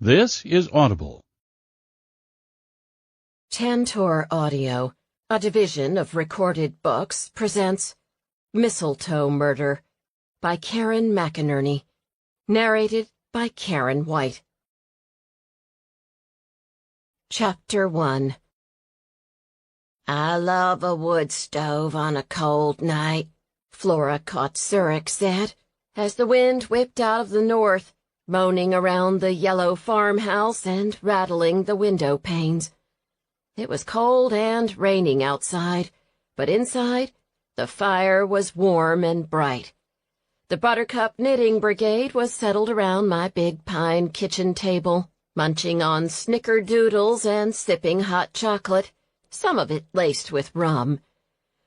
This is Audible. Tantor Audio, a division of Recorded Books, presents Mistletoe Murder by Karen Macinerney, narrated by Karen White. Chapter 1. I love a wood stove on a cold night, Flora Kocurek said, as the wind whipped out of the north, moaning around the yellow farmhouse and rattling the window panes. It was cold and raining outside, but inside, the fire was warm and bright. The Buttercup Knitting Brigade was settled around my big pine kitchen table, munching on snickerdoodles and sipping hot chocolate, some of it laced with rum.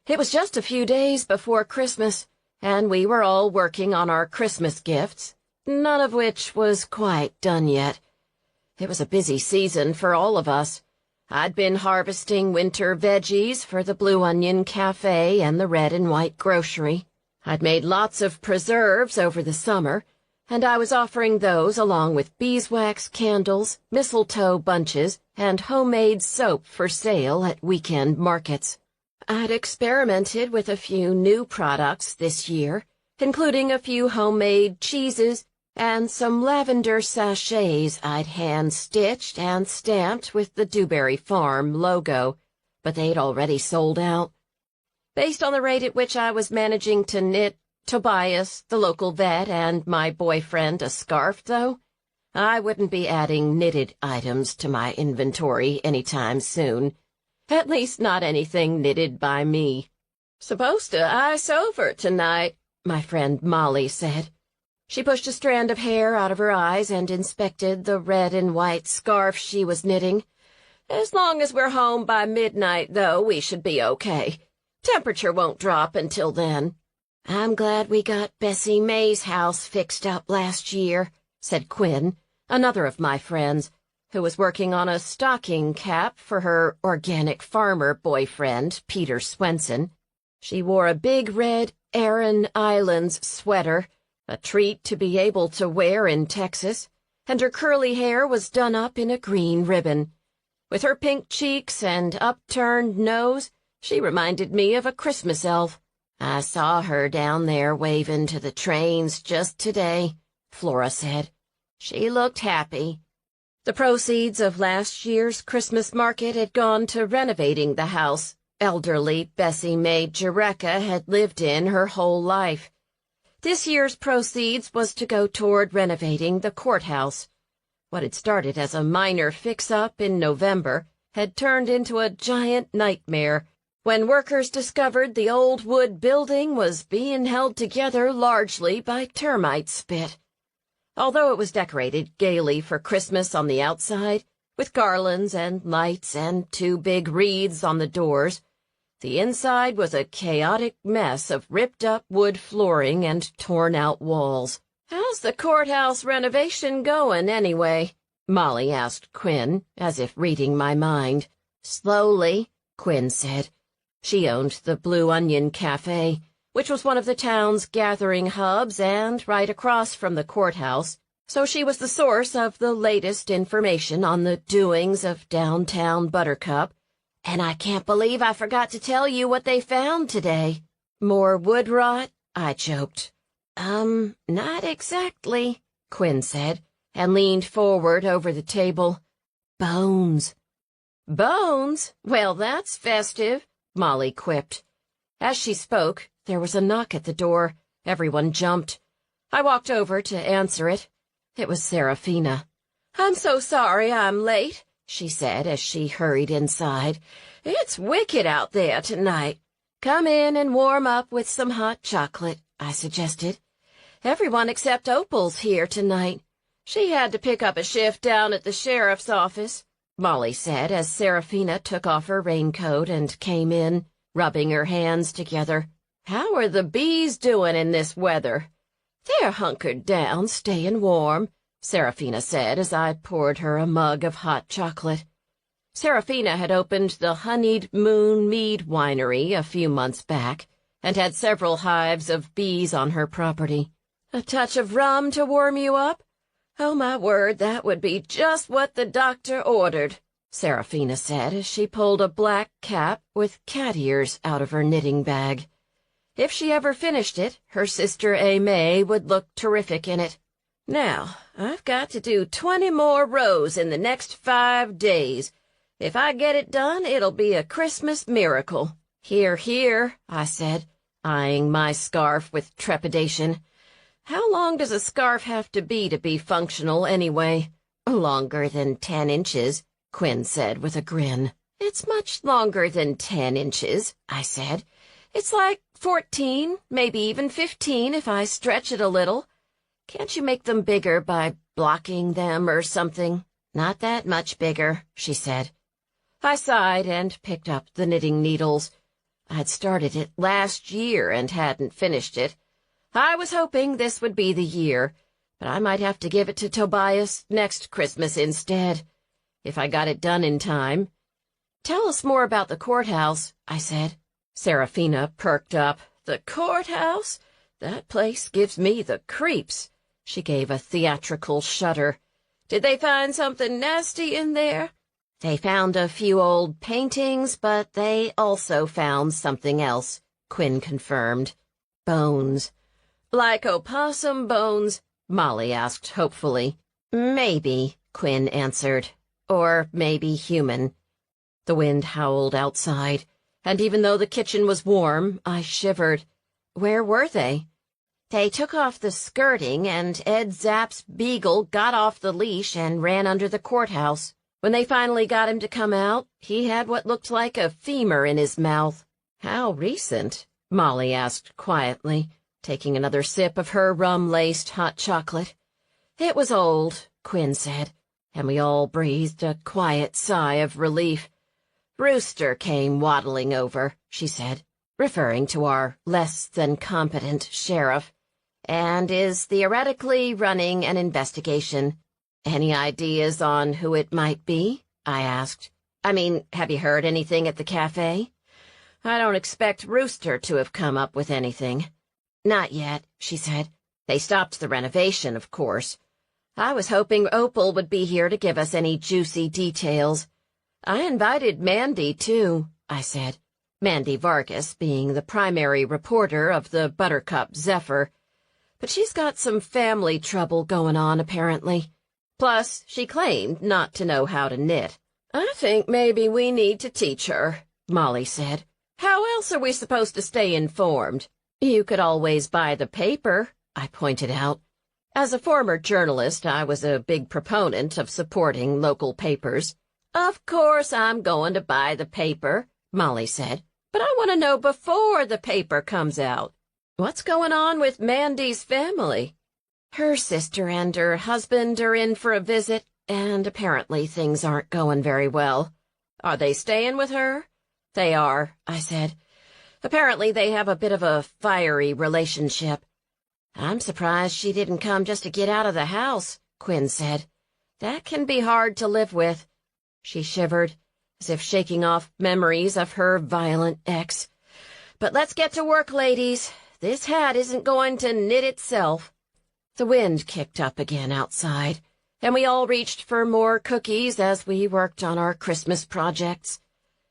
It was just a few days before Christmas, and we were all working on our Christmas gifts, none of which was quite done yet. It was a busy season for all of us. I'd been harvesting winter veggies for the Blue Onion Cafe and the Red and White Grocery. I'd made lots of preserves over the summer, and I was offering those along with beeswax candles, mistletoe bunches, and homemade soap for sale at weekend markets. I'd experimented with a few new products this year, including a few homemade cheeses and some lavender sachets I'd hand-stitched and stamped with the Dewberry Farm logo, but they'd already sold out. Based on the rate at which I was managing to knit Tobias, the local vet, and my boyfriend a scarf, though, I wouldn't be adding knitted items to my inventory anytime soon. At least not anything knitted by me. "Supposed to ice over tonight," my friend Molly said. She pushed a strand of hair out of her eyes and inspected the red and white scarf she was knitting. "As long as we're home by midnight, though, we should be okay. Temperature won't drop until then." "I'm glad we got Bessie May's house fixed up last year," said Quinn, another of my friends, who was working on a stocking cap for her organic farmer boyfriend, Peter Swenson. She wore a big red Aran Islands sweater, a treat to be able to wear in Texas, and her curly hair was done up in a green ribbon. With her pink cheeks and upturned nose, she reminded me of a Christmas elf. "I saw her down there waving to the trains just today," Flora said. "She looked happy." The proceeds of last year's Christmas market had gone to renovating the house elderly Bessie May Jureka had lived in her whole life. This year's proceeds was to go toward renovating the courthouse. What had started as a minor fix-up in November had turned into a giant nightmare when workers discovered the old wood building was being held together largely by termite spit. Although it was decorated gaily for Christmas on the outside, with garlands and lights and two big wreaths on the doors, the inside was a chaotic mess of ripped-up wood flooring and torn-out walls. "How's the courthouse renovation going, anyway?" Molly asked Quinn, as if reading my mind. "Slowly," Quinn said. She owned the Blue Onion Cafe, which was one of the town's gathering hubs and right across from the courthouse, so she was the source of the latest information on the doings of downtown Buttercup. "And I can't believe I forgot to tell you what they found today." "More wood rot?" I joked. Not exactly," Quinn said, and leaned forward over the table. "Bones." "Bones? Well, that's festive," Molly quipped. As she spoke, there was a knock at the door. Everyone jumped. I walked over to answer it. It was Seraphina. "I'm so sorry I'm late," she said as she hurried inside. "It's wicked out there tonight." "Come in and warm up with some hot chocolate," I suggested. "Everyone except Opal's here tonight. She had to pick up a shift down at the sheriff's office," Molly said as Seraphina took off her raincoat and came in, rubbing her hands together. "How are the bees doing in this weather?" "They're hunkered down, staying warm," Seraphina said as I poured her a mug of hot chocolate. Seraphina had opened the Honeyed Moon Mead Winery a few months back and had several hives of bees on her property. "A touch of rum to warm you up?" "Oh, my word, that would be just what the doctor ordered," Seraphina said as she pulled a black cap with cat ears out of her knitting bag. If she ever finished it, her sister Aimee would look terrific in it. "Now, I've got to do 20 more rows in the next 5 days. If I get it done, it'll be a Christmas miracle." "Hear, hear," I said, eyeing my scarf with trepidation. "How long does a scarf have to be functional anyway?" "Longer than 10 inches, Quinn said with a grin. "It's much longer than 10 inches, I said. "It's like 14, maybe even 15 if I stretch it a little. Can't you make them bigger by blocking them or something?" "Not that much bigger," she said. I sighed and picked up the knitting needles. I'd started it last year and hadn't finished it. I was hoping this would be the year, but I might have to give it to Tobias next Christmas instead, if I got it done in time. "Tell us more about the courthouse," I said. Seraphina perked up. "The courthouse? That place gives me the creeps." She gave a theatrical shudder. "Did they find something nasty in there?" "They found a few old paintings, but they also found something else," Quinn confirmed. "Bones." "Like opossum bones?" Molly asked hopefully. "Maybe," Quinn answered. "Or maybe human." The wind howled outside, and even though the kitchen was warm, I shivered. Where were they? "They took off the skirting, and Ed Zapp's beagle got off the leash and ran under the courthouse. When they finally got him to come out, he had what looked like a femur in his mouth." "How recent?" Molly asked quietly, taking another sip of her rum-laced hot chocolate. "It was old," Quinn said, and we all breathed a quiet sigh of relief. "Rooster came waddling over," she said, referring to our less-than-competent sheriff, "and is theoretically running an investigation." "Any ideas on who it might be?" I asked. "I mean, have you heard anything at the cafe?" "I don't expect Rooster to have come up with anything." "Not yet," she said. "They stopped the renovation, of course. I was hoping Opal would be here to give us any juicy details." "I invited Mandy, too," I said. Mandy Vargas being the primary reporter of the Buttercup Zephyr. "But she's got some family trouble going on, apparently. Plus, she claimed not to know how to knit." "I think maybe we need to teach her," Molly said. "How else are we supposed to stay informed?" "You could always buy the paper," I pointed out. As a former journalist, I was a big proponent of supporting local papers. "Of course I'm going to buy the paper," Molly said. "But I want to know before the paper comes out. What's going on with Mandy's family?" "Her sister and her husband are in for a visit, and apparently things aren't going very well." "Are they staying with her?" "They are," I said. "Apparently they have a bit of a fiery relationship." "I'm surprised she didn't come just to get out of the house," Quinn said. "That can be hard to live with." She shivered, as if shaking off memories of her violent ex. "But let's get to work, ladies. This hat isn't going to knit itself." The wind kicked up again outside, and we all reached for more cookies as we worked on our Christmas projects.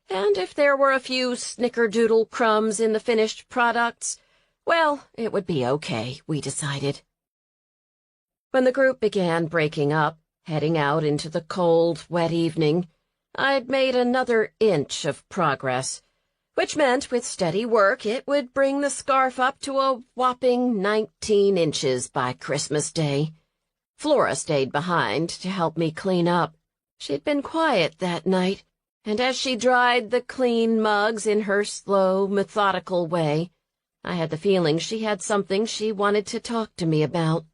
And if there were a few snickerdoodle crumbs in the finished products, well, it would be okay, we decided. When the group began breaking up, heading out into the cold, wet evening, I'd made another inch of progress, which meant with steady work it would bring the scarf up to a whopping 19 inches by Christmas Day. Flora stayed behind to help me clean up. She'd been quiet that night, and as she dried the clean mugs in her slow, methodical way, I had the feeling she had something she wanted to talk to me about.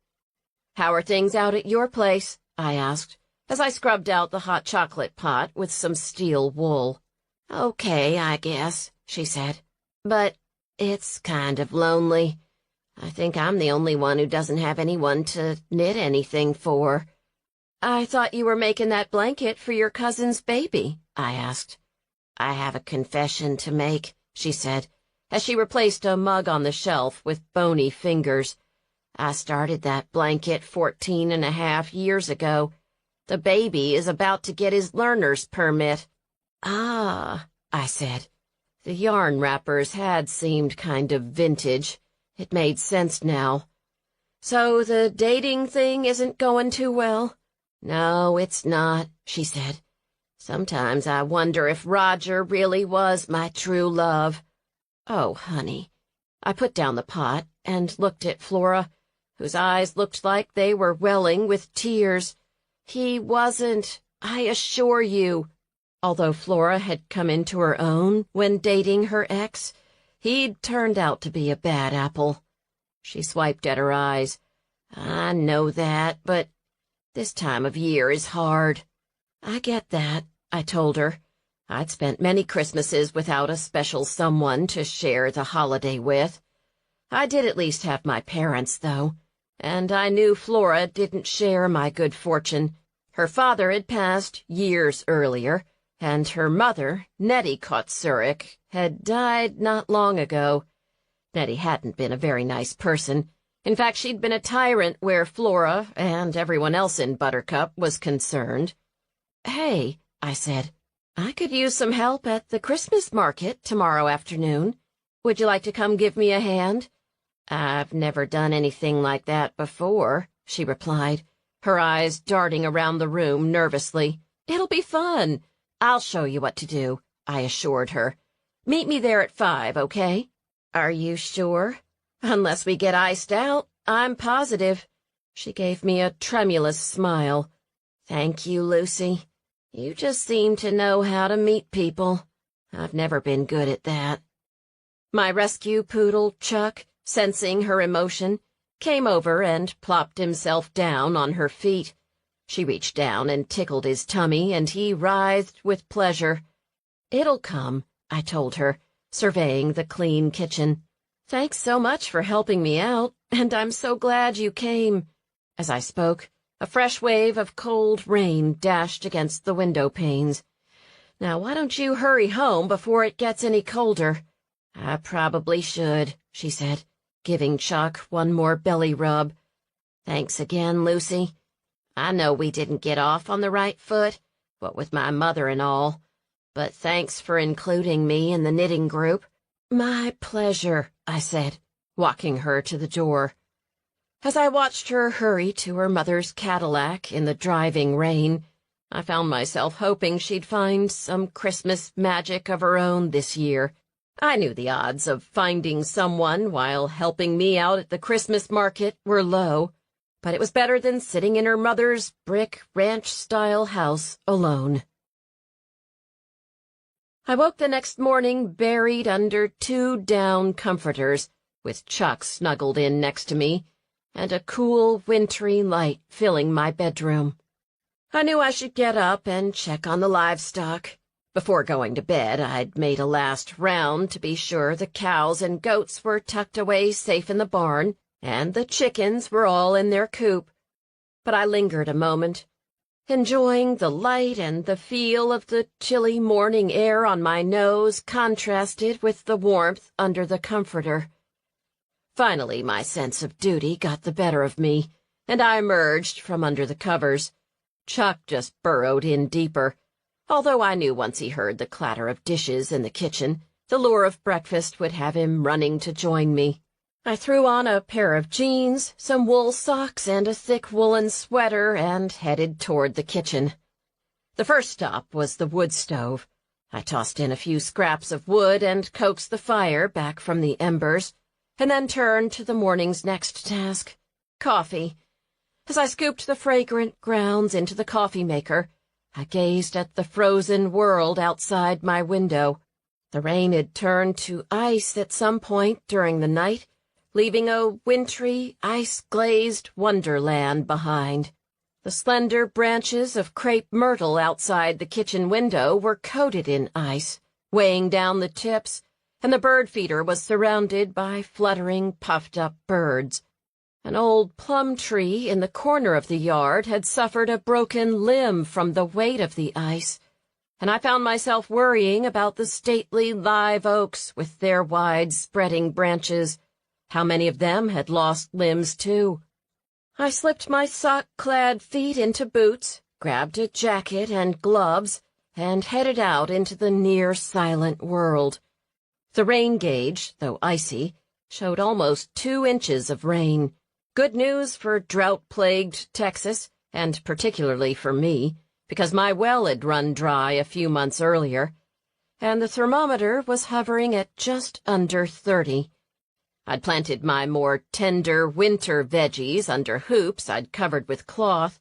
"How are things out at your place?" I asked, as I scrubbed out the hot chocolate pot with some steel wool. "Okay, I guess," she said. "But it's kind of lonely. I think I'm the only one who doesn't have anyone to knit anything for." "I thought you were making that blanket for your cousin's baby," I asked. "I have a confession to make," she said, as she replaced a mug on the shelf with bony fingers. I started that blanket 14.5 years ago. The baby is about to get his learner's permit." "Ah," I said. The yarn wrappers had seemed kind of vintage. It made sense now. "So the dating thing isn't going too well?" "No, it's not," she said. "Sometimes I wonder if Roger really was my true love." "Oh, honey." I put down the pot and looked at Flora, whose eyes looked like they were welling with tears. "He wasn't, I assure you." Although Flora had come into her own when dating her ex, he'd turned out to be a bad apple. She swiped at her eyes. "I know that, but this time of year is hard." "I get that," I told her. I'd spent many Christmases without a special someone to share the holiday with. I did at least have my parents, though, and I knew Flora didn't share my good fortune. Her father had passed years earlier, and her mother, Nettie Kocurek, had died not long ago. Nettie hadn't been a very nice person. In fact, she'd been a tyrant where Flora and everyone else in Buttercup was concerned. "Hey," I said, "I could use some help at the Christmas market tomorrow afternoon. Would you like to come give me a hand?" "I've never done anything like that before," she replied, her eyes darting around the room nervously. "It'll be fun. I'll show you what to do," I assured her. "Meet me there at 5, okay?" "Are you sure?" "Unless we get iced out, I'm positive." She gave me a tremulous smile. "Thank you, Lucy. You just seem to know how to meet people. I've never been good at that." My rescue poodle, Chuck, sensing her emotion, came over and plopped himself down on her feet. She reached down and tickled his tummy, and he writhed with pleasure. "It'll come," I told her, surveying the clean kitchen. "Thanks so much for helping me out, and I'm so glad you came." As I spoke, a fresh wave of cold rain dashed against the window panes. "Now, why don't you hurry home before it gets any colder?" "I probably should," she said, giving Chuck one more belly rub. "Thanks again, Lucy. I know we didn't get off on the right foot, what with my mother and all, but thanks for including me in the knitting group." "My pleasure," I said, walking her to the door. As I watched her hurry to her mother's Cadillac in the driving rain, I found myself hoping she'd find some Christmas magic of her own this year. I knew the odds of finding someone while helping me out at the Christmas market were low, but it was better than sitting in her mother's brick ranch-style house alone. I woke the next morning buried under 2 down comforters, with Chuck snuggled in next to me, and a cool, wintry light filling my bedroom. I knew I should get up and check on the livestock. Before going to bed, I'd made a last round to be sure the cows and goats were tucked away safe in the barn, and the chickens were all in their coop. But I lingered a moment, enjoying the light and the feel of the chilly morning air on my nose contrasted with the warmth under the comforter. Finally, my sense of duty got the better of me, and I emerged from under the covers. Chuck just burrowed in deeper, although I knew once he heard the clatter of dishes in the kitchen, the lure of breakfast would have him running to join me. I threw on a pair of jeans, some wool socks, and a thick woolen sweater and headed toward the kitchen. The first stop was the wood stove. I tossed in a few scraps of wood and coaxed the fire back from the embers, and then turned to the morning's next task, coffee. As I scooped the fragrant grounds into the coffee maker, I gazed at the frozen world outside my window. The rain had turned to ice at some point during the night, leaving a wintry, ice-glazed wonderland behind. The slender branches of crepe myrtle outside the kitchen window were coated in ice, weighing down the tips, and the bird feeder was surrounded by fluttering, puffed-up birds. An old plum tree in the corner of the yard had suffered a broken limb from the weight of the ice, and I found myself worrying about the stately live oaks with their wide-spreading branches, how many of them had lost limbs, too. I slipped my sock-clad feet into boots, grabbed a jacket and gloves, and headed out into the near-silent world. The rain gauge, though icy, showed almost 2 inches of rain. Good news for drought-plagued Texas, and particularly for me, because my well had run dry a few months earlier, and the thermometer was hovering at just under 30. I'd planted my more tender winter veggies under hoops I'd covered with cloth.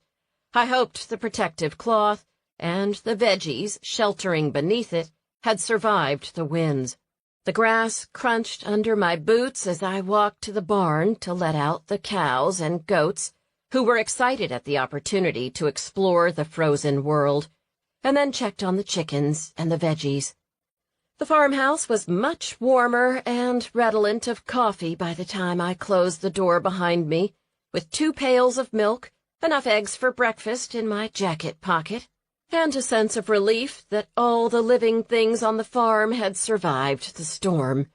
I hoped the protective cloth and the veggies sheltering beneath it had survived the winds. The grass crunched under my boots as I walked to the barn to let out the cows and goats, who were excited at the opportunity to explore the frozen world, and then checked on the chickens and the veggies. The farmhouse was much warmer and redolent of coffee by the time I closed the door behind me, with 2 pails of milk, enough eggs for breakfast in my jacket pocket, and a sense of relief that all the living things on the farm had survived the storm.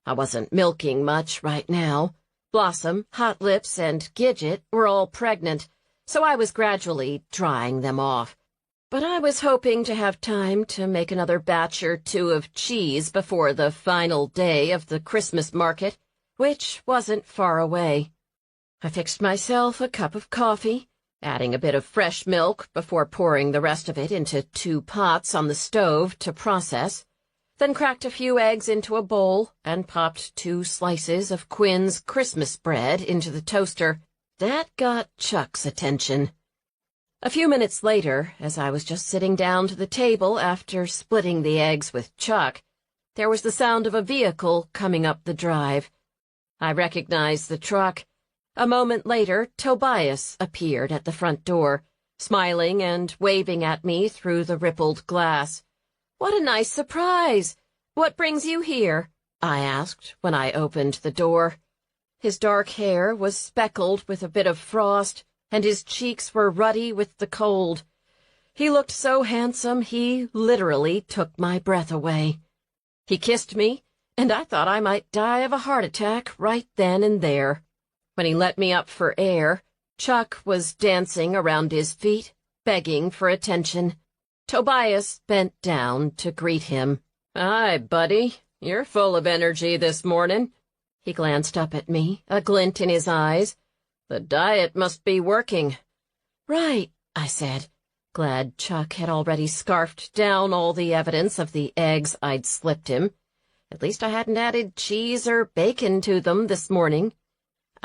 I wasn't milking much right now. Blossom, Hot Lips, and Gidget were all pregnant, so I was gradually drying them off. But I was hoping to have time to make another batch or 2 of cheese before the final day of the Christmas market, which wasn't far away. I fixed myself a cup of coffee, adding a bit of fresh milk before pouring the rest of it into 2 pots on the stove to process, then cracked a few eggs into a bowl and popped 2 slices of Quinn's Christmas bread into the toaster. That got Chuck's attention. A few minutes later, as I was just sitting down to the table after splitting the eggs with Chuck, there was the sound of a vehicle coming up the drive. I recognized the truck. A moment later, Tobias appeared at the front door, smiling and waving at me through the rippled glass. "What a nice surprise! What brings you here?" I asked when I opened the door. His dark hair was speckled with a bit of frost, and his cheeks were ruddy with the cold. He looked so handsome he literally took my breath away. He kissed me, and I thought I might die of a heart attack right then and there. When he let me up for air, Chuck was dancing around his feet, begging for attention. Tobias bent down to greet him. "Hi, buddy. You're full of energy this morning." He glanced up at me, a glint in his eyes. "The diet must be working." "Right," I said, glad Chuck had already scarfed down all the evidence of the eggs I'd slipped him. At least I hadn't added cheese or bacon to them this morning.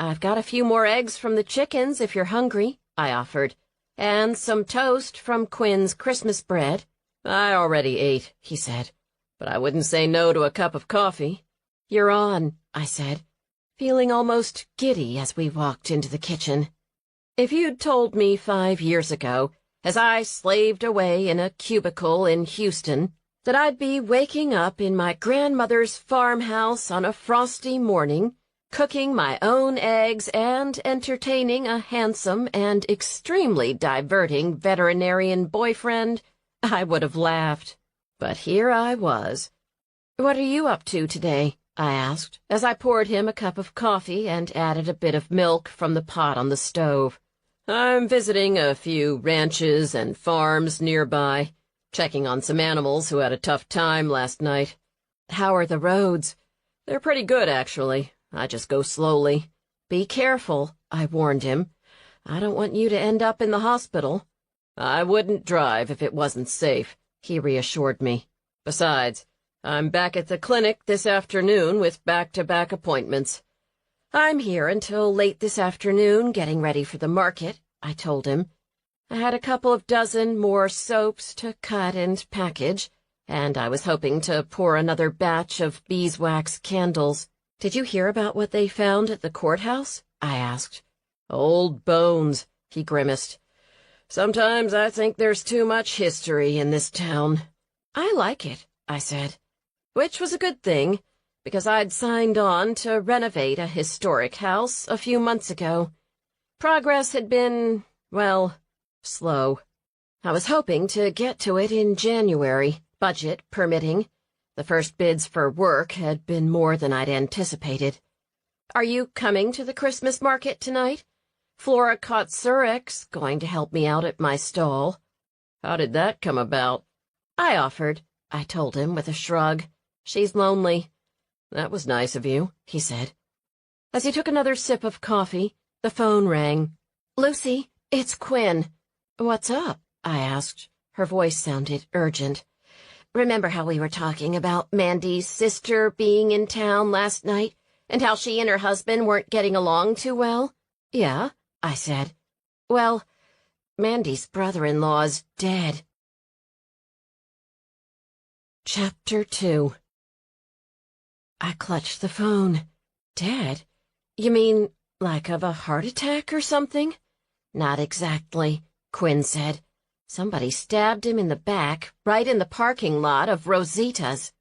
"I've got a few more eggs from the chickens if you're hungry," I offered, "and some toast from Quinn's Christmas bread." "I already ate," he said, "but I wouldn't say no to a cup of coffee." "You're on," I said, feeling almost giddy as we walked into the kitchen. If you'd told me 5 years ago, as I slaved away in a cubicle in Houston, that I'd be waking up in my grandmother's farmhouse on a frosty morning, cooking my own eggs and entertaining a handsome and extremely diverting veterinarian boyfriend, I would have laughed. But here I was. "What are you up to today?" I asked, as I poured him a cup of coffee and added a bit of milk from the pot on the stove. "I'm visiting a few ranches and farms nearby, checking on some animals who had a tough time last night." "How are the roads?" "They're pretty good, actually. I just go slowly." "Be careful," I warned him. "I don't want you to end up in the hospital." "I wouldn't drive if it wasn't safe," he reassured me. "Besides, I'm back at the clinic this afternoon with back-to-back appointments." "I'm here until late this afternoon getting ready for the market," I told him. I had a couple of dozen more soaps to cut and package, and I was hoping to pour another batch of beeswax candles. "Did you hear about what they found at the courthouse?" I asked. "Old bones," he grimaced. "Sometimes I think there's too much history in this town." "I like it," I said. Which was a good thing, because I'd signed on to renovate a historic house a few months ago. Progress had been, well, slow. I was hoping to get to it in January, budget permitting. The first bids for work had been more than I'd anticipated. Are you coming to the Christmas market tonight? Flora Kocurek's going to help me out at my stall." "How did that come about?" "I offered," I told him with a shrug. "She's lonely." "That was nice of you," he said. As he took another sip of coffee, the phone rang. "Lucy, it's Quinn." "What's up?" I asked. Her voice sounded urgent. "Remember how we were talking about Mandy's sister being in town last night, and how she and her husband weren't getting along too well?" "Yeah," I said. "Well, Mandy's brother-in-law's dead." Chapter 2. I clutched the phone. "Dead? You mean like of a heart attack or something?" "Not exactly," Quinn said. "Somebody stabbed him in the back, right in the parking lot of Rosita's."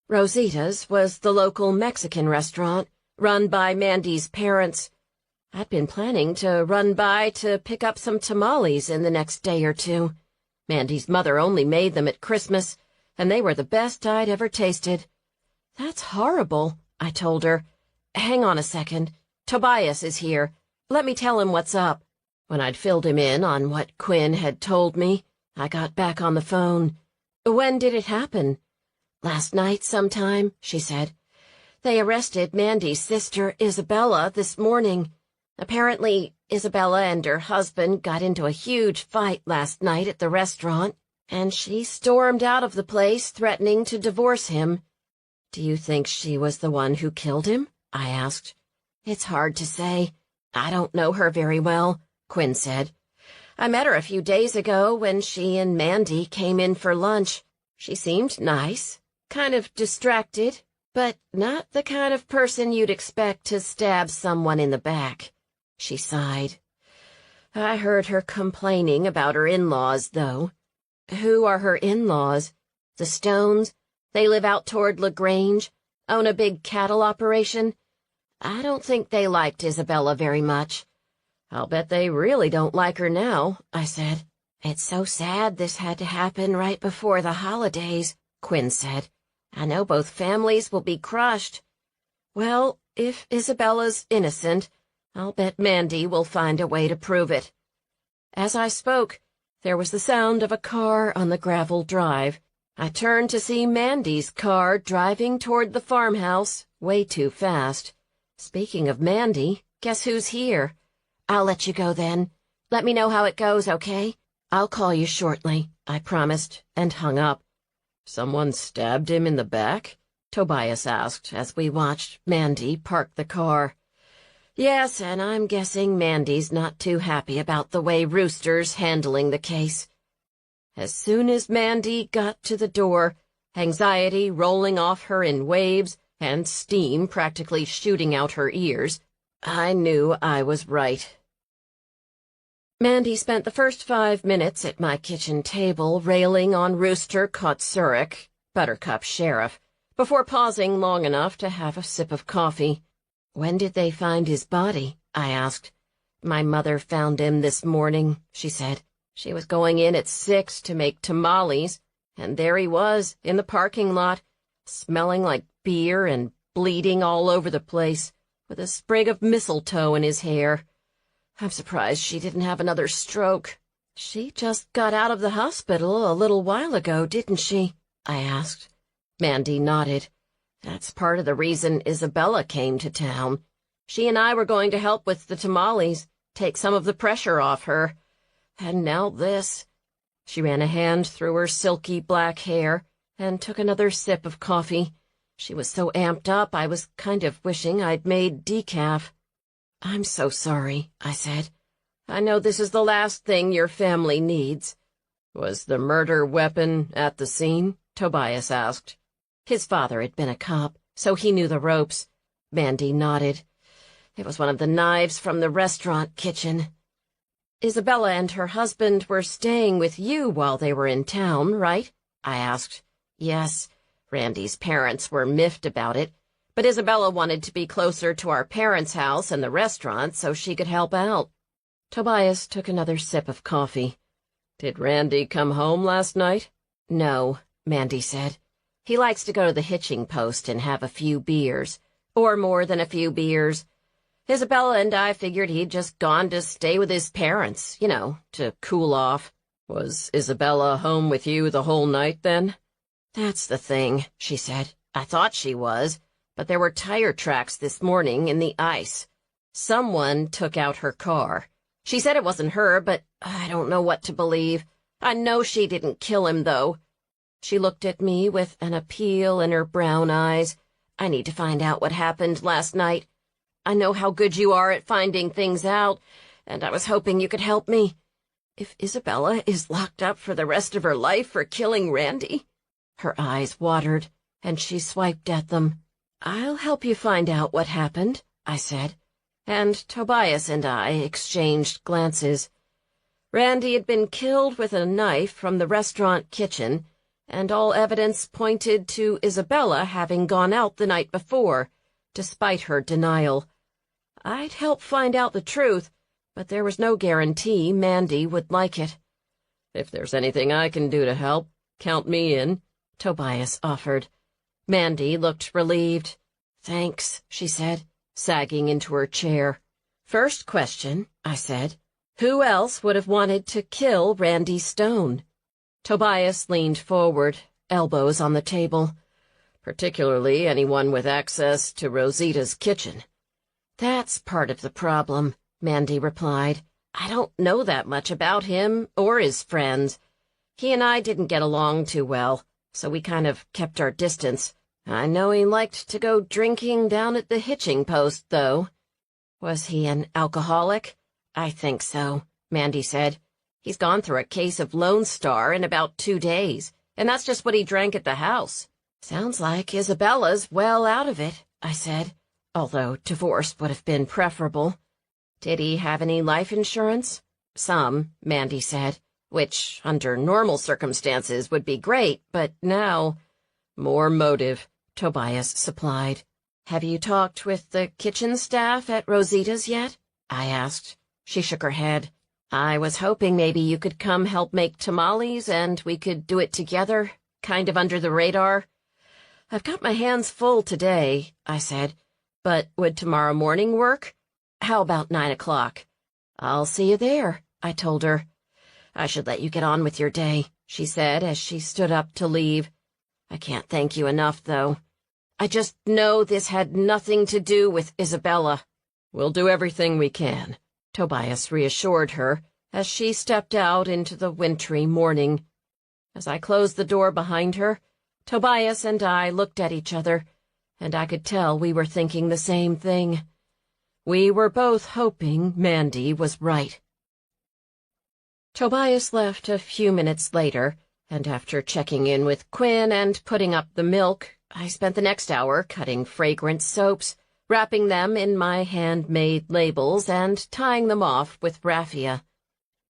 Rosita's was the local Mexican restaurant, run by Mandy's parents. I'd been planning to run by to pick up some tamales in the next day or two. Mandy's mother only made them at Christmas, and they were the best I'd ever tasted. "That's horrible," I told her. "Hang on a second. Tobias is here. Let me tell him what's up." When I'd filled him in on what Quinn had told me, I got back on the phone. "When did it happen?" "Last night sometime," she said. "They arrested Mandy's sister, Isabella, this morning. Apparently, Isabella and her husband got into a huge fight last night at the restaurant, and she stormed out of the place threatening to divorce him." "Do you think she was the one who killed him?" I asked. "It's hard to say. I don't know her very well," Quinn said. "I met her a few days ago when she and Mandy came in for lunch. She seemed nice, kind of distracted, but not the kind of person you'd expect to stab someone in the back." She sighed. "I heard her complaining about her in-laws, though." "Who are her in-laws?" "The Stones. They live out toward LaGrange, own a big cattle operation. I don't think they liked Isabella very much." "I'll bet they really don't like her now," I said. "It's so sad this had to happen right before the holidays," Quinn said. "I know both families will be crushed." "Well, if Isabella's innocent, I'll bet Mandy will find a way to prove it." As I spoke, there was the sound of a car on the gravel drive. I turned to see Mandy's car driving toward the farmhouse, way too fast. Speaking of Mandy, guess who's here? "I'll let you go then. Let me know how it goes, okay? I'll call you shortly," I promised, and hung up. "Someone stabbed him in the back?" Tobias asked as we watched Mandy park the car. "Yes, and I'm guessing Mandy's not too happy about the way Rooster's handling the case." As soon as Mandy got to the door, anxiety rolling off her in waves and steam practically shooting out her ears, I knew I was right. Mandy spent the first 5 minutes at my kitchen table railing on Rooster Kocurek, Buttercup Sheriff, before pausing long enough to have a sip of coffee. "When did they find his body?" I asked. "My mother found him this morning," she said. "She was going in at 6 to make tamales, and there he was in the parking lot, smelling like beer and bleeding all over the place, with a sprig of mistletoe in his hair. I'm surprised she didn't have another stroke." "She just got out of the hospital a little while ago, didn't she?" I asked. Mandy nodded. "That's part of the reason Isabella came to town. She and I were going to help with the tamales, take some of the pressure off her. And now this." She ran a hand through her silky black hair and took another sip of coffee. She was so amped up I was kind of wishing I'd made decaf. "I'm so sorry," I said. "I know this is the last thing your family needs." "Was the murder weapon at the scene?" Tobias asked. His father had been a cop, so he knew the ropes. Mandy nodded. "It was one of the knives from the restaurant kitchen." "Isabella and her husband were staying with you while they were in town, right?" I asked. "Yes. Randy's parents were miffed about it, but Isabella wanted to be closer to our parents' house and the restaurant so she could help out." Tobias took another sip of coffee. "Did Randy come home last night?" "No," Mandy said. "He likes to go to the hitching post and have a few beers, or more than a few beers. Isabella and I figured he'd just gone to stay with his parents, to cool off. Was Isabella home with you the whole night, then? That's the thing, she said. I thought she was, but there were tire tracks this morning in the ice. Someone took out her car. She said it wasn't her, but I don't know what to believe. I know she didn't kill him, though. She looked at me with an appeal in her brown eyes. I need to find out what happened last night. I know how good you are at finding things out, and I was hoping you could help me. If Isabella is locked up for the rest of her life for killing Randy? Her eyes watered, and she swiped at them. I'll help you find out what happened, I said, and Tobias and I exchanged glances. Randy had been killed with a knife from the restaurant kitchen, and all evidence pointed to Isabella having gone out the night before, despite her denial. I'd help find out the truth, but there was no guarantee Mandy would like it. If there's anything I can do to help, count me in, Tobias offered. Mandy looked relieved. Thanks, she said, sagging into her chair. First question, I said. Who else would have wanted to kill Randy Stone? Tobias leaned forward, elbows on the table. Particularly anyone with access to Rosita's kitchen. That's part of the problem, Mandy replied. I don't know that much about him or his friends. He and I didn't get along too well, so we kind of kept our distance. I know he liked to go drinking down at the hitching post, though. Was he an alcoholic? I think so, Mandy said. He's gone through a case of Lone Star in about 2 days, and that's just what he drank at the house. Sounds like Isabella's well out of it, I said, although divorce would have been preferable. Did he have any life insurance? Some, Mandy said, which, under normal circumstances, would be great, but now... More motive, Tobias supplied. Have you talked with the kitchen staff at Rosita's yet? I asked. She shook her head. I was hoping maybe you could come help make tamales and we could do it together, kind of under the radar. I've got my hands full today, I said, but would tomorrow morning work? How about 9 o'clock? I'll see you there, I told her. I should let you get on with your day, she said as she stood up to leave. I can't thank you enough, though. I just know this had nothing to do with Isabella. We'll do everything we can, Tobias reassured her as she stepped out into the wintry morning. As I closed the door behind her, Tobias and I looked at each other, and I could tell we were thinking the same thing. We were both hoping Mandy was right. Tobias left a few minutes later, and after checking in with Quinn and putting up the milk, I spent the next hour cutting fragrant soaps, wrapping them in my handmade labels and tying them off with raffia.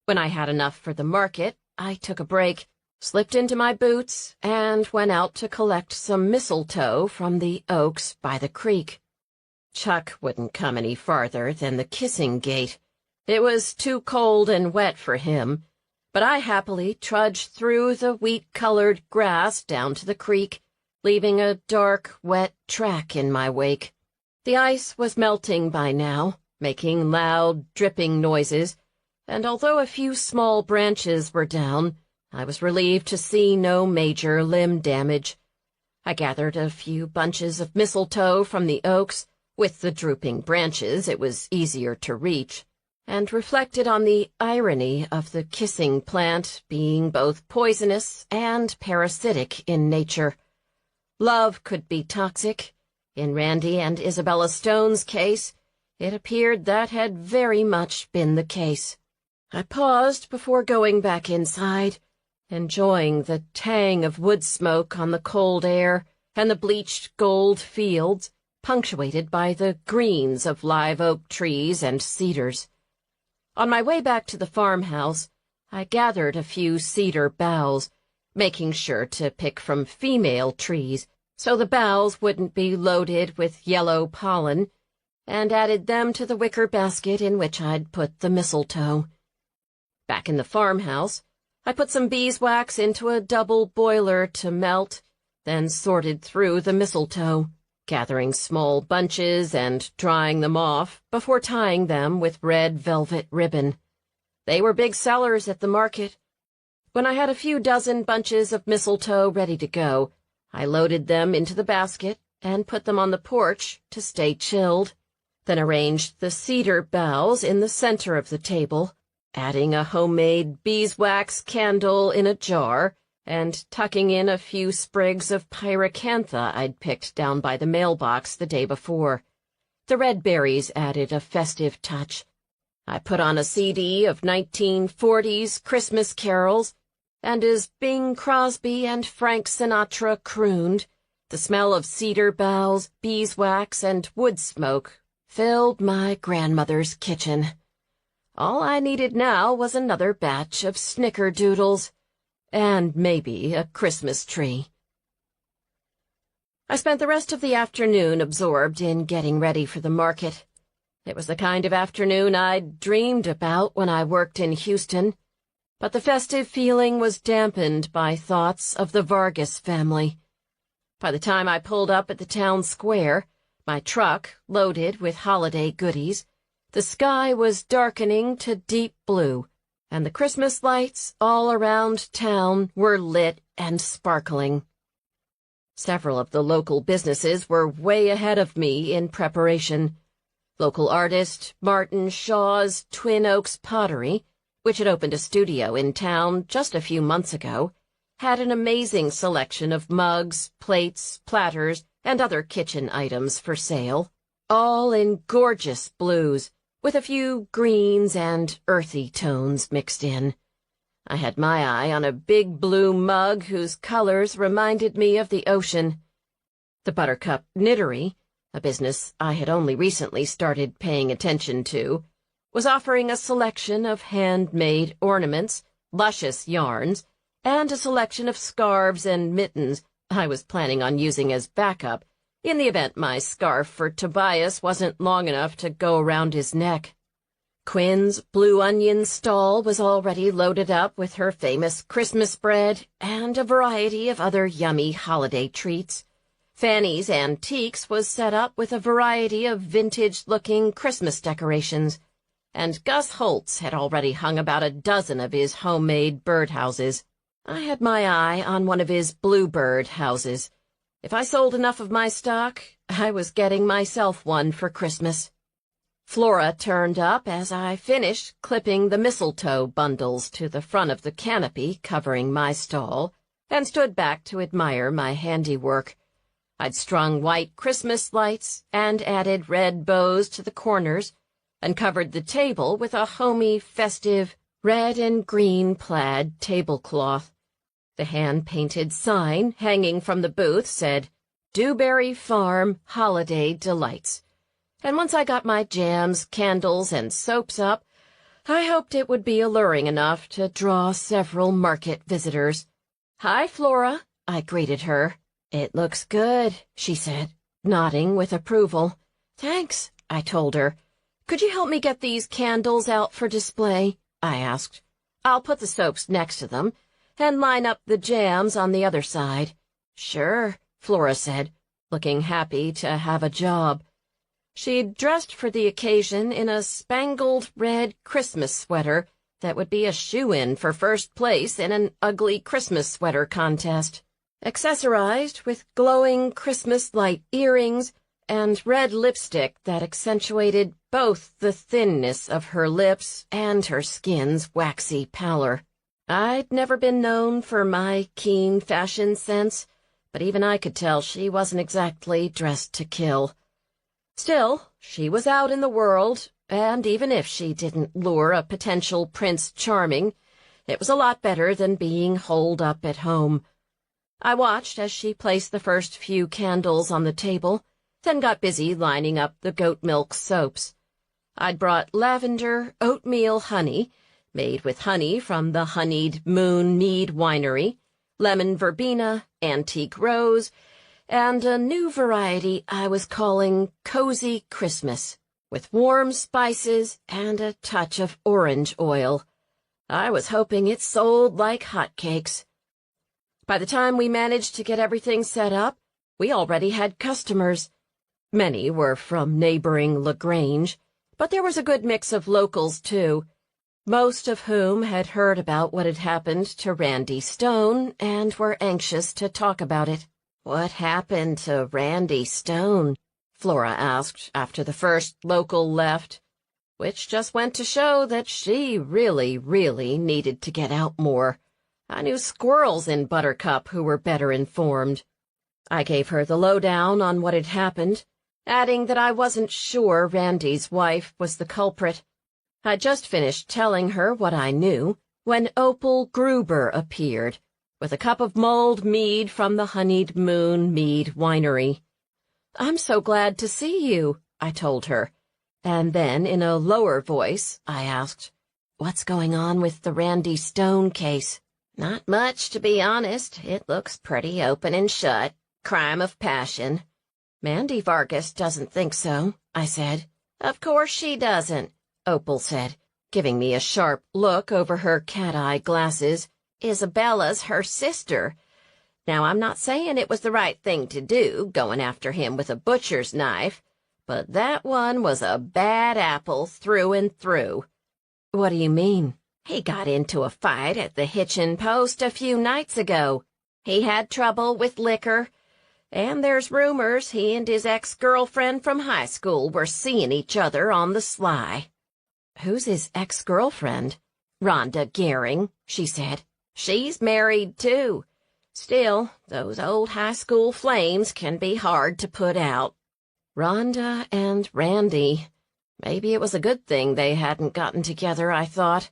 When I had enough for the market, I took a break, slipped into my boots, and went out to collect some mistletoe from the oaks by the creek. Chuck wouldn't come any farther than the kissing gate. It was too cold and wet for him, but I happily trudged through the wheat-colored grass down to the creek, leaving a dark, wet track in my wake. The ice was melting by now, making loud, dripping noises, and although a few small branches were down, I was relieved to see no major limb damage. I gathered a few bunches of mistletoe from the oaks. With the drooping branches, it was easier to reach, and reflected on the irony of the kissing plant being both poisonous and parasitic in nature. Love could be toxic. In Randy and Isabella Stone's case, it appeared that had very much been the case. I paused before going back inside, enjoying the tang of wood smoke on the cold air and the bleached gold fields, punctuated by the greens of live oak trees and cedars. On my way back to the farmhouse, I gathered a few cedar boughs, making sure to pick from female trees so the boughs wouldn't be loaded with yellow pollen, and added them to the wicker basket in which I'd put the mistletoe. Back in the farmhouse, I put some beeswax into a double boiler to melt, then sorted through the mistletoe, gathering small bunches and drying them off before tying them with red velvet ribbon. They were big sellers at the market. When I had a few dozen bunches of mistletoe ready to go, I loaded them into the basket and put them on the porch to stay chilled, then arranged the cedar boughs in the center of the table, adding a homemade beeswax candle in a jar and tucking in a few sprigs of pyracantha I'd picked down by the mailbox the day before. The red berries added a festive touch. I put on a CD of 1940s Christmas carols, and as Bing Crosby and Frank Sinatra crooned, the smell of cedar boughs, beeswax, and wood smoke filled my grandmother's kitchen. All I needed now was another batch of snickerdoodles, and maybe a Christmas tree. I spent the rest of the afternoon absorbed in getting ready for the market. It was the kind of afternoon I'd dreamed about when I worked in Houston, but the festive feeling was dampened by thoughts of the Vargas family. By the time I pulled up at the town square, my truck loaded with holiday goodies, the sky was darkening to deep blue, and the Christmas lights all around town were lit and sparkling. Several of the local businesses were way ahead of me in preparation. Local artist Martin Shaw's Twin Oaks Pottery, which had opened a studio in town just a few months ago, had an amazing selection of mugs, plates, platters, and other kitchen items for sale, all in gorgeous blues, with a few greens and earthy tones mixed in. I had my eye on a big blue mug whose colors reminded me of the ocean. The Buttercup Knittery, a business I had only recently started paying attention to, was offering a selection of handmade ornaments, luscious yarns, and a selection of scarves and mittens I was planning on using as backup in the event my scarf for Tobias wasn't long enough to go around his neck. Quinn's Blue Onion stall was already loaded up with her famous Christmas bread and a variety of other yummy holiday treats. Fanny's Antiques was set up with a variety of vintage-looking Christmas decorations, and Gus Holtz had already hung about a dozen of his homemade birdhouses. I had my eye on one of his bluebird houses. If I sold enough of my stock, I was getting myself one for Christmas. Flora turned up as I finished clipping the mistletoe bundles to the front of the canopy covering my stall, and stood back to admire my handiwork. I'd strung white Christmas lights and added red bows to the corners, and covered the table with a homey, festive, red and green plaid tablecloth. The hand-painted sign hanging from the booth said, "Dewberry Farm Holiday Delights," and once I got my jams, candles, and soaps up, I hoped it would be alluring enough to draw several market visitors. "Hi, Flora," I greeted her. "It looks good," she said, nodding with approval. "Thanks," I told her. "Could you help me get these candles out for display?" I asked. "I'll put the soaps next to them, and line up the jams on the other side." "Sure," Flora said, looking happy to have a job. She'd dressed for the occasion in a spangled red Christmas sweater that would be a shoo-in for first place in an ugly Christmas sweater contest, accessorized with glowing Christmas light earrings and red lipstick that accentuated both the thinness of her lips and her skin's waxy pallor. I'd never been known for my keen fashion sense, but even I could tell she wasn't exactly dressed to kill. Still, she was out in the world, and even if she didn't lure a potential Prince Charming, it was a lot better than being holed up at home. I watched as she placed the first few candles on the table, then got busy lining up the goat milk soaps. I'd brought lavender oatmeal honey, made with honey from the honeyed Moon Mead Winery, lemon verbena, antique rose, and a new variety I was calling Cozy Christmas, with warm spices and a touch of orange oil. I was hoping it sold like hotcakes. By the time we managed to get everything set up, we already had customers. Many were from neighboring LaGrange, but there was a good mix of locals, too, most of whom had heard about what had happened to Randy Stone and were anxious to talk about it. "What happened to Randy Stone?" Flora asked after the first local left, which just went to show that she really needed to get out more. I knew squirrels in Buttercup who were better informed. I gave her the lowdown on what had happened, adding that I wasn't sure Randy's wife was the culprit. I'd just finished telling her what I knew when Opal Gruber appeared, with a cup of mulled mead from the Honeyed Moon Mead Winery. "I'm so glad to see you," I told her, and then in a lower voice I asked, "What's going on with the Randy Stone case?" "Not much, to be honest. It looks pretty open and shut. Crime of passion." "Mandy Vargas doesn't think so," I said. "Of course she doesn't," Opal said, giving me a sharp look over her cat-eye glasses. "Isabella's her sister. Now, I'm not saying it was the right thing to do, going after him with a butcher's knife, but that one was a bad apple through and through." "What do you mean?" "He got into a fight at the Hitchin Post a few nights ago. He had trouble with liquor, and there's rumors he and his ex-girlfriend from high school were seeing each other on the sly." "Who's his ex-girlfriend?" "Rhonda Gehring," she said. "She's married, too. Still, those old high school flames can be hard to put out." Rhonda and Randy. Maybe it was a good thing they hadn't gotten together, I thought.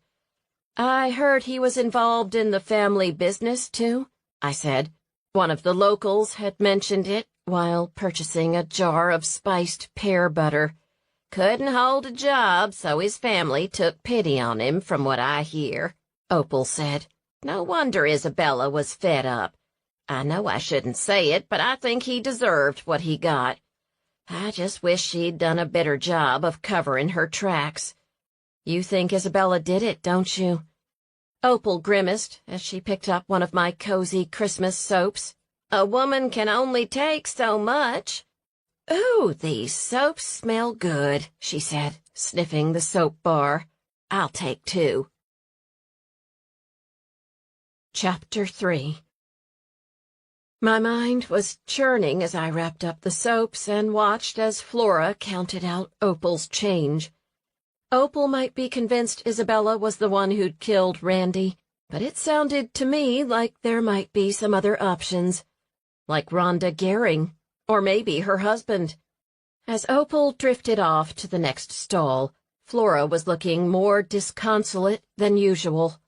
"I heard he was involved in the family business, too," I said. One of the locals had mentioned it while purchasing a jar of spiced pear butter. "Couldn't hold a job, so his family took pity on him, from what I hear," Opal said. "No wonder Isabella was fed up. I know I shouldn't say it, but I think he deserved what he got. I just wish she'd done a better job of covering her tracks." "You think Isabella did it, don't you?" Opal grimaced as she picked up one of my cozy Christmas soaps. "A woman can only take so much." "Ooh, these soaps smell good," she said, sniffing the soap bar. "I'll take 2. Chapter 3. My mind was churning as I wrapped up the soaps and watched as Flora counted out Opal's change. Opal might be convinced Isabella was the one who'd killed Randy, but it sounded to me like there might be some other options, like Rhonda Gehring, or maybe her husband. As Opal drifted off to the next stall, Flora was looking more disconsolate than usual.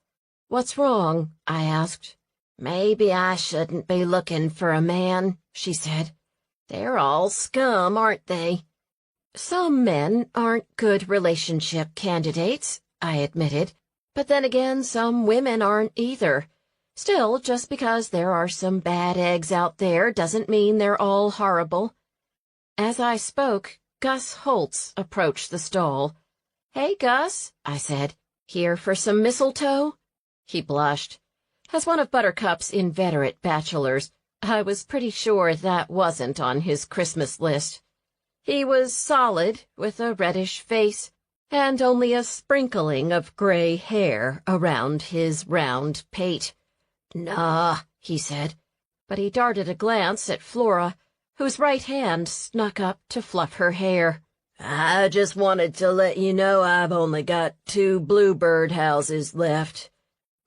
"What's wrong?" I asked. "Maybe I shouldn't be looking for a man," she said. "They're all scum, aren't they?" "Some men aren't good relationship candidates," I admitted. "But then again, some women aren't either. Still, just because there are some bad eggs out there doesn't mean they're all horrible." As I spoke, Gus Holtz approached the stall. "Hey, Gus," I said. "Here for some mistletoe?" He blushed. As one of Buttercup's inveterate bachelors, I was pretty sure that wasn't on his Christmas list. He was solid, with a reddish face, and only a sprinkling of gray hair around his round pate. "Nah," he said, but he darted a glance at Flora, whose right hand snuck up to fluff her hair. "I just wanted to let you know I've only got 2 bluebird houses left.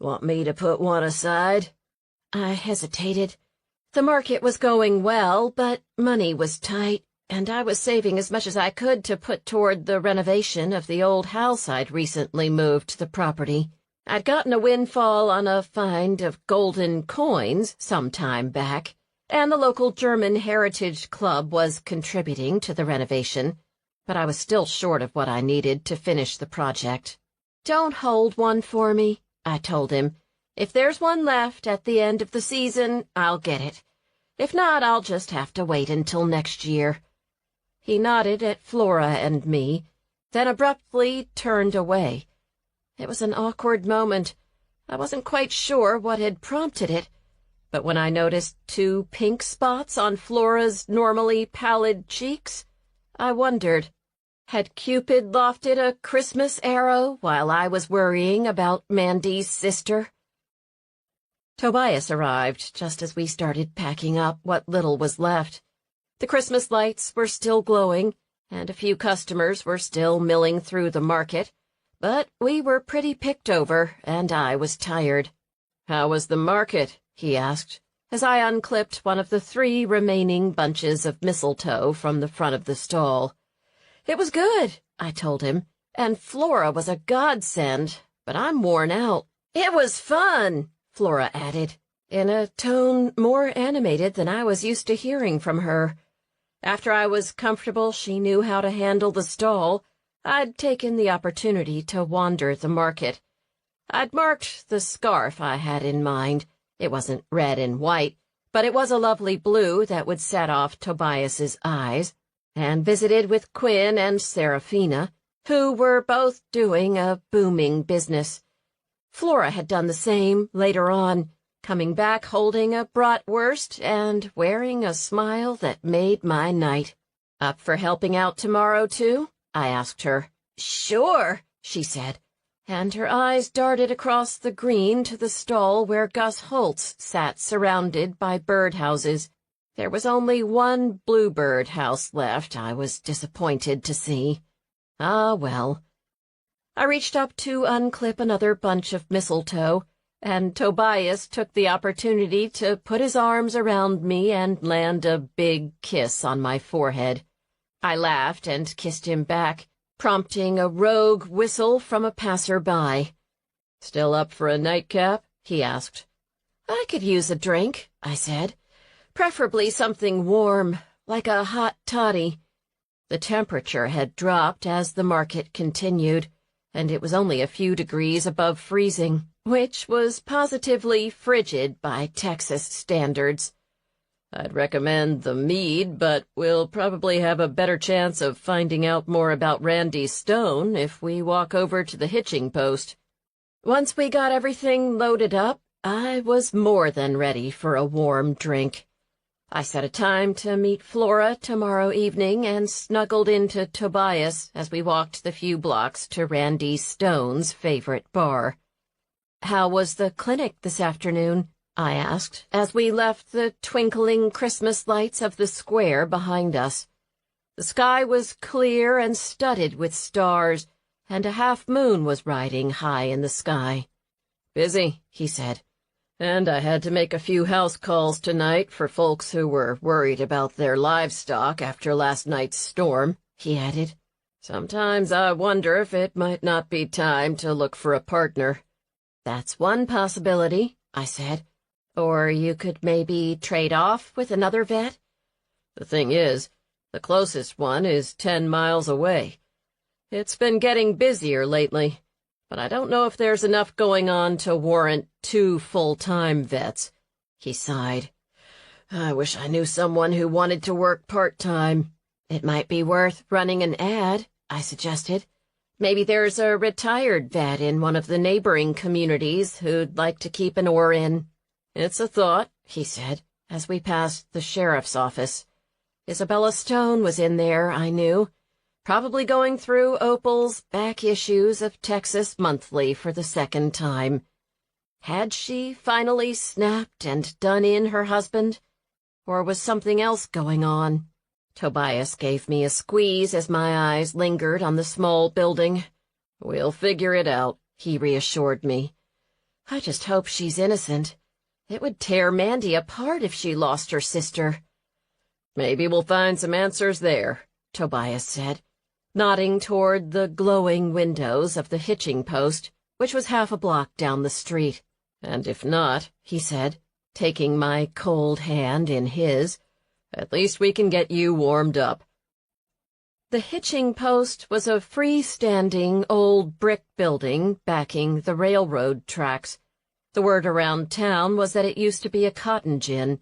Want me to put one aside?" I hesitated. The market was going well, but money was tight, and I was saving as much as I could to put toward the renovation of the old house I'd recently moved to the property. I'd gotten a windfall on a find of golden coins some time back, and the local German Heritage Club was contributing to the renovation, but I was still short of what I needed to finish the project. "Don't hold one for me," I told him. "If there's one left at the end of the season, I'll get it. If not, I'll just have to wait until next year." He nodded at Flora and me, then abruptly turned away. It was an awkward moment. I wasn't quite sure what had prompted it, but when I noticed 2 pink spots on Flora's normally pallid cheeks, I wondered. Had Cupid lofted a Christmas arrow while I was worrying about Mandy's sister? Tobias arrived just as we started packing up what little was left. The Christmas lights were still glowing, and a few customers were still milling through the market, but we were pretty picked over, and I was tired. "How was the market?" he asked, as I unclipped one of the 3 remaining bunches of mistletoe from the front of the stall. "It was good," I told him, "and Flora was a godsend, but I'm worn out." "It was fun," Flora added, in a tone more animated than I was used to hearing from her. After I was comfortable she knew how to handle the stall, I'd taken the opportunity to wander the market. I'd marked the scarf I had in mind. It wasn't red and white, but it was a lovely blue that would set off Tobias's eyes, and visited with Quinn and Seraphina, who were both doing a booming business. Flora had done the same later on, coming back holding a bratwurst and wearing a smile that made my night. "Up for helping out tomorrow, too?" I asked her. "Sure," she said, and her eyes darted across the green to the stall where Gus Holtz sat surrounded by birdhouses. There was only one bluebird house left, I was disappointed to see. Ah, well. I reached up to unclip another bunch of mistletoe, and Tobias took the opportunity to put his arms around me and land a big kiss on my forehead. I laughed and kissed him back, prompting a rogue whistle from a passer-by. "Still up for a nightcap?" he asked. "I could use a drink," I said. "Preferably something warm, like a hot toddy." The temperature had dropped as the market continued, and it was only a few degrees above freezing, which was positively frigid by Texas standards. "I'd recommend the mead, but we'll probably have a better chance of finding out more about Randy Stone if we walk over to the hitching post." Once we got everything loaded up, I was more than ready for a warm drink. I set a time to meet Flora tomorrow evening and snuggled into Tobias as we walked the few blocks to Randy Stone's favorite bar. "How was the clinic this afternoon?" I asked, as we left the twinkling Christmas lights of the square behind us. The sky was clear and studded with stars, and a half-moon was riding high in the sky. "Busy," he said, "and I had to make a few house calls tonight for folks who were worried about their livestock after last night's storm," he added. "Sometimes I wonder if it might not be time to look for a partner." "That's one possibility," I said. "Or you could maybe trade off with another vet?" "The thing is, the closest one is 10 miles away. It's been getting busier lately, but I don't know if there's enough going on to warrant 2 full-time vets." He sighed. "I wish I knew someone who wanted to work part-time." "It might be worth running an ad," I suggested. "Maybe there's a retired vet in one of the neighboring communities who'd like to keep an oar in." "It's a thought," he said, as we passed the sheriff's office. Isabella Stone was in there, I knew, probably going through Opal's back issues of Texas Monthly for the 2nd time. Had she finally snapped and done in her husband? Or was something else going on? Tobias gave me a squeeze as my eyes lingered on the small building. "We'll figure it out," he reassured me. "I just hope she's innocent. It would tear Mandy apart if she lost her sister." "Maybe we'll find some answers there," Tobias said, nodding toward the glowing windows of the hitching post, which was half a block down the street. "And if not," he said, taking my cold hand in his, "at least we can get you warmed up." The hitching post was a freestanding old brick building backing the railroad tracks. The word around town was that it used to be a cotton gin.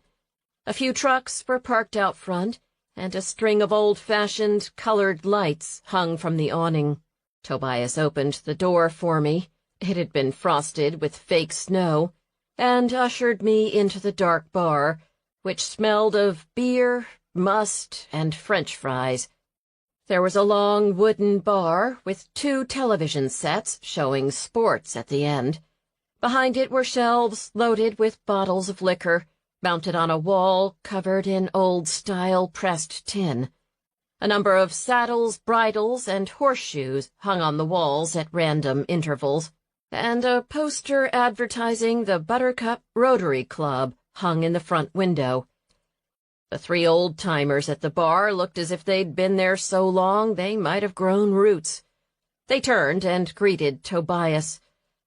A few trucks were parked out front, and a string of old-fashioned colored lights hung from the awning. Tobias opened the door for me. It had been frosted with fake snow, and ushered me into the dark bar, which smelled of beer, must, and French fries. There was a long wooden bar with 2 television sets showing sports at the end. Behind it were shelves loaded with bottles of liquor, mounted on a wall covered in old-style pressed tin. A number of saddles, bridles, and horseshoes hung on the walls at random intervals, and a poster advertising the Buttercup Rotary Club hung in the front window. The 3 old-timers at the bar looked as if they'd been there so long they might have grown roots. They turned and greeted Tobias.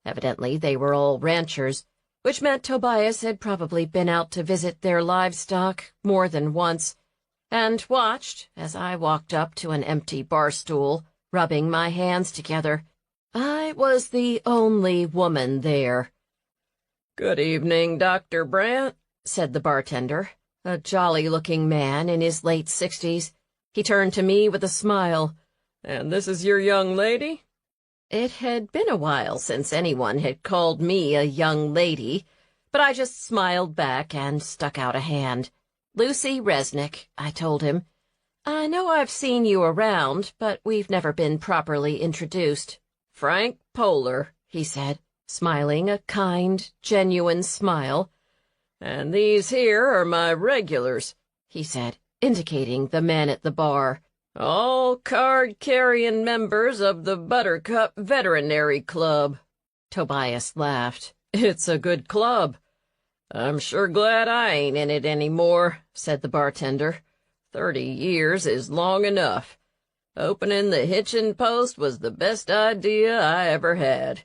Evidently they were all ranchers, which meant Tobias had probably been out to visit their livestock more than once, and watched as I walked up to an empty bar stool, rubbing my hands together. I was the only woman there. "Good evening, Dr. Brandt," said the bartender, a jolly-looking man in his late 60s. He turned to me with a smile. "And this is your young lady?" It had been a while since anyone had called me a young lady, but I just smiled back and stuck out a hand. "Lucy Resnick," I told him. "I know I've seen you around, but we've never been properly introduced." "Frank Polar," he said, smiling a kind, genuine smile. "And these here are my regulars," he said, indicating the men at the bar. "All card-carrying members of the Buttercup Veterinary Club." Tobias laughed. "It's a good club." "I'm sure glad I ain't in it any more," said the bartender. 30 years is long enough. Opening the hitching post was the best idea I ever had."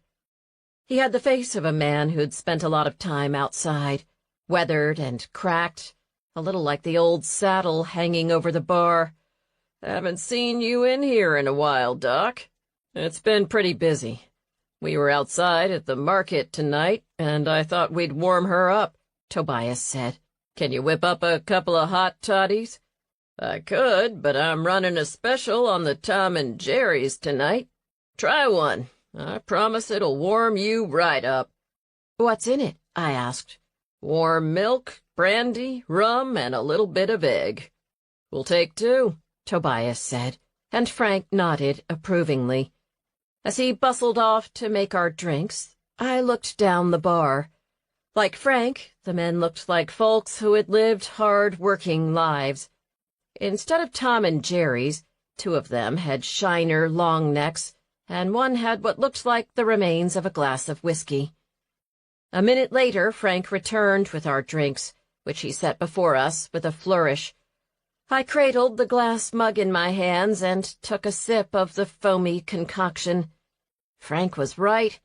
He had the face of a man who'd spent a lot of time outside, weathered and cracked, a little like the old saddle hanging over the bar. "Haven't seen you in here in a while, Doc." "It's been pretty busy. We were outside at the market tonight, and I thought we'd warm her up," Tobias said. "Can you whip up a couple of hot toddies?" "I could, but I'm running a special on the Tom and Jerry's tonight. Try one. I promise it'll warm you right up." "What's in it?" I asked. "Warm milk, brandy, rum, and a little bit of egg." "We'll take 2. Tobias said, and Frank nodded approvingly. As he bustled off to make our drinks, I looked down the bar. Like Frank, the men looked like folks who had lived hard-working lives. Instead of Tom and Jerry's, 2 of them had shiner long necks, and one had what looked like the remains of a glass of whiskey. A minute later, Frank returned with our drinks, which he set before us with a flourish. I cradled the glass mug in my hands and took a sip of the foamy concoction. Frank was right.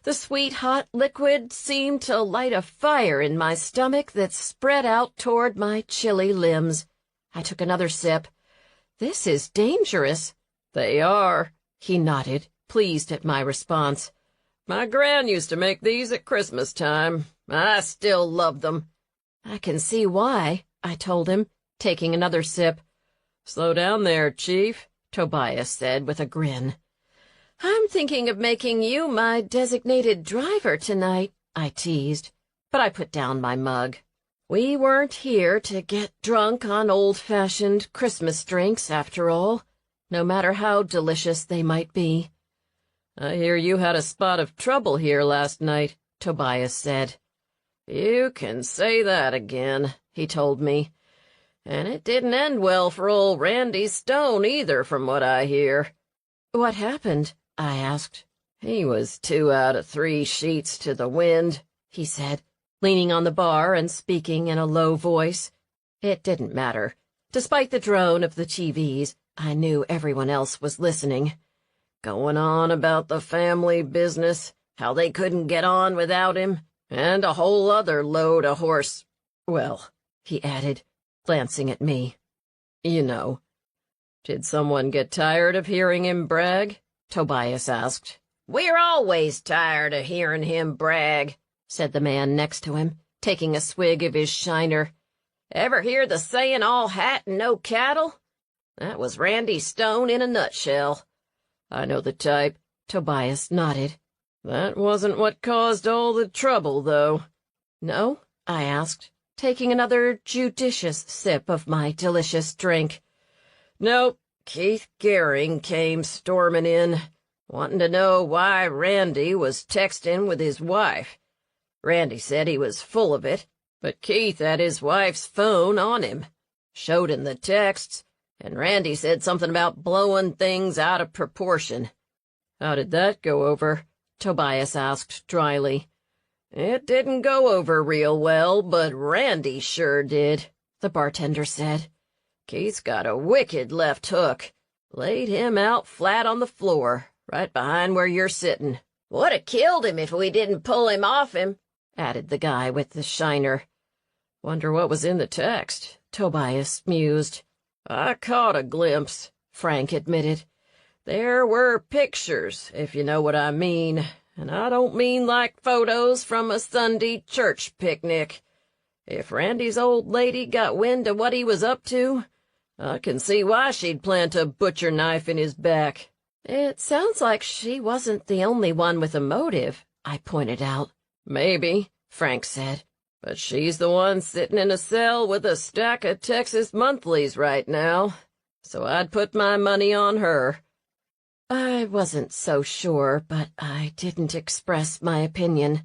The sweet, hot liquid seemed to light a fire in my stomach that spread out toward my chilly limbs. I took another sip. "This is dangerous." "They are," he nodded, pleased at my response. "My gran used to make these at Christmas time. I still love them." "I can see why," I told him, taking another sip. "Slow down there, Chief," Tobias said with a grin. "I'm thinking of making you my designated driver tonight," I teased, but I put down my mug. We weren't here to get drunk on old-fashioned Christmas drinks, after all, no matter how delicious they might be. "I hear you had a spot of trouble here last night," Tobias said. "You can say that again," he told me. "And it didn't end well for old Randy Stone either, from what I hear." "What happened?" I asked. "He was 2 out of 3 sheets to the wind," he said, leaning on the bar and speaking in a low voice. It didn't matter. Despite the drone of the TVs, I knew everyone else was listening. Going on about the family business, how they couldn't get on without him, and a whole other load of horse... Well, he added, glancing at me. "You know." "Did someone get tired of hearing him brag?" Tobias asked. "We're always tired of hearing him brag," said the man next to him, taking a swig of his shiner. "Ever hear the saying, all hat and no cattle? That was Randy Stone in a nutshell." "I know the type." Tobias nodded. "That wasn't what caused all the trouble, though." "No?" I asked, taking another judicious sip of my delicious drink. "Nope. Keith Gehring came storming in, wanting to know why Randy was texting with his wife. Randy said he was full of it, but Keith had his wife's phone on him. Showed him the texts, and Randy said something about blowing things out of proportion. How did that go over? Tobias asked dryly. It didn't go over real well, but Randy sure did, the bartender said. Keith's got a wicked left hook. Laid him out flat on the floor, right behind where you're sitting. Would have killed him if we didn't pull him off him, added the guy with the shiner. Wonder what was in the text, Tobias mused. I caught a glimpse, Frank admitted. There were pictures, if you know what I mean, and I don't mean like photos from a Sunday church picnic. If Randy's old lady got wind of what he was up to, I can see why she'd plant a butcher knife in his back. It sounds like she wasn't the only one with a motive, I pointed out. Maybe, Frank said, but she's the one sitting in a cell with a stack of Texas monthlies right now, so I'd put my money on her. I wasn't so sure, but I didn't express my opinion.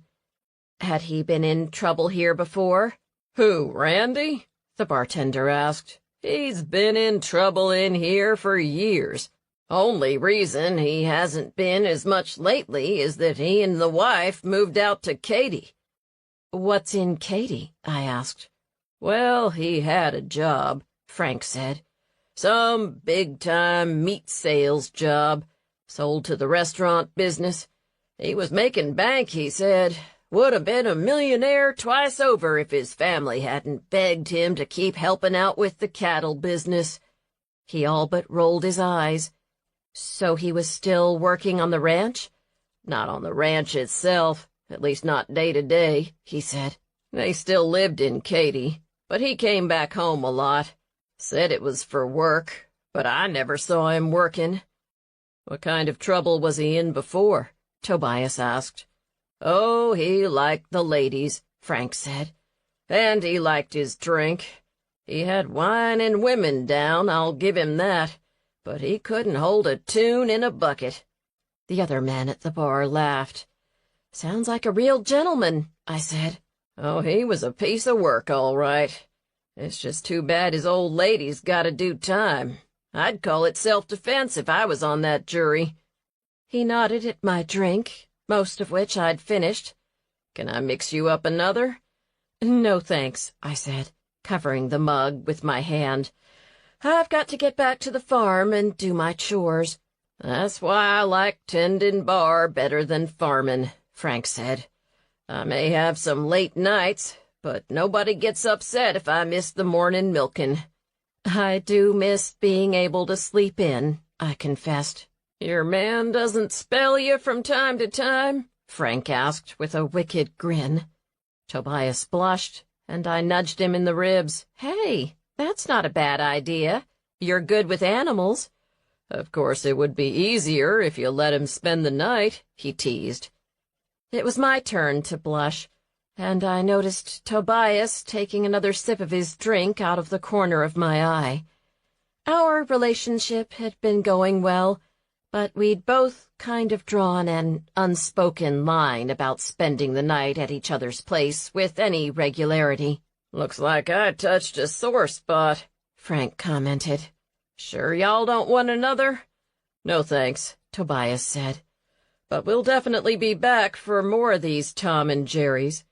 Had he been in trouble here before? Who, Randy? The bartender asked. He's been in trouble in here for years. Only reason he hasn't been as much lately is that he and the wife moved out to Katy. What's in Katy? I asked. Well, he had a job, Frank said. Some big-time meat sales job. Sold to the restaurant business. He was making bank, he said. Would have been a millionaire twice over if his family hadn't begged him to keep helping out with the cattle business. He all but rolled his eyes. So he was still working on the ranch? Not on the ranch itself, at least not day to day, he said. They still lived in Katy, but he came back home a lot. Said it was for work, but I never saw him working. What kind of trouble was he in before? Tobias asked. Oh, he liked the ladies, Frank said. And he liked his drink. He had wine and women down, I'll give him that. But he couldn't hold a tune in a bucket. The other men at the bar laughed. Sounds like a real gentleman, I said. Oh, he was a piece of work, all right. It's just too bad his old lady's got to do time. I'd call it self-defense if I was on that jury. He nodded at my drink, most of which I'd finished. Can I mix you up another? No, thanks, I said, covering the mug with my hand. I've got to get back to the farm and do my chores. That's why I like tending bar better than farming, Frank said. I may have some late nights, but nobody gets upset if I miss the morning milking. I do miss being able to sleep in, I confessed. Your man doesn't spell you from time to time? Frank asked with a wicked grin. Tobias blushed, and I nudged him in the ribs. Hey, that's not a bad idea. You're good with animals. Of course it would be easier if you let him spend the night, he teased. It was my turn to blush, and I noticed Tobias taking another sip of his drink out of the corner of my eye. Our relationship had been going well, but we'd both kind of drawn an unspoken line about spending the night at each other's place with any regularity. Looks like I touched a sore spot, Frank commented. Sure y'all don't want another? No thanks, Tobias said. But we'll definitely be back for more of these Tom and Jerry's.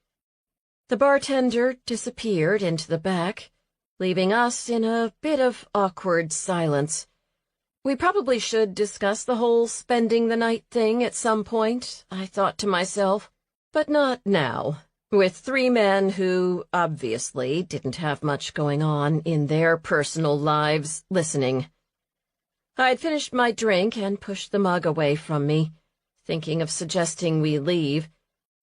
The bartender disappeared into the back, leaving us in a bit of awkward silence. We probably should discuss the whole spending the night thing at some point, I thought to myself, but not now, with three men who obviously didn't have much going on in their personal lives listening. I'd finished my drink and pushed the mug away from me, thinking of suggesting we leave,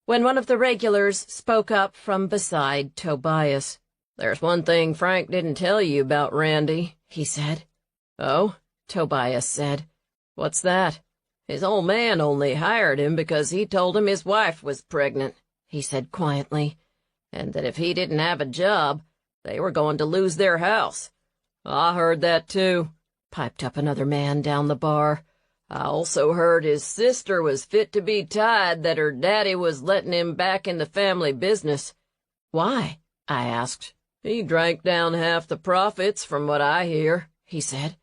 when one of the regulars spoke up from beside Tobias. There's one thing Frank didn't tell you about Randy, he said. Oh? Tobias said. What's that? His old man only hired him because he told him his wife was pregnant, he said quietly, and that if he didn't have a job, they were going to lose their house. I heard that too. piped up another man down the bar. "I also heard his sister was fit to be tied, that her daddy was letting him back in the family business." "Why?" I asked. "He drank down half the profits, from what I hear," he said.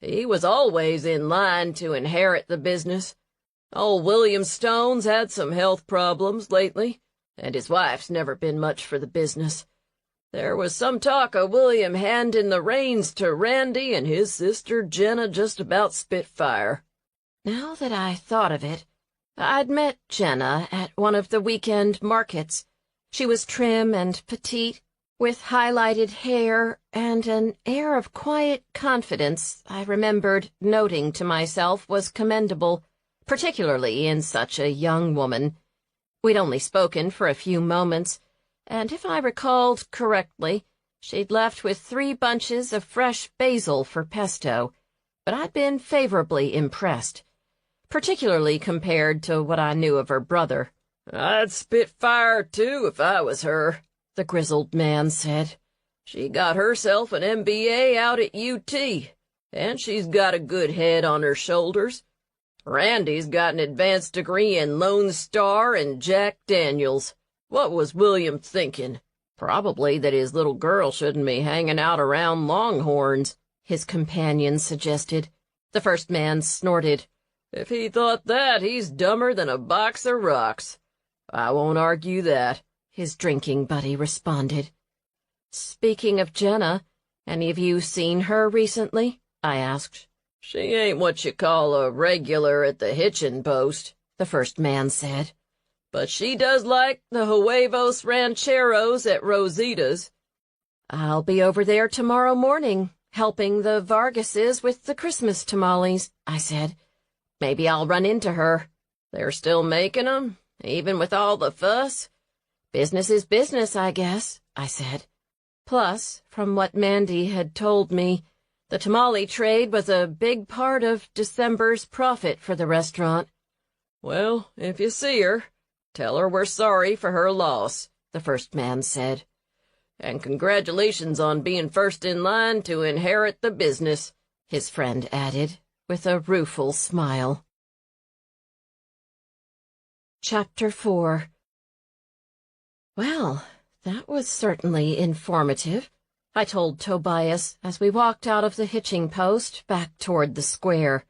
"He was always in line to inherit the business. Old William Stone's had some health problems lately, and his wife's never been much for the business. There was some talk of William handing the reins to Randy, and his sister Jenna just about spit fire." Now that I thought of it, I'd met Jenna at one of the weekend markets. She was trim and petite, with highlighted hair and an air of quiet confidence I remembered noting to myself was commendable, particularly in such a young woman. We'd only spoken for a few moments, and if I recalled correctly, she'd left with 3 bunches of fresh basil for pesto, but I'd been favorably impressed, particularly compared to what I knew of her brother. "I'd spit fire, too, if I was her," the grizzled man said. "She got herself an MBA out at UT, and she's got a good head on her shoulders. Randy's got an advanced degree in Lone Star and Jack Daniels. What was William thinking? Probably that his little girl shouldn't be hanging out around Longhorns," his companion suggested. The first man snorted. "If he thought that, he's dumber than a box of rocks." "I won't argue that," his drinking buddy responded. "Speaking of Jenna, any of you seen her recently?" I asked. "She ain't what you call a regular at the hitchin' post," the first man said. "But she does like the huevos rancheros at Rosita's." "I'll be over there tomorrow morning, helping the Vargases with the Christmas tamales," I said. "Maybe I'll run into her. They're still making 'em, even with all the fuss?" "Business is business, I guess," I said. Plus, from what Mandy had told me, the tamale trade was a big part of December's profit for the restaurant. "Well, if you see her, tell her we're sorry for her loss," the first man said. "And congratulations on being first in line to inherit the business," his friend added, with a rueful smile. Chapter 4. Well, that was certainly informative, I told Tobias as we walked out of the hitching post back toward the square.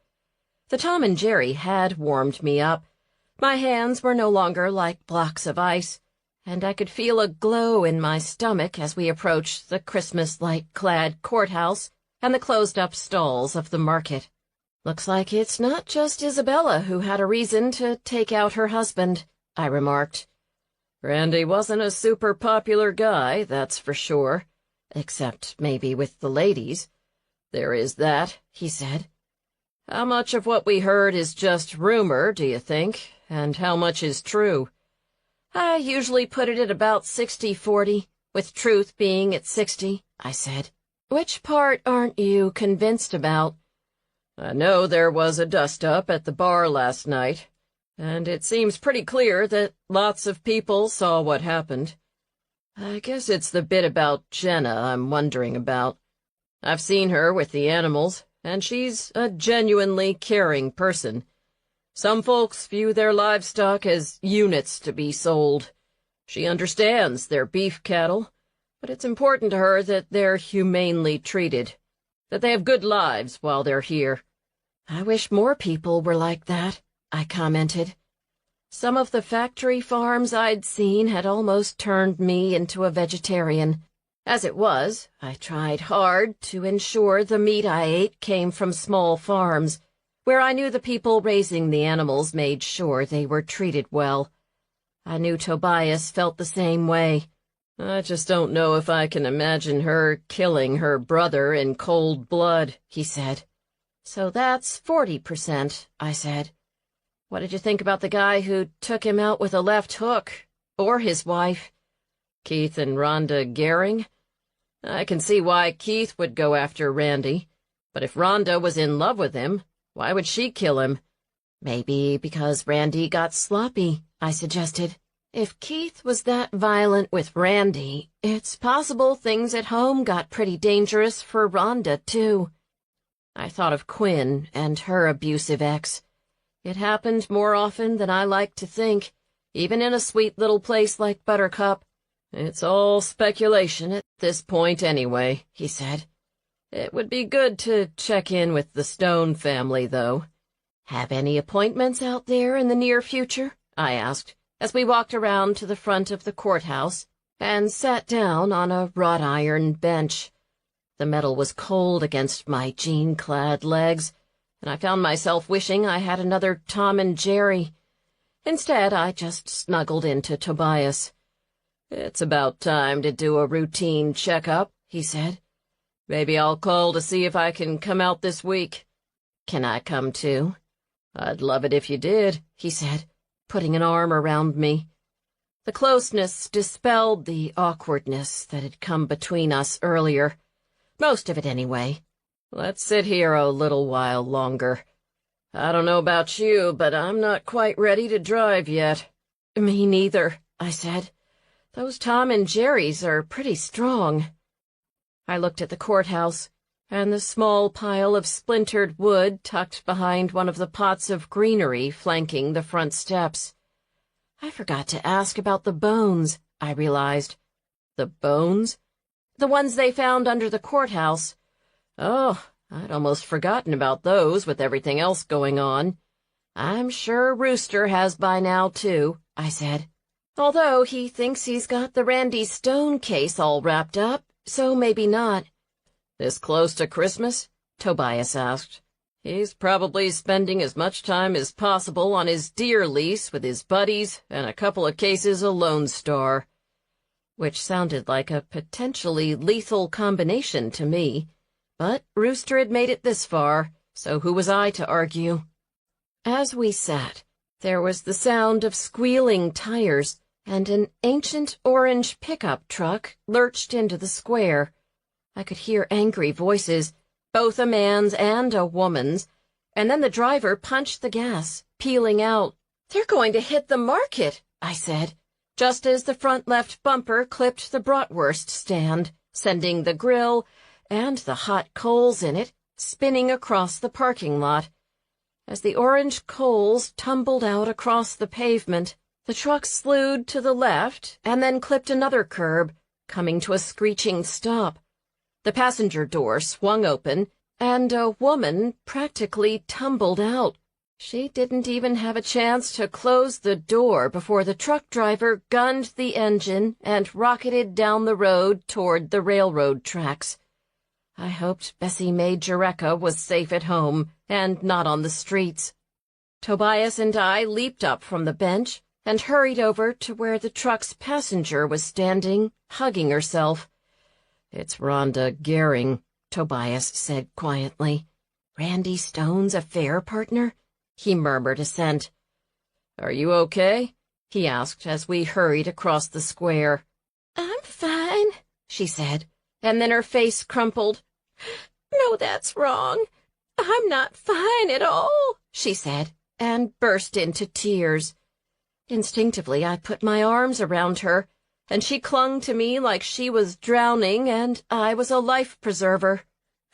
The Tom and Jerry had warmed me up. My hands were no longer like blocks of ice, and I could feel a glow in my stomach as we approached the Christmas-light-clad courthouse and the closed-up stalls of the market. "Looks like it's not just Isabella who had a reason to take out her husband," I remarked. "Randy wasn't a super popular guy, that's for sure, except maybe with the ladies. There is that," he said. "How much of what we heard is just rumor, do you think, and how much is true?" "I usually put it at about 60-40, with truth being at 60, I said. "Which part aren't you convinced about?" "I know there was a dust-up at the bar last night, and it seems pretty clear that lots of people saw what happened. I guess it's the bit about Jenna I'm wondering about. I've seen her with the animals, and she's a genuinely caring person. Some folks view their livestock as units to be sold. She understands they're beef cattle, but it's important to her that they're humanely treated, that they have good lives while they're here." "I wish more people were like that," I commented. Some of the factory farms I'd seen had almost turned me into a vegetarian. As it was, I tried hard to ensure the meat I ate came from small farms, where I knew the people raising the animals made sure they were treated well. I knew Tobias felt the same way. "I just don't know if I can imagine her killing her brother in cold blood," he said. "So that's 40%, I said. "What did you think about the guy who took him out with a left hook? Or his wife?" "Keith and Rhonda Gehring? I can see why Keith would go after Randy, but if Rhonda was in love with him, why would she kill him?" "Maybe because Randy got sloppy," I suggested. "If Keith was that violent with Randy, it's possible things at home got pretty dangerous for Rhonda, too." I thought of Quinn and her abusive ex. It happened more often than I like to think, even in a sweet little place like Buttercup. It's all speculation at this point anyway, he said. It would be good to check in with the Stone family, though. Have any appointments out there in the near future? I asked, as we walked around to the front of the courthouse and sat down on a wrought iron bench. The metal was cold against my jean-clad legs, and I found myself wishing I had another Tom and Jerry. Instead, I just snuggled into Tobias. It's about time to do a routine checkup, he said. Maybe I'll call to see if I can come out this week. Can I come too? I'd love it if you did, he said, putting an arm around me. The closeness dispelled the awkwardness that had come between us earlier. Most of it, anyway. Let's sit here a little while longer. I don't know about you, but I'm not quite ready to drive yet. Me neither, I said. Those Tom and Jerrys are pretty strong. I looked at the courthouse and the small pile of splintered wood tucked behind one of the pots of greenery flanking the front steps. I forgot to ask about the bones, I realized. The bones? The ones they found under the courthouse. Oh, I'd almost forgotten about those with everything else going on. I'm sure Rooster has by now, too, I said. Although he thinks he's got the Randy Stone case all wrapped up, so maybe not. This close to Christmas? Tobias asked. He's probably spending as much time as possible on his deer lease with his buddies and a couple of cases of Lone Star. Which sounded like a potentially lethal combination to me. But Rooster had made it this far, so who was I to argue? As we sat, there was the sound of squealing tires, and an ancient orange pickup truck lurched into the square. I could hear angry voices, both a man's and a woman's, and then the driver punched the gas, peeling out. "They're going to hit the market," I said, just as the front left bumper clipped the bratwurst stand, sending the grill and the hot coals in it spinning across the parking lot. As the orange coals tumbled out across the pavement, the truck slewed to the left and then clipped another curb, coming to a screeching stop. The passenger door swung open, and a woman practically tumbled out. She didn't even have a chance to close the door before the truck driver gunned the engine and rocketed down the road toward the railroad tracks. I hoped Bessie Mae Jureka was safe at home and not on the streets. Tobias and I leaped up from the bench and hurried over to where the truck's passenger was standing, hugging herself. "It's Rhonda Gehring," Tobias said quietly. "Randy Stone's affair partner?" He murmured assent. "Are you okay?" he asked as we hurried across the square. "I'm fine," she said, and then her face crumpled. "No, that's wrong. I'm not fine at all," she said, and burst into tears. Instinctively, I put my arms around her, and she clung to me like she was drowning and I was a life preserver.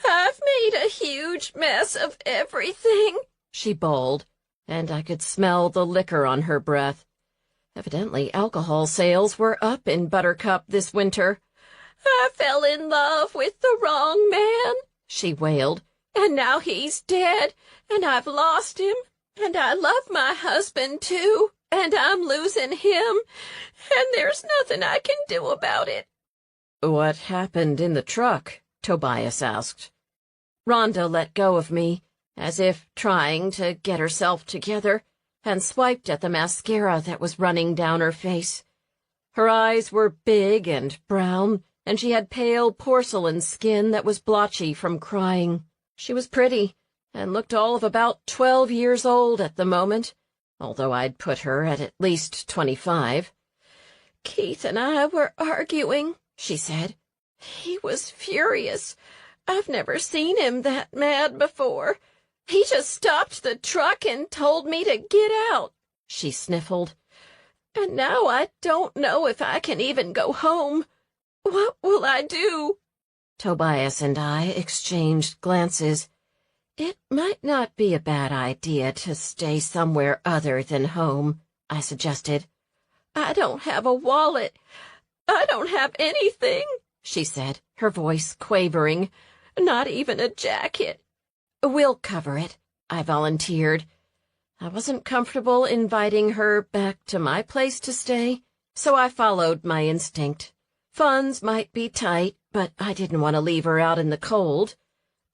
"I've made a huge mess of everything," she bawled, and I could smell the liquor on her breath. Evidently, alcohol sales were up in Buttercup this winter. "I fell in love with the wrong man," she wailed, "and now he's dead, and I've lost him, and I love my husband, too, and I'm losing him, and there's nothing I can do about it." "What happened in the truck?" Tobias asked. Rhonda let go of me, as if trying to get herself together, and swiped at the mascara that was running down her face. Her eyes were big and brown, and she had pale porcelain skin that was blotchy from crying. She was pretty, and looked all of about 12 years old at the moment, although I'd put her at least 25. "Keith and I were arguing," she said. "He was furious. I've never seen him that mad before. He just stopped the truck and told me to get out," she sniffled. "And now I don't know if I can even go home. What will I do?" Tobias and I exchanged glances. It might not be a bad idea to stay somewhere other than home, I suggested. I don't have a wallet. I don't have anything, she said, her voice quavering. Not even a jacket. We'll cover it, I volunteered. I wasn't comfortable inviting her back to my place to stay, so I followed my instinct. Funds might be tight, but I didn't want to leave her out in the cold.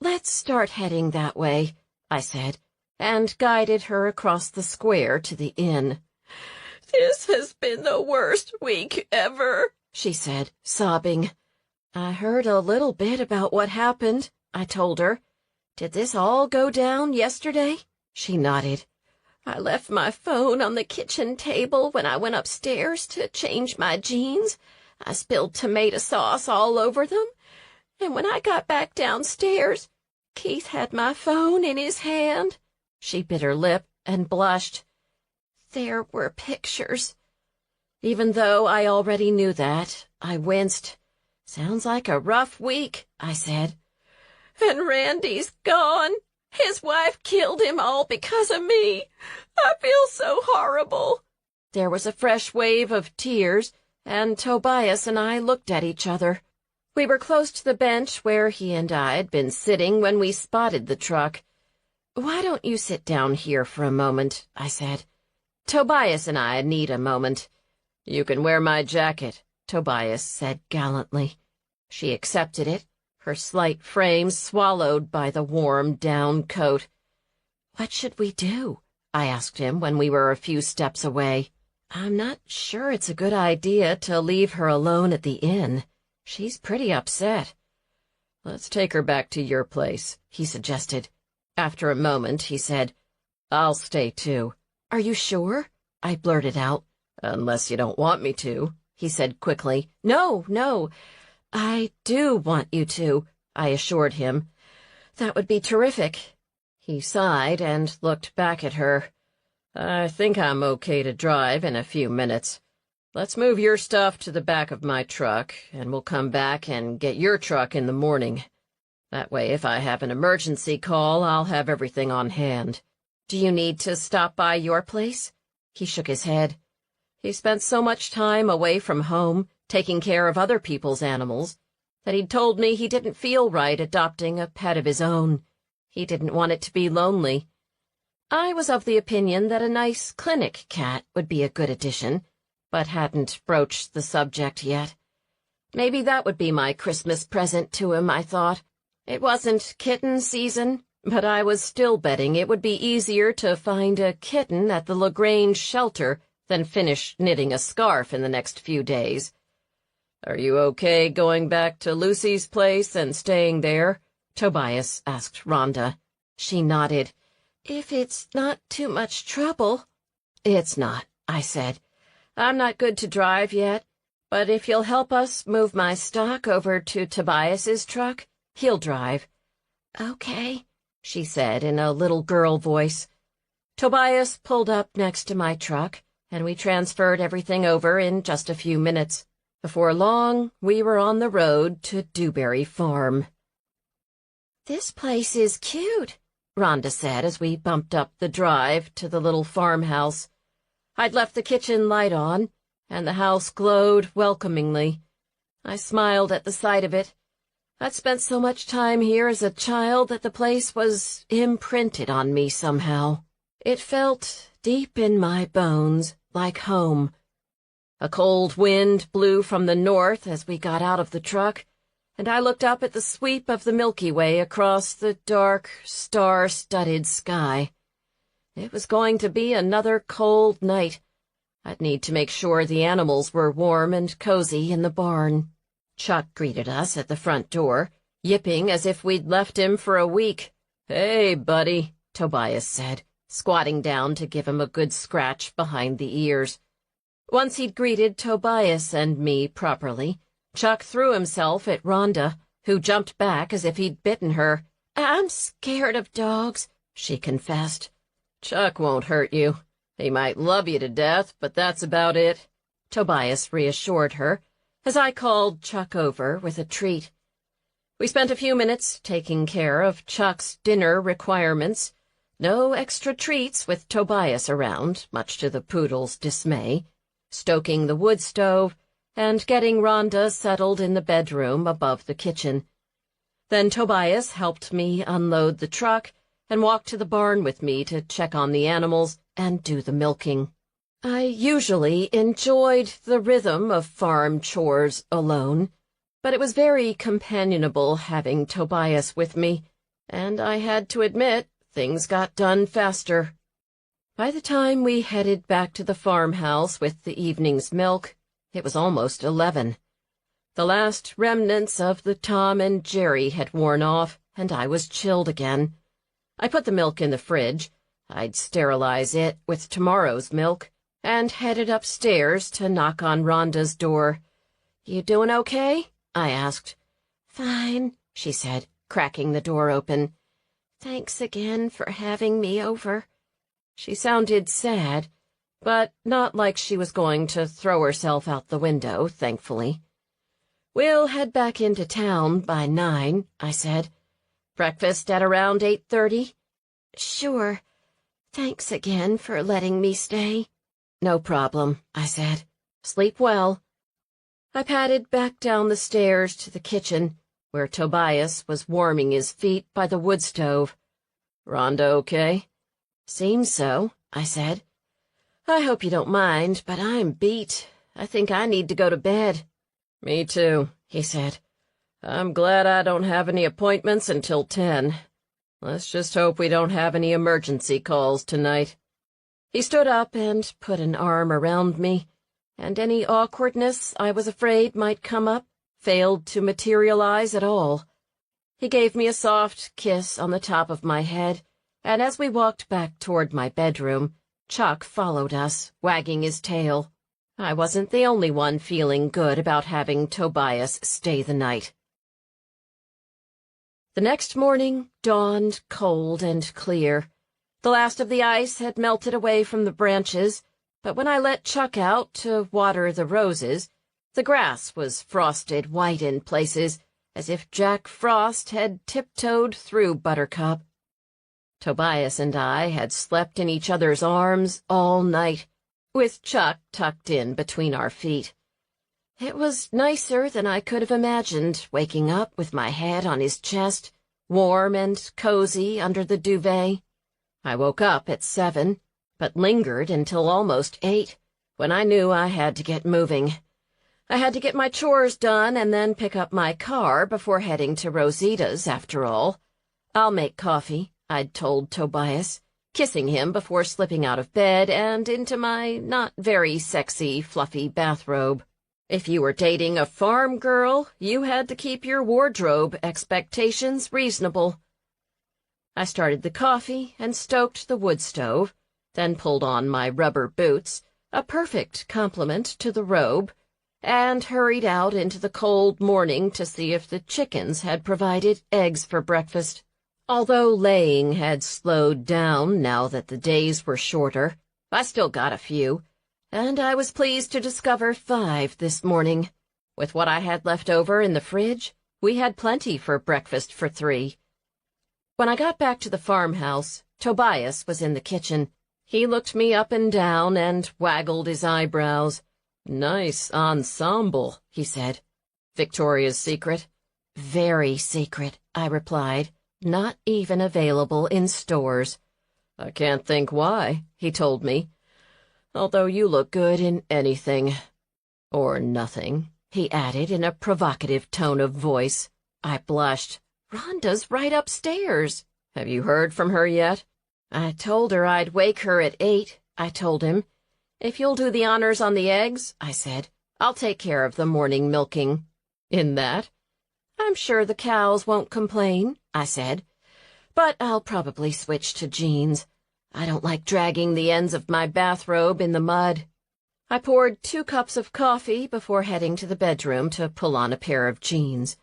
Let's start heading that way, I said, and guided her across the square to the inn. This has been the worst week ever, she said, sobbing. I heard a little bit about what happened, I told her. Did this all go down yesterday? She nodded. I left my phone on the kitchen table when I went upstairs to change my jeans. I spilled tomato sauce all over them. And when I got back downstairs, Keith had my phone in his hand. She bit her lip and blushed. There were pictures. Even though I already knew that, I winced. Sounds like a rough week, I said. And Randy's gone. His wife killed him all because of me. I feel so horrible. There was a fresh wave of tears, and Tobias and I looked at each other. We were close to the bench where he and I had been sitting when we spotted the truck. Why don't you sit down here for a moment, I said. Tobias and I need a moment. You can wear my jacket, Tobias said gallantly. She accepted it, her slight frame swallowed by the warm down coat. What should we do? I asked him when we were a few steps away. I'm not sure it's a good idea to leave her alone at the inn. She's pretty upset. Let's take her back to your place, he suggested. After a moment, he said, I'll stay too. Are you sure? I blurted out. Unless you don't want me to, he said quickly. No. I do want you to, I assured him. That would be terrific. He sighed and looked back at her. I think I'm okay to drive in a few minutes. Let's move your stuff to the back of my truck, and we'll come back and get your truck in the morning. That way, if I have an emergency call, I'll have everything on hand. Do you need to stop by your place? He shook his head. He spent so much time away from home, taking care of other people's animals, that he'd told me he didn't feel right adopting a pet of his own. He didn't want it to be lonely. I was of the opinion that a nice clinic cat would be a good addition, but hadn't broached the subject yet. Maybe that would be my Christmas present to him, I thought. It wasn't kitten season, but I was still betting it would be easier to find a kitten at the LaGrange shelter than finish knitting a scarf in the next few days. Are you okay going back to Lucy's place and staying there? Tobias asked Rhonda. She nodded. If it's not too much trouble. It's not, I said. I'm not good to drive yet, but if you'll help us move my stock over to Tobias's truck, he'll drive. Okay, she said in a little girl voice. Tobias pulled up next to my truck, and we transferred everything over in just a few minutes. Before long, we were on the road to Dewberry Farm. This place is cute, Rhonda said as we bumped up the drive to the little farmhouse. I'd left the kitchen light on, and the house glowed welcomingly. I smiled at the sight of it. I'd spent so much time here as a child that the place was imprinted on me somehow. It felt deep in my bones, like home. A cold wind blew from the north as we got out of the truck, and I looked up at the sweep of the Milky Way across the dark, star-studded sky. It was going to be another cold night. I'd need to make sure the animals were warm and cozy in the barn. Chuck greeted us at the front door, yipping as if we'd left him for a week. "Hey, buddy," Tobias said, squatting down to give him a good scratch behind the ears. Once he'd greeted Tobias and me properly, Chuck threw himself at Rhonda, who jumped back as if he'd bitten her. "I'm scared of dogs," she confessed. "Chuck won't hurt you. He might love you to death, but that's about it," Tobias reassured her, as I called Chuck over with a treat. We spent a few minutes taking care of Chuck's dinner requirements. No extra treats with Tobias around, much to the poodle's dismay, stoking the wood stove, and getting Rhonda settled in the bedroom above the kitchen. Then Tobias helped me unload the truck and walked to the barn with me to check on the animals and do the milking. I usually enjoyed the rhythm of farm chores alone, but it was very companionable having Tobias with me, and I had to admit things got done faster. By the time we headed back to the farmhouse with the evening's milk, it was almost 11. The last remnants of the Tom and Jerry had worn off, and I was chilled again. I put the milk in the fridge. I'd sterilize it with tomorrow's milk, and headed upstairs to knock on Rhonda's door. "You doing okay?" I asked. "Fine," she said, cracking the door open. "Thanks again for having me over." She sounded sad, but not like she was going to throw herself out the window, thankfully. "We'll head back into town by 9, I said. "Breakfast at around 8:30? "Sure. Thanks again for letting me stay." "No problem," I said. "Sleep well." I padded back down the stairs to the kitchen, where Tobias was warming his feet by the wood stove. "Rhonda okay?" "Seems so," I said. "I hope you don't mind, but I'm beat. I think I need to go to bed." "Me too," he said. "I'm glad I don't have any appointments until 10. Let's just hope we don't have any emergency calls tonight." He stood up and put an arm around me, and any awkwardness I was afraid might come up failed to materialize at all. He gave me a soft kiss on the top of my head, and as we walked back toward my bedroom, Chuck followed us, wagging his tail. I wasn't the only one feeling good about having Tobias stay the night. The next morning dawned cold and clear. The last of the ice had melted away from the branches, but when I let Chuck out to water the roses, the grass was frosted white in places, as if Jack Frost had tiptoed through Buttercup. Tobias and I had slept in each other's arms all night, with Chuck tucked in between our feet. It was nicer than I could have imagined, waking up with my head on his chest, warm and cozy under the duvet. I woke up at 7, but lingered until almost 8, when I knew I had to get moving. I had to get my chores done and then pick up my car before heading to Rosita's, after all. "I'll make coffee," I'd told Tobias, kissing him before slipping out of bed and into my not-very-sexy, fluffy bathrobe. If you were dating a farm girl, you had to keep your wardrobe expectations reasonable. I started the coffee and stoked the wood stove, then pulled on my rubber boots, a perfect complement to the robe, and hurried out into the cold morning to see if the chickens had provided eggs for breakfast. Although laying had slowed down now that the days were shorter, I still got a few, and I was pleased to discover 5 this morning. With what I had left over in the fridge, we had plenty for breakfast for 3. When I got back to the farmhouse, Tobias was in the kitchen. He looked me up and down and waggled his eyebrows. "Nice ensemble," he said. "Victoria's Secret?" "Very secret," I replied. "Not even available in stores." "I can't think why," he told me. "Although you look good in anything." "Or nothing," he added in a provocative tone of voice. I blushed. "Rhonda's right upstairs." "Have you heard from her yet?" "I told her I'd wake her at 8, I told him. "If you'll do the honors on the eggs," I said, "I'll take care of the morning milking." "In that?" "I'm sure the cows won't complain," I said. "But I'll probably switch to jeans. I don't like dragging the ends of my bathrobe in the mud." I poured 2 cups of coffee before heading to the bedroom to pull on a pair of jeans.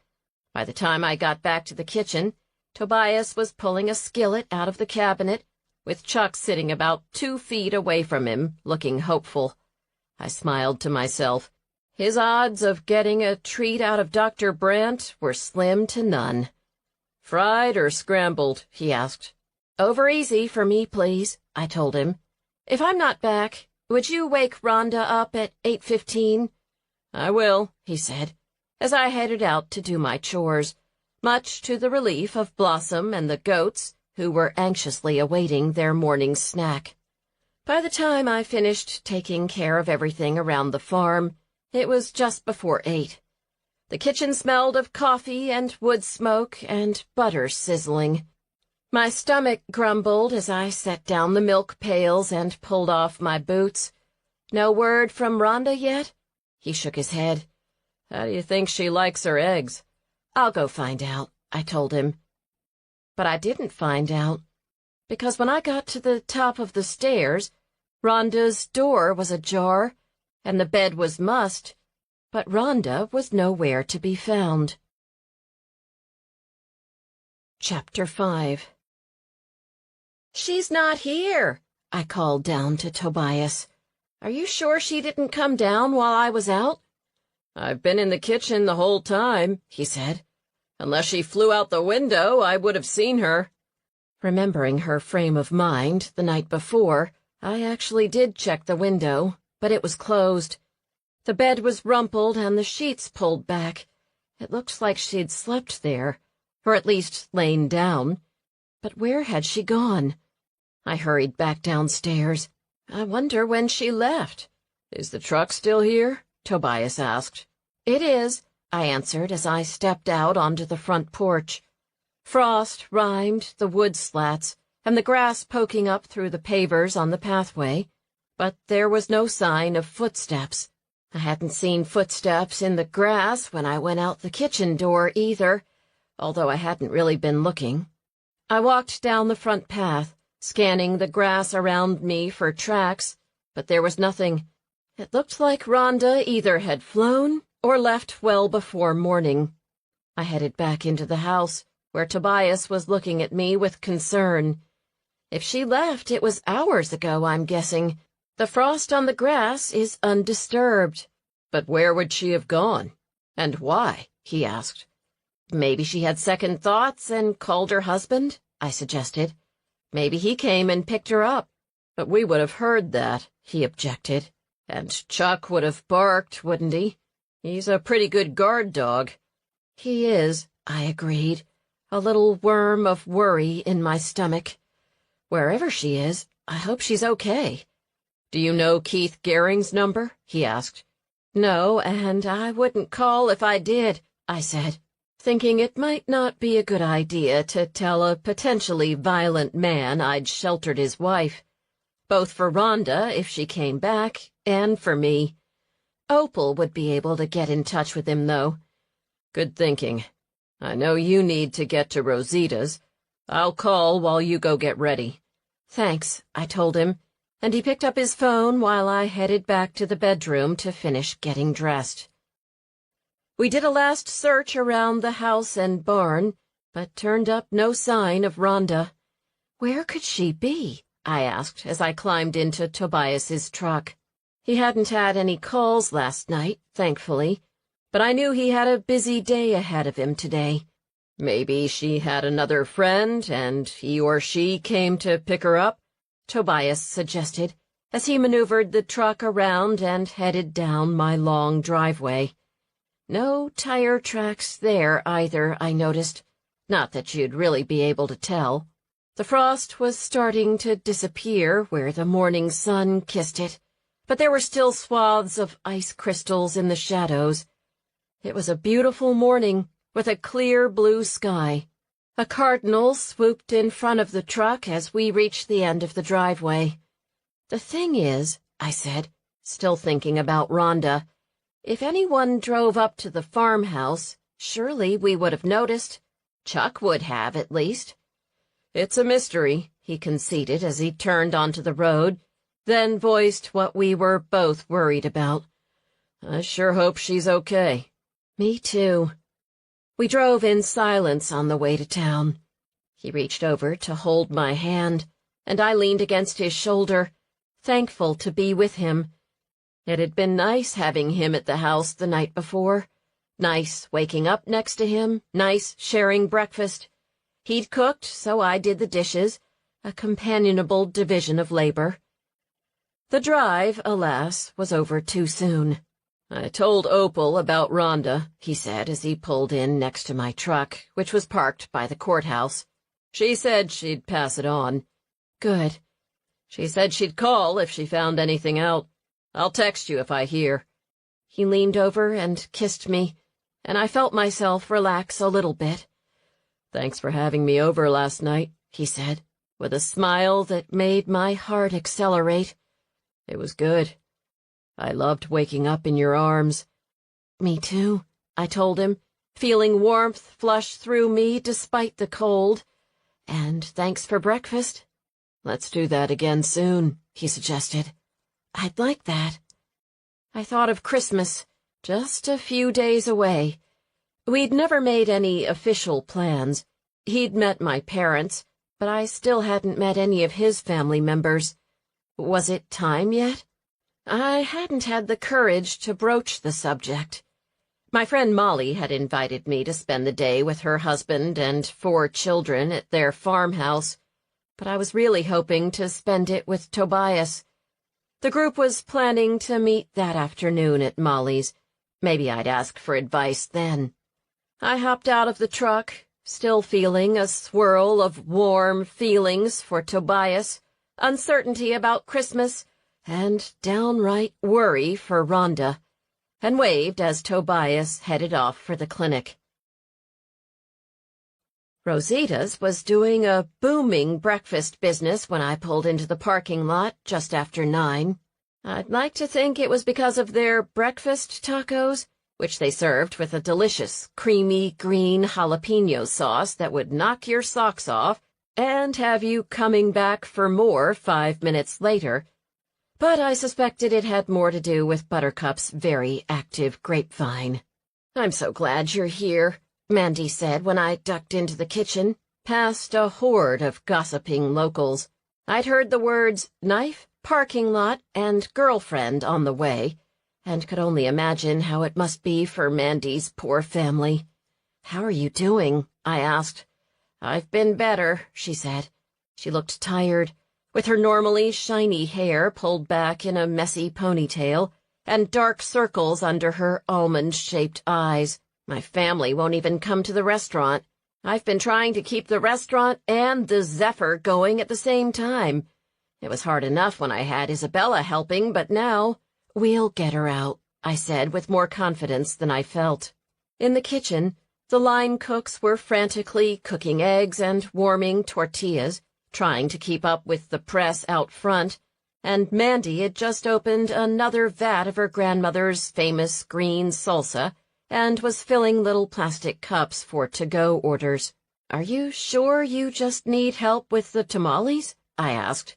By the time I got back to the kitchen, Tobias was pulling a skillet out of the cabinet, with Chuck sitting about 2 feet away from him, looking hopeful. I smiled to myself. His odds of getting a treat out of Dr. Brandt were slim to none. "Fried or scrambled?" he asked. "Over easy for me, please," I told him. "If I'm not back, would you wake Rhonda up at 8:15? "I will," he said, as I headed out to do my chores, much to the relief of Blossom and the goats, who were anxiously awaiting their morning snack. By the time I finished taking care of everything around the farm, it was just before 8. The kitchen smelled of coffee and wood smoke and butter sizzling. My stomach grumbled as I set down the milk pails and pulled off my boots. "No word from Rhonda yet?" He shook his head. "How do you think she likes her eggs?" "I'll go find out," I told him. But I didn't find out, because when I got to the top of the stairs, Rhonda's door was ajar, and the bed was mussed, but Rhonda was nowhere to be found. Chapter 5. "She's not here," I called down to Tobias. "Are you sure she didn't come down while I was out?" "I've been in the kitchen the whole time," he said. "Unless she flew out the window, I would have seen her." Remembering her frame of mind the night before, I actually did check the window, but it was closed. The bed was rumpled and the sheets pulled back. It looked like she'd slept there, or at least lain down. But where had she gone? I hurried back downstairs. I wonder when she left. "Is the truck still here?" Tobias asked. "It is," I answered as I stepped out onto the front porch. Frost rimed the wood slats and the grass poking up through the pavers on the pathway, but there was no sign of footsteps. I hadn't seen footsteps in the grass when I went out the kitchen door either, although I hadn't really been looking. I walked down the front path, scanning the grass around me for tracks, but there was nothing. It looked like Rhonda either had flown or left well before morning. I headed back into the house, where Tobias was looking at me with concern. If she left, it was hours ago, I'm guessing. The frost on the grass is undisturbed. "But where would she have gone? And why?" he asked. "Maybe she had second thoughts and called her husband," I suggested. "Maybe he came and picked her up." "But we would have heard that," he objected. "And Chuck would have barked, wouldn't he? He's a pretty good guard dog." "He is," I agreed, a little worm of worry in my stomach. "Wherever she is, I hope she's okay." "Do you know Keith Gehring's number?" he asked. "No, and I wouldn't call if I did," I said, thinking it might not be a good idea to tell a potentially violent man I'd sheltered his wife. Both for Rhonda, if she came back, and for me. Opal would be able to get in touch with him, though. "Good thinking. I know you need to get to Rosita's. I'll call while you go get ready." "Thanks," I told him, and he picked up his phone while I headed back to the bedroom to finish getting dressed. We did a last search around the house and barn, but turned up no sign of Rhonda. "Where could she be?" I asked as I climbed into Tobias's truck. He hadn't had any calls last night, thankfully, but I knew he had a busy day ahead of him today. "Maybe she had another friend, and he or she came to pick her up," Tobias suggested, as he maneuvered the truck around and headed down my long driveway. No tire tracks there either, I noticed. Not that you'd really be able to tell. The frost was starting to disappear where the morning sun kissed it, but there were still swaths of ice crystals in the shadows. It was a beautiful morning, with a clear blue sky. A cardinal swooped in front of the truck as we reached the end of the driveway. "The thing is," I said, still thinking about Rhonda, "if anyone drove up to the farmhouse, surely we would have noticed. Chuck would have, at least." "It's a mystery," he conceded as he turned onto the road, then voiced what we were both worried about. "I sure hope she's okay." "Me too." We drove in silence on the way to town. He reached over to hold my hand, and I leaned against his shoulder, thankful to be with him. It had been nice having him at the house the night before. Nice waking up next to him, nice sharing breakfast. He'd cooked, so I did the dishes, a companionable division of labor. The drive, alas, was over too soon. I told Opal about Rhonda, he said as he pulled in next to my truck, which was parked by the courthouse. She said she'd pass it on. Good. She said she'd call if she found anything out. I'll text you if I hear. He leaned over and kissed me, and I felt myself relax a little bit. Thanks for having me over last night, he said, with a smile that made my heart accelerate. It was good. I loved waking up in your arms. Me too, I told him, feeling warmth flush through me despite the cold. And thanks for breakfast. Let's do that again soon, he suggested. I'd like that. I thought of Christmas, just a few days away. We'd never made any official plans. He'd met my parents, but I still hadn't met any of his family members. Was it time yet? I hadn't had the courage to broach the subject. My friend Molly had invited me to spend the day with her husband and 4 children at their farmhouse, but I was really hoping to spend it with Tobias. The group was planning to meet that afternoon at Molly's. Maybe I'd ask for advice then. I hopped out of the truck, still feeling a swirl of warm feelings for Tobias, uncertainty about Christmas, and downright worry for Rhonda, and waved as Tobias headed off for the clinic. Rosita's was doing a booming breakfast business when I pulled into the parking lot just after 9. I'd like to think it was because of their breakfast tacos, which they served with a delicious, creamy green jalapeno sauce that would knock your socks off and have you coming back for more 5 minutes later. But I suspected it had more to do with Buttercup's very active grapevine. I'm so glad you're here, Mandy said when I ducked into the kitchen, past a horde of gossiping locals. I'd heard the words knife, parking lot, and girlfriend on the way, and could only imagine how it must be for Mandy's poor family. How are you doing? I asked. I've been better, she said. She looked tired, with her normally shiny hair pulled back in a messy ponytail, and dark circles under her almond-shaped eyes. My family won't even come to the restaurant. I've been trying to keep the restaurant and the Zephyr going at the same time. It was hard enough when I had Isabella helping, but now... We'll get her out, I said with more confidence than I felt. In the kitchen, the line cooks were frantically cooking eggs and warming tortillas, trying to keep up with the press out front, and Mandy had just opened another vat of her grandmother's famous green salsa and was filling little plastic cups for to-go orders. Are you sure you just need help with the tamales? I asked.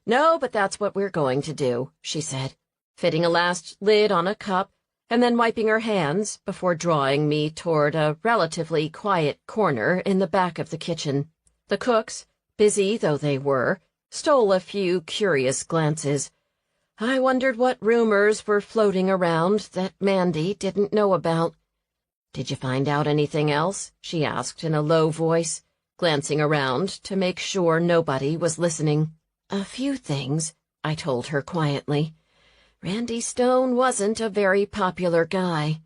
No, but that's what we're going to do, she said, fitting a last lid on a cup and then wiping her hands before drawing me toward a relatively quiet corner in the back of the kitchen. The cooks, busy though they were, stole a few curious glances. I wondered what rumors were floating around that Mandy didn't know about. Did you find out anything else? She asked in a low voice, glancing around to make sure nobody was listening. A few things, I told her quietly. Randy Stone wasn't a very popular guy.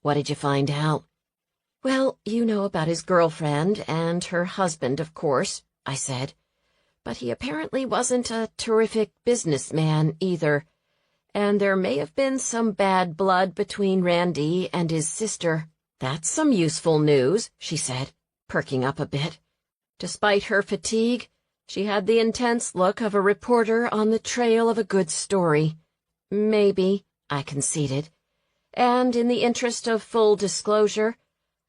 What did you find out? Well, you know about his girlfriend and her husband, of course, I said. But he apparently wasn't a terrific businessman either, and there may have been some bad blood between Randy and his sister. That's some useful news, she said, perking up a bit. Despite her fatigue, she had the intense look of a reporter on the trail of a good story. Maybe, I conceded. And in the interest of full disclosure,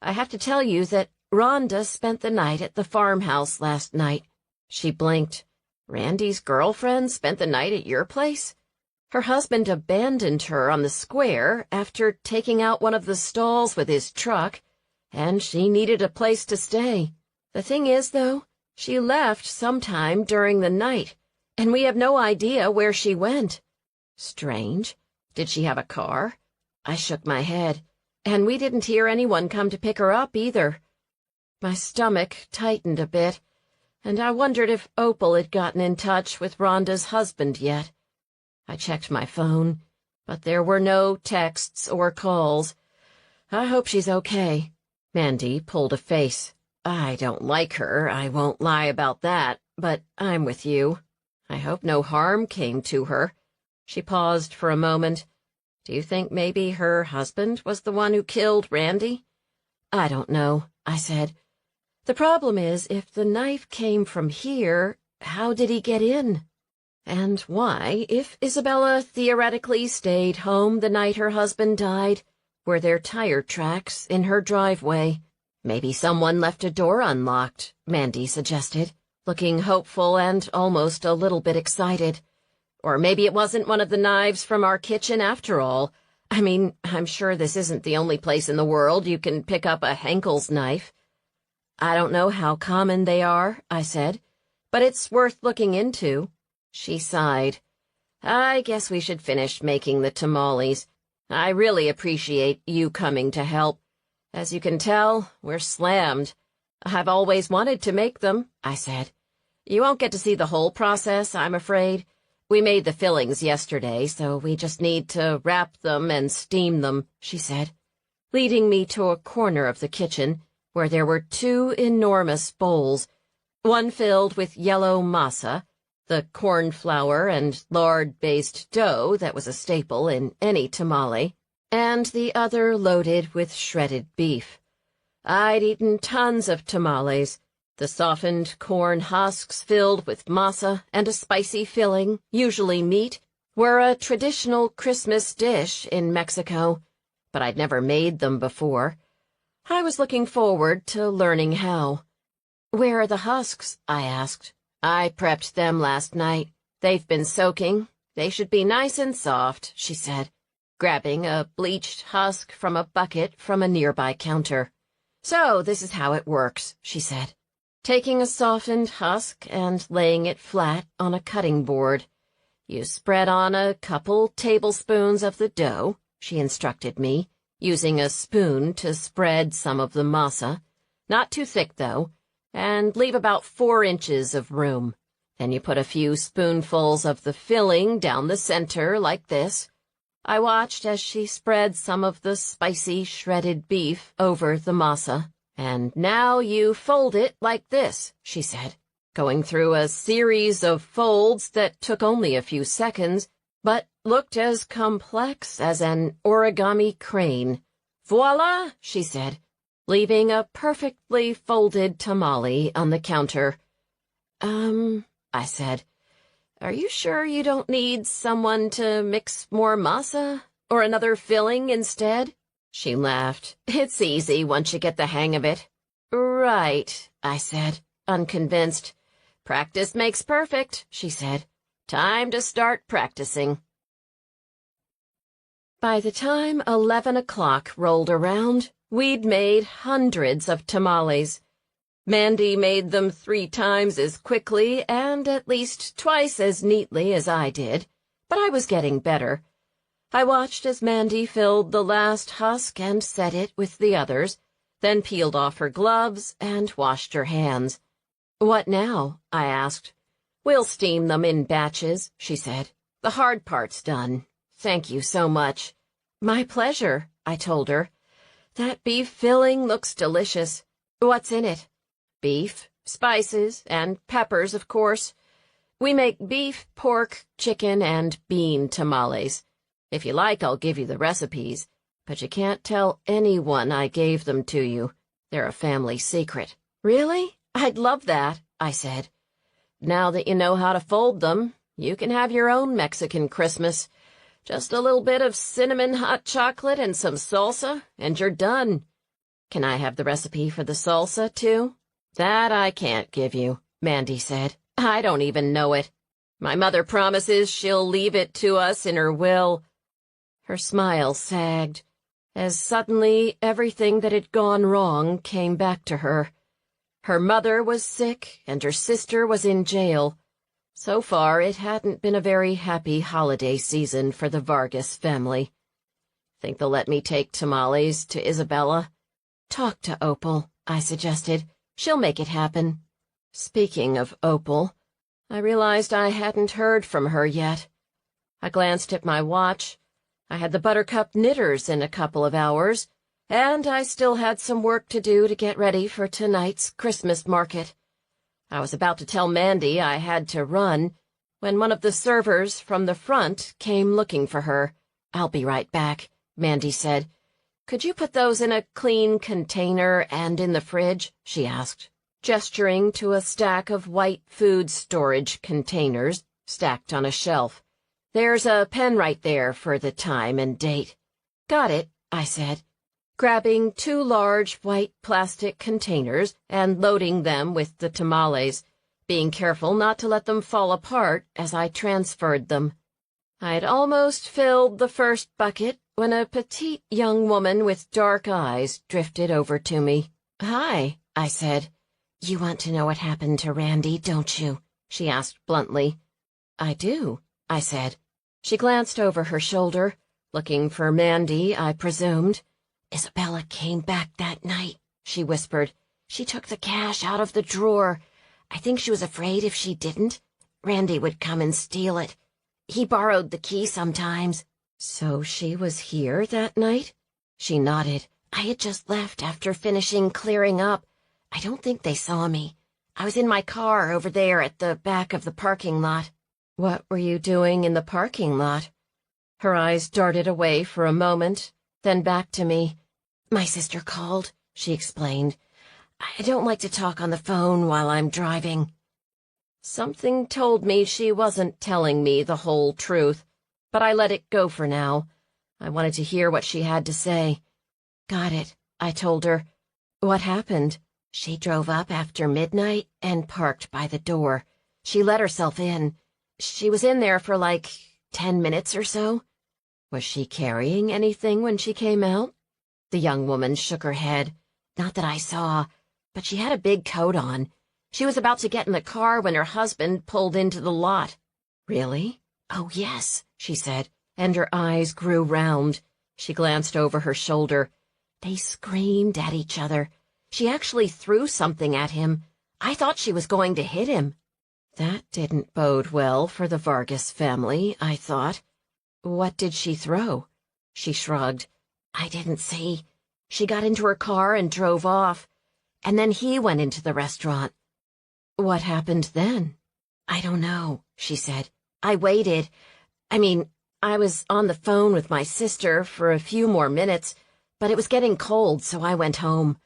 I have to tell you that Rhonda spent the night at the farmhouse last night. She blinked. Randy's girlfriend spent the night at your place? Her husband abandoned her on the square after taking out one of the stalls with his truck, and she needed a place to stay. The thing is, though, she left sometime during the night, and we have no idea where she went. Strange. Did she have a car? I shook my head, and we didn't hear anyone come to pick her up either. My stomach tightened a bit, and I wondered if Opal had gotten in touch with Rhonda's husband yet. I checked my phone, but there were no texts or calls. I hope she's okay. Mandy pulled a face. I don't like her, I won't lie about that, but I'm with you. I hope no harm came to her. She paused for a moment. Do you think maybe her husband was the one who killed Randy? I don't know, I said. The problem is, if the knife came from here, how did he get in? And why, if Isabella theoretically stayed home the night her husband died, were there tire tracks in her driveway? Maybe someone left a door unlocked, Mandy suggested, looking hopeful and almost a little bit excited. Or maybe it wasn't one of the knives from our kitchen after all. I mean, I'm sure this isn't the only place in the world you can pick up a Henkel's knife. I don't know how common they are, I said, but it's worth looking into. She sighed. I guess we should finish making the tamales. I really appreciate you coming to help. As you can tell, we're slammed. I've always wanted to make them, I said. You won't get to see the whole process, I'm afraid. We made the fillings yesterday, so we just need to wrap them and steam them, she said, leading me to a corner of the kitchen where there were two enormous bowls, one filled with yellow masa, the corn flour and lard-based dough that was a staple in any tamale, and the other loaded with shredded beef. I'd eaten tons of tamales, the softened corn husks filled with masa and a spicy filling, usually meat, were a traditional Christmas dish in Mexico, but I'd never made them before. I was looking forward to learning how. Where are the husks? I asked. I prepped them last night. They've been soaking. They should be nice and soft, she said, grabbing a bleached husk from a bucket from a nearby counter. So this is how it works, she said, taking a softened husk and laying it flat on a cutting board. You spread on a couple tablespoons of the dough, she instructed me, using a spoon to spread some of the masa. Not too thick, though, and leave about 4 inches of room. Then you put a few spoonfuls of the filling down the center like this. I watched as she spread some of the spicy shredded beef over the masa. And now you fold it like this, she said, going through a series of folds that took only a few seconds, but looked as complex as an origami crane. Voila, she said, leaving a perfectly folded tamale on the counter. I said, are you sure you don't need someone to mix more masa or another filling instead? She laughed. It's easy once you get the hang of it. Right, I said, unconvinced. Practice makes perfect, she said. Time to start practicing. By the time 11 o'clock rolled around, we'd made hundreds of tamales. Mandy made them 3 times as quickly and at least twice as neatly as I did, but I was getting better. I watched as Mandy filled the last husk and set it with the others, then peeled off her gloves and washed her hands. What now? I asked. We'll steam them in batches, she said. The hard part's done. Thank you so much. My pleasure, I told her. That beef filling looks delicious. What's in it? Beef, spices, and peppers, of course. We make beef, pork, chicken, and bean tamales. If you like, I'll give you the recipes, but you can't tell anyone I gave them to you. They're a family secret. Really? I'd love that, I said. Now that you know how to fold them, you can have your own Mexican Christmas. Just a little bit of cinnamon hot chocolate and some salsa, and you're done. Can I have the recipe for the salsa, too? That I can't give you, Mandy said. I don't even know it. My mother promises she'll leave it to us in her will. Her smile sagged, as suddenly everything that had gone wrong came back to her. Her mother was sick, and her sister was in jail. So far, it hadn't been a very happy holiday season for the Vargas family. Think they'll let me take tamales to Isabella? Talk to Opal, I suggested. She'll make it happen. Speaking of Opal, I realized I hadn't heard from her yet. I glanced at my watch. I had the Buttercup knitters in a couple of hours, and I still had some work to do to get ready for tonight's Christmas market. I was about to tell Mandy I had to run when one of the servers from the front came looking for her. "I'll be right back," Mandy said. "Could you put those in a clean container and in the fridge?" she asked, gesturing to a stack of white food storage containers stacked on a shelf. "There's a pen right there for the time and date." "Got it," I said, grabbing 2 large white plastic containers and loading them with the tamales, being careful not to let them fall apart as I transferred them. I had almost filled the first bucket when a petite young woman with dark eyes drifted over to me. "Hi," I said. "You want to know what happened to Randy, don't you?" she asked bluntly. "I do," I said. She glanced over her shoulder, looking for Mandy, I presumed. "Isabella came back that night," she whispered. "She took the cash out of the drawer. I think she was afraid if she didn't, Randy would come and steal it. He borrowed the key sometimes." "So she was here that night?" She nodded. "I had just left after finishing clearing up. I don't think they saw me. I was in my car over there at the back of the parking lot." "What were you doing in the parking lot?" Her eyes darted away for a moment, then back to me. "My sister called," she explained. "I don't like to talk on the phone while I'm driving." Something told me she wasn't telling me the whole truth, but I let it go for now. I wanted to hear what she had to say. "Got it," I told her. "What happened?" "She drove up after midnight and parked by the door. She let herself in. She was in there for like 10 minutes or so." "Was she carrying anything when she came out?" The young woman shook her head. "Not that I saw, but she had a big coat on. She was about to get in the car when her husband pulled into the lot." "Really?" "Oh, yes," she said, and her eyes grew round. She glanced over her shoulder. "They screamed at each other. She actually threw something at him. I thought she was going to hit him." That didn't bode well for the Vargas family, I thought. "What did she throw?" She shrugged. "I didn't see. She got into her car and drove off. And then he went into the restaurant." "What happened then?" "I don't know," she said. "I waited. I was on the phone with my sister for a few more minutes, but it was getting cold, so I went home."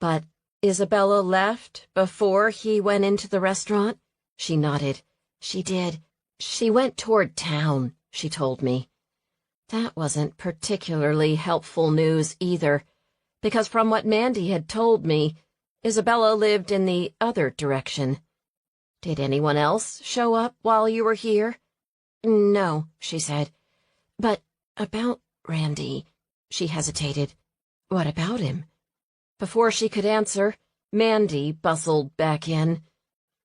"But Isabella left before he went into the restaurant?" She nodded. "She did. She went toward town," she told me. That wasn't particularly helpful news either, because from what Mandy had told me, Isabella lived in the other direction. "Did anyone else show up while you were here?" "No," she said. "But about Randy," she hesitated. "What about him?" Before she could answer, Mandy bustled back in.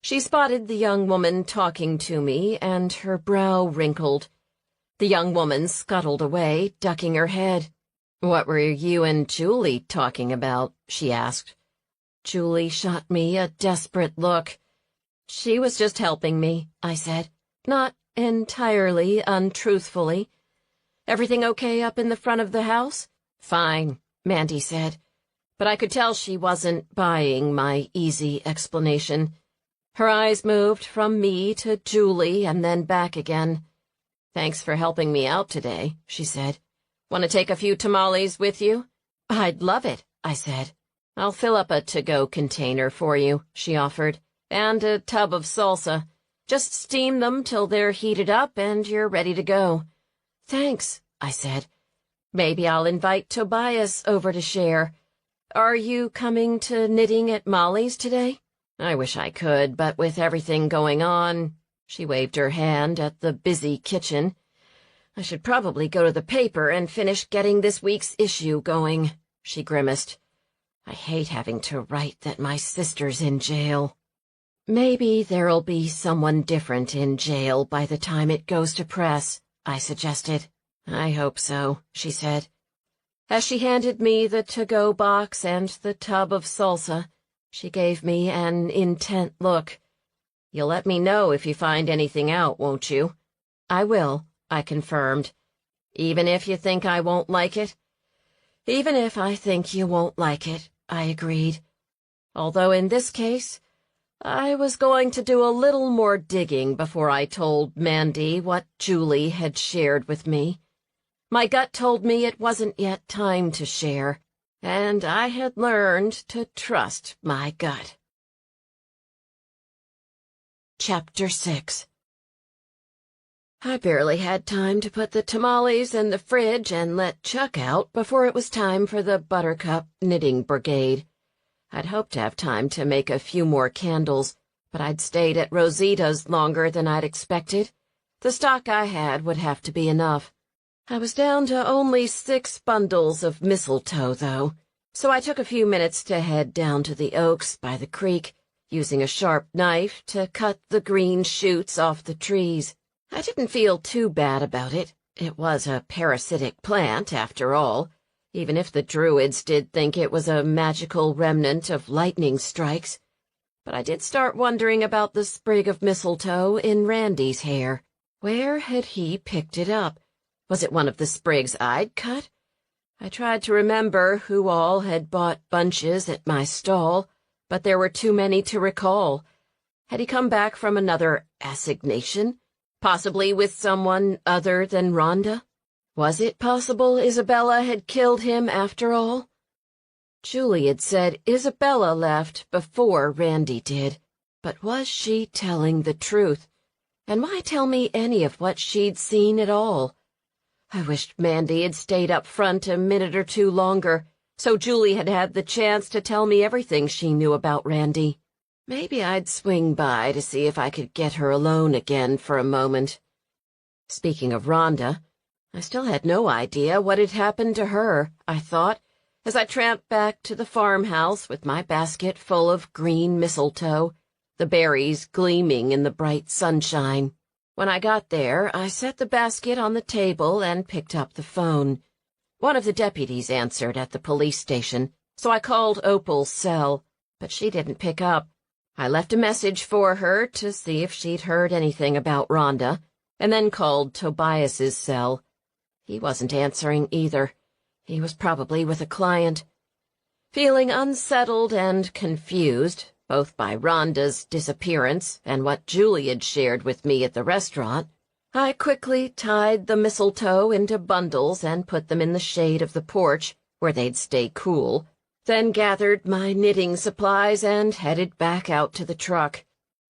She spotted the young woman talking to me, and her brow wrinkled. The young woman scuttled away, ducking her head. "What were you and Julie talking about?" she asked. Julie shot me a desperate look. "She was just helping me," I said, not entirely untruthfully. "Everything okay up in the front of the house?" "Fine," Mandy said. But I could tell she wasn't buying my easy explanation. Her eyes moved from me to Julie and then back again. "Thanks for helping me out today," she said. "Want to take a few tamales with you?" "I'd love it," I said. "I'll fill up a to-go container for you," she offered, "and a tub of salsa. Just steam them till they're heated up and you're ready to go." "Thanks," I said. "Maybe I'll invite Tobias over to share. Are you coming to knitting at Molly's today?" "I wish I could, but with everything going on," she waved her hand at the busy kitchen. "I should probably go to the paper and finish getting this week's issue going," she grimaced. "I hate having to write that my sister's in jail." Maybe there'll be someone different in jail by the time it goes to press, I suggested. I hope so, she said. As she handed me the to-go box and the tub of salsa, she gave me an intent look. You'll let me know if you find anything out, won't you? I will, I confirmed. Even if you think I won't like it? Even if I think you won't like it, I agreed. Although in this case, I was going to do a little more digging before I told Mandy what Julie had shared with me. My gut told me it wasn't yet time to share, and I had learned to trust my gut. Chapter 6. I barely had time to put the tamales in the fridge and let Chuck out before it was time for the Buttercup Knitting Brigade. I'd hoped to have time to make a few more candles, but I'd stayed at Rosita's longer than I'd expected. The stock I had would have to be enough. I was down to only 6 bundles of mistletoe, though, so I took a few minutes to head down to the oaks by the creek, using a sharp knife to cut the green shoots off the trees. I didn't feel too bad about it. It was a parasitic plant, after all, even if the druids did think it was a magical remnant of lightning strikes. But I did start wondering about the sprig of mistletoe in Randy's hair. Where had he picked it up? Was it one of the sprigs I'd cut? I tried to remember who all had bought bunches at my stall, but there were too many to recall. Had he come back from another assignation? Possibly with someone other than Rhonda? Was it possible Isabella had killed him after all? Julie had said Isabella left before Randy did, but was she telling the truth? And why tell me any of what she'd seen at all? I wished Mandy had stayed up front a minute or two longer, so Julie had had the chance to tell me everything she knew about Randy. Maybe I'd swing by to see if I could get her alone again for a moment. Speaking of Rhonda, I still had no idea what had happened to her, I thought, as I tramped back to the farmhouse with my basket full of green mistletoe, the berries gleaming in the bright sunshine. When I got there, I set the basket on the table and picked up the phone. One of the deputies answered at the police station, so I called Opal's cell, but she didn't pick up. I left a message for her to see if she'd heard anything about Rhonda, and then called Tobias's cell. He wasn't answering either. He was probably with a client. Feeling unsettled and confused, both by Rhonda's disappearance and what Julie had shared with me at the restaurant, I quickly tied the mistletoe into bundles and put them in the shade of the porch, where they'd stay cool, then gathered my knitting supplies and headed back out to the truck.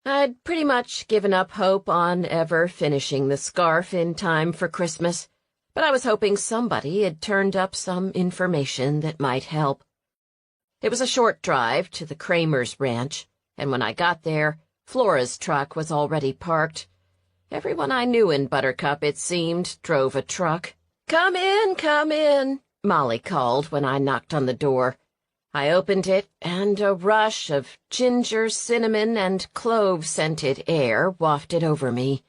I'd pretty much given up hope on ever finishing the scarf in time for Christmas, but I was hoping somebody had turned up some information that might help. It was a short drive to the Kramer's ranch, and when I got there, Flora's truck was already parked. Everyone I knew in Buttercup, it seemed, drove a truck. "Come in," Molly called when I knocked on the door. I opened it, and a rush of ginger, cinnamon, and clove-scented air wafted over me.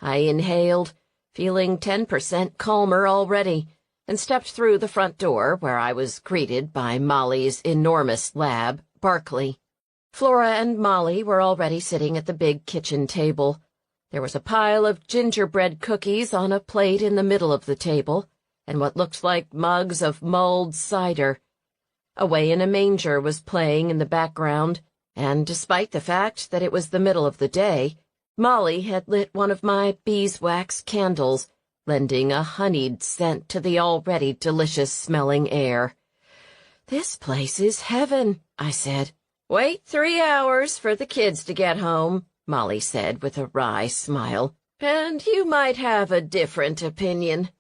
I inhaled, feeling 10% calmer already, and stepped through the front door, where I was greeted by Molly's enormous lab, Barkley. Flora and Molly were already sitting at the big kitchen table. There was a pile of gingerbread cookies on a plate in the middle of the table, and what looked like mugs of mulled cider. Away in a Manger was playing in the background, and despite the fact that it was the middle of the day, Molly had lit one of my beeswax candles, lending a honeyed scent to the already delicious-smelling air. "This place is heaven," I said. "Wait 3 hours for the kids to get home," Molly said with a wry smile, "and you might have a different opinion."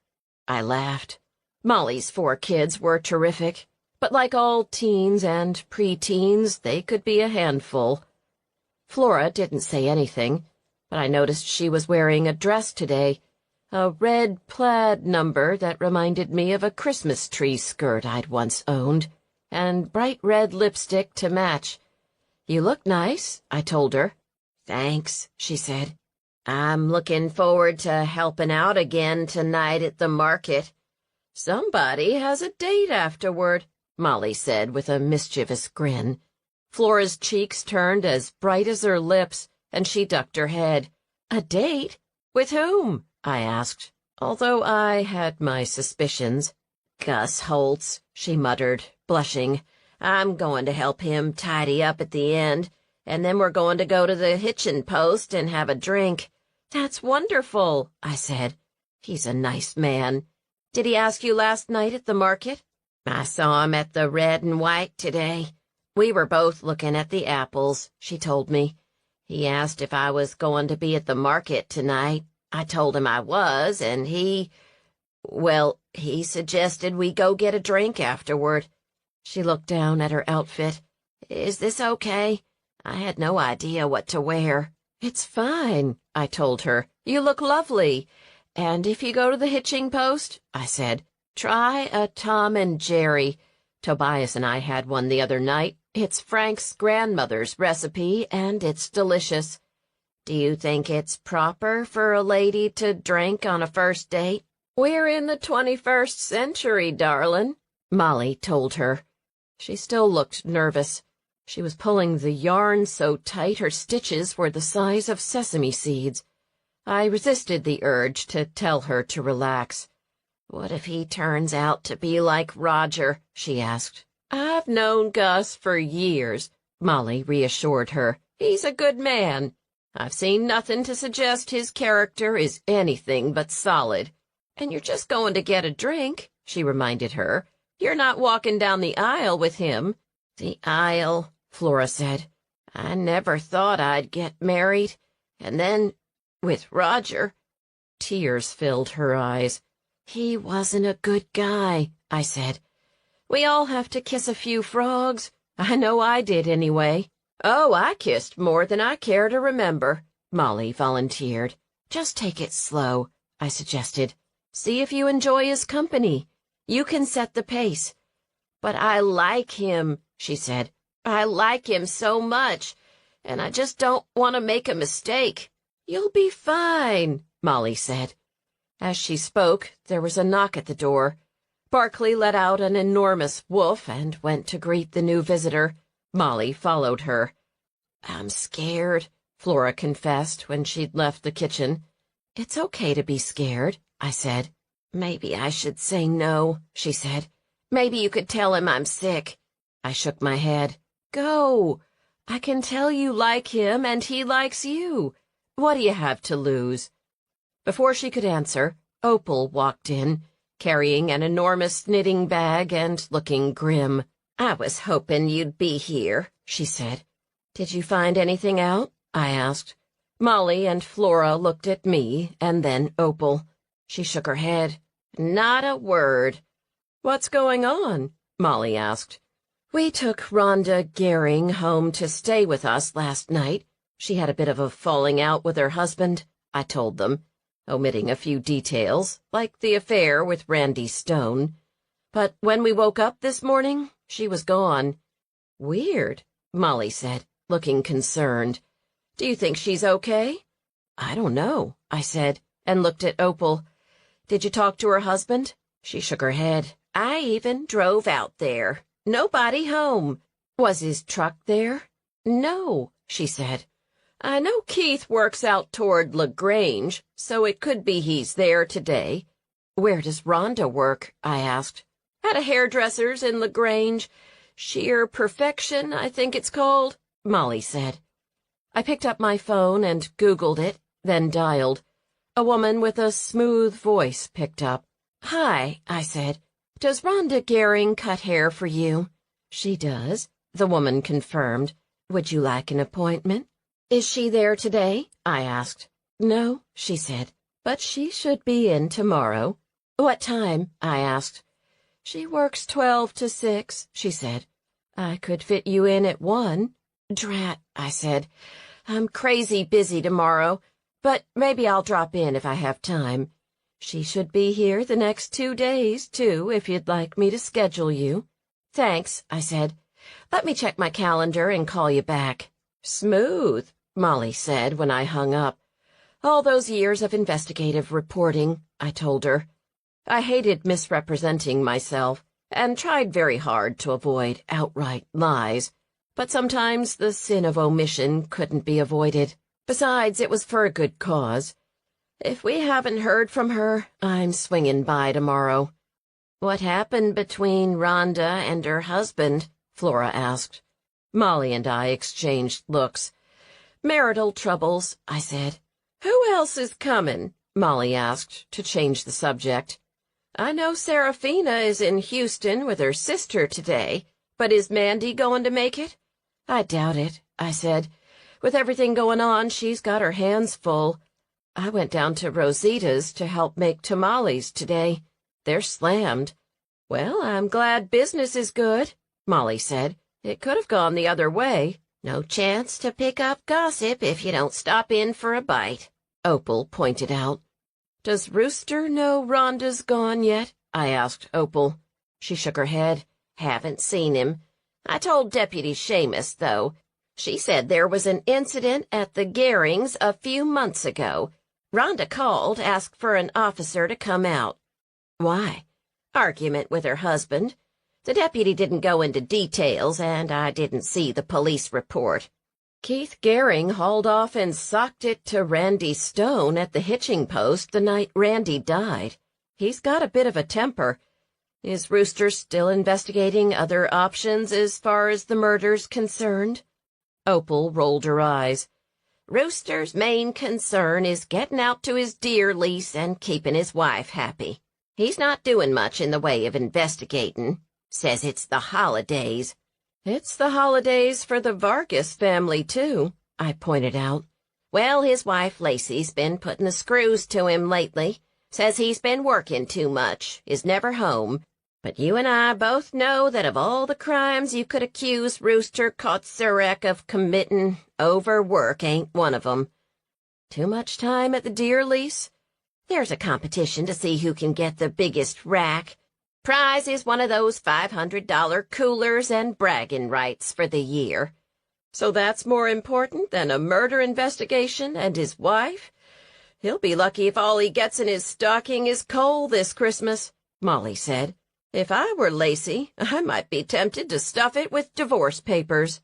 I laughed. Molly's 4 kids were terrific, but like all teens and pre-teens, they could be a handful. Flora didn't say anything, but I noticed she was wearing a dress today, a red plaid number that reminded me of a Christmas tree skirt I'd once owned, and bright red lipstick to match. "You look nice," I told her, Thanks, she said. I'm looking forward to helping out again tonight at the market. Somebody has a date afterward, Molly said with a mischievous grin. Flora's cheeks turned as bright as her lips, and she ducked her head. A date? With whom? I asked, although I had my suspicions. Gus Holtz, she muttered, blushing. I'm going to help him tidy up at the end, and then we're going to go to the hitching post and have a drink. That's wonderful, I said. He's a nice man. Did he ask you last night at the market? I saw him at the Red and White today. We were both looking at the apples, she told me. He asked if I was going to be at the market tonight. I told him I was, and he suggested we go get a drink afterward. She looked down at her outfit. Is this okay? I had no idea what to wear. It's fine, I told her. You look lovely. And if you go to the hitching post, I said, try a Tom and Jerry. Tobias and I had one the other night. It's Frank's grandmother's recipe, and it's delicious. Do you think it's proper for a lady to drink on a first date? We're in the 21st century, darlin', Molly told her. She still looked nervous. She was pulling the yarn so tight her stitches were the size of sesame seeds. I resisted the urge to tell her to relax. What if he turns out to be like Roger? She asked. I've known Gus for years, Molly reassured her. He's a good man. I've seen nothing to suggest his character is anything but solid. And you're just going to get a drink, she reminded her. You're not walking down the aisle with him. The aisle, Flora said. I never thought I'd get married. And then, with Roger. Tears filled her eyes. He wasn't a good guy, I said. We all have to kiss a few frogs. I know I did anyway. Oh, I kissed more than I care to remember, Molly volunteered. Just take it slow, I suggested. See if you enjoy his company. You can set the pace. But I like him, she said. I like him so much, and I just don't want to make a mistake. You'll be fine, Molly said. As she spoke, there was a knock at the door. Barkley let out an enormous woof and went to greet the new visitor. Molly followed her. I'm scared, Flora confessed when she'd left the kitchen. It's okay to be scared, I said. Maybe I should say no, she said. Maybe you could tell him I'm sick. I shook my head. Go. I can tell you like him and he likes you. What do you have to lose? Before she could answer, Opal walked in, carrying an enormous knitting bag and looking grim. I was hoping you'd be here, she said. Did you find anything out? I asked. Molly and Flora looked at me, and then Opal. She shook her head. Not a word. What's going on? Molly asked. We took Rhonda Gehring home to stay with us last night. She had a bit of a falling out with her husband, I told them, omitting a few details, like the affair with Randy Stone. But when we woke up this morning, she was gone. Weird, Molly said, looking concerned. Do you think she's okay? I don't know, I said, and looked at Opal. Did you talk to her husband? She shook her head. I even drove out there. Nobody home. Was his truck there? No, she said. I know Keith works out toward LaGrange, so it could be he's there today. Where does Rhonda work? I asked. At a hairdresser's in LaGrange. Sheer Perfection, I think it's called, Molly said. I picked up my phone and Googled it, then dialed. A woman with a smooth voice picked up. Hi, I said. Does Rhonda Gehring cut hair for you? She does, the woman confirmed. Would you like an appointment? Is she there today? I asked. No, she said, but she should be in tomorrow. What time? I asked. She works 12 to 6, she said. I could fit you in at 1. Drat, I said. I'm crazy busy tomorrow, but maybe I'll drop in if I have time. She should be here the next 2 days, too, if you'd like me to schedule you. Thanks, I said. Let me check my calendar and call you back. Smooth, Molly said when I hung up. All those years of investigative reporting, I told her. I hated misrepresenting myself and tried very hard to avoid outright lies, but sometimes the sin of omission couldn't be avoided. Besides, it was for a good cause. If we haven't heard from her, I'm swinging by tomorrow. What happened between Rhonda and her husband? Flora asked. Molly and I exchanged looks. Marital troubles, I said. Who else is coming? Molly asked, to change the subject. I know Serafina is in Houston with her sister today, but is Mandy going to make it? I doubt it, I said. With everything going on, she's got her hands full. I went down to Rosita's to help make tamales today. They're slammed. Well, I'm glad business is good, Molly said. It could have gone the other way. No chance to pick up gossip if you don't stop in for a bite, Opal pointed out. Does Rooster know Rhonda's gone yet? I asked Opal. She shook her head. Haven't seen him. I told Deputy Seamus, though. She said there was an incident at the Garings a few months ago. Rhonda called, asked for an officer to come out. Why? Argument with her husband. The deputy didn't go into details, and I didn't see the police report. Keith Garing hauled off and socked it to Randy Stone at the hitching post the night Randy died. He's got a bit of a temper. Is Rooster still investigating other options as far as the murder's concerned? Opal rolled her eyes. Rooster's main concern is getting out to his deer lease and keeping his wife happy. He's not doing much in the way of investigating. Says it's the holidays. It's the holidays for the Vargas family, too, I pointed out. Well, his wife Lacey's been putting the screws to him lately. Says he's been working too much, is never home. But you and I both know that of all the crimes you could accuse Rooster Kocurek of committing, overwork ain't one of 'em. Too much time at the deer lease? There's a competition to see who can get the biggest rack. Prize is one of those $500 coolers and bragging rights for the year. So that's more important than a murder investigation and his wife? He'll be lucky if all he gets in his stocking is coal this Christmas, Molly said. If I were Lacey, I might be tempted to stuff it with divorce papers.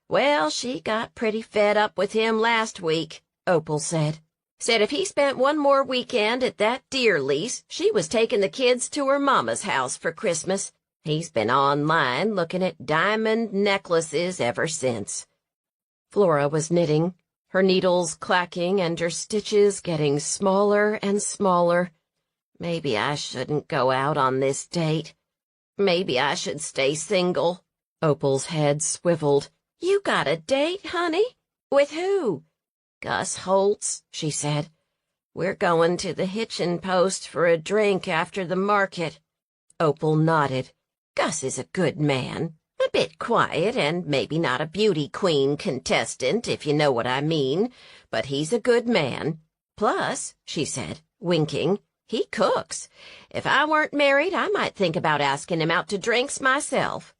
Well, she got pretty fed up with him last week, Opal said. Said if he spent one more weekend at that deer lease, she was taking the kids to her mama's house for Christmas. He's been online looking at diamond necklaces ever since. Flora was knitting, her needles clacking and her stitches getting smaller and smaller. Maybe I shouldn't go out on this date. Maybe I should stay single. Opal's head swiveled. You got a date, honey? With who? Gus Holtz, she said. We're going to the hitching post for a drink after the market. Opal nodded. Gus is a good man. A bit quiet and maybe not a beauty queen contestant, if you know what I mean, but he's a good man. Plus, she said, winking, he cooks. If I weren't married, I might think about asking him out to drinks myself.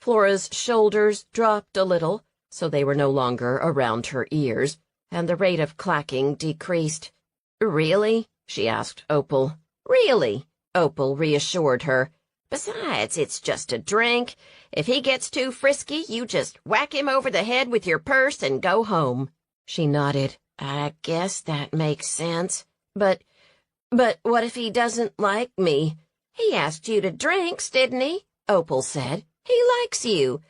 Flora's shoulders dropped a little, so they were no longer around her ears, and the rate of clacking decreased. Really? She asked Opal. Really? Opal reassured her. Besides, it's just a drink. If he gets too frisky, you just whack him over the head with your purse and go home. She nodded. I guess that makes sense. But what if he doesn't like me? He asked you to drinks, didn't he? Opal said. He likes you.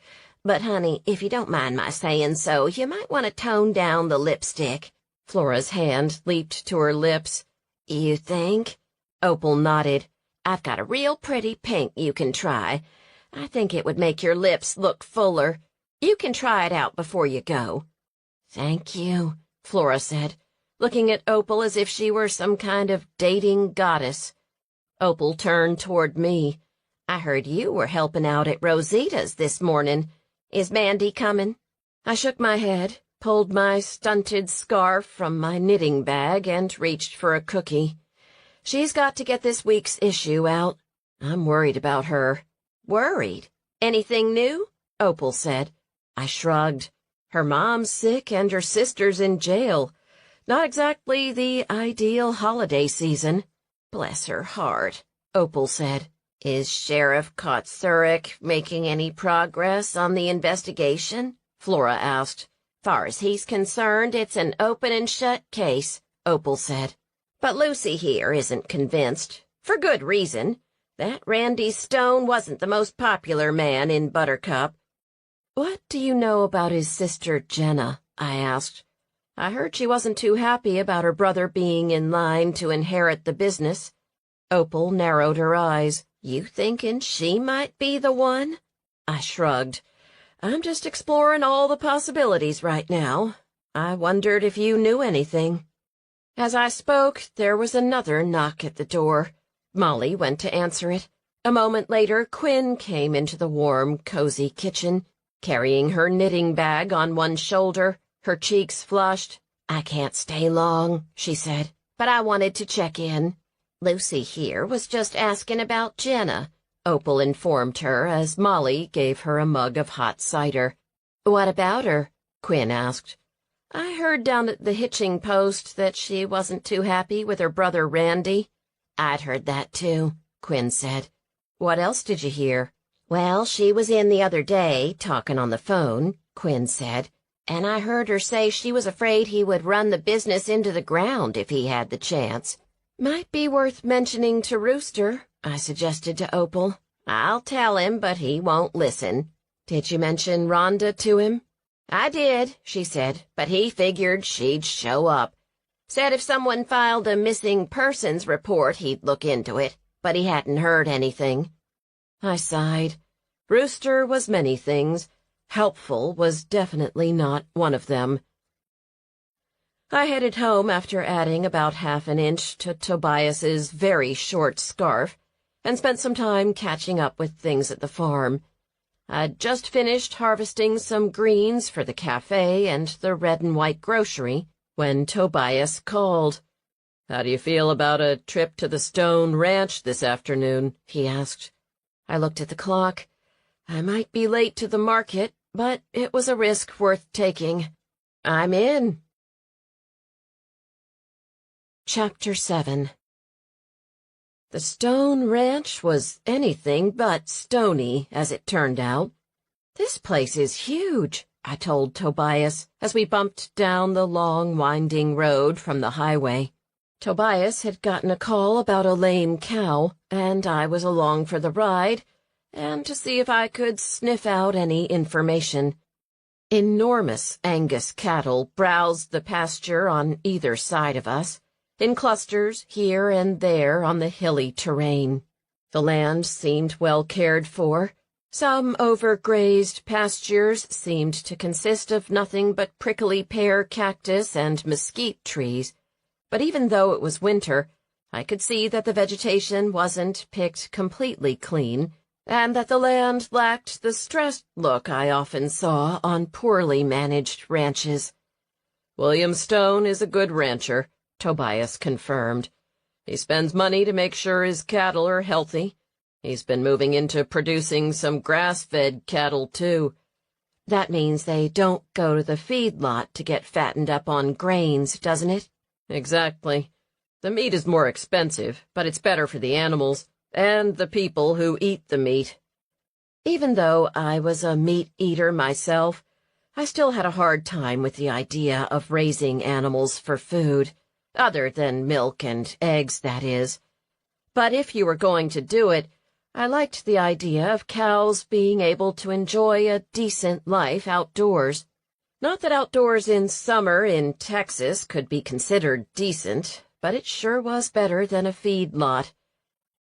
But, honey, if you don't mind my saying so, you might want to tone down the lipstick. Flora's hand leaped to her lips. You think? Opal nodded. I've got a real pretty pink you can try. I think it would make your lips look fuller. You can try it out before you go. Thank you, Flora said, looking at Opal as if she were some kind of dating goddess. Opal turned toward me. I heard you were helping out at Rosita's this morning. Is Mandy coming? I shook my head, pulled my stunted scarf from my knitting bag, and reached for a cookie. She's got to get this week's issue out. I'm worried about her. Worried? Anything new? Opal said. I shrugged. Her mom's sick and her sister's in jail. Not exactly the ideal holiday season. Bless her heart, Opal said. Is Sheriff Kocurek making any progress on the investigation? Flora asked. Far as he's concerned, it's an open and shut case, Opal said. But Lucy here isn't convinced. For good reason. That Randy Stone wasn't the most popular man in Buttercup. What do you know about his sister Jenna? I asked. I heard she wasn't too happy about her brother being in line to inherit the business. Opal narrowed her eyes. You thinking she might be the one? I shrugged. I'm just exploring all the possibilities right now. I wondered if you knew anything. As I spoke, there was another knock at the door. Molly went to answer it. A moment later, Quinn came into the warm, cozy kitchen, carrying her knitting bag on one shoulder, her cheeks flushed. I can't stay long, she said, but I wanted to check in. Lucy here was just asking about Jenna, Opal informed her as Molly gave her a mug of hot cider. What about her? Quinn asked. I heard down at the hitching post that she wasn't too happy with her brother Randy. I'd heard that too, Quinn said. What else did you hear? Well, she was in the other day, talking on the phone, Quinn said, and I heard her say she was afraid he would run the business into the ground if he had the chance. Might be worth mentioning to Rooster, I suggested to Opal. I'll tell him, but he won't listen. Did you mention Rhonda to him? I did, she said, but he figured she'd show up. Said if someone filed a missing persons report, he'd look into it, but he hadn't heard anything. I sighed. Rooster was many things. Helpful was definitely not one of them. I headed home after adding about half an inch to Tobias's very short scarf and spent some time catching up with things at the farm. I'd just finished harvesting some greens for the cafe and the red and white grocery when Tobias called. How do you feel about a trip to the Stone Ranch this afternoon? He asked. I looked at the clock. I might be late to the market, but it was a risk worth taking. I'm in. Chapter 7. The Stone Ranch was anything but stony, as it turned out. This place is huge, I told Tobias, as we bumped down the long, winding road from the highway. Tobias had gotten a call about a lame cow, and I was along for the ride, and to see if I could sniff out any information. Enormous Angus cattle browsed the pasture on either side of us, in clusters here and there on the hilly terrain. The land seemed well cared for. Some overgrazed pastures seemed to consist of nothing but prickly pear cactus and mesquite trees, but even though it was winter, I could see that the vegetation wasn't picked completely clean, and that the land lacked the stressed look I often saw on poorly managed ranches. William Stone is a good rancher, Tobias confirmed. He spends money to make sure his cattle are healthy. He's been moving into producing some grass-fed cattle, too. That means they don't go to the feedlot to get fattened up on grains, doesn't it? Exactly. The meat is more expensive, but it's better for the animals and the people who eat the meat. Even though I was a meat eater myself, I still had a hard time with the idea of raising animals for food. Other than milk and eggs, that is. But if you were going to do it, I liked the idea of cows being able to enjoy a decent life outdoors. Not that outdoors in summer in Texas could be considered decent, but it sure was better than a feedlot.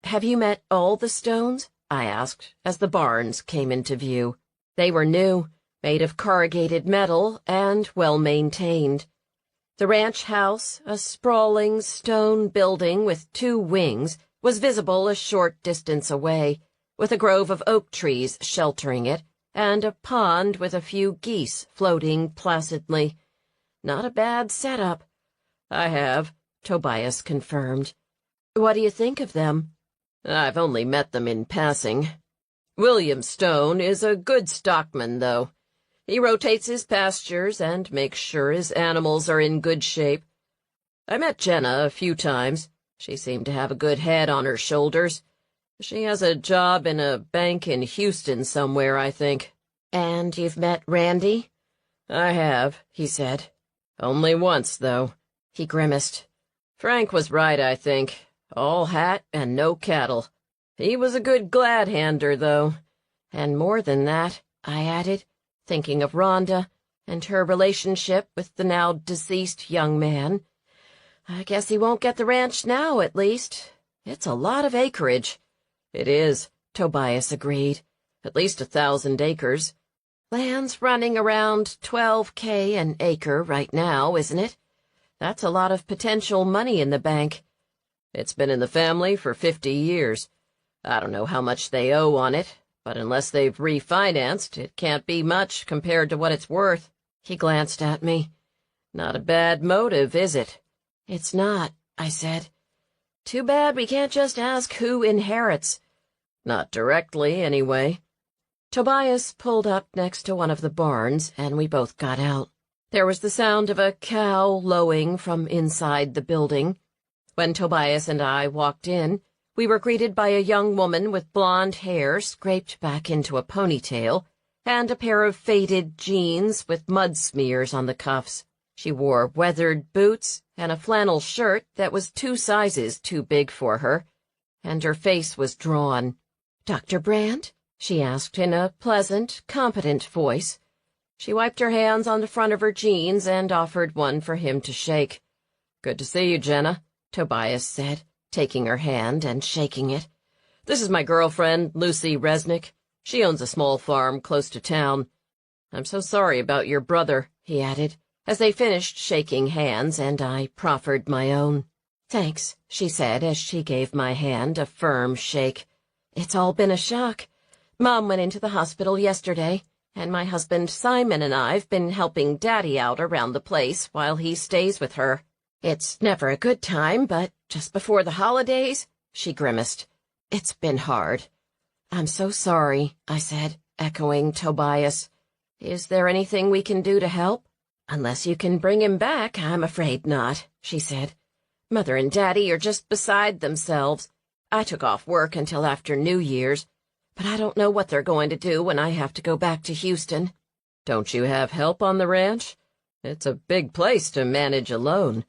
Have you met all the Stones? I asked, as the barns came into view. They were new, made of corrugated metal, and well-maintained. The ranch house, a sprawling stone building with 2 wings, was visible a short distance away, with a grove of oak trees sheltering it, and a pond with a few geese floating placidly. Not a bad setup. I have, Tobias confirmed. What do you think of them? I've only met them in passing. William Stone is a good stockman, though. He rotates his pastures and makes sure his animals are in good shape. I met Jenna a few times. She seemed to have a good head on her shoulders. She has a job in a bank in Houston somewhere, I think. And you've met Randy? I have, he said. Only once, though. He grimaced. Frank was right, I think. All hat and no cattle. He was a good glad-hander, though. And more than that, I added, thinking of Rhonda and her relationship with the now deceased young man. I guess he won't get the ranch now, at least. It's a lot of acreage. It is, Tobias agreed. At least 1,000 acres. Land's running around $12K an acre right now, isn't it? That's a lot of potential money in the bank. It's been in the family for 50 years. I don't know how much they owe on it, but unless they've refinanced, it can't be much compared to what it's worth. He glanced at me. Not a bad motive, is it? It's not, I said. Too bad we can't just ask who inherits. Not directly, anyway. Tobias pulled up next to one of the barns, and we both got out. There was the sound of a cow lowing from inside the building. When Tobias and I walked in, we were greeted by a young woman with blonde hair scraped back into a ponytail and a pair of faded jeans with mud smears on the cuffs. She wore weathered boots and a flannel shirt that was 2 sizes too big for her, and her face was drawn. "Dr. Brandt?" she asked in a pleasant, competent voice. She wiped her hands on the front of her jeans and offered one for him to shake. "Good to see you, Jenna," Tobias said, taking her hand and shaking it. "This is my girlfriend, Lucy Resnick. She owns a small farm close to town. I'm so sorry about your brother," he added, as they finished shaking hands and I proffered my own. "Thanks," she said as she gave my hand a firm shake. "It's all been a shock. Mom went into the hospital yesterday, and my husband Simon and I've been helping Daddy out around the place while he stays with her. It's never a good time, but just before the holidays," she grimaced, "it's been hard." "I'm so sorry," I said, echoing Tobias. "Is there anything we can do to help?" "Unless you can bring him back, I'm afraid not," she said. "Mother and Daddy are just beside themselves. I took off work until after New Year's, but I don't know what they're going to do when I have to go back to Houston." "Don't you have help on the ranch? It's a big place to manage alone.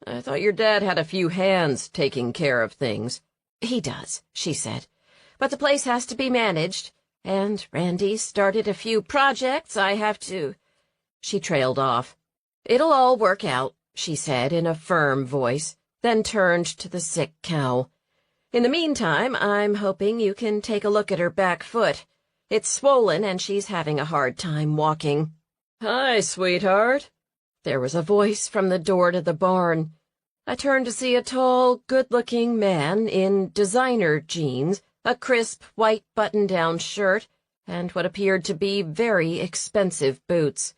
I thought your dad had a few hands taking care of things." "He does," she said, "but the place has to be managed, and Randy started a few projects I have to—" She trailed off. "It'll all work out," she said in a firm voice, then turned to the sick cow. "In the meantime, I'm hoping you can take a look at her back foot. It's swollen and she's having a hard time walking." "Hi, sweetheart." There was a voice from the door to the barn. I turned to see a tall, good-looking man in designer jeans, a crisp white button-down shirt, and what appeared to be very expensive boots.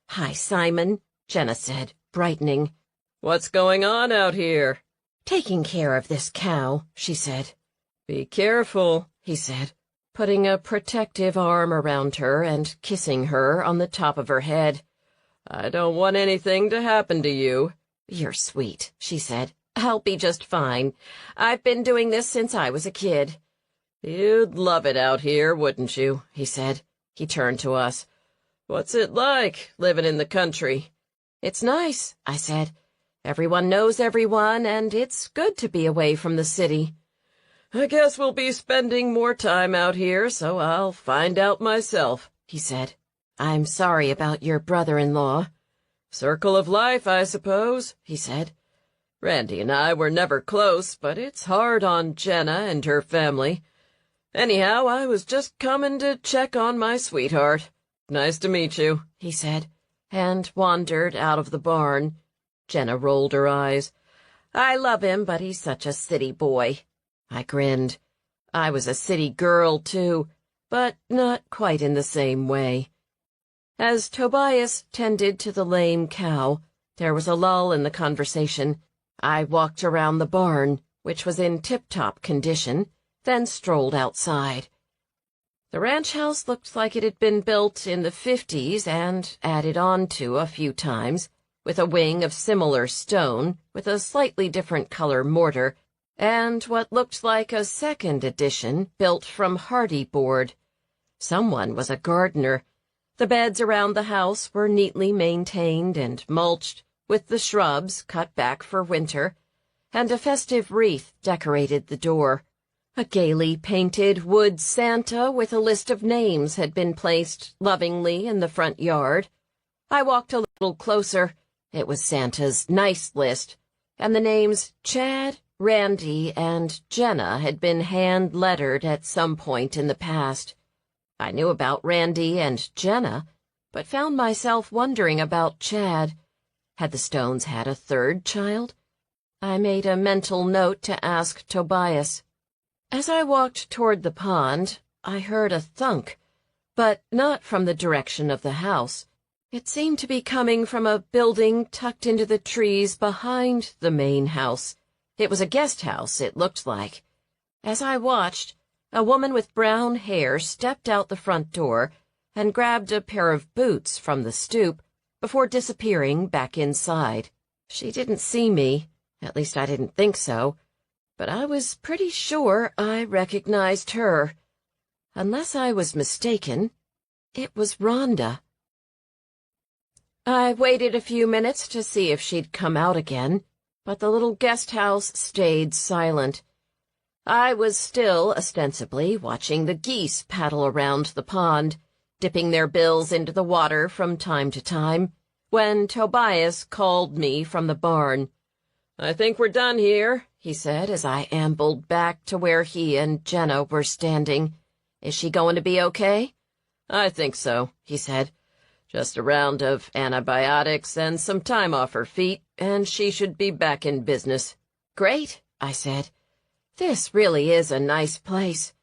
"Hi, Simon," Jenna said, brightening. "What's going on out here?" "Taking care of this cow," she said. "Be careful," he said, putting a protective arm around her and kissing her on the top of her head. "I don't want anything to happen to you." "You're sweet," she said. "I'll be just fine. I've been doing this since I was a kid." "You'd love it out here, wouldn't you?" he said. He turned to us. "What's it like, living in the country?" "It's nice," I said. "Everyone knows everyone, and it's good to be away from the city." "I guess we'll be spending more time out here, so I'll find out myself," he said. "I'm sorry about your brother-in-law." "Circle of life, I suppose," he said. "Randy and I were never close, but it's hard on Jenna and her family. Anyhow, I was just coming to check on my sweetheart. Nice to meet you," he said, and wandered out of the barn. Jenna rolled her eyes. "I love him, but he's such a city boy." I grinned. I was a city girl, too, but not quite in the same way. As Tobias tended to the lame cow, there was a lull in the conversation. I walked around the barn, which was in tip-top condition, then strolled outside. The ranch house looked like it had been built in the 50s and added on to a few times, with a wing of similar stone, with a slightly different color mortar, and what looked like a second addition built from hardy board. Someone was a gardener. The beds around the house were neatly maintained and mulched, with the shrubs cut back for winter, and a festive wreath decorated the door. A gaily painted wood Santa with a list of names had been placed lovingly in the front yard. I walked a little closer. It was Santa's nice list, and the names Chad, Randy, and Jenna had been hand-lettered at some point in the past. I knew about Randy and Jenna, but found myself wondering about Chad. Had the Stones had a third child? I made a mental note to ask Tobias. As I walked toward the pond, I heard a thunk, but not from the direction of the house. It seemed to be coming from a building tucked into the trees behind the main house. It was a guest house, it looked like. As I watched, a woman with brown hair stepped out the front door and grabbed a pair of boots from the stoop before disappearing back inside. She didn't see me, at least I didn't think so, but I was pretty sure I recognized her. Unless I was mistaken, it was Rhonda. I waited a few minutes to see if she'd come out again, but the little guest house stayed silent. I was still, ostensibly, watching the geese paddle around the pond, dipping their bills into the water from time to time, when Tobias called me from the barn. "I think we're done here," he said as I ambled back to where he and Jenna were standing. "Is she going to be okay?" "I think so," he said. "Just a round of antibiotics and some time off her feet, and she should be back in business." "Great," I said. "This really is a nice place.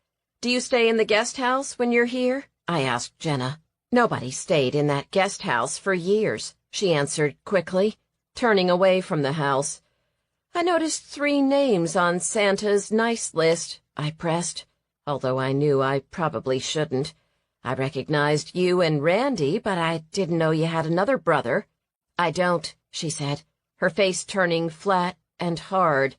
Do you stay in the guest house when you're here?" I asked Jenna. "Nobody stayed in that guest house for years," she answered quickly, turning away from the house. "I noticed 3 names on Santa's nice list," I pressed, although I knew I probably shouldn't. "I recognized you and Randy, but I didn't know you had another brother." "I don't," she said, her face turning flat and hard.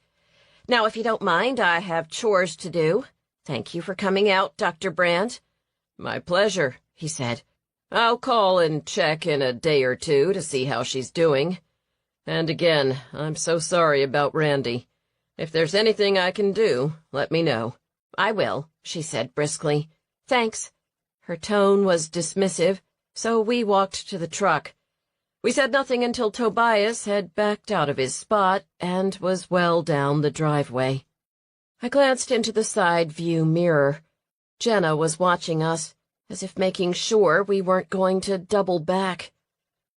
"Now, if you don't mind, I have chores to do. Thank you for coming out, Dr. Brandt." "My pleasure," he said. "I'll call and check in a day or two to see how she's doing. And again, I'm so sorry about Randy. If there's anything I can do, let me know." "I will," she said briskly. "Thanks." Her tone was dismissive, so we walked to the truck. We said nothing until Tobias had backed out of his spot and was well down the driveway. I glanced into the side view mirror. Jenna was watching us, as if making sure we weren't going to double back.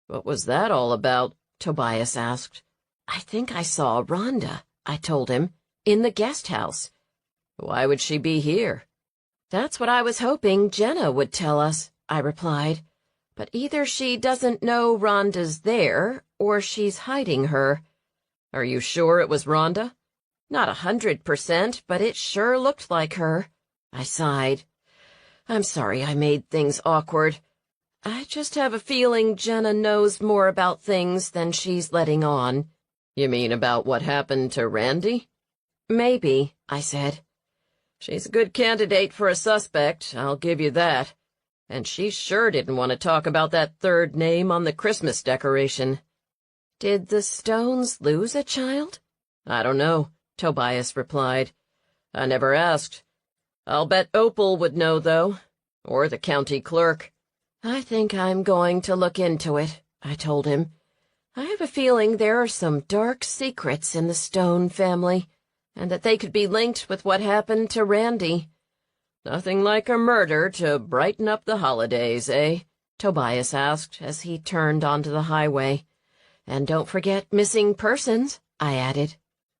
"What was that all about?" Tobias asked. "I think I saw Rhonda," I told him, "in the guest house." "Why would she be here?" "That's what I was hoping Jenna would tell us," I replied. "But either she doesn't know Rhonda's there, or she's hiding her." "Are you sure it was Rhonda?" "Not 100%, but it sure looked like her." I sighed. "I'm sorry I made things awkward. I just have a feeling Jenna knows more about things than she's letting on." "You mean about what happened to Randy?" "Maybe," I said. "She's a good candidate for a suspect, I'll give you that. And she sure didn't want to talk about that third name on the Christmas decoration." "Did the Stones lose a child?" "I don't know," Tobias replied. "I never asked. I'll bet Opal would know, though. Or the county clerk." "I think I'm going to look into it," I told him. "I have a feeling there are some dark secrets in the Stone family, and that they could be linked with what happened to Randy." "Nothing like a murder to brighten up the holidays, eh?" Tobias asked as he turned onto the highway. "And don't forget missing persons," I added.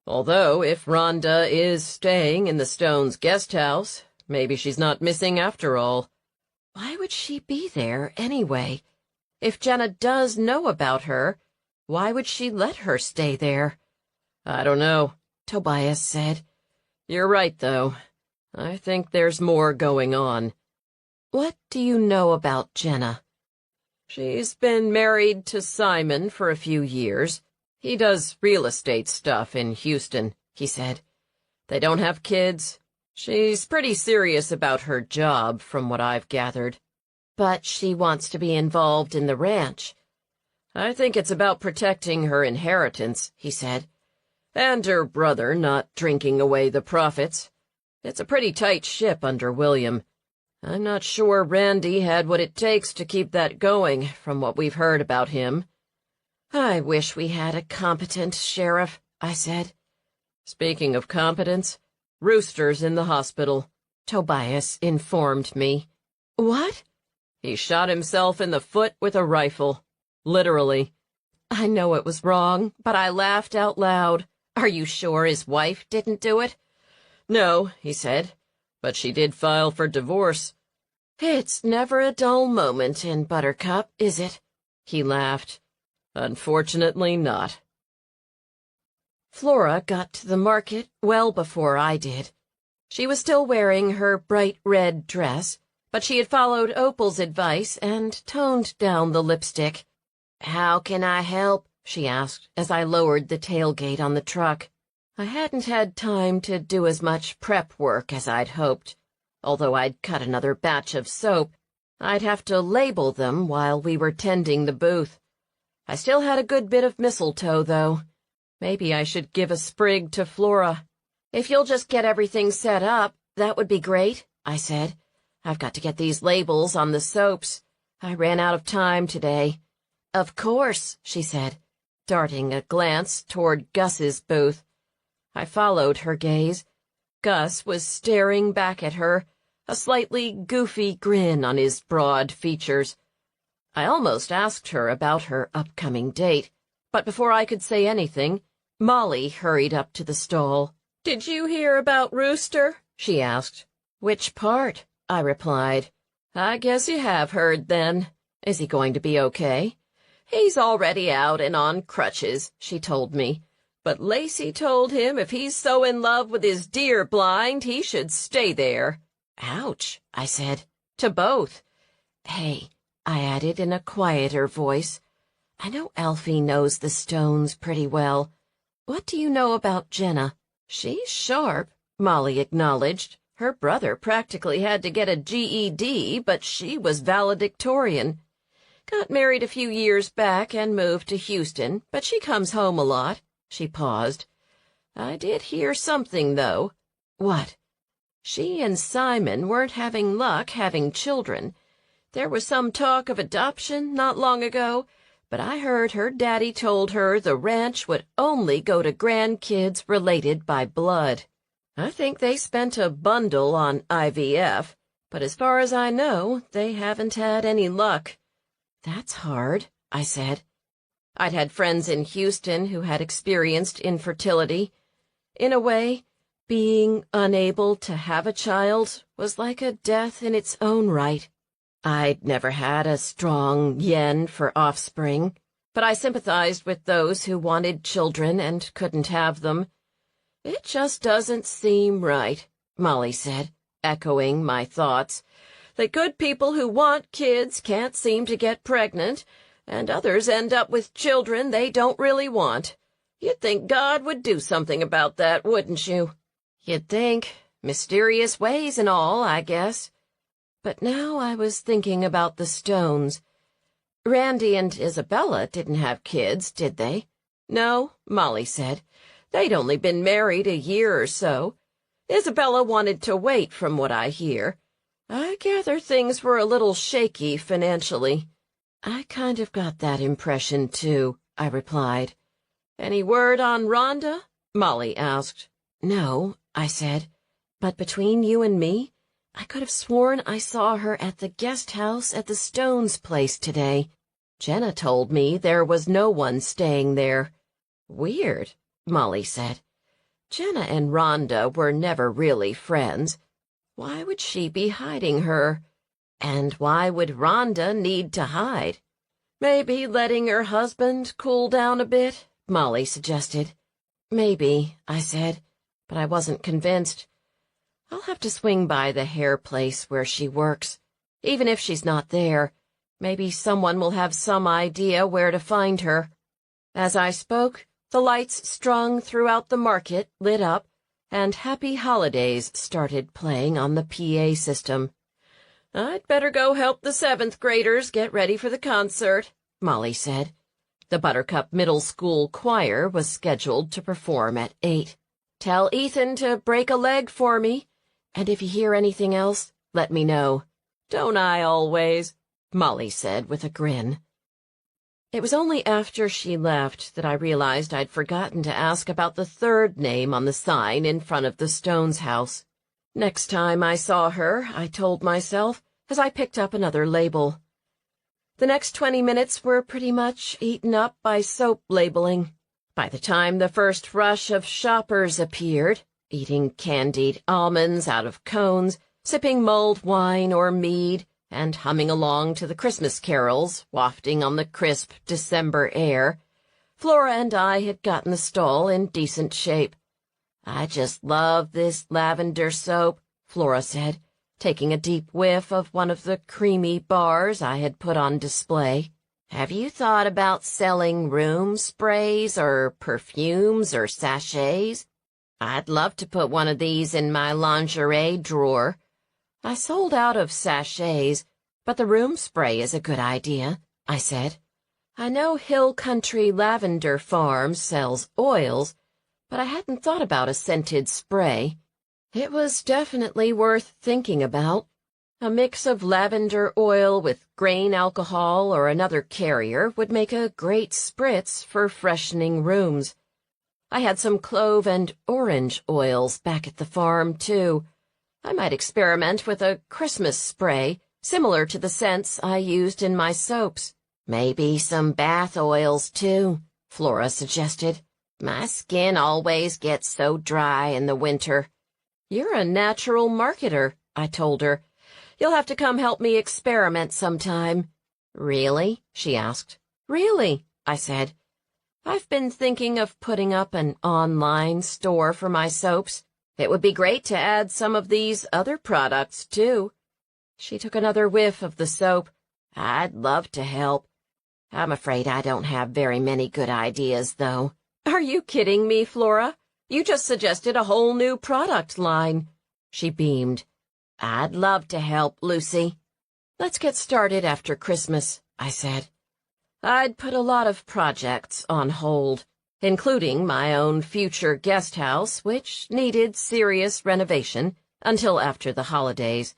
"Although if Rhonda is staying in the Stones' guest house, maybe she's not missing after all." "Why would she be there anyway? If Jenna does know about her, why would she let her stay there?" "I don't know," Tobias said. "You're right, though. I think there's more going on." What do you know about Jenna? She's been married to Simon for a few years. He does real estate stuff in Houston, he said. They don't have kids. She's pretty serious about her job, from what I've gathered. But she wants to be involved in the ranch. I think it's about protecting her inheritance, he said, and her brother not drinking away the profits. It's a pretty tight ship under William. I'm not sure Randy had what it takes to keep that going, from what we've heard about him. I wish we had a competent sheriff, I said. Speaking of competence, Rooster's in the hospital, Tobias informed me. What? He shot himself in the foot with a rifle. Literally. I know it was wrong, but I laughed out loud. Are you sure his wife didn't do it? No, he said, but she did file for divorce. It's never a dull moment in Buttercup, is it? He laughed. Unfortunately not. Flora got to the market well before I did. She was still wearing her bright red dress, but she had followed Opal's advice and toned down the lipstick. How can I help? She asked as I lowered the tailgate on the truck. I hadn't had time to do as much prep work as I'd hoped. Although I'd cut another batch of soap, I'd have to label them while we were tending the booth. I still had a good bit of mistletoe, though. Maybe I should give a sprig to Flora. If you'll just get everything set up, that would be great, I said. I've got to get these labels on the soaps. I ran out of time today. Of course, she said, darting a glance toward Gus's booth. I followed her gaze. Gus was staring back at her, a slightly goofy grin on his broad features. I almost asked her about her upcoming date, but before I could say anything, Molly hurried up to the stall. Did you hear about Rooster? She asked. Which part? I replied. I guess you have heard, then. Is he going to be okay? He's already out and on crutches, she told me. But Lacey told him if he's so in love with his deer blind, he should stay there. Ouch, I said. To both. Hey, I added in a quieter voice. I know Alfie knows the Stones pretty well. What do you know about Jenna? She's sharp, Molly acknowledged. Her brother practically had to get a GED, but she was valedictorian. Got married a few years back and moved to Houston, but she comes home a lot. She paused. I did hear something, though. What? She and Simon weren't having luck having children. There was some talk of adoption not long ago, but I heard her daddy told her the ranch would only go to grandkids related by blood. I think they spent a bundle on IVF, but as far as I know, they haven't had any luck. That's hard, I said. I'd had friends in Houston who had experienced infertility. In a way, being unable to have a child was like a death in its own right. I'd never had a strong yen for offspring, but I sympathized with those who wanted children and couldn't have them. It just doesn't seem right, Molly said, echoing my thoughts, that good people who want kids can't seem to get pregnant, and others end up with children they don't really want. You'd think God would do something about that, wouldn't you? You'd think. Mysterious ways and all, I guess. But now I was thinking about the Stones. Randy and Isabella didn't have kids, did they? No, Molly said. They'd only been married a year or so. Isabella wanted to wait, from what I hear. I gather things were a little shaky financially. I kind of got that impression, too, I replied. Any word on Rhonda? Molly asked. No, I said. But between you and me, I could have sworn I saw her at the guest house at the Stones' place today. Jenna told me there was no one staying there. Weird, Molly said. Jenna and Rhonda were never really friends. Why would she be hiding her? And why would Rhonda need to hide? Maybe letting her husband cool down a bit, Molly suggested. Maybe, I said, but I wasn't convinced. I'll have to swing by the hair place where she works. Even if she's not there, maybe someone will have some idea where to find her. As I spoke, the lights strung throughout the market lit up, and Happy Holidays started playing on the PA system. "I'd better go help the 7th graders get ready for the concert," Molly said. The Buttercup Middle School choir was scheduled to perform at 8. "Tell Ethan to break a leg for me, and if you hear anything else, let me know." "Don't I always?" Molly said with a grin. It was only after she left that I realized I'd forgotten to ask about the 3rd name on the sign in front of the Stones house. Next time I saw her, I told myself, as I picked up another label. The next 20 minutes were pretty much eaten up by soap labeling. By the time the first rush of shoppers appeared, eating candied almonds out of cones, sipping mulled wine or mead, and humming along to the Christmas carols wafting on the crisp December air, Flora and I had gotten the stall in decent shape. "I just love this lavender soap," Flora said, taking a deep whiff of one of the creamy bars I had put on display. "Have you thought about selling room sprays or perfumes or sachets? I'd love to put one of these in my lingerie drawer." "I sold out of sachets, but the room spray is a good idea," I said. "I know Hill Country Lavender Farm sells oils, but I hadn't thought about a scented spray." It was definitely worth thinking about. A mix of lavender oil with grain alcohol or another carrier would make a great spritz for freshening rooms. I had some clove and orange oils back at the farm, too. I might experiment with a Christmas spray, similar to the scents I used in my soaps. "Maybe some bath oils, too," Flora suggested. "My skin always gets so dry in the winter." "You're a natural marketer," I told her. "You'll have to come help me experiment sometime." "Really?" she asked. "Really," I said. "I've been thinking of putting up an online store for my soaps. It would be great to add some of these other products, too." She took another whiff of the soap. "I'd love to help. I'm afraid I don't have very many good ideas, though." "Are you kidding me, Flora? You just suggested a whole new product line." She beamed. "I'd love to help, Lucy." "Let's get started after Christmas," I said. I'd put a lot of projects on hold, including my own future guest house, which needed serious renovation until after the holidays.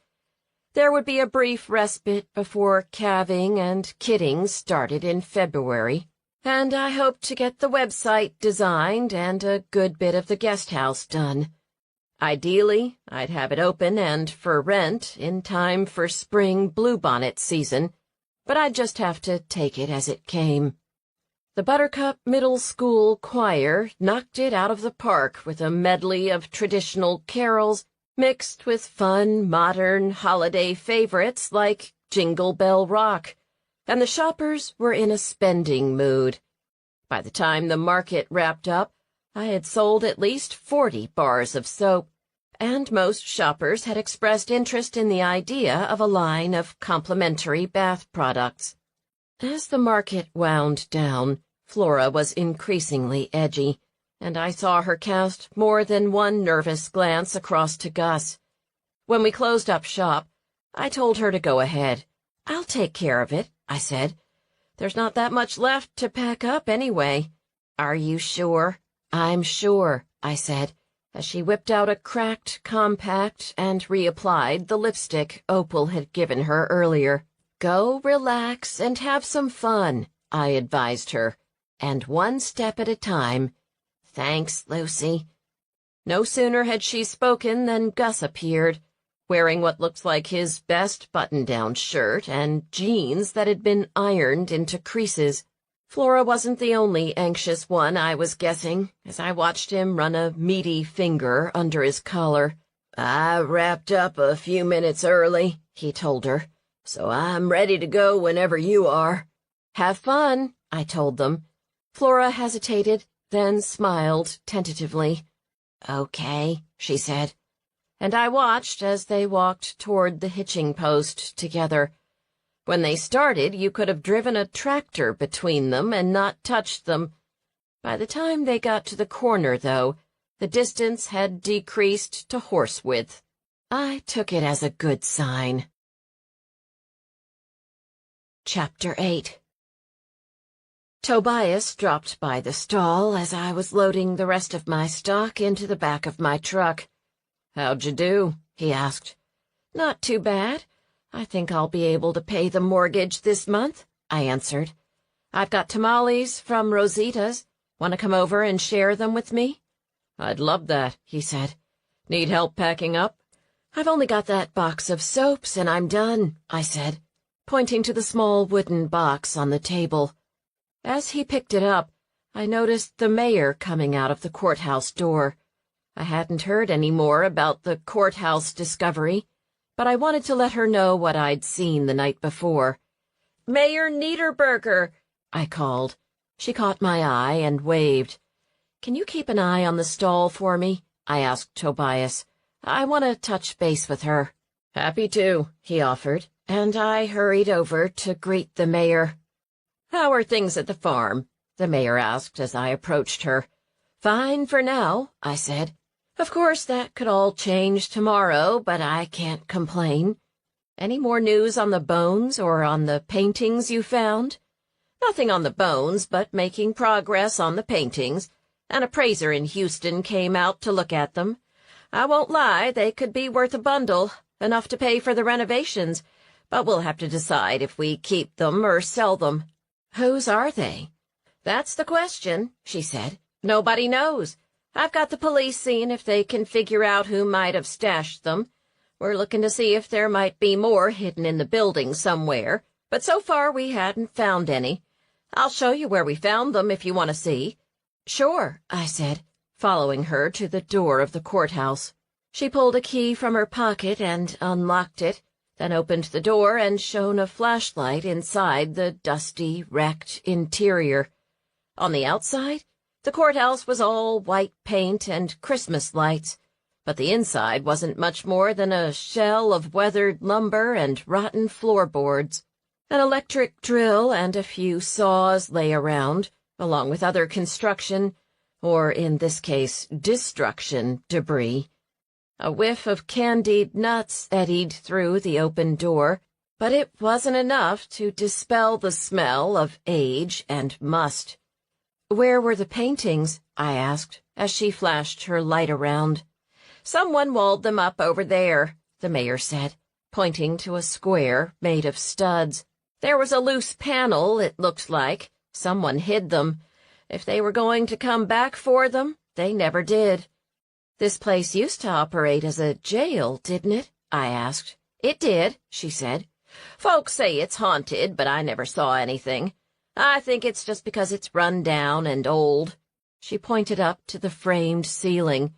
There would be a brief respite before calving and kidding started in February, and I hoped to get the website designed and a good bit of the guest house done. Ideally, I'd have it open and for rent in time for spring bluebonnet season, but I'd just have to take it as it came. The Buttercup Middle School choir knocked it out of the park with a medley of traditional carols mixed with fun, modern holiday favorites like Jingle Bell Rock, and the shoppers were in a spending mood. By the time the market wrapped up, I had sold at least 40 bars of soap, and most shoppers had expressed interest in the idea of a line of complimentary bath products. As the market wound down, Flora was increasingly edgy, and I saw her cast more than one nervous glance across to Gus. When we closed up shop, I told her to go ahead. "I'll take care of it," I said. "There's not that much left to pack up anyway." "Are you sure?" "I'm sure," I said, as she whipped out a cracked compact and reapplied the lipstick Opal had given her earlier. "Go relax and have some fun," I advised her, "and one step at a time." "Thanks, Lucy." No sooner had she spoken than Gus appeared, wearing what looked like his best button-down shirt and jeans that had been ironed into creases. Flora wasn't the only anxious one, I was guessing, as I watched him run a meaty finger under his collar. "I wrapped up a few minutes early," he told her, "so I'm ready to go whenever you are." "Have fun," I told them. Flora hesitated, then smiled tentatively. "Okay," she said. and I watched as they walked toward the hitching post together. When they started, you could have driven a tractor between them and not touched them. By the time they got to the corner, though, the distance had decreased to horse width. I took it as a good sign. Chapter 8. Tobias dropped by the stall as I was loading the rest of my stock into the back of my truck. "How'd you do?" he asked. "Not too bad. I think I'll be able to pay the mortgage this month," I answered. "I've got tamales from Rosita's. Want to come over and share them with me?" "I'd love that," he said. "Need help packing up?" "I've only got that box of soaps and I'm done," I said, pointing to the small wooden box on the table. As he picked it up, I noticed the mayor coming out of the courthouse door. I hadn't heard any more about the courthouse discovery, but I wanted to let her know what I'd seen the night before. "Mayor Niederberger," I called. She caught my eye and waved. "Can you keep an eye on the stall for me?" I asked Tobias. "I want to touch base with her." "Happy to," he offered, and I hurried over to greet the mayor. "How are things at the farm?" the mayor asked as I approached her. "Fine for now," I said. "Of course, that could all change tomorrow, but I can't complain. Any more news on the bones or on the paintings you found?" "Nothing on the bones, but making progress on the paintings. An appraiser in Houston came out to look at them. I won't lie, they could be worth a bundle, enough to pay for the renovations, but we'll have to decide if we keep them or sell them." "Whose are they?" "That's the question," she said. "Nobody knows. I've got the police seeing if they can figure out who might have stashed them. We're looking to see if there might be more hidden in the building somewhere, but so far we hadn't found any. I'll show you where we found them if you want to see." "Sure," I said, following her to the door of the courthouse. She pulled a key from her pocket and unlocked it, then opened the door and shone a flashlight inside the dusty, wrecked interior. On the outside, the courthouse was all white paint and Christmas lights, but the inside wasn't much more than a shell of weathered lumber and rotten floorboards. An electric drill and a few saws lay around, along with other construction, or in this case, destruction debris. A whiff of candied nuts eddied through the open door, but it wasn't enough to dispel the smell of age and must. "Where were the paintings?" I asked, as she flashed her light around. "Someone walled them up over there," the mayor said, pointing to a square made of studs. "There was a loose panel, it looked like. Someone hid them. If they were going to come back for them, they never did." "This place used to operate as a jail, didn't it?" I asked. "It did," she said. "Folks say it's haunted, but I never saw anything. I think it's just because it's run down and old." She pointed up to the framed ceiling.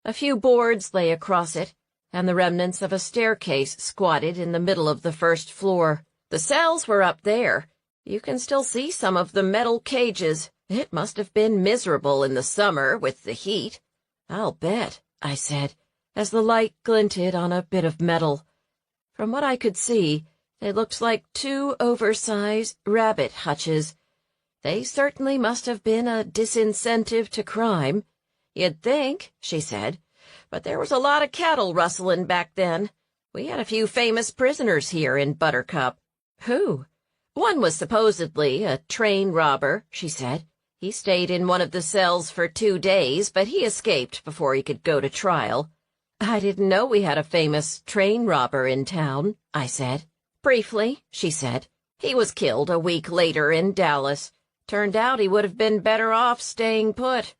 A few boards lay across it, and the remnants of a staircase squatted in the middle of the first floor. "The cells were up there. You can still see some of the metal cages. It must have been miserable in the summer with the heat." "I'll bet," I said, as the light glinted on a bit of metal. From what I could see, they looked like two oversized rabbit hutches. They certainly must have been a disincentive to crime. "You'd think," she said, "but there was a lot of cattle rustling back then. We had a few famous prisoners here in Buttercup." "Who?" "One was supposedly a train robber," she said. "He stayed in one of the cells for 2 days, but he escaped before he could go to trial." "I didn't know we had a famous train robber in town," I said. "Briefly," she said. "He was killed a week later in Dallas. Turned out he would have been better off staying put."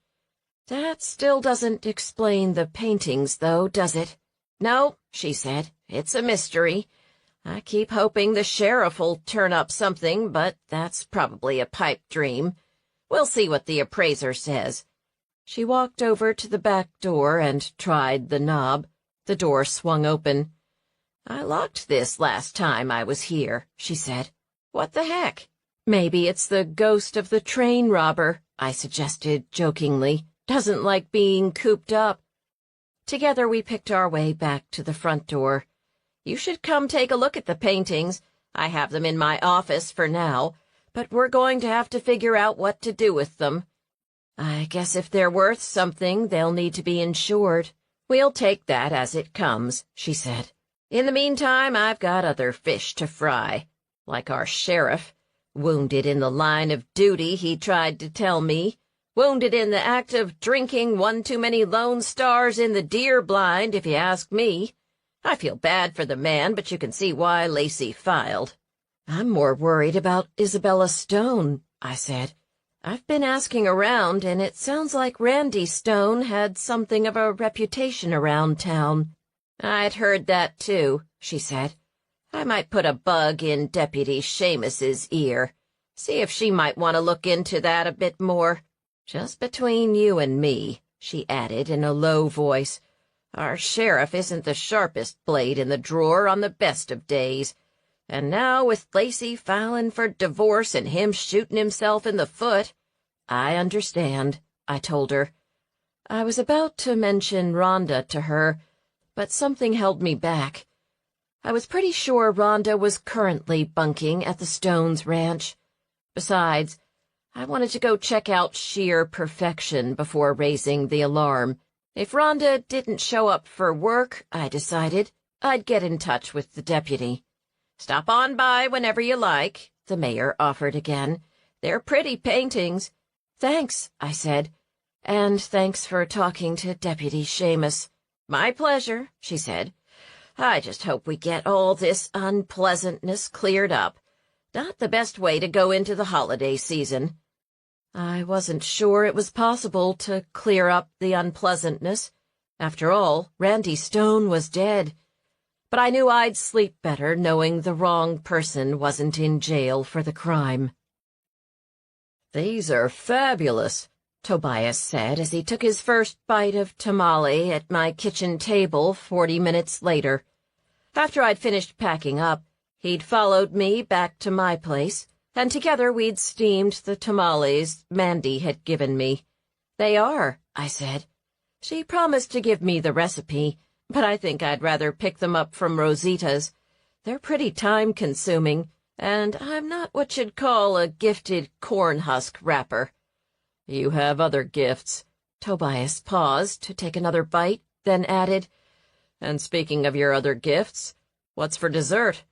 "That still doesn't explain the paintings, though, does it?" "No," she said. "It's a mystery. I keep hoping the sheriff'll turn up something, but that's probably a pipe dream. We'll see what the appraiser says." She walked over to the back door and tried the knob. The door swung open. "I locked this last time I was here," she said. "What the heck?" "Maybe it's the ghost of the train robber," I suggested jokingly. "Doesn't like being cooped up." Together we picked our way back to the front door. "You should come take a look at the paintings. I have them in my office for now, but we're going to have to figure out what to do with them. I guess if they're worth something, they'll need to be insured." "We'll take that as it comes," she said. "In the meantime, I've got other fish to fry, like our sheriff. Wounded in the line of duty, he tried to tell me. Wounded in the act of drinking one too many Lone Stars in the deer blind, if you ask me. I feel bad for the man, but you can see why Lacey filed." "I'm more worried about Isabella Stone," I said. "I've been asking around, and it sounds like Randy Stone had something of a reputation around town." "I'd heard that, too," she said. "I might put a bug in Deputy Seamus's ear. See if she might want to look into that a bit more. Just between you and me," she added in a low voice, "our sheriff isn't the sharpest blade in the drawer on the best of days. And now with Lacey filing for divorce and him shooting himself in the foot—" "I understand," I told her. I was about to mention Rhonda to her, but something held me back. I was pretty sure Rhonda was currently bunking at the Stones Ranch. Besides, I wanted to go check out Sheer Perfection before raising the alarm. If Rhonda didn't show up for work, I decided, I'd get in touch with the deputy. "Stop on by whenever you like," the mayor offered again. "They're pretty paintings." "Thanks," I said, "and thanks for talking to Deputy Seamus." "My pleasure," she said. "I just hope we get all this unpleasantness cleared up. Not the best way to go into the holiday season." I wasn't sure it was possible to clear up the unpleasantness. After all, Randy Stone was dead. But I knew I'd sleep better knowing the wrong person wasn't in jail for the crime. "These are fabulous," Tobias said as he took his first bite of tamale at my kitchen table 40 minutes later. After I'd finished packing up, he'd followed me back to my place, and together we'd steamed the tamales Mandy had given me. "They are," I said. She promised to give me the recipe, but I think I'd rather pick them up from Rosita's. They're pretty time-consuming, and I'm not what you'd call a gifted corn husk wrapper. "You have other gifts." Tobias paused to take another bite, then added, "And speaking of your other gifts, what's for dessert?"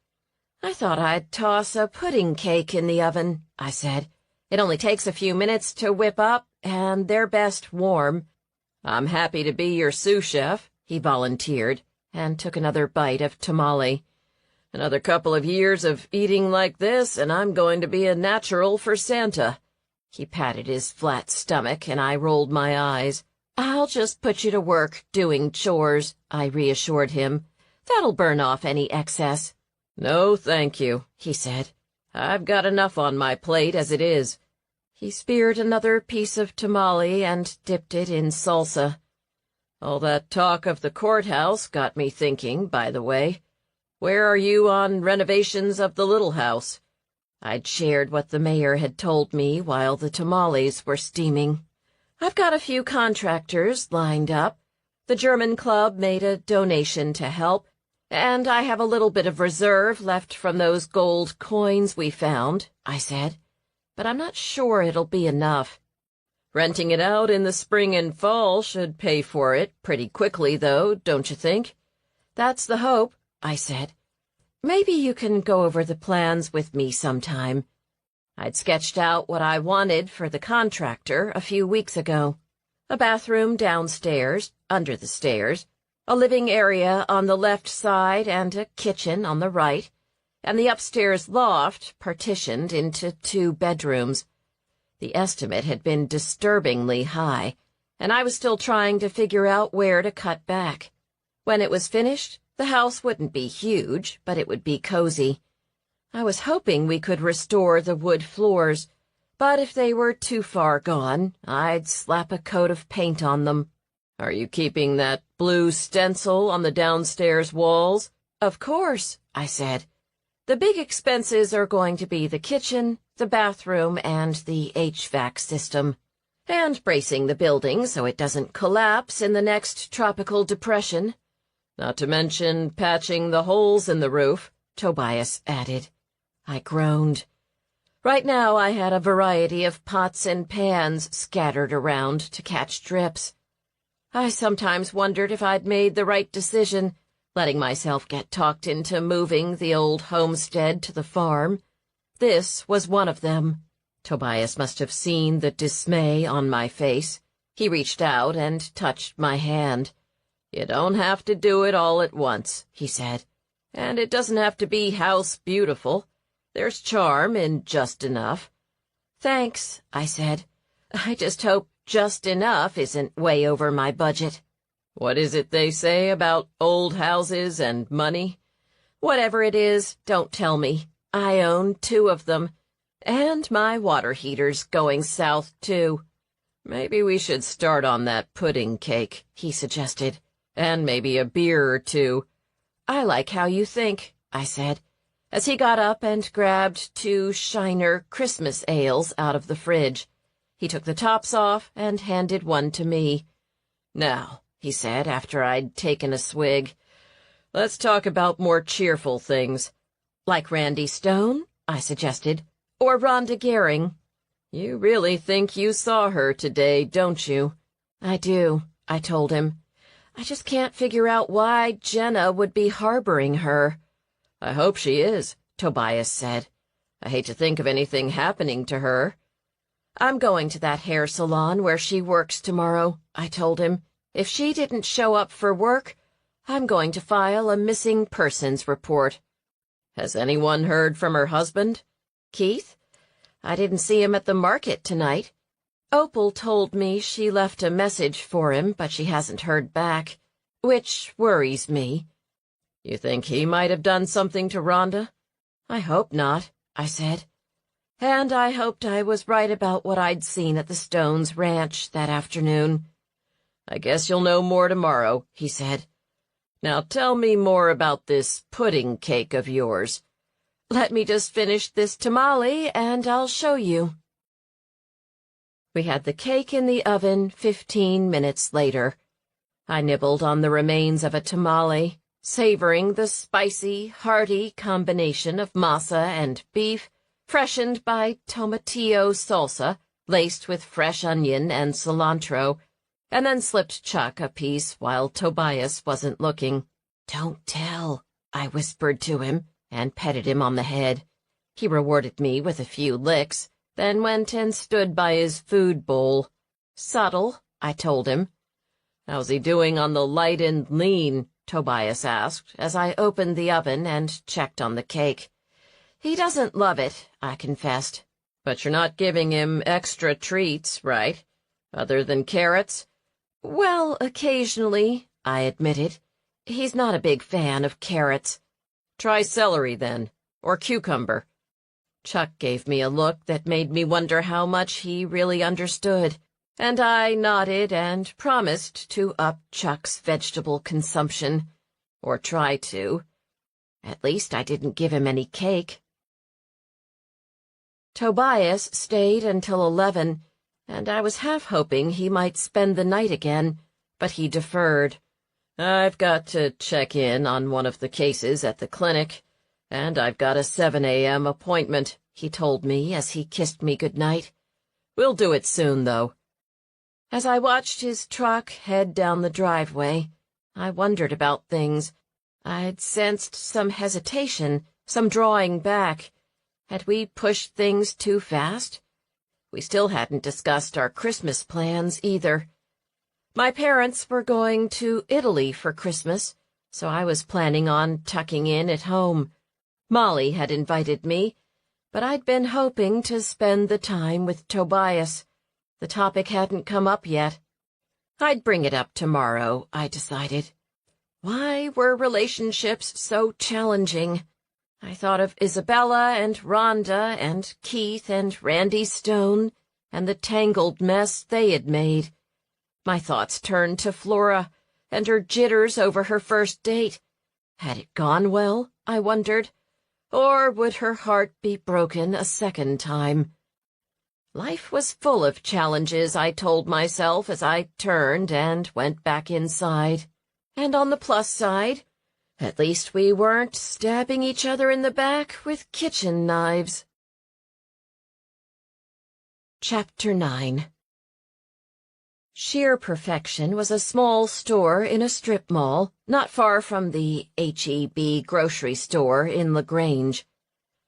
"I thought I'd toss a pudding cake in the oven," I said. "It only takes a few minutes to whip up, and they're best warm." "I'm happy to be your sous chef," he volunteered, and took another bite of tamale. "Another couple of years of eating like this, and I'm going to be a natural for Santa." He patted his flat stomach, and I rolled my eyes. "I'll just put you to work doing chores," I reassured him. "That'll burn off any excess." "No, thank you," he said. "I've got enough on my plate as it is." He speared another piece of tamale and dipped it in salsa. "All that talk of the courthouse got me thinking, by the way. Where are you on renovations of the little house?" I'd shared what the mayor had told me while the tamales were steaming. "I've got a few contractors lined up. The German Club made a donation to help, and I have a little bit of reserve left from those gold coins we found," I said. "But I'm not sure it'll be enough." "Renting it out in the spring and fall should pay for it pretty quickly, though, don't you think?" "That's the hope," I said. "Maybe you can go over the plans with me sometime." I'd sketched out what I wanted for the contractor a few weeks ago. A bathroom downstairs, under the stairs, a living area on the left side and a kitchen on the right, and the upstairs loft partitioned into 2 bedrooms. The estimate had been disturbingly high, and I was still trying to figure out where to cut back. When it was finished, the house wouldn't be huge, but it would be cozy. I was hoping we could restore the wood floors, but if they were too far gone, I'd slap a coat of paint on them. "Are you keeping that blue stencil on the downstairs walls?" "Of course," I said. "The big expenses are going to be the kitchen, the bathroom, and the HVAC system." And bracing the building so it doesn't collapse in the next tropical depression. Not to mention patching the holes in the roof, Tobias added. I groaned. Right now I had a variety of pots and pans scattered around to catch drips. I sometimes wondered if I'd made the right decision, letting myself get talked into moving the old homestead to the farm. This was one of them. Tobias must have seen the dismay on my face. He reached out and touched my hand. "You don't have to do it all at once," he said. "And it doesn't have to be house beautiful. There's charm in just enough." "Thanks," I said. "I just hope just enough isn't way over my budget." "What is it they say about old houses and money?" "Whatever it is, don't tell me. I own 2 of them. And my water heater's going south, too." "Maybe we should start on that pudding cake," he suggested. "And maybe a beer or 2. "I like how you think," I said, as he got up and grabbed 2 Shiner Christmas ales out of the fridge. He took the tops off and handed one to me. "Now," he said after I'd taken a swig, "let's talk about more cheerful things." "Like Randy Stone?" I suggested. "Or Rhonda Gehring?" "You really think you saw her today, don't you?" "I do," I told him. "I just can't figure out why Jenna would be harboring her." "I hope she is," Tobias said. "I hate to think of anything happening to her." "I'm going to that hair salon where she works tomorrow," I told him. "If she didn't show up for work, I'm going to file a missing persons report." "Has anyone heard from her husband?" "Keith? I didn't see him at the market tonight. Opal told me she left a message for him, but she hasn't heard back, which worries me." "You think he might have done something to Rhonda?" "I hope not," I said. And I hoped I was right about what I'd seen at the Stones ranch that afternoon. "I guess you'll know more tomorrow," he said. "Now tell me more about this pudding cake of yours." "Let me just finish this tamale, and I'll show you." We had the cake in the oven 15 minutes later. I nibbled on the remains of a tamale, savoring the spicy, hearty combination of masa and beef, freshened by tomatillo salsa, laced with fresh onion and cilantro, and then slipped Chuck a piece while Tobias wasn't looking. "Don't tell," I whispered to him, and petted him on the head. He rewarded me with a few licks, then went and stood by his food bowl. "Subtle," I told him. "How's he doing on the light and lean?" Tobias asked, as I opened the oven and checked on the cake. "He doesn't love it," I confessed. "But you're not giving him extra treats, right? Other than carrots?" "Well, occasionally," I admitted. "He's not a big fan of carrots." "Try celery, then, or cucumber." Chuck gave me a look that made me wonder how much he really understood, and I nodded and promised to up Chuck's vegetable consumption, or try to. At least I didn't give him any cake. Tobias stayed until 11, and I was half hoping he might spend the night again, but he deferred. "I've got to check in on one of the cases at the clinic, and I've got a 7 a.m. appointment," he told me as he kissed me goodnight. "We'll do it soon, though." As I watched his truck head down the driveway, I wondered about things. I'd sensed some hesitation, some drawing back. Had we pushed things too fast? We still hadn't discussed our Christmas plans, either. My parents were going to Italy for Christmas, so I was planning on tucking in at home. Molly had invited me, but I'd been hoping to spend the time with Tobias. The topic hadn't come up yet. I'd bring it up tomorrow, I decided. Why were relationships so challenging? I thought of Isabella and Rhonda and Keith and Randy Stone and the tangled mess they had made. My thoughts turned to Flora and her jitters over her first date. Had it gone well, I wondered, or would her heart be broken a second time? Life was full of challenges, I told myself as I turned and went back inside. And on the plus side, at least we weren't stabbing each other in the back with kitchen knives. Chapter 9. Sheer Perfection was a small store in a strip mall, not far from the H-E-B grocery store in LaGrange.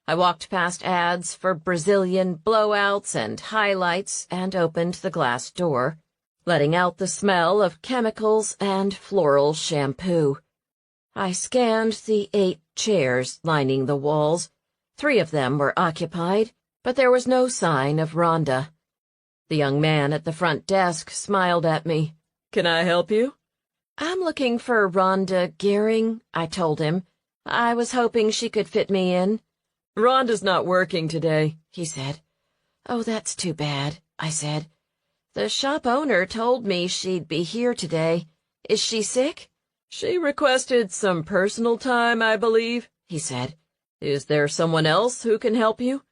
I walked past ads for Brazilian blowouts and highlights and opened the glass door, letting out the smell of chemicals and floral shampoo. I scanned the 8 chairs lining the walls. 3 of them were occupied, but there was no sign of Rhonda. The young man at the front desk smiled at me. "Can I help you?" "I'm looking for Rhonda Gehring," I told him. "I was hoping she could fit me in." "Rhonda's not working today," he said. "Oh, that's too bad," I said. "The shop owner told me she'd be here today. Is she sick?" "She requested some personal time, I believe," he said. "Is there someone else who can help you?"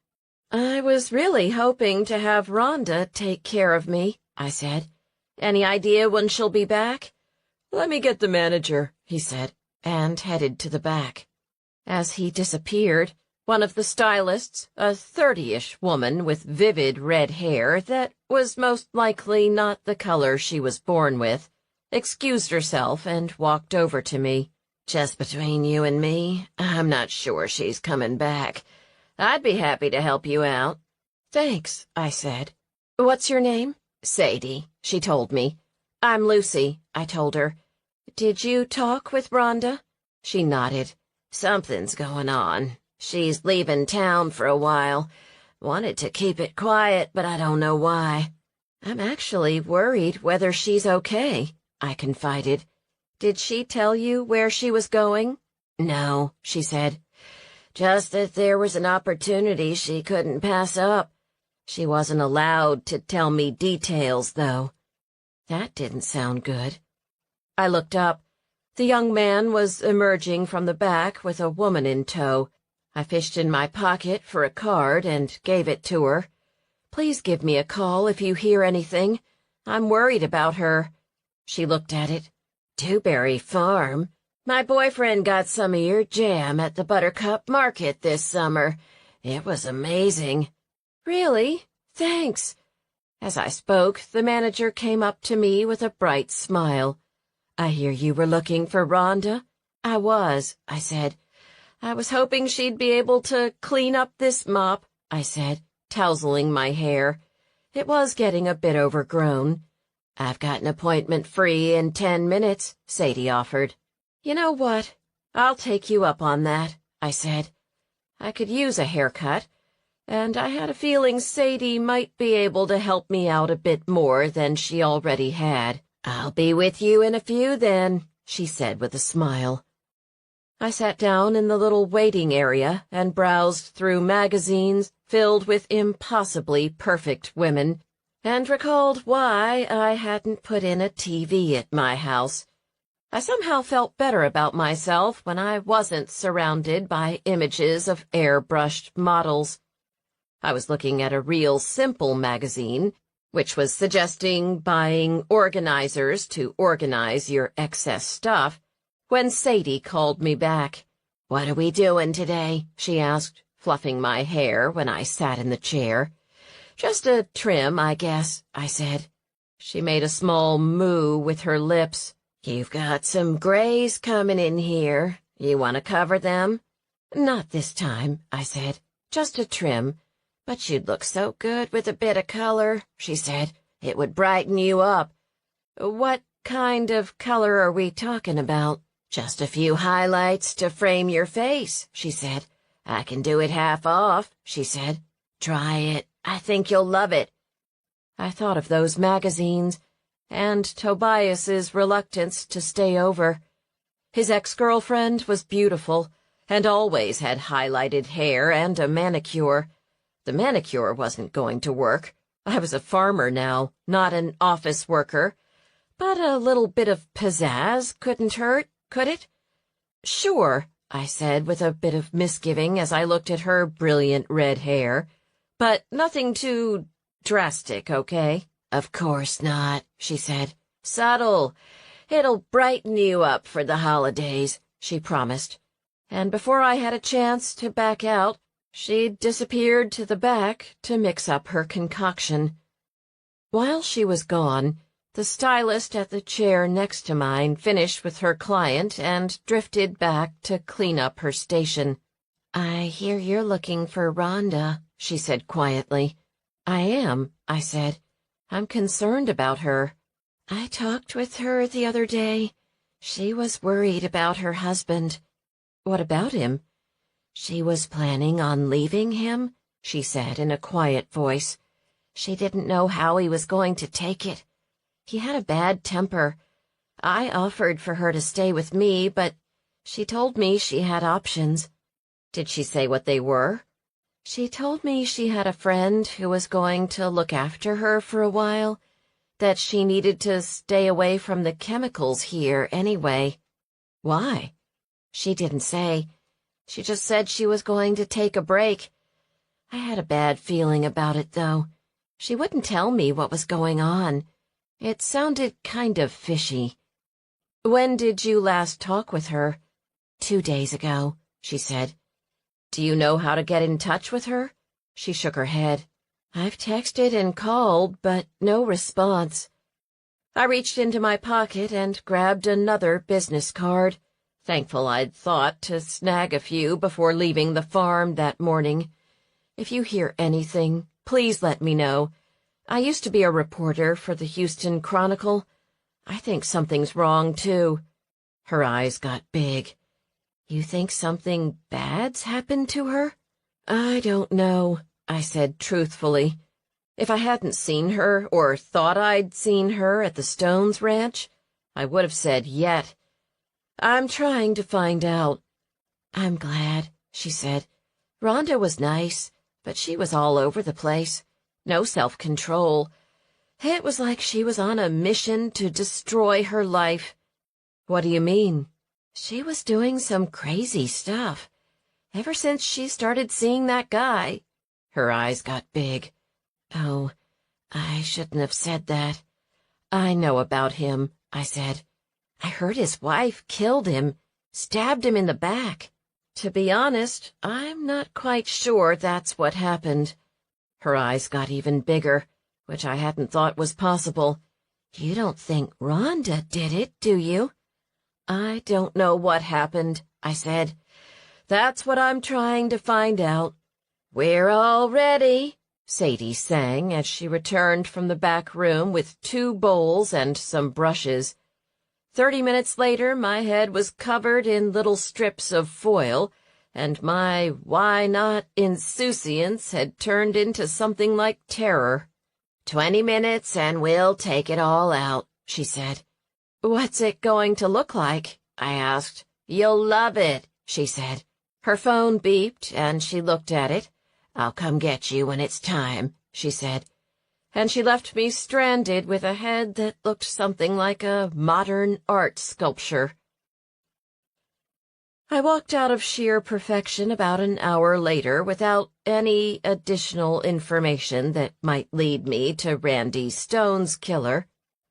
"I was really hoping to have Rhonda take care of me," I said. "Any idea when she'll be back?" "Let me get the manager," he said, and headed to the back. As he disappeared, one of the stylists, a 30-ish woman with vivid red hair that was most likely not the color she was born with, excused herself and walked over to me. "Just between you and me, I'm not sure she's coming back. I'd be happy to help you out." "Thanks," I said. "What's your name?" "Sadie," she told me. "I'm Lucy," I told her. "Did you talk with Rhonda?" She nodded. "Something's going on. She's leaving town for a while. Wanted to keep it quiet, but I don't know why." "I'm actually worried whether she's okay," I confided. "Did she tell you where she was going?" "No," she said. "Just that there was an opportunity she couldn't pass up. She wasn't allowed to tell me details, though." That didn't sound good. I looked up. The young man was emerging from the back with a woman in tow. I fished in my pocket for a card and gave it to her. "Please give me a call if you hear anything. I'm worried about her." She looked at it. "Dewberry Farm? My boyfriend got some of your jam at the Buttercup Market this summer. It was amazing." "Really? Thanks." As I spoke, the manager came up to me with a bright smile. "I hear you were looking for Rhonda?" "I was," I said. "I was hoping she'd be able to clean up this mop," I said, touseling my hair. It was getting a bit overgrown. "I've got an appointment free in 10 minutes, Sadie offered. "You know what? I'll take you up on that," I said. I could use a haircut, and I had a feeling Sadie might be able to help me out a bit more than she already had. "I'll be with you in a few then," she said with a smile. I sat down in the little waiting area and browsed through magazines filled with impossibly perfect women, and recalled why I hadn't put in a TV at my house. I somehow felt better about myself when I wasn't surrounded by images of airbrushed models. I was looking at a real simple magazine, which was suggesting buying organizers to organize your excess stuff, when Sadie called me back. "What are we doing today?" she asked, fluffing my hair when I sat in the chair. "Just a trim, I guess," I said. She made a small moo with her lips. "You've got some grays coming in here. You want to cover them?" "Not this time," I said. "Just a trim. But you'd look so good with a bit of color," she said. "It would brighten you up." "What kind of color are we talking about?" "Just a few highlights to frame your face," she said. "I can do it half off," she said. "Try it. I think you'll love it." I thought of those magazines and Tobias's reluctance to stay over. His ex-girlfriend was beautiful and always had highlighted hair and a manicure. The manicure wasn't going to work. I was a farmer now, not an office worker. But a little bit of pizzazz couldn't hurt, could it? "Sure," I said with a bit of misgiving as I looked at her brilliant red hair. "But nothing too drastic, okay?" "Of course not," she said. "Subtle. It'll brighten you up for the holidays," she promised. And before I had a chance to back out, she disappeared to the back to mix up her concoction. While she was gone, the stylist at the chair next to mine finished with her client and drifted back to clean up her station. "I hear you're looking for Rhonda," she said quietly. "I am," I said. "I'm concerned about her." "I talked with her the other day. She was worried about her husband." "What about him?" "She was planning on leaving him," she said in a quiet voice. "She didn't know how he was going to take it. He had a bad temper. I offered for her to stay with me, but she told me she had options." "Did she say what they were?" "She told me she had a friend who was going to look after her for a while, that she needed to stay away from the chemicals here anyway." "Why?" "She didn't say. She just said she was going to take a break. I had a bad feeling about it, though. She wouldn't tell me what was going on. It sounded kind of fishy." "When did you last talk with her?" 2 days ago," she said. "Do you know how to get in touch with her?" She shook her head. "I've texted and called, but no response." I reached into my pocket and grabbed another business card, thankful I'd thought to snag a few before leaving the farm that morning. "If you hear anything, please let me know. I used to be a reporter for the Houston Chronicle. I think something's wrong, too." Her eyes got big. "You think something bad's happened to her?" "I don't know," I said truthfully. If I hadn't seen her, or thought I'd seen her at the Stones Ranch, I would have said yet. I'm trying to find out. "I'm glad," she said. "Rhonda was nice, but she was all over the place. No self-control. It was like she was on a mission to destroy her life." "What do you mean?" "She was doing some crazy stuff. Ever since she started seeing that guy." Her eyes got big. "Oh, I shouldn't have said that." "I know about him," I said. "I heard his wife killed him, stabbed him in the back." "To be honest, I'm not quite sure that's what happened." Her eyes got even bigger, which I hadn't thought was possible. "You don't think Rhonda did it, do you?" "I don't know what happened," I said. "That's what I'm trying to find out." "We're all ready," Sadie sang as she returned from the back room with 2 bowls and some brushes. 30 minutes later, my head was covered in little strips of foil, and my why not insouciance had turned into something like terror. 20 minutes and we'll take it all out," she said. "What's it going to look like?" I asked. "You'll love it," she said. Her phone beeped, and she looked at it. "I'll come get you when it's time," she said. And she left me stranded with a head that looked something like a modern art sculpture. I walked out of sheer perfection about an hour later without any additional information that might lead me to Randy Stone's killer,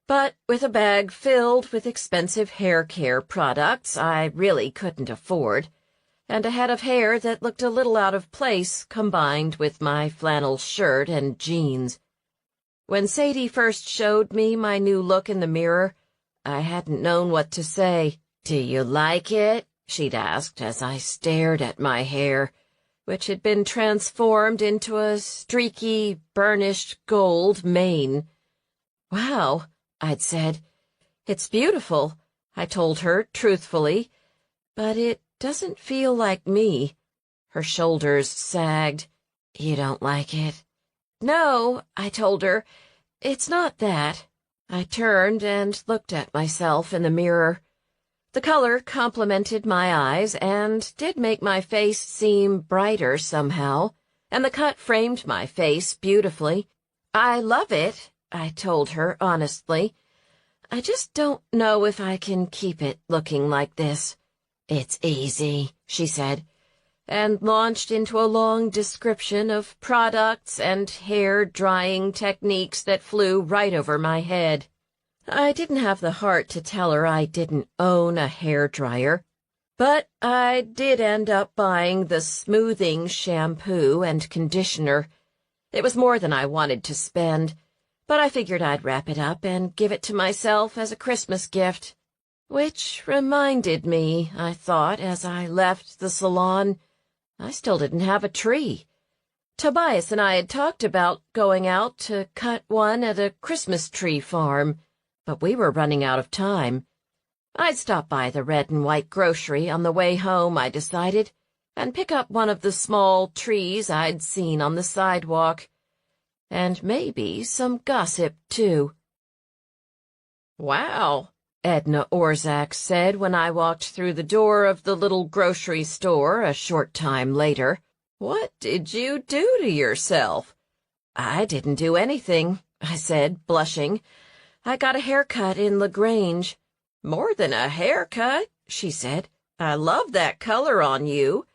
but with a bag filled with expensive hair care products I really couldn't afford, and a head of hair that looked a little out of place combined with my flannel shirt and jeans. When Sadie first showed me my new look in the mirror, I hadn't known what to say. "Do you like it?" she'd asked as I stared at my hair, which had been transformed into a streaky, burnished gold mane. "Wow," I'd said. "It's beautiful," I told her truthfully, "but it doesn't feel like me." Her shoulders sagged. "You don't like it?" "No," I told her. "It's not that." I turned and looked at myself in the mirror. The color complemented my eyes and did make my face seem brighter somehow, and the cut framed my face beautifully. "I love it," I told her honestly. "I just don't know if I can keep it looking like this." "It's easy," she said. and launched into a long description of products and hair-drying techniques that flew right over my head. I didn't have the heart to tell her I didn't own a hairdryer, but I did end up buying the smoothing shampoo and conditioner. It was more than I wanted to spend, but I figured I'd wrap it up and give it to myself as a Christmas gift. Which reminded me, I thought, as I left the salon, I still didn't have a tree. Tobias and I had talked about going out to cut one at a Christmas tree farm, but we were running out of time. I'd stop by the red and white grocery on the way home, I decided, and pick up one of the small trees I'd seen on the sidewalk. And maybe some gossip, too. "Wow," Edna Orzak said when I walked through the door of the little grocery store a short time later. "What did you do to yourself?" "I didn't do anything," I said, blushing. "I got a haircut in LaGrange." "More than a haircut," she said. "I love that color on you."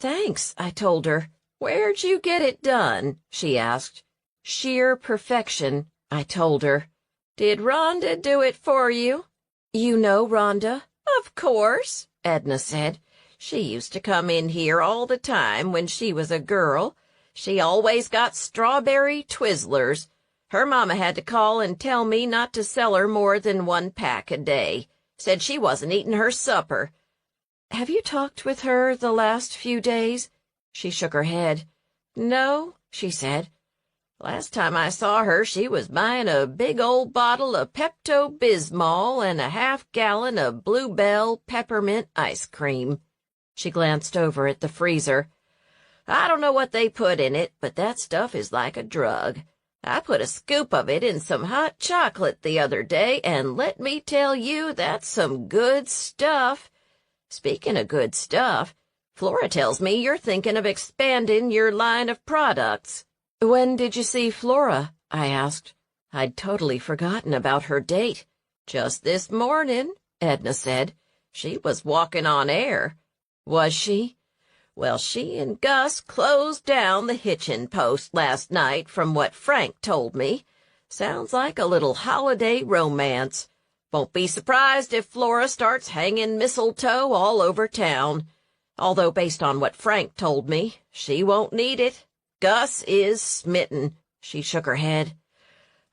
"Thanks," I told her. "Where'd you get it done?" she asked. "Sheer perfection," I told her. "Did Rhonda do it for you?" "You know Rhonda?" "Of course," Edna said. "She used to come in here all the time when she was a girl. She always got strawberry Twizzlers. Her mama had to call and tell me not to sell her more than 1 pack a day. Said she wasn't eating her supper." "Have you talked with her the last few days?" She shook her head. "No," she said. "Last time I saw her, she was buying a big old bottle of Pepto-Bismol and a half-gallon of Bluebell peppermint ice cream." She glanced over at the freezer. "I don't know what they put in it, but that stuff is like a drug. I put a scoop of it in some hot chocolate the other day, and let me tell you, that's some good stuff. Speaking of good stuff, Flora tells me you're thinking of expanding your line of products." "When did you see Flora?" I asked. I'd totally forgotten about her date. "Just this morning," Edna said. "She was walking on air." "Was she?" "Well, she and Gus closed down the hitching post last night, from what Frank told me. Sounds like a little holiday romance. Won't be surprised if Flora starts hanging mistletoe all over town. Although, based on what Frank told me, she won't need it. Gus is smitten." She shook her head.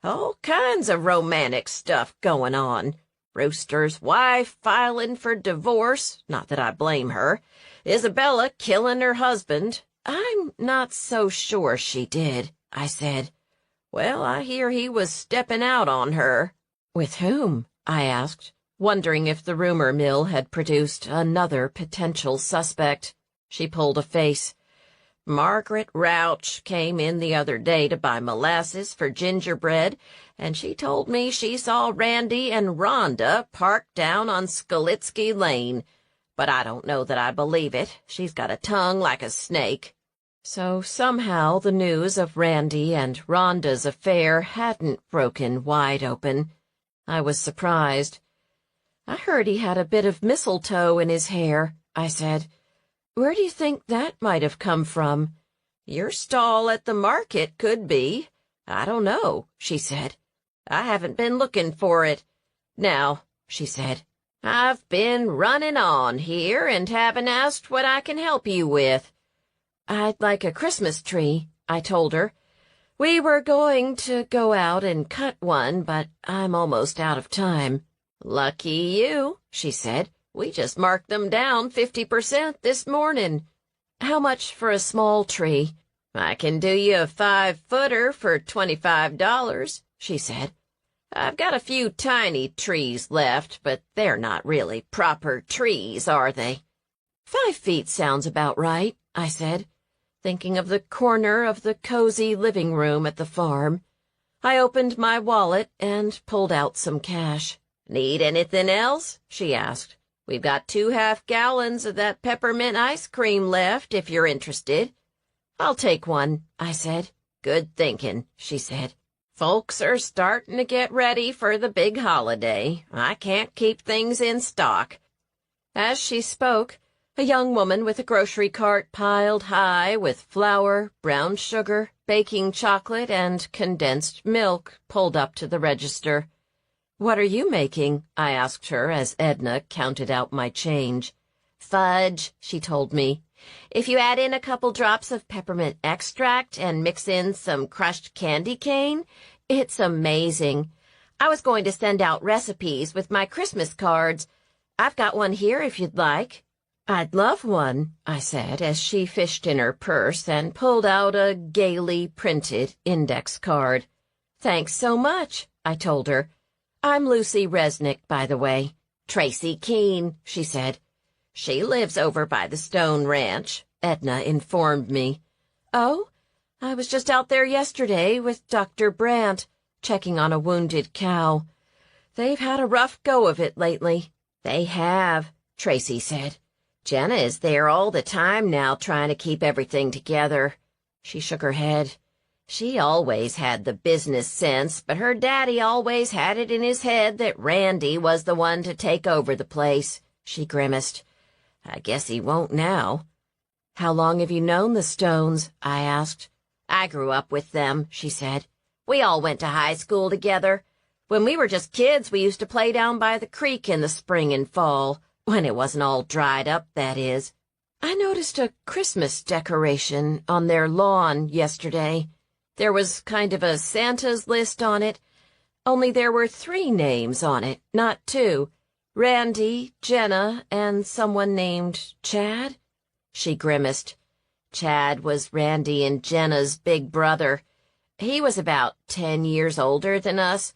"All kinds of romantic stuff going on. Rooster's wife filing for divorce, not that I blame her. Isabella killing her husband." "I'm not so sure she did," I said. "Well, I hear he was stepping out on her." "With whom?" I asked, wondering if the rumor mill had produced another potential suspect. She pulled a face. "Margaret Rauch came in the other day to buy molasses for gingerbread, and she told me she saw Randy and Rhonda parked down on Skalitsky Lane. But I don't know that I believe it. She's got a tongue like a snake." So somehow the news of Randy and Rhonda's affair hadn't broken wide open. I was surprised. "I heard he had a bit of mistletoe in his hair," I said. "Where do you think that might have come from?" "Your stall at the market could be. I don't know," she said. "I haven't been looking for it. Now," she said, "I've been running on here and haven't asked what I can help you with." "I'd like a Christmas tree," I told her. "We were going to go out and cut one, but I'm almost out of time." "Lucky you," she said. "We just marked them down 50% this morning." "How much for a small tree?" "I can do you a 5-footer for $25, she said. "I've got a few tiny trees left, but they're not really proper trees, are they?" 5 feet sounds about right, I said, thinking of the corner of the cozy living room at the farm. I opened my wallet and pulled out some cash. "Need anything else?" she asked. "We've got 2 half-gallons of that peppermint ice cream left, if you're interested." "I'll take one," I said. "Good thinking," she said. "Folks are starting to get ready for the big holiday. I can't keep things in stock." As she spoke, A young woman with a grocery cart piled high with flour, brown sugar, baking chocolate, and condensed milk pulled up to the register. "What are you making?" I asked her as Edna counted out my change. "Fudge," she told me. "If you add in a couple drops of peppermint extract and mix in some crushed candy cane, it's amazing. I was going to send out recipes with my Christmas cards. I've got one here if you'd like." "I'd love one," I said as she fished in her purse and pulled out a gaily printed index card. "Thanks so much," I told her. "I'm Lucy Resnick, by the way." "Tracy Keene," she said. "She lives over by the Stone Ranch," Edna informed me. "Oh, I was just out there yesterday with Dr. Brandt, checking on a wounded cow. They've had a rough go of it lately." "They have," Tracy said. "Jenna is there all the time now trying to keep everything together." She shook her head. "She always had the business sense, but her daddy always had it in his head that Randy was the one to take over the place." She grimaced. "I guess he won't now." "How long have you known the Stones?" I asked. "I grew up with them," she said. "We all went to high school together. When we were just kids, we used to play down by the creek in the spring and fall. When it wasn't all dried up, that is." "I noticed a Christmas decoration on their lawn yesterday. There was kind of a Santa's list on it, only there were 3 names on it, not 2. Randy, Jenna, and someone named Chad." She grimaced. "Chad was Randy and Jenna's big brother. He was about 10 years older than us.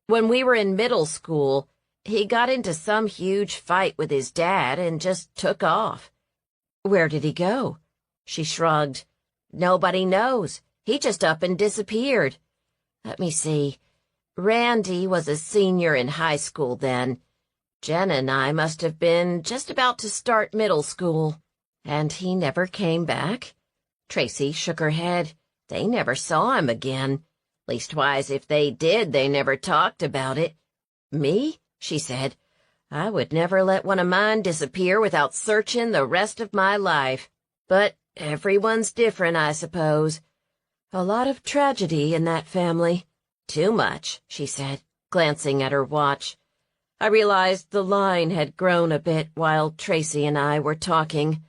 When we were in middle school, he got into some huge fight with his dad and just took off." "Where did he go?" She shrugged. "Nobody knows. He just up and disappeared. Let me see. Randy was a senior in high school then. Jenna and I must have been just about to start middle school." "And he never came back?" Tracy shook her head. "They never saw him again. Leastwise, if they did, they never talked about it. Me?" she said. "I would never let one of mine disappear without searching the rest of my life. But everyone's different, I suppose. A lot of tragedy in that family." "Too much," she said, glancing at her watch. I realized the line had grown a bit while Tracy and I were talking.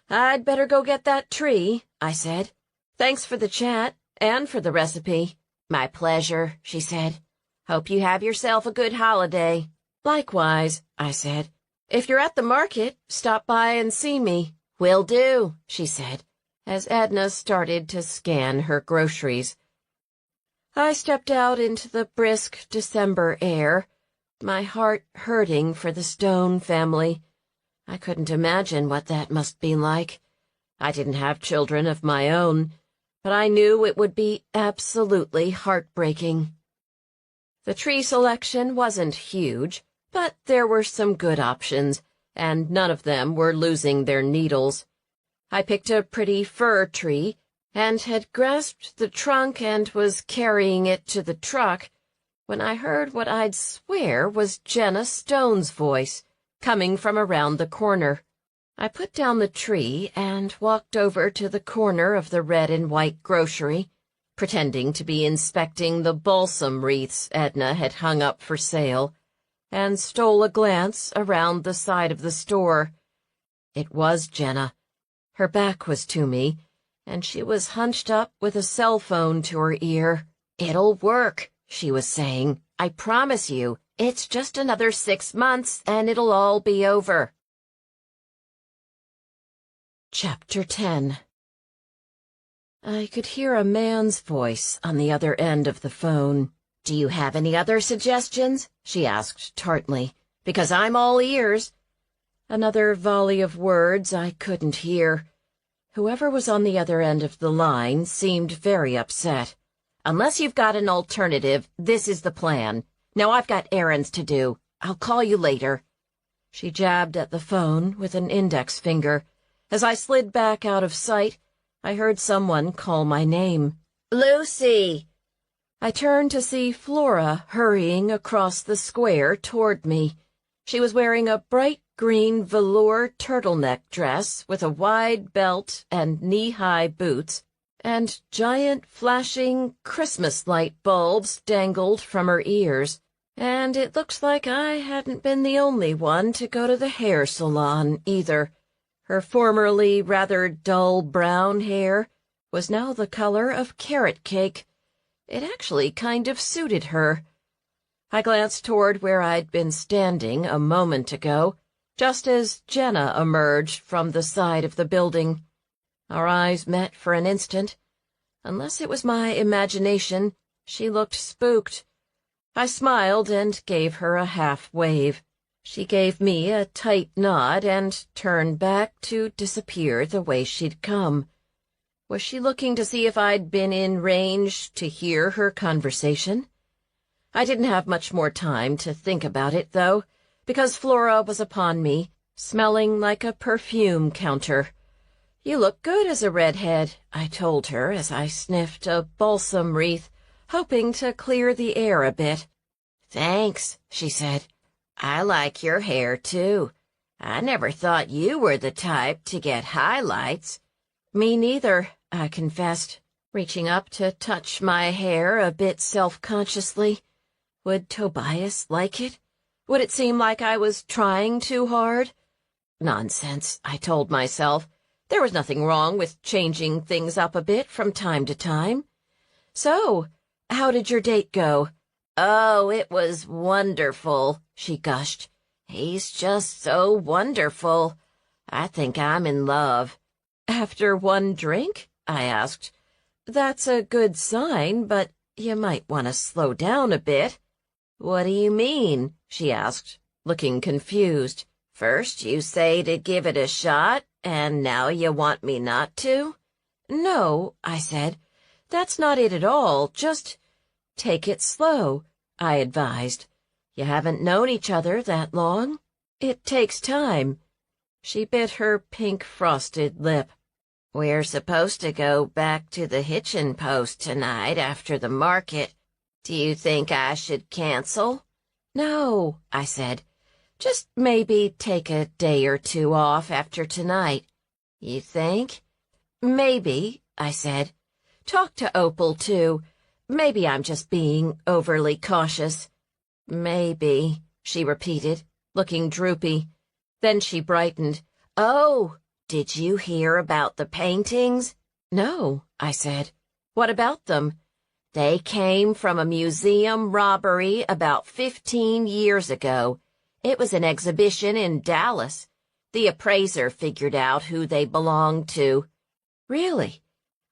"I'd better go get that tree," I said. "Thanks for the chat and for the recipe." "My pleasure," she said. "Hope you have yourself a good holiday." "Likewise," I said. "If you're at the market, stop by and see me." "Will do," she said, as Edna started to scan her groceries. I stepped out into the brisk December air, my heart hurting for the Stone family. I couldn't imagine what that must be like. I didn't have children of my own, but I knew it would be absolutely heartbreaking. The tree selection wasn't huge, but there were some good options, and none of them were losing their needles. I picked a pretty fir tree, and had grasped the trunk and was carrying it to the truck, when I heard what I'd swear was Jenna Stone's voice, coming from around the corner. I put down the tree and walked over to the corner of the red and white grocery, pretending to be inspecting the balsam wreaths Edna had hung up for sale, and stole a glance around the side of the store. It was Jenna. Her back was to me, and she was hunched up with a cell phone to her ear. "It'll work," she was saying. "I promise you. It's just another 6 months, and it'll all be over." Chapter 10. I could hear a man's voice on the other end of the phone. "Do you have any other suggestions?" she asked tartly. "Because I'm all ears." Another volley of words I couldn't hear. Whoever was on the other end of the line seemed very upset. "Unless you've got an alternative, this is the plan. Now I've got errands to do. I'll call you later." She jabbed at the phone with an index finger. As I slid back out of sight, I heard someone call my name. "Lucy!" I turned to see Flora hurrying across the square toward me. She was wearing a bright green velour turtleneck dress with a wide belt and knee-high boots, and giant flashing Christmas light bulbs dangled from her ears, and it looked like I hadn't been the only one to go to the hair salon, either. Her formerly rather dull brown hair was now the color of carrot cake. It actually kind of suited her. I glanced toward where I'd been standing a moment ago, just as Jenna emerged from the side of the building. Our eyes met for an instant. Unless it was my imagination, she looked spooked. I smiled and gave her a half wave. She gave me a tight nod and turned back to disappear the way she'd come. Was she looking to see if I'd been in range to hear her conversation? I didn't have much more time to think about it, though, because Flora was upon me, smelling like a perfume counter. "You look good as a redhead," I told her as I sniffed a balsam wreath, hoping to clear the air a bit. "Thanks," she said. "I like your hair, too. I never thought you were the type to get highlights." "Me neither," I confessed, reaching up to touch my hair a bit self-consciously. Would Tobias like it? Would it seem like I was trying too hard? Nonsense, I told myself. There was nothing wrong with changing things up a bit from time to time. "So, how did your date go?" "Oh, it was wonderful," she gushed. "He's just so wonderful. I think I'm in love." "After one drink?" I asked. "That's a good sign, but you might want to slow down a bit." "What do you mean?" she asked, looking confused. "First you say to give it a shot, and now you want me not to?" "No," I said. "That's not it at all. Just take it slow," I advised. "You haven't known each other that long. It takes time." She bit her pink frosted lip. "We're supposed to go back to the hitchin' post tonight after the market. Do you think I should cancel?" "No," I said. "Just maybe take a day or two off after tonight." "You think?" "Maybe," I said. "Talk to Opal, too. Maybe I'm just being overly cautious." "Maybe," she repeated, looking droopy. Then she brightened. "Oh, did you hear about the paintings?" "No," I said. "What about them?" "They came from a museum robbery about 15 years ago. It was an exhibition in Dallas. The appraiser figured out who they belonged to." "Really?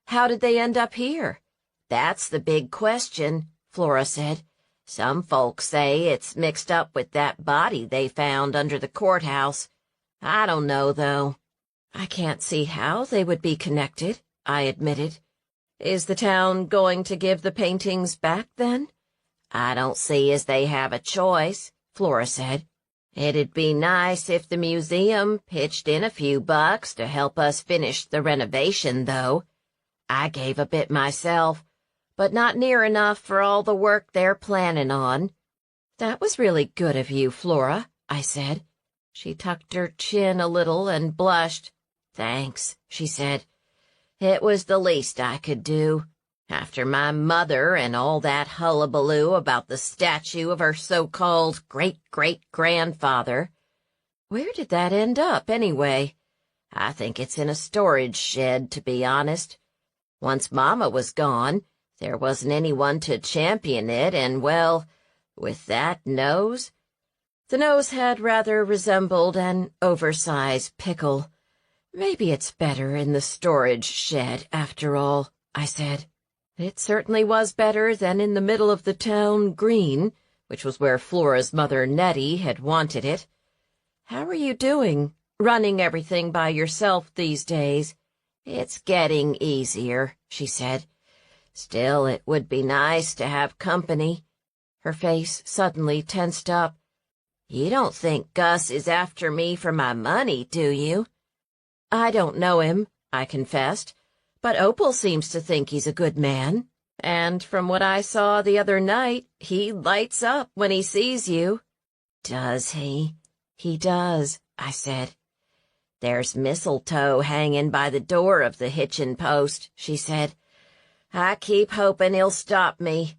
How did they end up here?" "That's the big question," Flora said. "Some folks say it's mixed up with that body they found under the courthouse. I don't know, though." "I can't see how they would be connected," I admitted. "Is the town going to give the paintings back, then?" "I don't see as they have a choice," Flora said. "It'd be nice if the museum pitched in a few bucks to help us finish the renovation, though. I gave a bit myself, but not near enough for all the work they're planning on." "That was really good of you, Flora," I said. She tucked her chin a little and blushed. "Thanks," she said. "It was the least I could do. After my mother and all that hullabaloo about the statue of her so-called great-great-grandfather." "Where did that end up, anyway?" "I think it's in a storage shed, to be honest. Once Mama was gone, there wasn't anyone to champion it, and, well, with that nose—" The nose had rather resembled an oversized pickle. "Maybe it's better in the storage shed, after all," I said. It certainly was better than in the middle of the town green, which was where Flora's mother Nettie had wanted it. "How are you doing, running everything by yourself these days?" "It's getting easier," she said. "Still, it would be nice to have company." Her face suddenly tensed up. "You don't think Gus is after me for my money, do you?" "I don't know him," I confessed, "but Opal seems to think he's a good man. And from what I saw the other night, he lights up when he sees you." "Does he?" "He does," I said. "There's mistletoe hanging by the door of the hitchin' post," she said. "I keep hoping he'll stop me."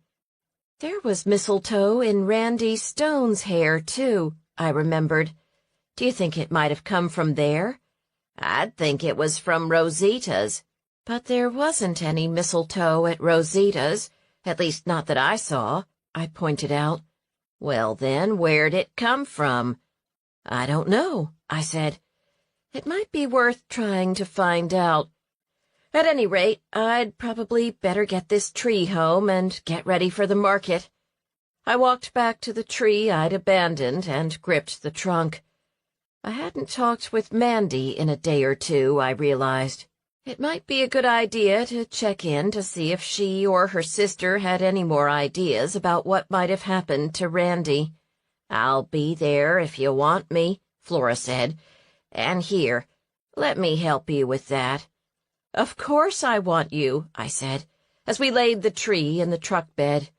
There was mistletoe in Randy Stone's hair, too, I remembered. Do you think it might have come from there? I'd think it was from Rosita's. But there wasn't any mistletoe at Rosita's, at least not that I saw, I pointed out. Well, then, where'd it come from? I don't know, I said. It might be worth trying to find out. At any rate, I'd probably better get this tree home and get ready for the market. I walked back to the tree I'd abandoned and gripped the trunk. I hadn't talked with Mandy in a day or two, I realized. It might be a good idea to check in to see if she or her sister had any more ideas about what might have happened to Randy. "I'll be there if you want me," Flora said. "And here, let me help you with that." "Of course I want you," I said, as we laid the tree in the truck bed.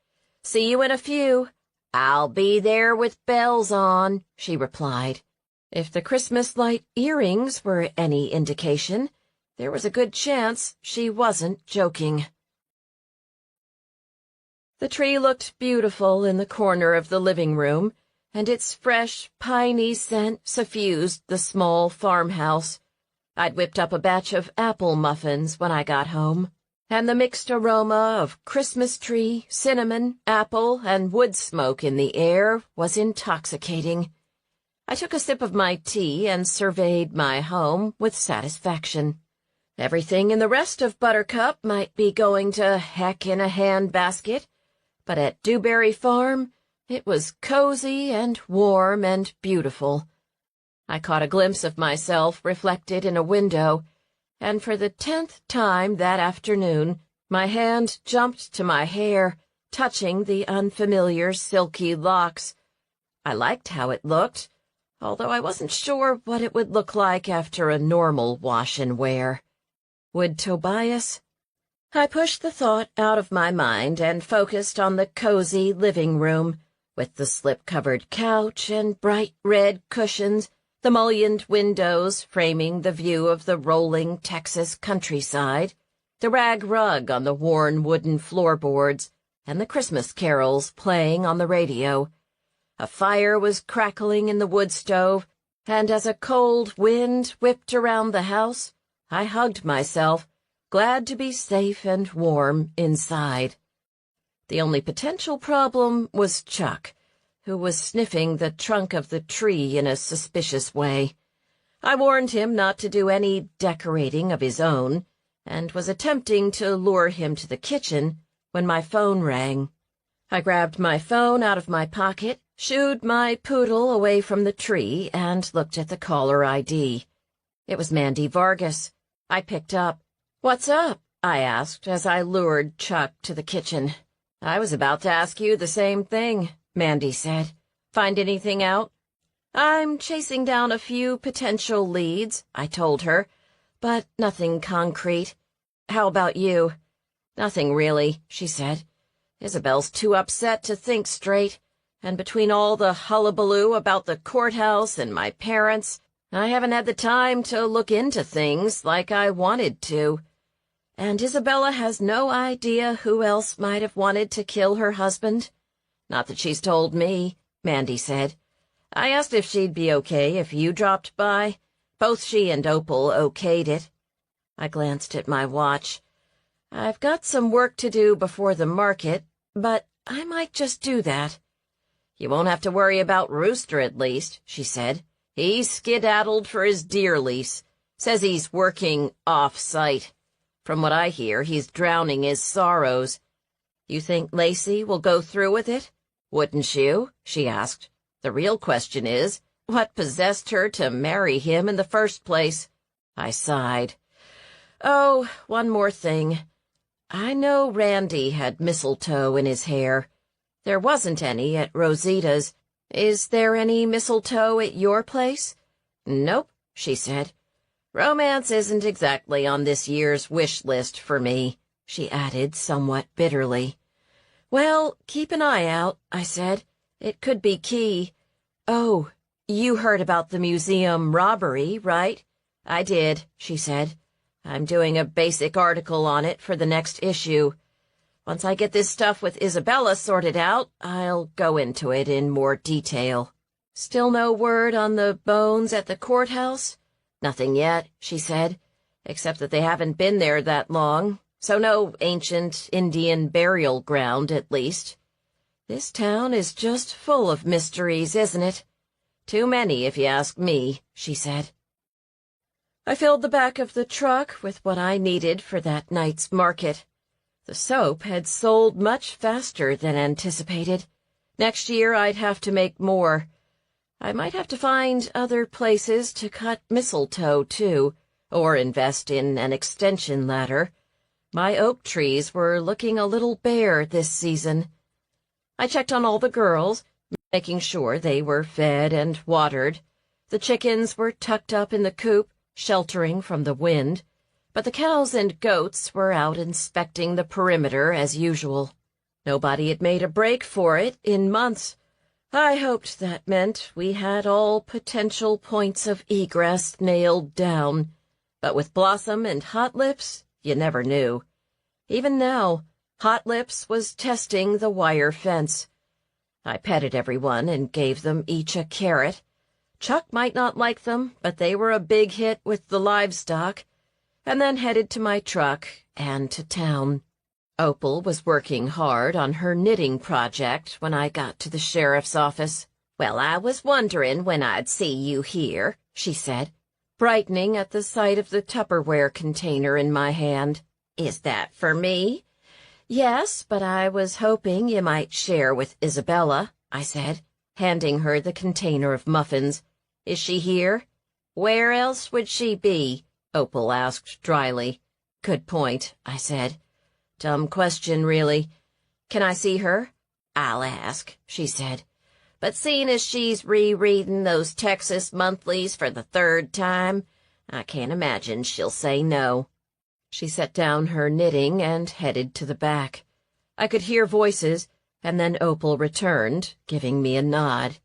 "See you in a few." "I'll be there with bells on," she replied. If the Christmas light earrings were any indication, there was a good chance she wasn't joking. The tree looked beautiful in the corner of the living room, and its fresh, piney scent suffused the small farmhouse. I'd whipped up a batch of apple muffins when I got home, and the mixed aroma of Christmas tree, cinnamon, apple, and wood smoke in the air was intoxicating. I took a sip of my tea and surveyed my home with satisfaction. Everything in the rest of Buttercup might be going to heck in a handbasket, but at Dewberry Farm it was cozy and warm and beautiful. I caught a glimpse of myself reflected in a window, and for the 10th time that afternoon my hand jumped to my hair, touching the unfamiliar silky locks. I liked how it looked, although I wasn't sure what it would look like after a normal wash and wear. Would Tobias? I pushed the thought out of my mind and focused on the cozy living room, with the slip-covered couch and bright red cushions, the mullioned windows framing the view of the rolling Texas countryside, the rag rug on the worn wooden floorboards, and the Christmas carols playing on the radio. A fire was crackling in the wood stove, and as a cold wind whipped around the house, I hugged myself, glad to be safe and warm inside. The only potential problem was Chuck, who was sniffing the trunk of the tree in a suspicious way. I warned him not to do any decorating of his own, and was attempting to lure him to the kitchen when my phone rang. I grabbed my phone out of my pocket, shooed my poodle away from the tree, and looked at the caller ID. It was Mandy Vargas. I picked up. "What's up?" I asked as I lured Chuck to the kitchen. "I was about to ask you the same thing," Mandy said. "Find anything out?" "I'm chasing down a few potential leads," I told her, "but nothing concrete. How about you?" "Nothing really," she said. "Isabel's too upset to think straight, and between all the hullabaloo about the courthouse and my parents, I haven't had the time to look into things like I wanted to. And Isabella has no idea who else might have wanted to kill her husband. Not that she's told me," Mandy said. "I asked if she'd be okay if you dropped by. Both she and Opal okayed it." I glanced at my watch. "I've got some work to do before the market, but I might just do that." "You won't have to worry about Rooster, at least," she said. "He's skedaddled for his deer lease. Says he's working off-site. From what I hear, he's drowning his sorrows. You think Lacey will go through with it?" "Wouldn't you?" she asked. "The real question is, what possessed her to marry him in the first place?" I sighed. "Oh, one more thing. I know Randy had mistletoe in his hair. There wasn't any at Rosita's. Is there any mistletoe at your place?" "Nope," she said. "Romance isn't exactly on this year's wish list for me," she added somewhat bitterly. "Well, keep an eye out," I said. "It could be key. Oh, You heard about the museum robbery, right? I did, she said. I'm doing a basic article on it for the next issue. Once I get this stuff with Isabella sorted out, I'll go into it in more detail. Still no word on the bones at the courthouse? Nothing yet, she said, except that they haven't been there that long, so no ancient Indian burial ground, at least. This town is just full of mysteries, isn't it? Too many, if you ask me, she said. I filled the back of the truck with what I needed for that night's market. The soap had sold much faster than anticipated. Next year I'd have to make more. I might have to find other places to cut mistletoe, too, or invest in an extension ladder. My oak trees were looking a little bare this season. I checked on all the girls, making sure they were fed and watered. The chickens were tucked up in the coop, sheltering from the wind, but the cows and goats were out inspecting the perimeter as usual. Nobody had made a break for it in months. I hoped that meant we had all potential points of egress nailed down, but with Blossom and Hot Lips, you never knew. Even now, Hot Lips was testing the wire fence. I petted everyone and gave them each a carrot. Chuck might not like them, but they were a big hit with the livestock, and then headed to my truck and to town. Opal was working hard on her knitting project when I got to the sheriff's office. "Well, I was wondering when I'd see you here," she said, brightening at the sight of the Tupperware container in my hand. "Is that for me?" "Yes, but I was hoping you might share with Isabella," I said, handing her the container of muffins. "Is she here?" "Where else would she be?" Opal asked dryly. "Good point," I said. "Dumb question, really. Can I see her?" "I'll ask," she said. "But seeing as she's rereading those Texas monthlies for the third time, I can't imagine she'll say no." She set down her knitting and headed to the back. I could hear voices, and then Opal returned, giving me a nod.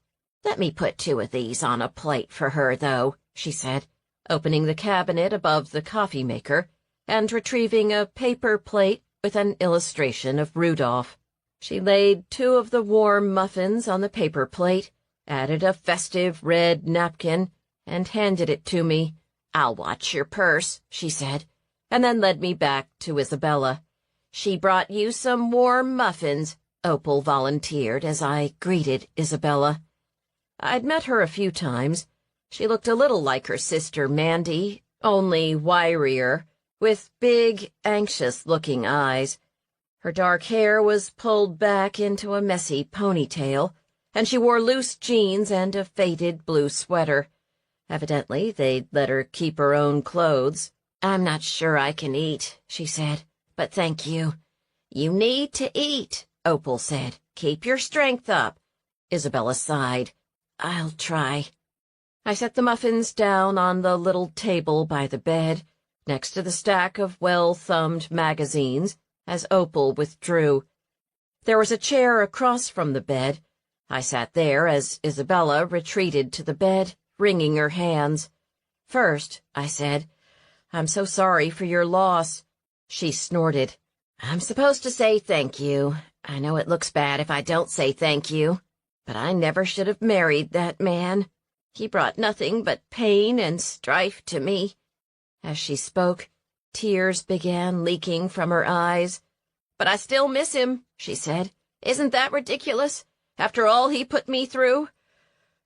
"Let me put 2 of these on a plate for her, though," she said, opening the cabinet above the coffee maker and retrieving a paper plate with an illustration of Rudolph. She laid 2 of the warm muffins on the paper plate, added a festive red napkin, and handed it to me. "I'll watch your purse," she said, and then led me back to Isabella. "She brought you some warm muffins," Opal volunteered as I greeted Isabella. I'd met her a few times. She looked a little like her sister Mandy, only wirier, with big, anxious-looking eyes. Her dark hair was pulled back into a messy ponytail, and she wore loose jeans and a faded blue sweater. Evidently, they'd let her keep her own clothes. "I'm not sure I can eat," she said, "but thank you." "You need to eat," Opal said. "Keep your strength up." Isabella sighed. "I'll try." I set the muffins down on the little table by the bed, next to the stack of well-thumbed magazines, as Opal withdrew. There was a chair across from the bed. I sat there as Isabella retreated to the bed, wringing her hands. "First," I said, "I'm so sorry for your loss." She snorted. "I'm supposed to say thank you. I know it looks bad if I don't say thank you, but I never should have married that man. He brought nothing but pain and strife to me." As she spoke, tears began leaking from her eyes. "But I still miss him," she said. "Isn't that ridiculous? After all he put me through?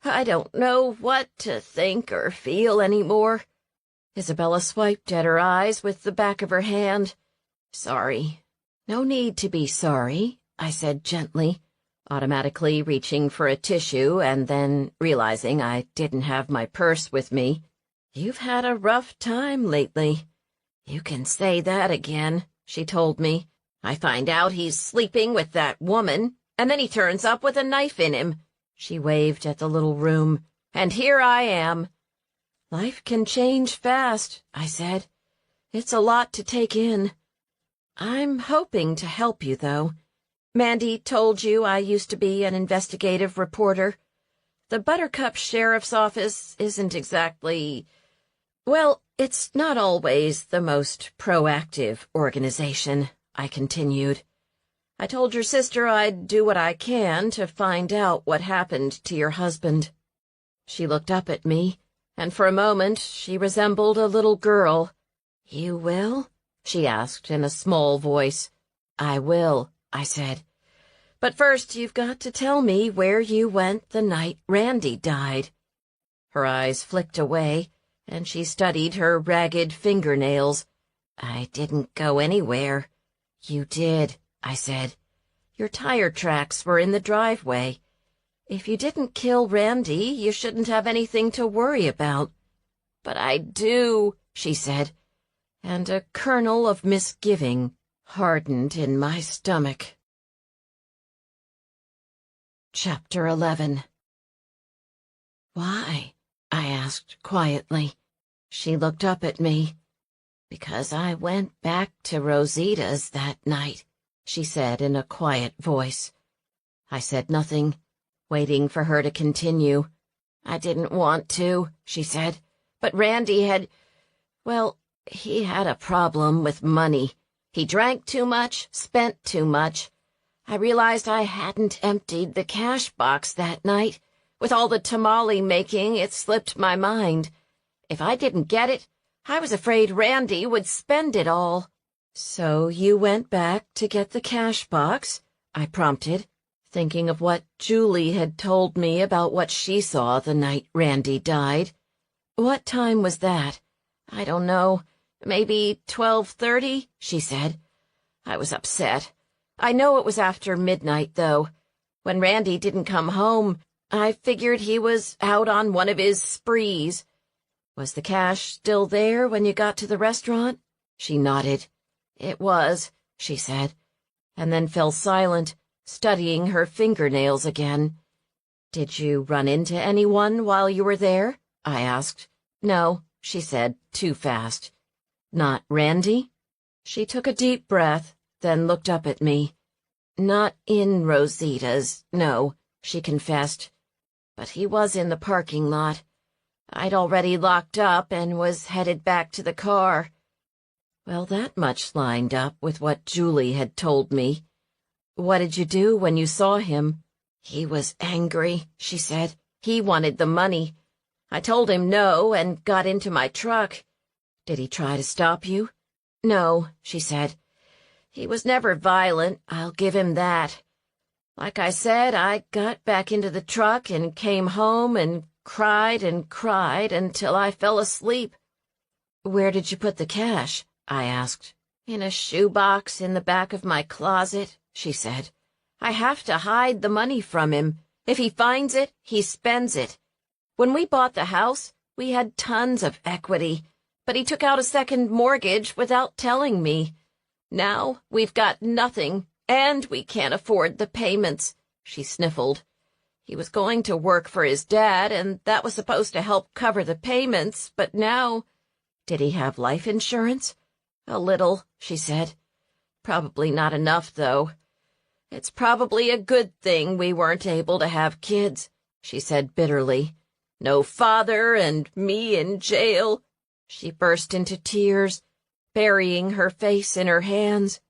I don't know what to think or feel anymore." Isabella swiped at her eyes with the back of her hand. "Sorry." "No need to be sorry," I said gently, automatically reaching for a tissue and then realizing I didn't have my purse with me. "You've had a rough time lately." "You can say that again," she told me. "I find out he's sleeping with that woman, and then he turns up with a knife in him." She waved at the little room. "And here I am." "Life can change fast," I said. "It's a lot to take in." "I'm hoping to help you, though. Mandy told you I used to be an investigative reporter. The Buttercup Sheriff's Office isn't exactly... Well, it's not always the most proactive organization, I continued. I told your sister I'd do what I can to find out what happened to your husband. She looked up at me, and for a moment she resembled a little girl. You will? She asked in a small voice. I will, I said. But first you've got to tell me where you went the night Randy died. Her eyes flicked away, and she studied her ragged fingernails. I didn't go anywhere. You did, I said. Your tire tracks were in the driveway. If you didn't kill Randy, you shouldn't have anything to worry about. But I do, she said, and a kernel of misgiving hardened in my stomach. Chapter 11. Why? I asked quietly. She looked up at me. Because I went back to Rosita's that night, she said in a quiet voice. I said nothing, waiting for her to continue. I didn't want to, she said, but Randy had... Well, he had a problem with money. He drank too much, spent too much. I realized I hadn't emptied the cash box that night. With all the tamale making, it slipped my mind. If I didn't get it, I was afraid Randy would spend it all. So you went back to get the cash box? I prompted, thinking of what Julie had told me about what she saw the night Randy died. What time was that? I don't know. Maybe 12:30, she said. I was upset. I know it was after midnight, though. When Randy didn't come home, I figured he was out on one of his sprees. Was the cash still there when you got to the restaurant? She nodded. It was, she said, and then fell silent, studying her fingernails again. Did you run into anyone while you were there? I asked. No, she said, too fast. Not Randy? She took a deep breath, then looked up at me. Not in Rosita's, no, she confessed. But he was in the parking lot. I'd already locked up and was headed back to the car. Well, that much lined up with what Julie had told me. What did you do when you saw him? He was angry, she said. He wanted the money. I told him no and got into my truck. Did he try to stop you? No, she said. He was never violent, I'll give him that. Like I said, I got back into the truck and came home and cried until I fell asleep. Where did you put the cash? I asked. In a shoebox in the back of my closet, she said. I have to hide the money from him. If he finds it, he spends it. When we bought the house, we had tons of equity, but he took out a second mortgage without telling me. Now we've got nothing, and we can't afford the payments, she sniffled. He was going to work for his dad, and that was supposed to help cover the payments, but now... Did he have life insurance? A little, she said. Probably not enough, though. It's probably a good thing we weren't able to have kids, she said bitterly. No father and me in jail. She burst into tears, burying her face in her hands.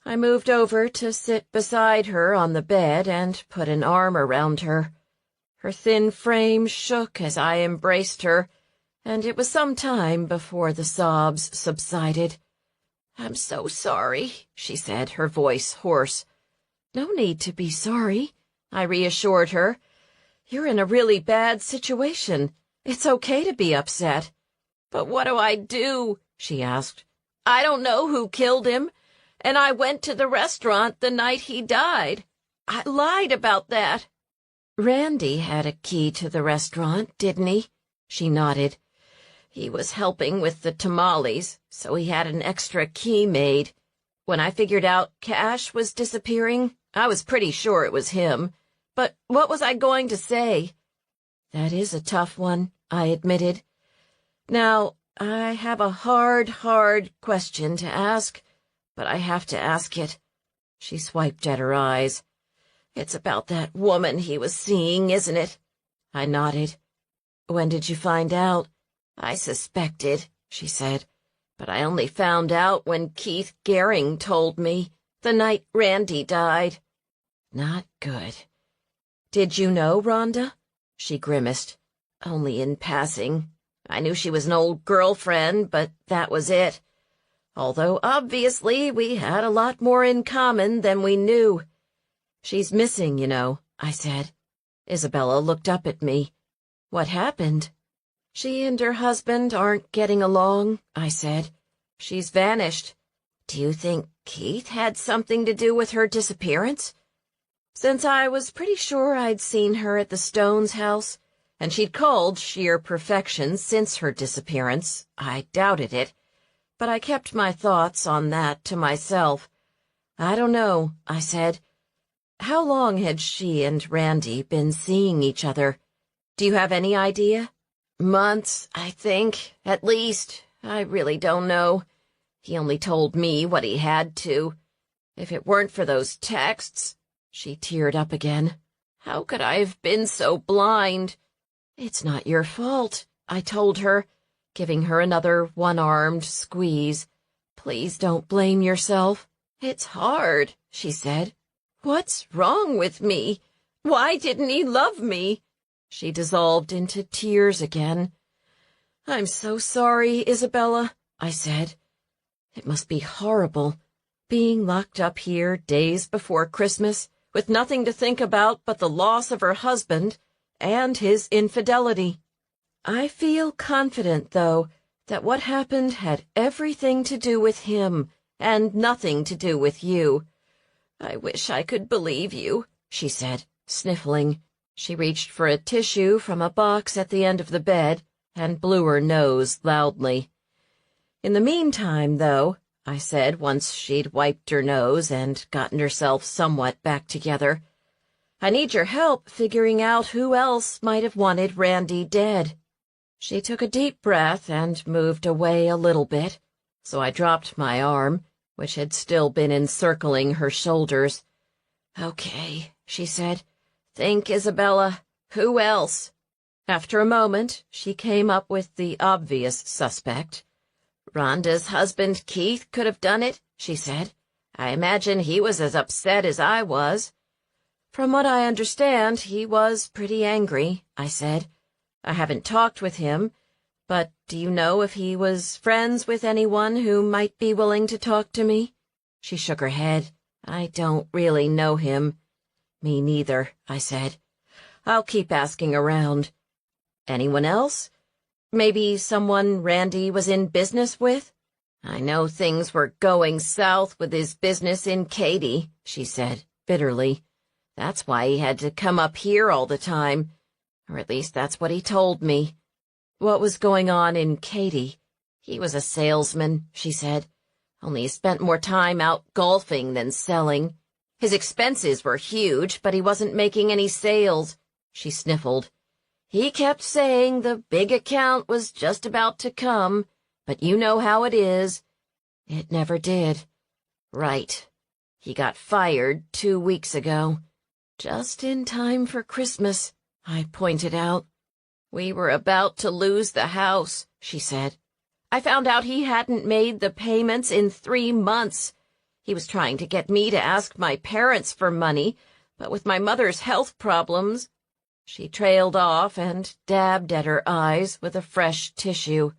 I moved over to sit beside her on the bed and put an arm around her. Her thin frame shook as I embraced her, and it was some time before the sobs subsided. I'm so sorry, she said, her voice hoarse. No need to be sorry, I reassured her. You're in a really bad situation. It's okay to be upset. But what do I do? She asked. I don't know who killed him, and I went to the restaurant the night he died. I lied about that. Randy had a key to the restaurant, didn't he? She nodded. He was helping with the tamales, so he had an extra key made. When I figured out cash was disappearing, I was pretty sure it was him. But what was I going to say? That is a tough one, I admitted. Now, I have a hard question to ask, but I have to ask it. She swiped at her eyes. It's about that woman he was seeing, isn't it? I nodded. When did you find out? I suspected, she said, but I only found out when Keith Gehring told me, the night Randy died. Not good. Did you know Rhonda? She grimaced. Only in passing. I knew she was an old girlfriend, but that was it. Although obviously we had a lot more in common than we knew. She's missing, you know, I said. Isabella looked up at me. What happened? She and her husband aren't getting along, I said. She's vanished. Do you think Keith had something to do with her disappearance? Since I was pretty sure I'd seen her at the Stones' house, and she'd called sheer perfection since her disappearance, I doubted it, but I kept my thoughts on that to myself. I don't know, I said. How long had she and Randy been seeing each other? Do you have any idea? Months, I think, at least. I really don't know. He only told me what he had to. If it weren't for those texts, she teared up again. How could I have been so blind? It's not your fault, I told her, giving her another one-armed squeeze. Please don't blame yourself. It's hard, she said. What's wrong with me? Why didn't he love me? She dissolved into tears again. I'm so sorry, Isabella, I said. It must be horrible, being locked up here days before Christmas, with nothing to think about but the loss of her husband and his infidelity. I feel confident, though, that what happened had everything to do with him and nothing to do with you. I wish I could believe you, she said, sniffling. She reached for a tissue from a box at the end of the bed and blew her nose loudly. In the meantime, though, I said once she'd wiped her nose and gotten herself somewhat back together, I need your help figuring out who else might have wanted Randy dead. She took a deep breath and moved away a little bit, so I dropped my arm, which had still been encircling her shoulders. Okay, she said. Think, Isabella. Who else? After a moment, she came up with the obvious suspect. Rhonda's husband Keith could have done it, she said. I imagine he was as upset as I was. From what I understand, he was pretty angry, I said. I haven't talked with him, but do you know if he was friends with anyone who might be willing to talk to me? She shook her head. I don't really know him. Me neither, I said. I'll keep asking around. Anyone else? Maybe someone Randy was in business with? I know things were going south with his business in Katy, she said, bitterly. That's why he had to come up here all the time. Or at least that's what he told me. What was going on in Katy? He was a salesman, she said. Only he spent more time out golfing than selling. His expenses were huge, but he wasn't making any sales. She sniffled. He kept saying the big account was just about to come, but you know how it is. It never did. Right. He got fired 2 weeks ago. Just in time for Christmas, I pointed out. We were about to lose the house, she said. I found out he hadn't made the payments in 3 months. He was trying to get me to ask my parents for money, but with my mother's health problems... She trailed off and dabbed at her eyes with a fresh tissue.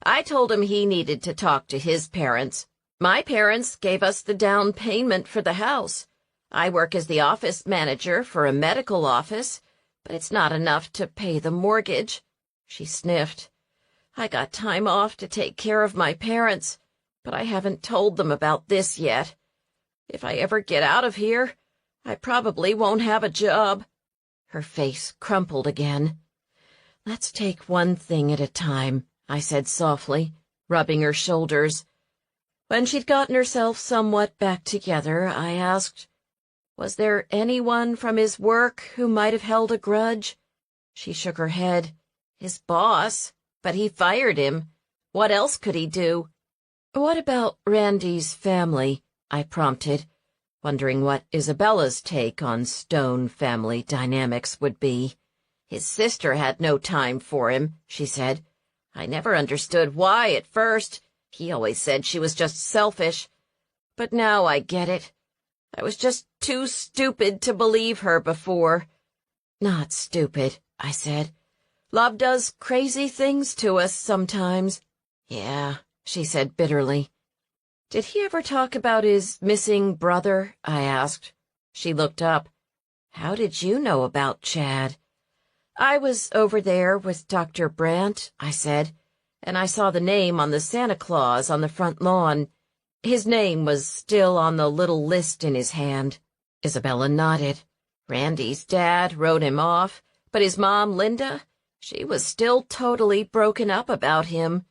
I told him he needed to talk to his parents. My parents gave us the down payment for the house. I work as the office manager for a medical office, but it's not enough to pay the mortgage. She sniffed. I got time off to take care of my parents, but I haven't told them about this yet. If I ever get out of here, I probably won't have a job. Her face crumpled again. Let's take one thing at a time, I said softly, rubbing her shoulders. When she'd gotten herself somewhat back together, I asked, was there anyone from his work who might have held a grudge? She shook her head. His boss, but he fired him. What else could he do? What about Randy's family? I prompted, wondering what Isabella's take on Stone family dynamics would be. His sister had no time for him, she said. I never understood why at first. He always said she was just selfish. But now I get it. I was just too stupid to believe her before. Not stupid, I said. Love does crazy things to us sometimes. Yeah, she said bitterly. Did he ever talk about his missing brother? I asked. She looked up. How did you know about Chad? I was over there with Dr. Brandt, I said, and I saw the name on the Santa Claus on the front lawn. His name was still on the little list in his hand. Isabella nodded. Randy's dad wrote him off, but his mom, Linda, she was still totally broken up about him.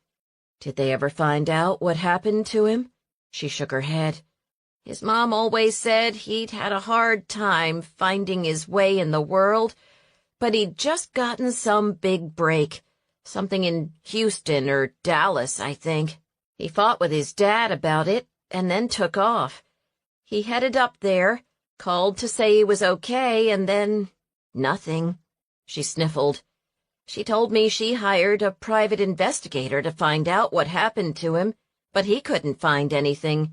Did they ever find out what happened to him? She shook her head. His mom always said he'd had a hard time finding his way in the world, but he'd just gotten some big break, something in Houston or Dallas, I think. He fought with his dad about it and then took off. He headed up there, called to say he was okay, and then nothing. She sniffled. She told me she hired a private investigator to find out what happened to him, but he couldn't find anything.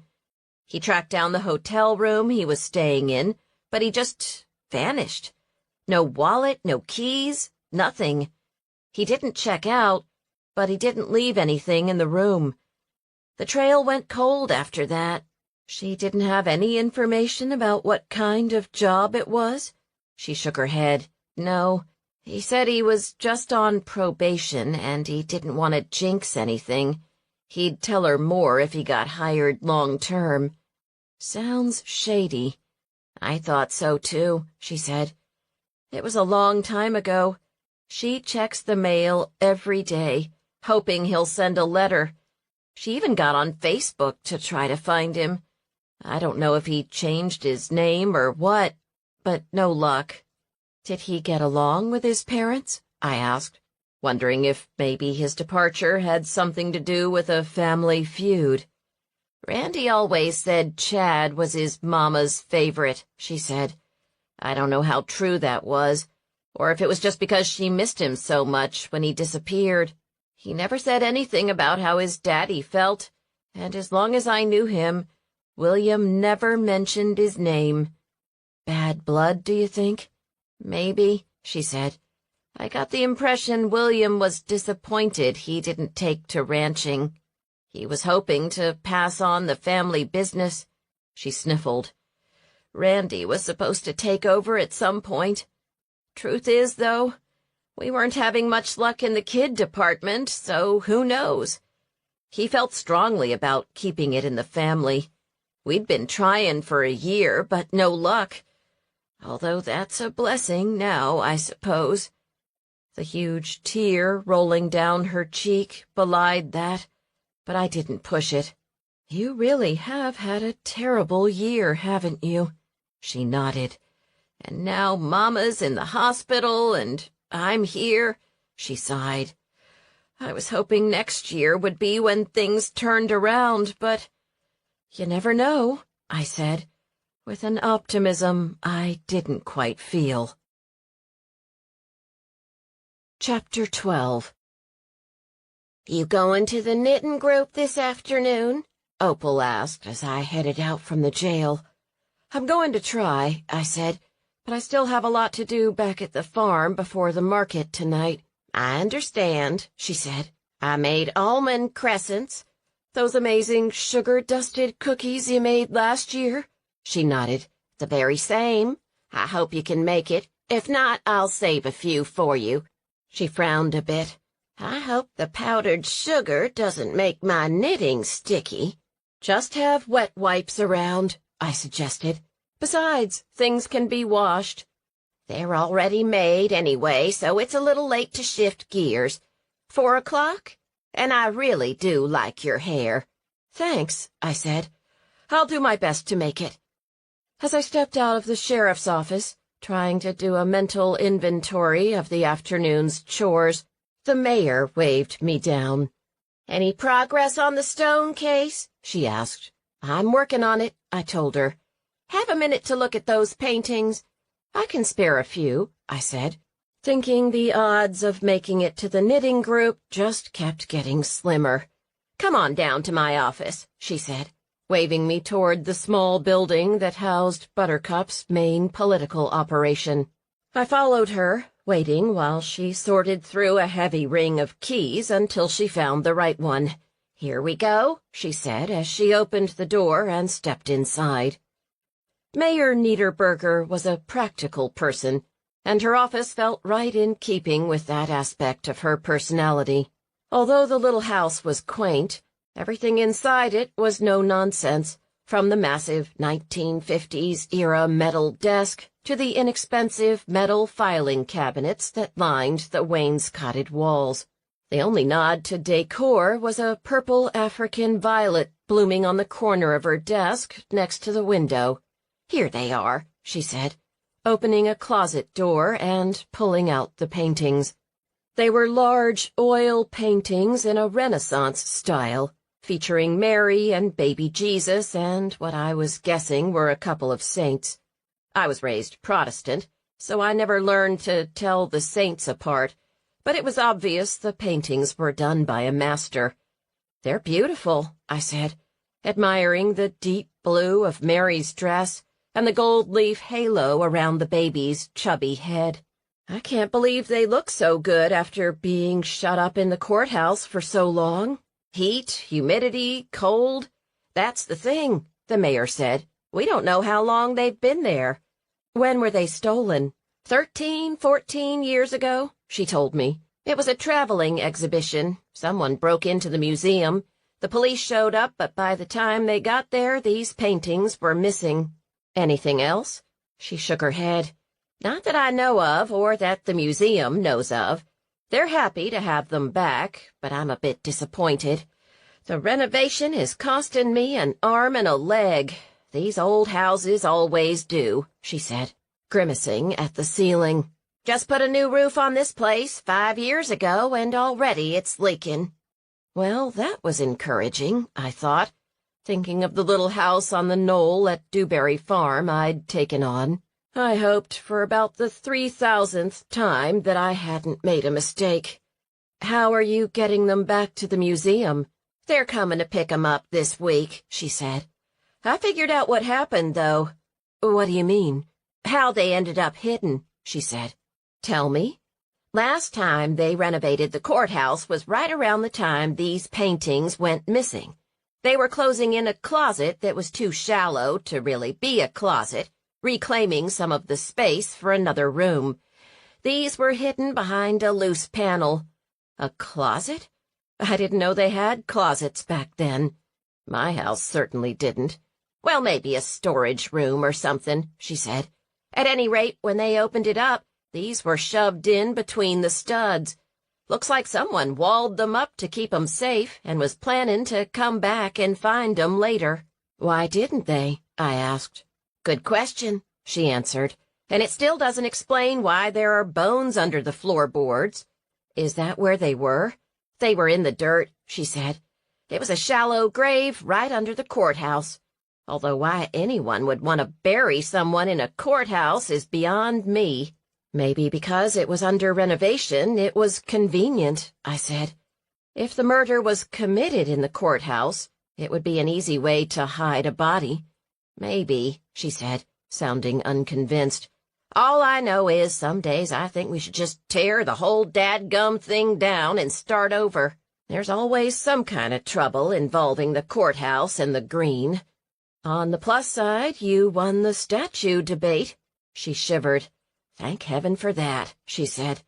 He tracked down the hotel room he was staying in, but he just vanished. No wallet, no keys, nothing. He didn't check out, but he didn't leave anything in the room. The trail went cold after that. She didn't have any information about what kind of job it was. She shook her head. No, he said he was just on probation and he didn't want to jinx anything. He'd tell her more if he got hired long-term. Sounds shady. I thought so, too, she said. It was a long time ago. She checks the mail every day, hoping he'll send a letter. She even got on Facebook to try to find him. I don't know if he changed his name or what, but no luck. Did he get along with his parents? I asked, wondering if maybe his departure had something to do with a family feud. Randy always said Chad was his mama's favorite, she said. I don't know how true that was, or if it was just because she missed him so much when he disappeared. He never said anything about how his daddy felt, and as long as I knew him, William never mentioned his name. Bad blood, do you think? Maybe, she said. I got the impression William was disappointed he didn't take to ranching. He was hoping to pass on the family business. She sniffled. Randy was supposed to take over at some point. Truth is, though, we weren't having much luck in the kid department, so who knows? He felt strongly about keeping it in the family. We'd been trying for a year, but no luck. Although that's a blessing now, I suppose. The huge tear rolling down her cheek belied that, but I didn't push it. You really have had a terrible year, haven't you? She nodded. And now Mama's in the hospital, and I'm here, she sighed. I was hoping next year would be when things turned around, but you never know, I said, with an optimism I didn't quite feel. Chapter 12. You going to the knitting group this afternoon? Opal asked as I headed out from the jail. I'm going to try, I said, but I still have a lot to do back at the farm before the market tonight. I understand, she said. I made almond crescents. Those amazing sugar-dusted cookies you made last year? She nodded. The very same. I hope you can make it. If not, I'll save a few for you. She frowned a bit. I hope the powdered sugar doesn't make my knitting sticky. Just have wet wipes around, I suggested. Besides, things can be washed. They're already made anyway, so it's a little late to shift gears. 4 o'clock? And I really do like your hair. Thanks, I said. I'll do my best to make it. As I stepped out of the sheriff's office, trying to do a mental inventory of the afternoon's chores, the mayor waved me down. Any progress on the stone case? She asked. I'm working on it, I told her. Have a minute to look at those paintings? I can spare a few, I said. thinking the odds of making it to the knitting group just kept getting slimmer. "Come on down to my office," she said, waving me toward the small building that housed Buttercup's main political operation. I followed her, waiting while she sorted through a heavy ring of keys until she found the right one. "Here we go," she said as she opened the door and stepped inside. Mayor Niederberger was a practical person, and her office felt right in keeping with that aspect of her personality. Although the little house was quaint, everything inside it was no nonsense, from the massive 1950s-era metal desk to the inexpensive metal filing cabinets that lined the wainscoted walls. The only nod to decor was a purple African violet blooming on the corner of her desk next to the window. "Here they are," she said, opening a closet door and pulling out the paintings. They were large oil paintings in a Renaissance style, featuring Mary and baby Jesus and what I was guessing were a couple of saints. I was raised Protestant, so I never learned to tell the saints apart, but it was obvious the paintings were done by a master. "They're beautiful," I said, admiring the deep blue of Mary's dress and the gold leaf halo around the baby's chubby head. "I can't believe they look so good after being shut up in the courthouse for so long. Heat, humidity, cold. That's the thing," the mayor said. "We don't know how long they've been there." "When were they stolen?" 13, 14 years ago, she told me. "It was a traveling exhibition. Someone broke into the museum. The police showed up, but by the time they got there, these paintings were missing." "Anything else?" She shook her head. "Not that I know of or that the museum knows of. They're happy to have them back, but I'm a bit disappointed. The renovation is costing me an arm and a leg. These old houses always do," she said, grimacing at the ceiling. "Just put a new roof on this place 5 years ago, and already it's leaking." Well, that was encouraging, I thought, thinking of the little house on the knoll at Dewberry Farm I'd taken on. I hoped for about the 3,000th time that I hadn't made a mistake. "How are you getting them back to the museum?" "They're coming to pick 'em up this week," she said. "I figured out what happened, though." "What do you mean?" "How they ended up hidden," she said. "Tell me." "Last time they renovated the courthouse was right around the time these paintings went missing. They were closing in a closet that was too shallow to really be a closet, reclaiming some of the space for another room. These were hidden behind a loose panel." "A closet? I didn't know they had closets back then." "My house certainly didn't." "Well, maybe a storage room or something," she said. "At any rate, when they opened it up, these were shoved in between the studs. Looks like someone walled them up to keep 'em safe and was planning to come back and find 'em later." "Why didn't they?" I asked. "Good question," she answered, "and it still doesn't explain why there are bones under the floorboards." "Is that where they were?" "They were in the dirt," she said. "It was a shallow grave right under the courthouse. Although why anyone would want to bury someone in a courthouse is beyond me." "Maybe because it was under renovation, it was convenient," I said. "If the murder was committed in the courthouse, it would be an easy way to hide a body." "Maybe," she said, sounding unconvinced. "All I know is some days I think we should just tear the whole dadgum thing down and start over. There's always some kind of trouble involving the courthouse and the green." "On the plus side, you won the statue debate." She shivered. "Thank heaven for that," she said.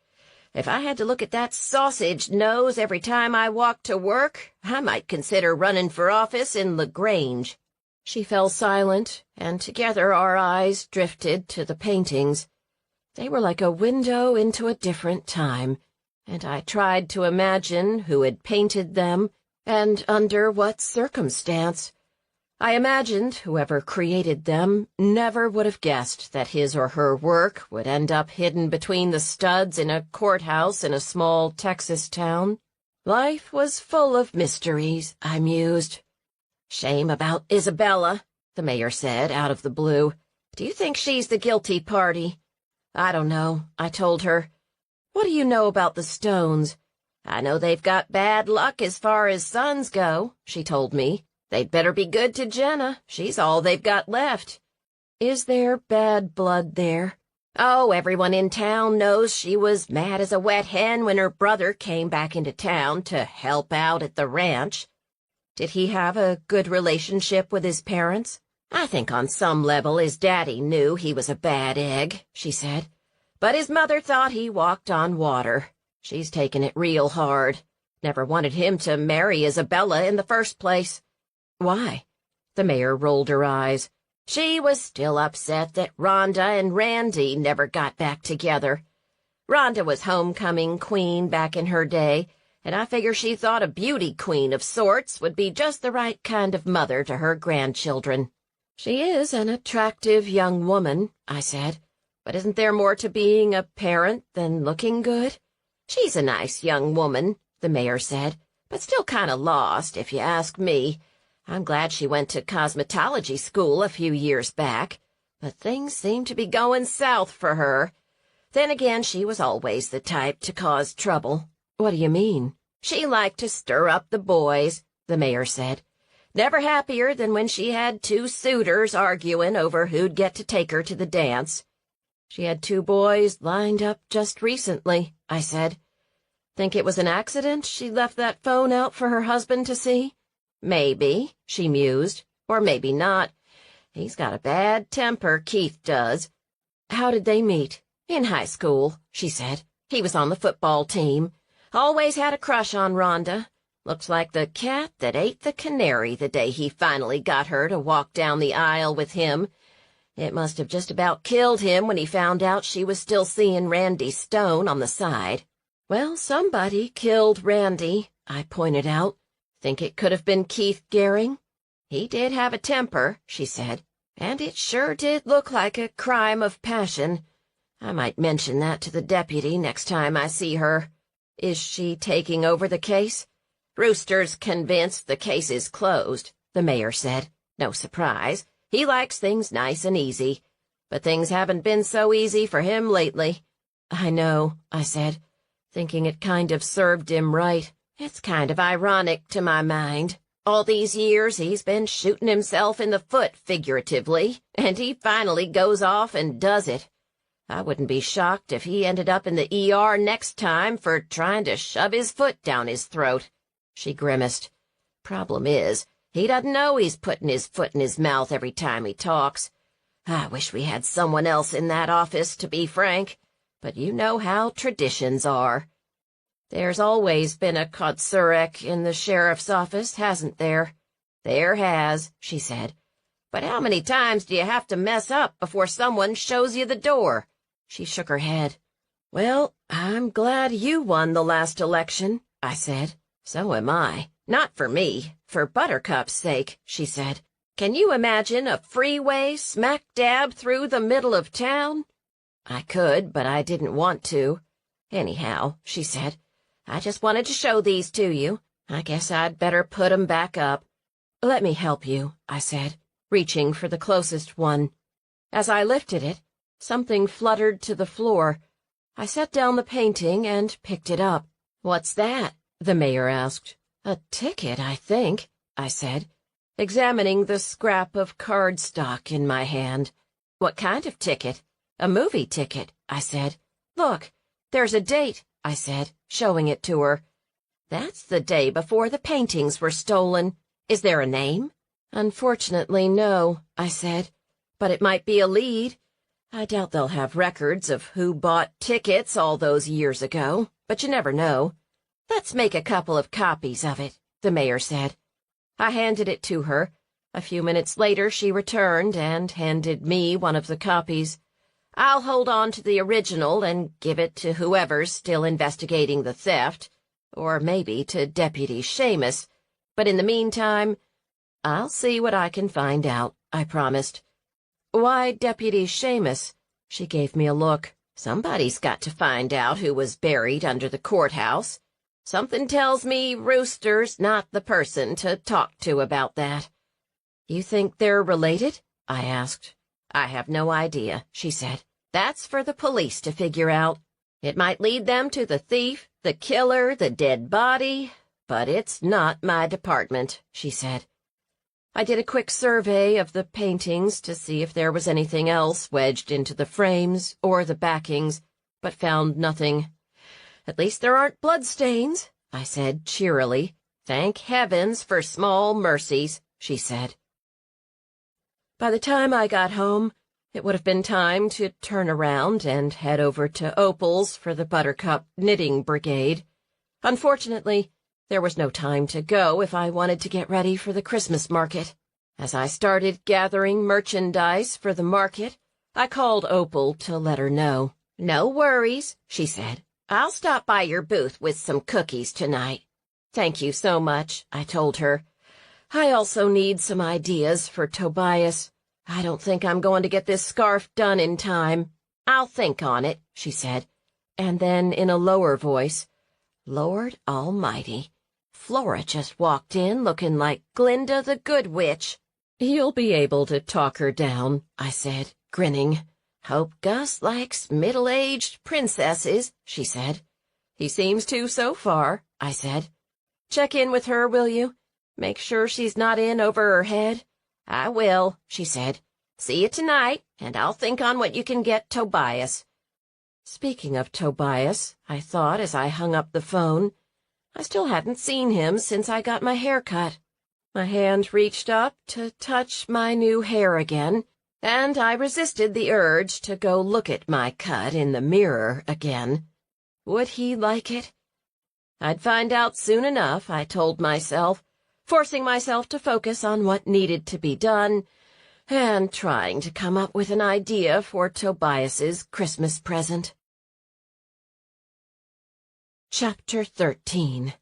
"If I had to look at that sausage nose every time I walked to work, I might consider running for office in LaGrange." She fell silent, and together our eyes drifted to the paintings. They were like a window into a different time, and I tried to imagine who had painted them and under what circumstance. I imagined whoever created them never would have guessed that his or her work would end up hidden between the studs in a courthouse in a small Texas town. Life was full of mysteries, I mused. "Shame about Isabella," the mayor said out of the blue. "Do you think she's the guilty party?" "I don't know," I told her. What do you know about the Stones? I know they've got bad luck as far as sons go, she told me. They'd better be good to Jenna. She's all they've got left. Is there bad blood there? Oh, everyone in town knows she was mad as a wet hen when her brother came back into town to help out at the ranch. Did he have a good relationship with his parents? I think on some level his daddy knew he was a bad egg, she said. But his mother thought he walked on water. She's taken it real hard. Never wanted him to marry Isabella in the first place. Why? The mayor rolled her eyes. She was still upset that Rhonda and Randy never got back together. Rhonda was homecoming queen back in her day, and I figure she thought a beauty queen of sorts would be just the right kind of mother to her grandchildren. She is an attractive young woman, I said, but isn't there more to being a parent than looking good? She's a nice young woman, the mayor said, but still kind of lost, if you ask me. I'm glad she went to cosmetology school a few years back, but things seem to be going south for her. Then again, she was always the type to cause trouble. What do you mean? She liked to stir up the boys, the mayor said. Never happier than when she had two suitors arguing over who'd get to take her to the dance. She had two boys lined up just recently, I said. Think it was an accident she left that phone out for her husband to see? Maybe, she mused, or maybe not. He's got a bad temper, Keith does. How did they meet? In high school, she said. He was on the football team. Always had a crush on Rhonda. Looks like the cat that ate the canary the day he finally got her to walk down the aisle with him. It must have just about killed him when he found out she was still seeing Randy Stone on the side. Well, somebody killed Randy, I pointed out. Think it could have been Keith Gehring? He did have a temper, she said, and it sure did look like a crime of passion. I might mention that to the deputy next time I see her. Is she taking over the case? Rooster's convinced the case is closed, the mayor said. No surprise. He likes things nice and easy. But things haven't been so easy for him lately. I know, I said, thinking it kind of served him right. It's kind of ironic to my mind. All these years he's been shooting himself in the foot figuratively, and he finally goes off and does it. I wouldn't be shocked if he ended up in the ER next time for trying to shove his foot down his throat. She grimaced. Problem is, he doesn't know he's putting his foot in his mouth every time he talks. I wish we had someone else in that office, to be frank, but you know how traditions are. There's always been a Kocurek in the sheriff's office, hasn't there? There has, she said. But how many times do you have to mess up before someone shows you the door? She shook her head. Well, I'm glad you won the last election, I said. So am I. Not for me, for Buttercup's sake, she said. Can you imagine a freeway smack dab through the middle of town? I could, but I didn't want to. Anyhow, she said, I just wanted to show these to you. I guess I'd better put 'em back up. Let me help you, I said, reaching for the closest one. As I lifted it, something fluttered to the floor. I set down the painting and picked it up. What's that? The mayor asked. A ticket, I think, I said, examining the scrap of cardstock in my hand. What kind of ticket? A movie ticket, I said. Look, there's a date, I said, showing it to her. That's the day before the paintings were stolen. Is there a name? Unfortunately, no, I said, but it might be a lead. I doubt they'll have records of who bought tickets all those years ago, but you never know. Let's make a couple of copies of it, the mayor said. I handed it to her. A few minutes later, she returned and handed me one of the copies. I'll hold on to the original and give it to whoever's still investigating the theft, or maybe to Deputy Seamus. But in the meantime, I'll see what I can find out, I promised. Why Deputy Seamus? She gave me a look. Somebody's got to find out who was buried under the courthouse. Something tells me Rooster's not the person to talk to about that. You think they're related? I asked. I have no idea, she said. That's for the police to figure out. It might lead them to the thief, the killer, the dead body, but it's not my department," she said. I did a quick survey of the paintings to see if there was anything else wedged into the frames or the backings, but found nothing. "At least there aren't bloodstains," I said cheerily. "Thank heavens for small mercies," she said. By the time I got home, it would have been time to turn around and head over to Opal's for the Buttercup Knitting Brigade. Unfortunately, there was no time to go if I wanted to get ready for the Christmas market. As I started gathering merchandise for the market, I called Opal to let her know. "No worries," she said. "I'll stop by your booth with some cookies tonight." "Thank you so much," I told her. "I also need some ideas for Tobias. I don't think I'm going to get this scarf done in time." "I'll think on it," she said, and then in a lower voice, "Lord Almighty, Flora just walked in looking like Glinda the Good Witch." "You'll be able to talk her down," I said, grinning. "Hope Gus likes middle-aged princesses," she said. "He seems to so far," I said. "Check in with her, will you? Make sure she's not in over her head." "I will," she said. "See you tonight, and I'll think on what you can get Tobias." Speaking of Tobias, I thought as I hung up the phone, I still hadn't seen him since I got my hair cut. My hand reached up to touch my new hair again, and I resisted the urge to go look at my cut in the mirror again. Would he like it? I'd find out soon enough, I told myself, forcing myself to focus on what needed to be done and trying to come up with an idea for Tobias's Christmas present. Chapter 13.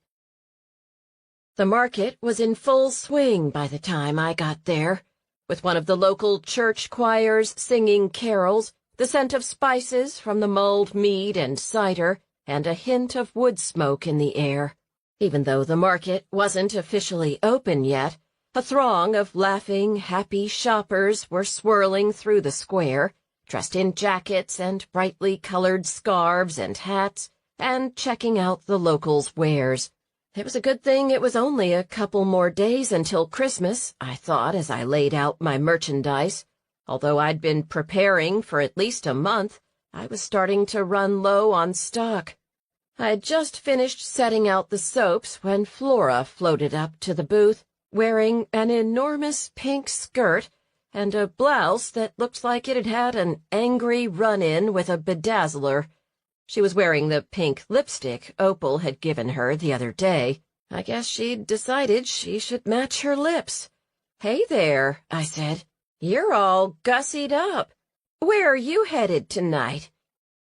The market was in full swing by the time I got there, with one of the local church choirs singing carols, the scent of spices from the mulled mead and cider, and a hint of wood smoke in the air. Even though the market wasn't officially open yet, a throng of laughing, happy shoppers were swirling through the square, dressed in jackets and brightly colored scarves and hats, and checking out the locals' wares. It was a good thing it was only a couple more days until Christmas, I thought as I laid out my merchandise. Although I'd been preparing for at least a month, I was starting to run low on stock. I had just finished setting out the soaps when Flora floated up to the booth, wearing an enormous pink skirt and a blouse that looked like it had had an angry run-in with a bedazzler. She was wearing the pink lipstick Opal had given her the other day. I guess she'd decided she should match her lips. "Hey there," I said. "You're all gussied up. Where are you headed tonight?"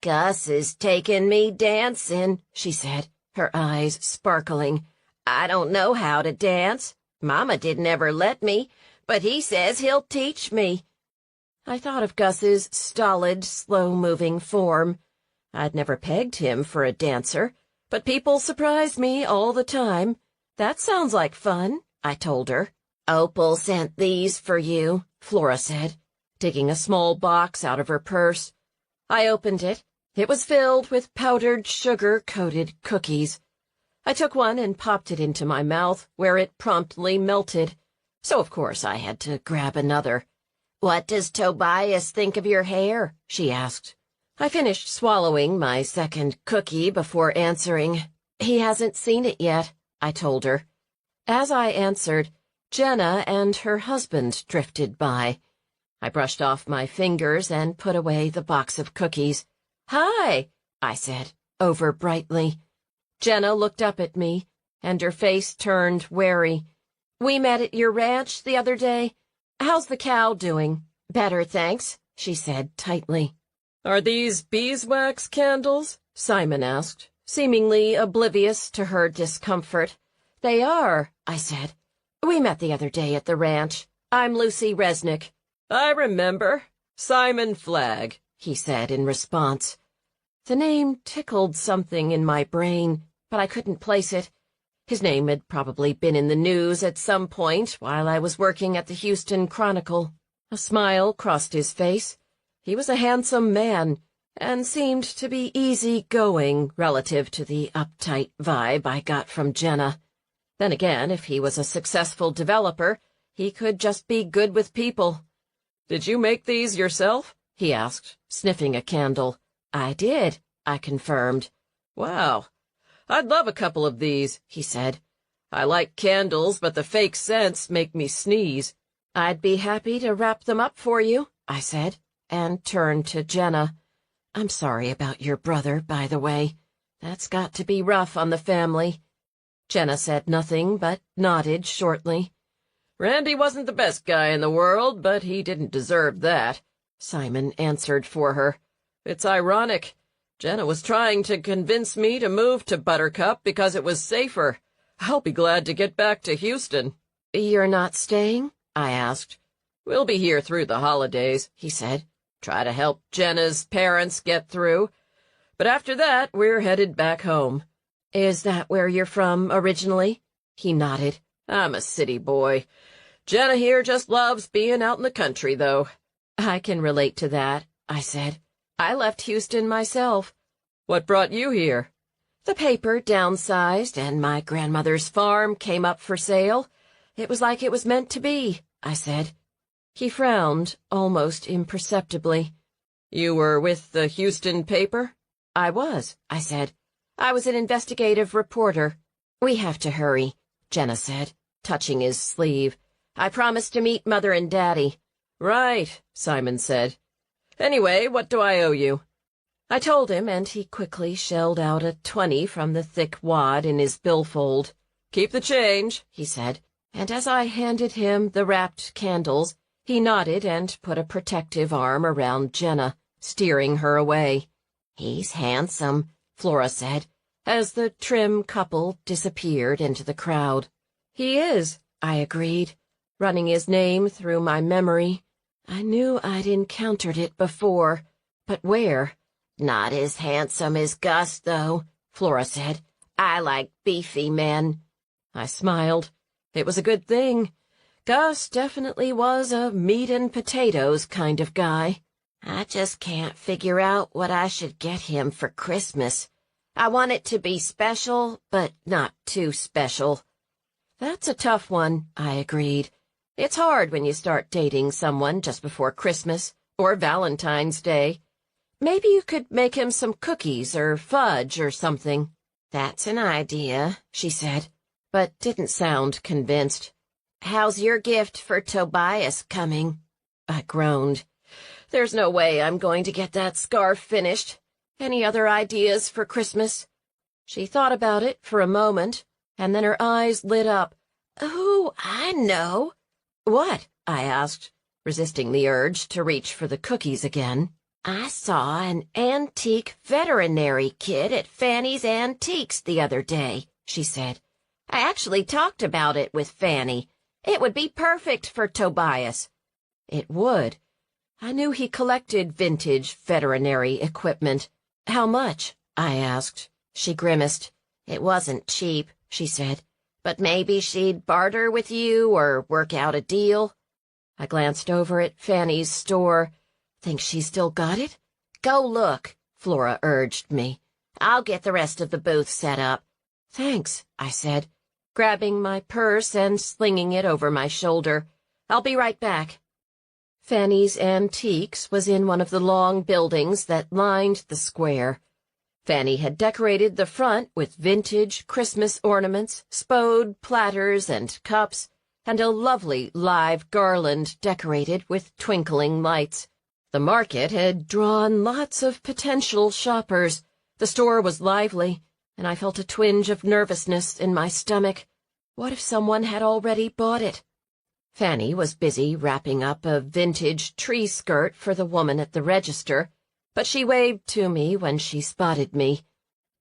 "Gus is taking me dancing," she said, her eyes sparkling. "I don't know how to dance. Mama didn't ever let me, but he says he'll teach me." I thought of Gus's stolid, slow-moving form. I'd never pegged him for a dancer, but people surprised me all the time. "That sounds like fun," I told her. "Opal sent these for you," Flora said, taking a small box out of her purse. I opened it. It was filled with powdered sugar-coated cookies. I took one and popped it into my mouth, where it promptly melted. So, of course, I had to grab another. "What does Tobias think of your hair?" she asked. I finished swallowing my second cookie before answering. "He hasn't seen it yet," I told her. As I answered, Jenna and her husband drifted by. I brushed off my fingers and put away the box of cookies. "Hi," I said, over brightly. Jenna looked up at me, and her face turned wary. "We met at your ranch the other day. How's the cow doing?" "Better, thanks," she said tightly. "Are these beeswax candles?" Simon asked, seemingly oblivious to her discomfort. "They are," I said. "We met the other day at the ranch. I'm Lucy Resnick." "I remember. Simon Flagg," he said in response. The name tickled something in my brain, but I couldn't place it. His name had probably been in the news at some point while I was working at the Houston Chronicle. A smile crossed his face. He was a handsome man, and seemed to be easy-going relative to the uptight vibe I got from Jenna. Then again, if he was a successful developer, he could just be good with people. "Did you make these yourself?" he asked, sniffing a candle. "I did," I confirmed. "Wow. I'd love a couple of these," he said. "I like candles, but the fake scents make me sneeze." "I'd be happy to wrap them up for you," I said, and turned to Jenna. "I'm sorry about your brother, by the way. That's got to be rough on the family." Jenna said nothing, but nodded shortly. "Randy wasn't the best guy in the world, but he didn't deserve that," Simon answered for her. "It's ironic. Jenna was trying to convince me to move to Buttercup because it was safer. I'll be glad to get back to Houston." "You're not staying?" I asked. "We'll be here through the holidays," he said. "Try to help Jenna's parents get through. But after that, we're headed back home." "Is that where you're from originally?" He nodded. "I'm a city boy. Jenna here just loves being out in the country, though." "I can relate to that," I said. "I left Houston myself." "What brought you here?" "The paper downsized, and my grandmother's farm came up for sale. It was like it was meant to be," I said. He frowned, almost imperceptibly. "You were with the Houston paper?" "I was," I said. "I was an investigative reporter." "We have to hurry," Jenna said, touching his sleeve. "I promised to meet Mother and Daddy." "Right," Simon said. "Anyway, what do I owe you?" I told him, and he quickly shelled out a 20 from the thick wad in his billfold. "Keep the change," he said, and as I handed him the wrapped candles, he nodded and put a protective arm around Jenna, steering her away. "He's handsome," Flora said, as the trim couple disappeared into the crowd. "He is," I agreed, running his name through my memory. I knew I'd encountered it before, but where? "Not as handsome as Gus, though," Flora said. "I like beefy men." I smiled. It was a good thing. Gus definitely was a meat and potatoes kind of guy. "I just can't figure out what I should get him for Christmas. I want it to be special, but not too special." "That's a tough one," I agreed. "It's hard when you start dating someone just before Christmas or Valentine's Day. Maybe you could make him some cookies or fudge or something." "That's an idea," she said, but didn't sound convinced. "How's your gift for Tobias coming?" I groaned. "There's no way I'm going to get that scarf finished. Any other ideas for Christmas?" She thought about it for a moment, and then her eyes lit up. "Oh, I know." "What?" I asked, resisting the urge to reach for the cookies again. "I saw an antique veterinary kit at Fanny's Antiques the other day," she said. "I actually talked about it with Fanny. It would be perfect for Tobias." It would. I knew he collected vintage veterinary equipment. "How much?" I asked. She grimaced. "It wasn't cheap," she said, "but maybe she'd barter with you or work out a deal." I glanced over at Fanny's store. "Think she's still got it?" "Go look," Flora urged me. "I'll get the rest of the booth set up." "Thanks," I said, grabbing my purse and slinging it over my shoulder. "I'll be right back." Fanny's Antiques was in one of the long buildings that lined the square. Fanny had decorated the front with vintage Christmas ornaments, spode platters and cups, and a lovely live garland decorated with twinkling lights. The market had drawn lots of potential shoppers. The store was lively, and I felt a twinge of nervousness in my stomach. What if someone had already bought it? Fanny was busy wrapping up a vintage tree skirt for the woman at the register, but she waved to me when she spotted me.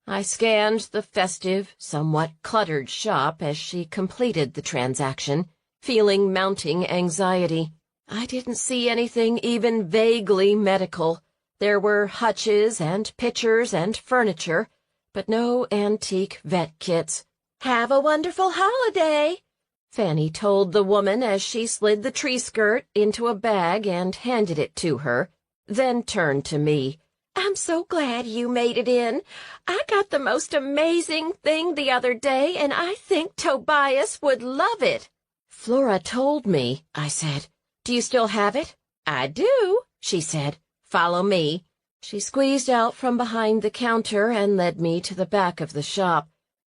I scanned the festive, somewhat cluttered shop as she completed the transaction, feeling mounting anxiety. I didn't see anything even vaguely medical. There were hutches and pitchers and furniture, but no antique vet kits. "Have a wonderful holiday," Fanny told the woman as she slid the tree skirt into a bag and handed it to her, then turned to me. I'm so glad you made it in. I got the most amazing thing the other day, and I think Tobias would love it. Flora told me, I said. Do you still have it? I do, she said. Follow me. She squeezed out from behind the counter and led me to the back of the shop.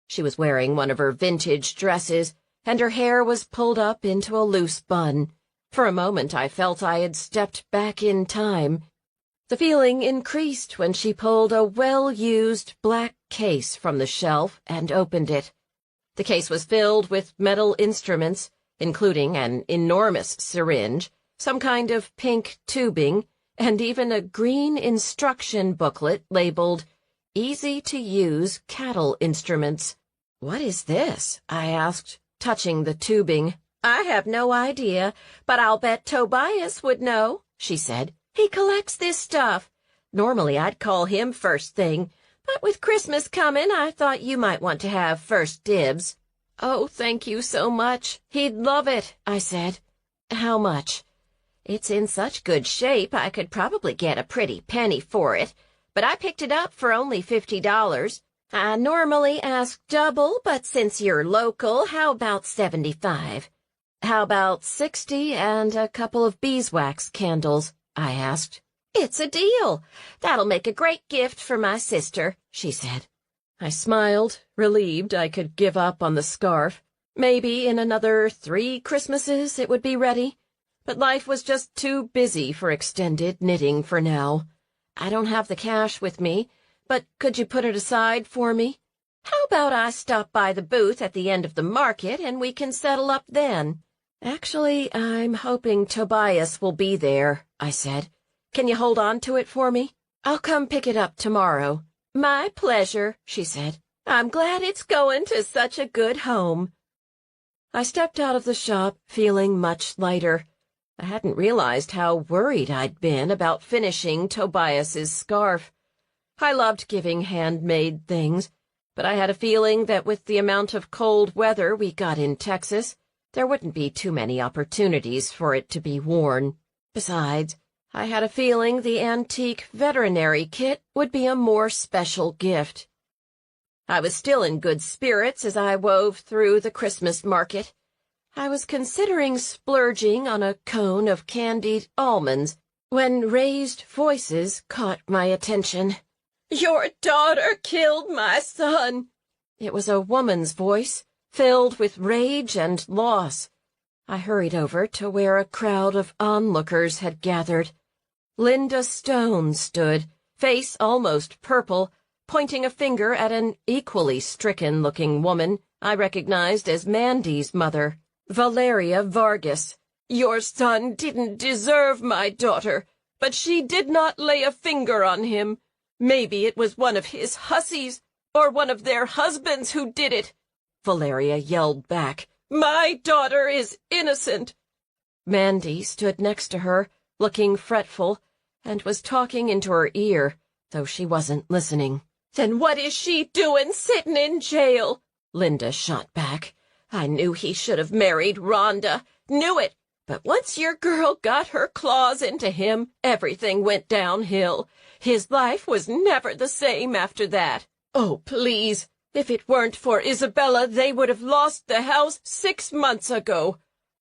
She was wearing one of her vintage dresses, and her hair was pulled up into a loose bun. For a moment I felt I had stepped back in time. The feeling increased when she pulled a well-used black case from the shelf and opened it. The case was filled with metal instruments, including an enormous syringe, some kind of pink tubing, and even a green instruction booklet labeled Easy-to-Use Cattle Instruments. "What is this?" I asked, touching the tubing. "I have no idea, but I'll bet Tobias would know," she said. "He collects this stuff. Normally I'd call him first thing, but with Christmas coming, I thought you might want to have first dibs." "Oh, thank you so much. He'd love it," I said. "How much?" "It's in such good shape I could probably get a pretty penny for it, but I picked it up for only $50. I normally ask double, but since you're local, how about 75? "How about 60 and a couple of beeswax candles?" I asked. "It's a deal. That'll make a great gift for my sister," she said. I smiled, relieved I could give up on the scarf. Maybe in another 3 Christmases it would be ready. But life was just too busy for extended knitting for now. "I don't have the cash with me, but could you put it aside for me?" "How about I stop by the booth at the end of the market and we can settle up then?" "Actually, I'm hoping Tobias will be there," I said. "Can you hold on to it for me? I'll come pick it up tomorrow." "My pleasure," she said. "I'm glad it's going to such a good home." I stepped out of the shop feeling much lighter. I hadn't realized how worried I'd been about finishing Tobias's scarf. I loved giving handmade things, but I had a feeling that with the amount of cold weather we got in Texas, there wouldn't be too many opportunities for it to be worn. Besides, I had a feeling the antique veterinary kit would be a more special gift. I was still in good spirits as I wove through the Christmas market. I was considering splurging on a cone of candied almonds when raised voices caught my attention. "Your daughter killed my son." It was a woman's voice, filled with rage and loss. I hurried over to where a crowd of onlookers had gathered. Linda Stone stood, face almost purple, pointing a finger at an equally stricken-looking woman I recognized as Mandy's mother, Valeria Vargas. "Your son didn't deserve my daughter, but she did not lay a finger on him. Maybe it was one of his hussies, or one of their husbands who did it," Valeria yelled back. "My daughter is innocent." Mandy stood next to her, looking fretful, and was talking into her ear, though she wasn't listening. "Then what is she doing sitting in jail?" Linda shot back. "I knew he should have married Rhonda. Knew it. But once your girl got her claws into him, everything went downhill. His life was never the same after that. Oh, please, if it weren't for Isabella, they would have lost the house 6 months ago.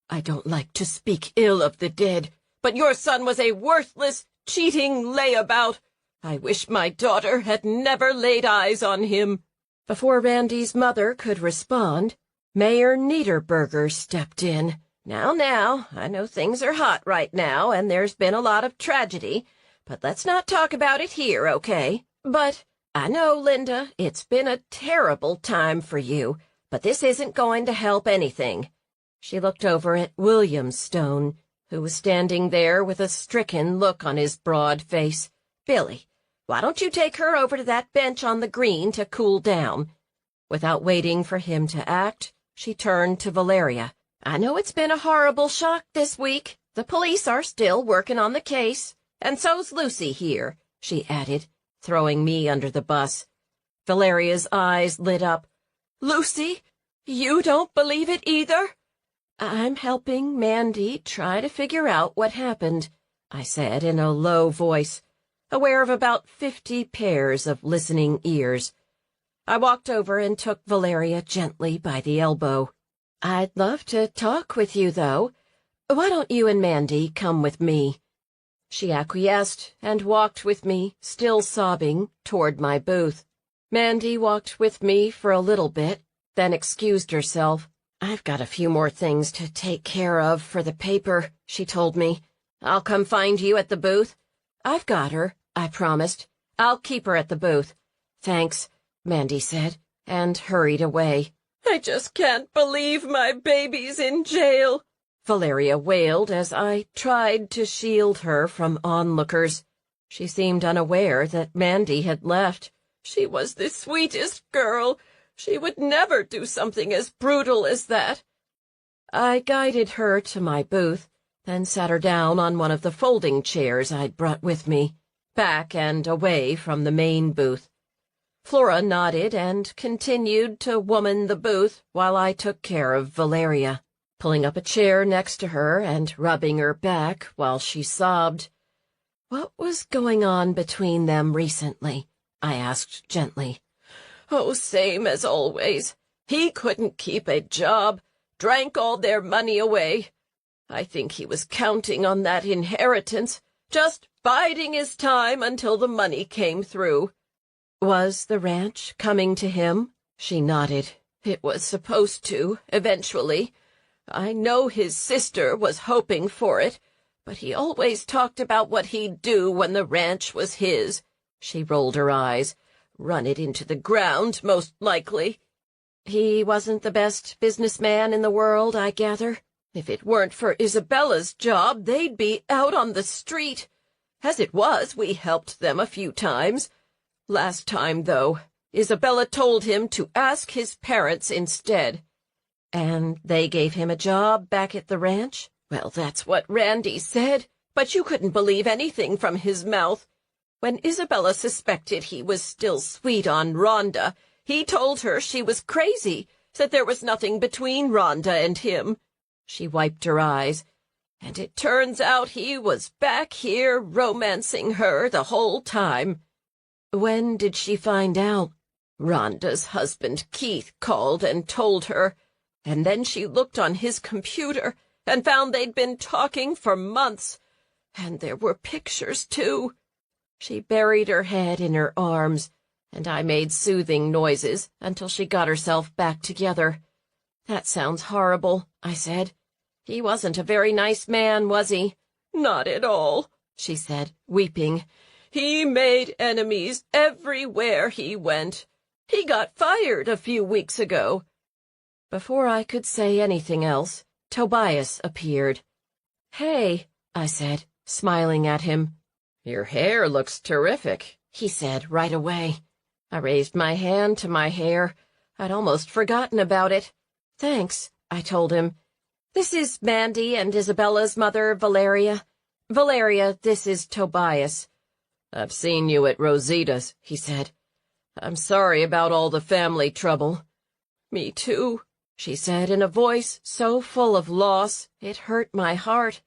I don't like to speak ill of the dead, but your son was a worthless, cheating layabout. I wish my daughter had never laid eyes on him." Before Randy's mother could respond, Mayor Niederberger stepped in. Now, I know things are hot right now, and there's been a lot of tragedy, but let's not talk about it here, okay? But I know, Linda, it's been a terrible time for you, but this isn't going to help anything." She looked over at William Stone, who was standing there with a stricken look on his broad face. "Billy, why don't you take her over to that bench on the green to cool down?" Without waiting for him to act, she turned to Valeria. "I know it's been a horrible shock this week. The police are still working on the case, and so's Lucy here," she added, throwing me under the bus. Valeria's eyes lit up. "Lucy, you don't believe it either?" "I'm helping Mandy try to figure out what happened," I said in a low voice. aware of about 50 pairs of listening ears. I walked over and took Valeria gently by the elbow. "I'd love to talk with you, though. Why don't you and Mandy come with me?" She acquiesced and walked with me, still sobbing, toward my booth. Mandy walked with me for a little bit, then excused herself. "I've got a few more things to take care of for the paper," she told me. "I'll come find you at the booth." "I've got her," I promised. "I'll keep her at the booth." "Thanks," Mandy said, and hurried away. "I just can't believe my baby's in jail," Valeria wailed as I tried to shield her from onlookers. She seemed unaware that Mandy had left. "She was the sweetest girl. She would never do something as brutal as that." I guided her to my booth, then sat her down on one of the folding chairs I'd brought with me, back and away from the main booth. Flora nodded and continued to woman the booth while I took care of Valeria, pulling up a chair next to her and rubbing her back while she sobbed. "What was going on between them recently?" I asked gently. "Oh, same as always. He couldn't keep a job, drank all their money away. I think he was counting on that inheritance, just biding his time until the money came through." "Was the ranch coming to him?" She nodded. "It was supposed to, eventually. I know his sister was hoping for it, but he always talked about what he'd do when the ranch was his." She rolled her eyes. "Run it into the ground, most likely." "He wasn't the best businessman in the world, I gather?" "If it weren't for Isabella's job, they'd be out on the street. As it was, we helped them a few times. Last time, though, Isabella told him to ask his parents instead." "And they gave him a job back at the ranch?" "Well, that's what Randy said, but you couldn't believe anything from his mouth. When Isabella suspected he was still sweet on Rhonda, he told her she was crazy, said there was nothing between Rhonda and him." She wiped her eyes. "And it turns out he was back here romancing her the whole time." "When did she find out?" "Rhonda's husband, Keith, called and told her, and then she looked on his computer and found they'd been talking for months, and there were pictures, too." She buried her head in her arms, and I made soothing noises until she got herself back together. "That sounds horrible," I said. "He wasn't a very nice man, was he?" "Not at all," she said, weeping. "He made enemies everywhere he went. He got fired a few weeks ago." Before I could say anything else, Tobias appeared. "Hey," I said, smiling at him. "Your hair looks terrific," he said right away. I raised my hand to my hair. I'd almost forgotten about it. "Thanks," I told him. "This is Mandy and Isabella's mother, Valeria. Valeria, this is Tobias." "I've seen you at Rosita's," he said. "I'm sorry about all the family trouble." "Me too," she said in a voice so full of loss it hurt my heart.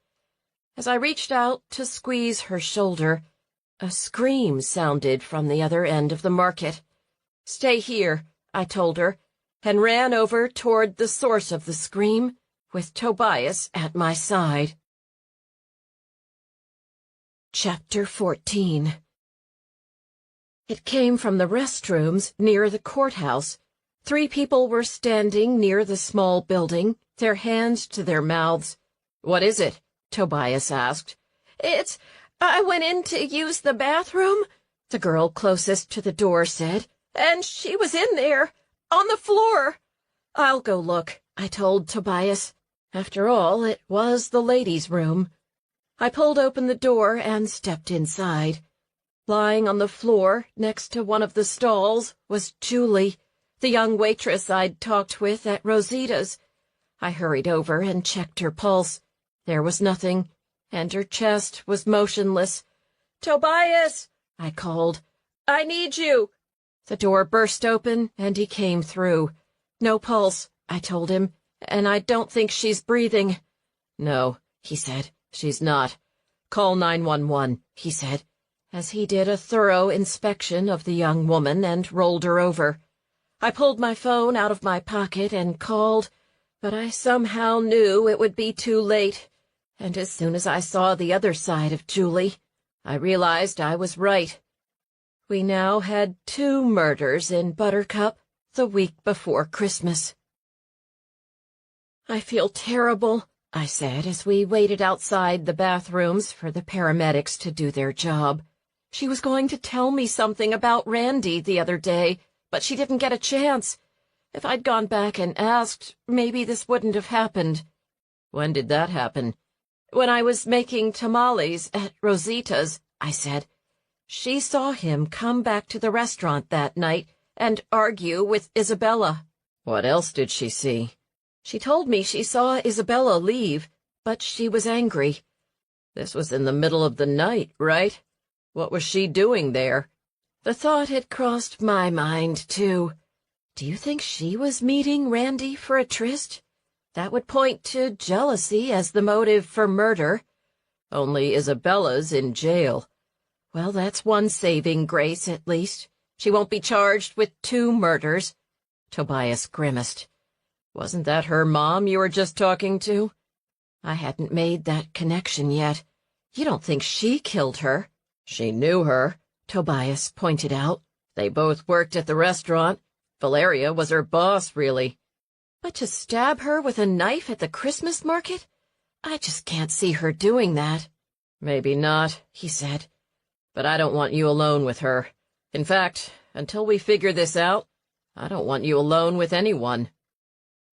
As I reached out to squeeze her shoulder, a scream sounded from the other end of the market. "Stay here," I told her, and ran over toward the source of the scream, with Tobias at my side. Chapter 14. It came from the restrooms near the courthouse. 3 people were standing near the small building, their hands to their mouths. "What is it?" Tobias asked. I went in to use the bathroom," the girl closest to the door said, "and she was in there, on the floor." "I'll go look," I told Tobias. After all, it was the ladies' room. I pulled open the door and stepped inside. Lying on the floor next to one of the stalls was Julie, the young waitress I'd talked with at Rosita's. I hurried over and checked her pulse. There was nothing, and her chest was motionless. "Tobias!" I called. "I need you." The door burst open, and he came through. "No pulse," I told him, "and I don't think she's breathing." "No," he said, "she's not. Call 911, he said, as he did a thorough inspection of the young woman and rolled her over. I pulled my phone out of my pocket and called, but I somehow knew it would be too late, and as soon as I saw the other side of Julie, I realized I was right. We now had 2 murders in Buttercup the week before Christmas. "I feel terrible," I said as we waited outside the bathrooms for the paramedics to do their job. She was going to tell me something about Randy the other day, but she didn't get a chance. If I'd gone back and asked, maybe this wouldn't have happened. "When did that happen?" "When I was making tamales at Rosita's," I said. "She saw him come back to the restaurant that night and argue with Isabella." "What else did she see?" "She told me she saw Isabella leave, but she was angry." "This was in the middle of the night, right? What was she doing there?" The thought had crossed my mind, too. Do you think she was meeting Randy for a tryst? That would point to jealousy as the motive for murder. Only Isabella's in jail. Well, that's one saving grace, at least. She won't be charged with 2 murders. Tobias grimaced. "Wasn't that her mom you were just talking to?" I hadn't made that connection yet. "You don't think she killed her?" "She knew her," Tobias pointed out. "They both worked at the restaurant. Valeria was her boss, really." "But to stab her with a knife at the Christmas market? I just can't see her doing that." "Maybe not," he said. "But I don't want you alone with her. In fact, until we figure this out, I don't want you alone with anyone."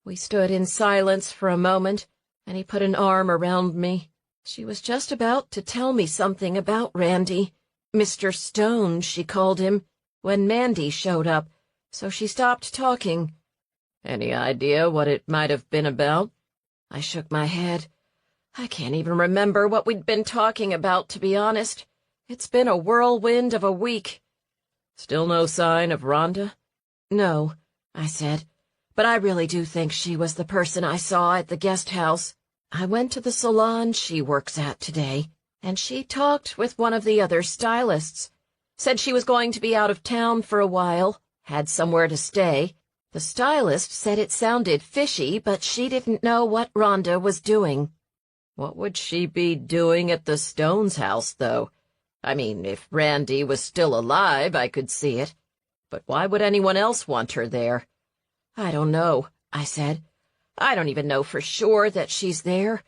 We stood in silence for a moment, and he put an arm around me. She was just about to tell me something about Randy. Mr. Stone, she called him, when Mandy showed up, so she stopped talking. "Any idea what it might have been about?" I shook my head. I can't even remember what we'd been talking about, to be honest. It's been a whirlwind of a week. "Still no sign of Rhonda?" "No," I said, "but I really do think she was the person I saw at the guest house. I went to the salon she works at today, and she talked with one of the other stylists. Said she was going to be out of town for a while, had somewhere to stay. The stylist said it sounded fishy, but she didn't know what Rhonda was doing." "What would she be doing at the Stones' house, though? I mean, if Randy was still alive, I could see it. But why would anyone else want her there?" "I don't know," I said. "I don't even know for sure that she's there.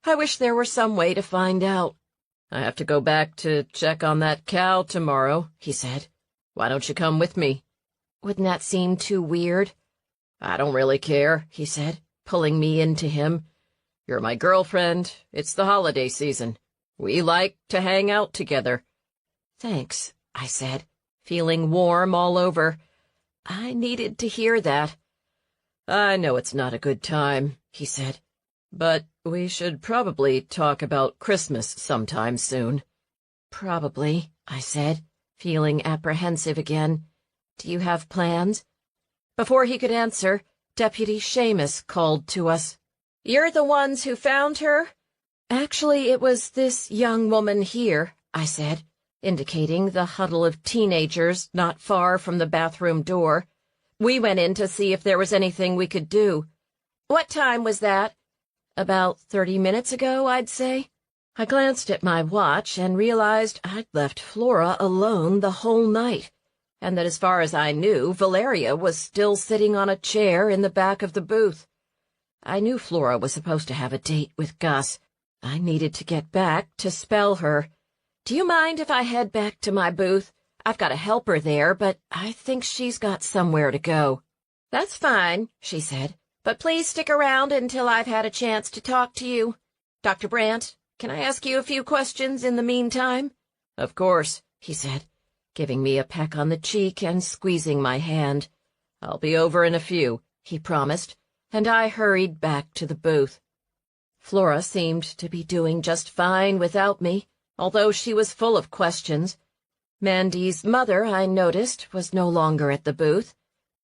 I wish there were some way to find out." "I have to go back to check on that cow tomorrow," he said. "Why don't you come with me?" "Wouldn't that seem too weird?" "I don't really care," he said, pulling me into him. "You're my girlfriend. It's the holiday season. We like to hang out together." "Thanks," I said, feeling warm all over. I needed to hear that. "I know it's not a good time," he said, "but we should probably talk about Christmas sometime soon." "Probably," I said, feeling apprehensive again. "Do you have plans?" Before he could answer, Deputy Seamus called to us. "You're the ones who found her?" "Actually, it was this young woman here," I said, indicating the huddle of teenagers not far from the bathroom door. "We went in to see if there was anything we could do." "What time was that?" "About 30 minutes ago, I'd say." I glanced at my watch and realized I'd left Flora alone the whole night, and that as far as I knew, Valeria was still sitting on a chair in the back of the booth. I knew Flora was supposed to have a date with Gus. I needed to get back to spell her. "Do you mind if I head back to my booth? I've got a helper there, but I think she's got somewhere to go." "That's fine," she said, "but please stick around until I've had a chance to talk to you. Dr. Brandt, can I ask you a few questions in the meantime?" "Of course," he said, giving me a peck on the cheek and squeezing my hand. "I'll be over in a few," he promised, and I hurried back to the booth. Flora seemed to be doing just fine without me, although she was full of questions. Mandy's mother, I noticed, was no longer at the booth.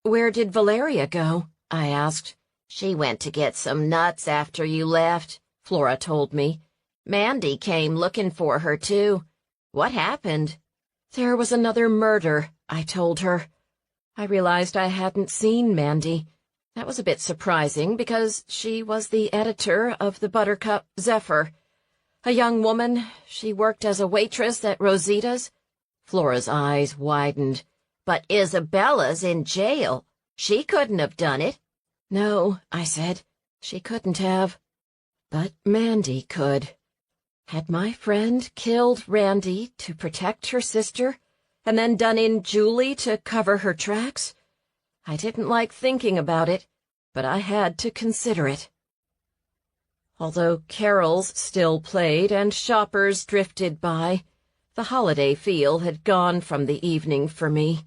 "Where did Valeria go?" I asked. "She went to get some nuts after you left," Flora told me. "Mandy came looking for her, too. What happened? There was another murder, I told her. I realized I hadn't seen Mandy. That was a bit surprising because she was the editor of the Buttercup Zephyr. A young woman, she worked as a waitress at Rosita's. Flora's eyes widened. But Isabella's in jail. She couldn't have done it. No, I said. She couldn't have. But Mandy could. Had my friend killed Randy to protect her sister, and then done in Julie to cover her tracks? I didn't like thinking about it, but I had to consider it. Although carols still played and shoppers drifted by, the holiday feel had gone from the evening for me.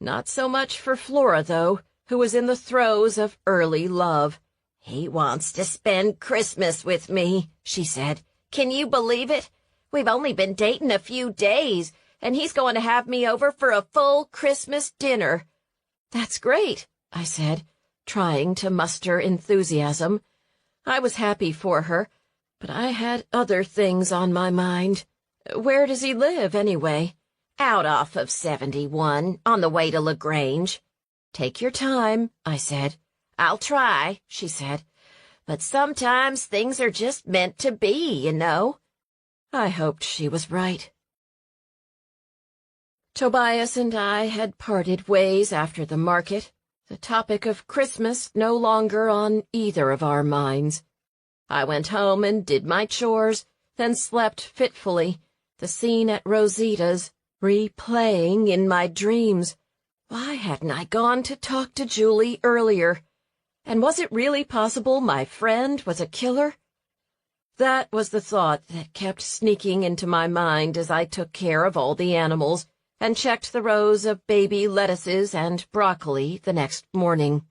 Not so much for Flora, though, who was in the throes of early love. "He wants to spend Christmas with me," she said. "Can you believe it? We've only been dating a few days, and he's going to have me over for a full Christmas dinner." "That's great," I said, trying to muster enthusiasm. I was happy for her, but I had other things on my mind. Where does he live, anyway? "Out off of 71, on the way to LaGrange." "Take your time," I said. "I'll try," she said. "But sometimes things are just meant to be, you know." I hoped she was right. Tobias and I had parted ways after the market, the topic of Christmas no longer on either of our minds. I went home and did my chores, then slept fitfully, the scene at Rosita's replaying in my dreams. Why hadn't I gone to talk to Julie earlier? And was it really possible my friend was a killer? That was the thought that kept sneaking into my mind as I took care of all the animals and checked the rows of baby lettuces and broccoli the next morning.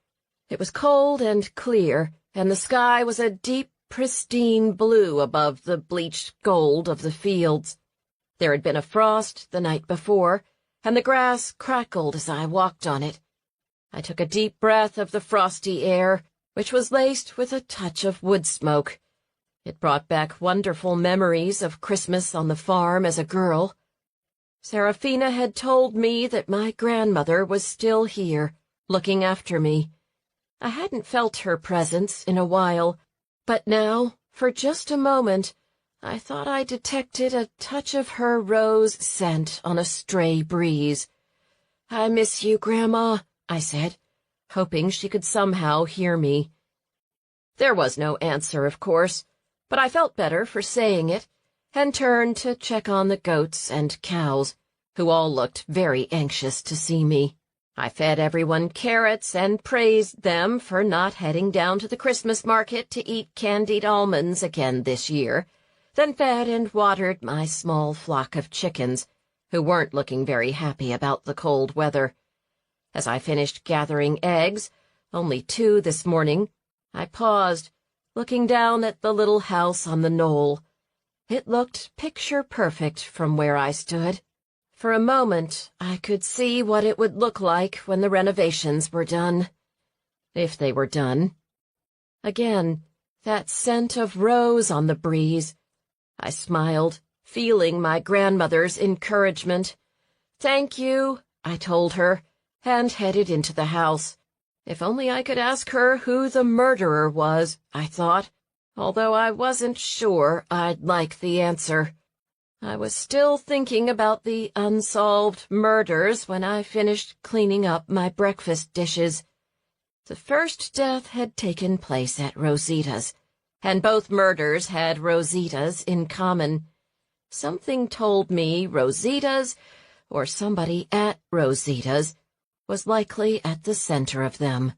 It was cold and clear, and the sky was a deep, pristine blue above the bleached gold of the fields. There had been a frost the night before, and the grass crackled as I walked on it. I took a deep breath of the frosty air, which was laced with a touch of wood smoke. It brought back wonderful memories of Christmas on the farm as a girl. Seraphina had told me that my grandmother was still here, looking after me. I hadn't felt her presence in a while, but now, for just a moment, I thought I detected a touch of her rose scent on a stray breeze. "I miss you, Grandma," I said, hoping she could somehow hear me. There was no answer, of course, but I felt better for saying it, and turned to check on the goats and cows, who all looked very anxious to see me. I fed everyone carrots and praised them for not heading down to the Christmas market to eat candied almonds again this year, then fed and watered my small flock of chickens, who weren't looking very happy about the cold weather. As I finished gathering eggs, only 2 this morning, I paused, looking down at the little house on the knoll. It looked picture-perfect from where I stood. For a moment, I could see what it would look like when the renovations were done. If they were done. Again, that scent of rose on the breeze. I smiled, feeling my grandmother's encouragement. "Thank you," I told her, and headed into the house. If only I could ask her who the murderer was, I thought, although I wasn't sure I'd like the answer. I was still thinking about the unsolved murders when I finished cleaning up my breakfast dishes. The first death had taken place at Rosita's, and both murders had Rosita's in common. Something told me Rosita's, or somebody at Rosita's, was likely at the center of them.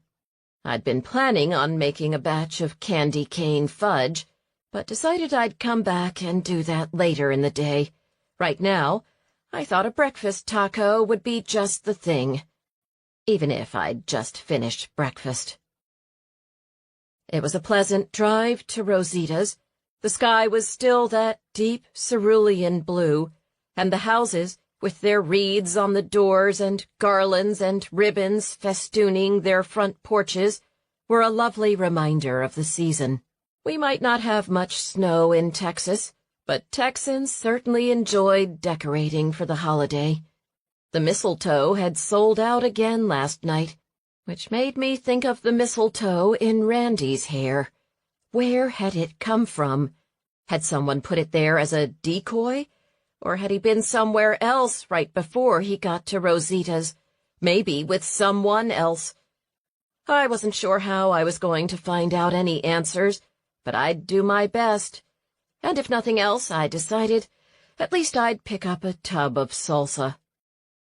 I'd been planning on making a batch of candy cane fudge, but decided I'd come back and do that later in the day. Right now, I thought a breakfast taco would be just the thing, even if I'd just finished breakfast. It was a pleasant drive to Rosita's. The sky was still that deep cerulean blue, and the houses, with their wreaths on the doors and garlands and ribbons festooning their front porches, were a lovely reminder of the season. We might not have much snow in Texas, but Texans certainly enjoyed decorating for the holiday. The mistletoe had sold out again last night, which made me think of the mistletoe in Randy's hair. Where had it come from? Had someone put it there as a decoy? Or had he been somewhere else right before he got to Rosita's, maybe with someone else? I wasn't sure how I was going to find out any answers, but I'd do my best. And if nothing else, I decided, at least I'd pick up a tub of salsa.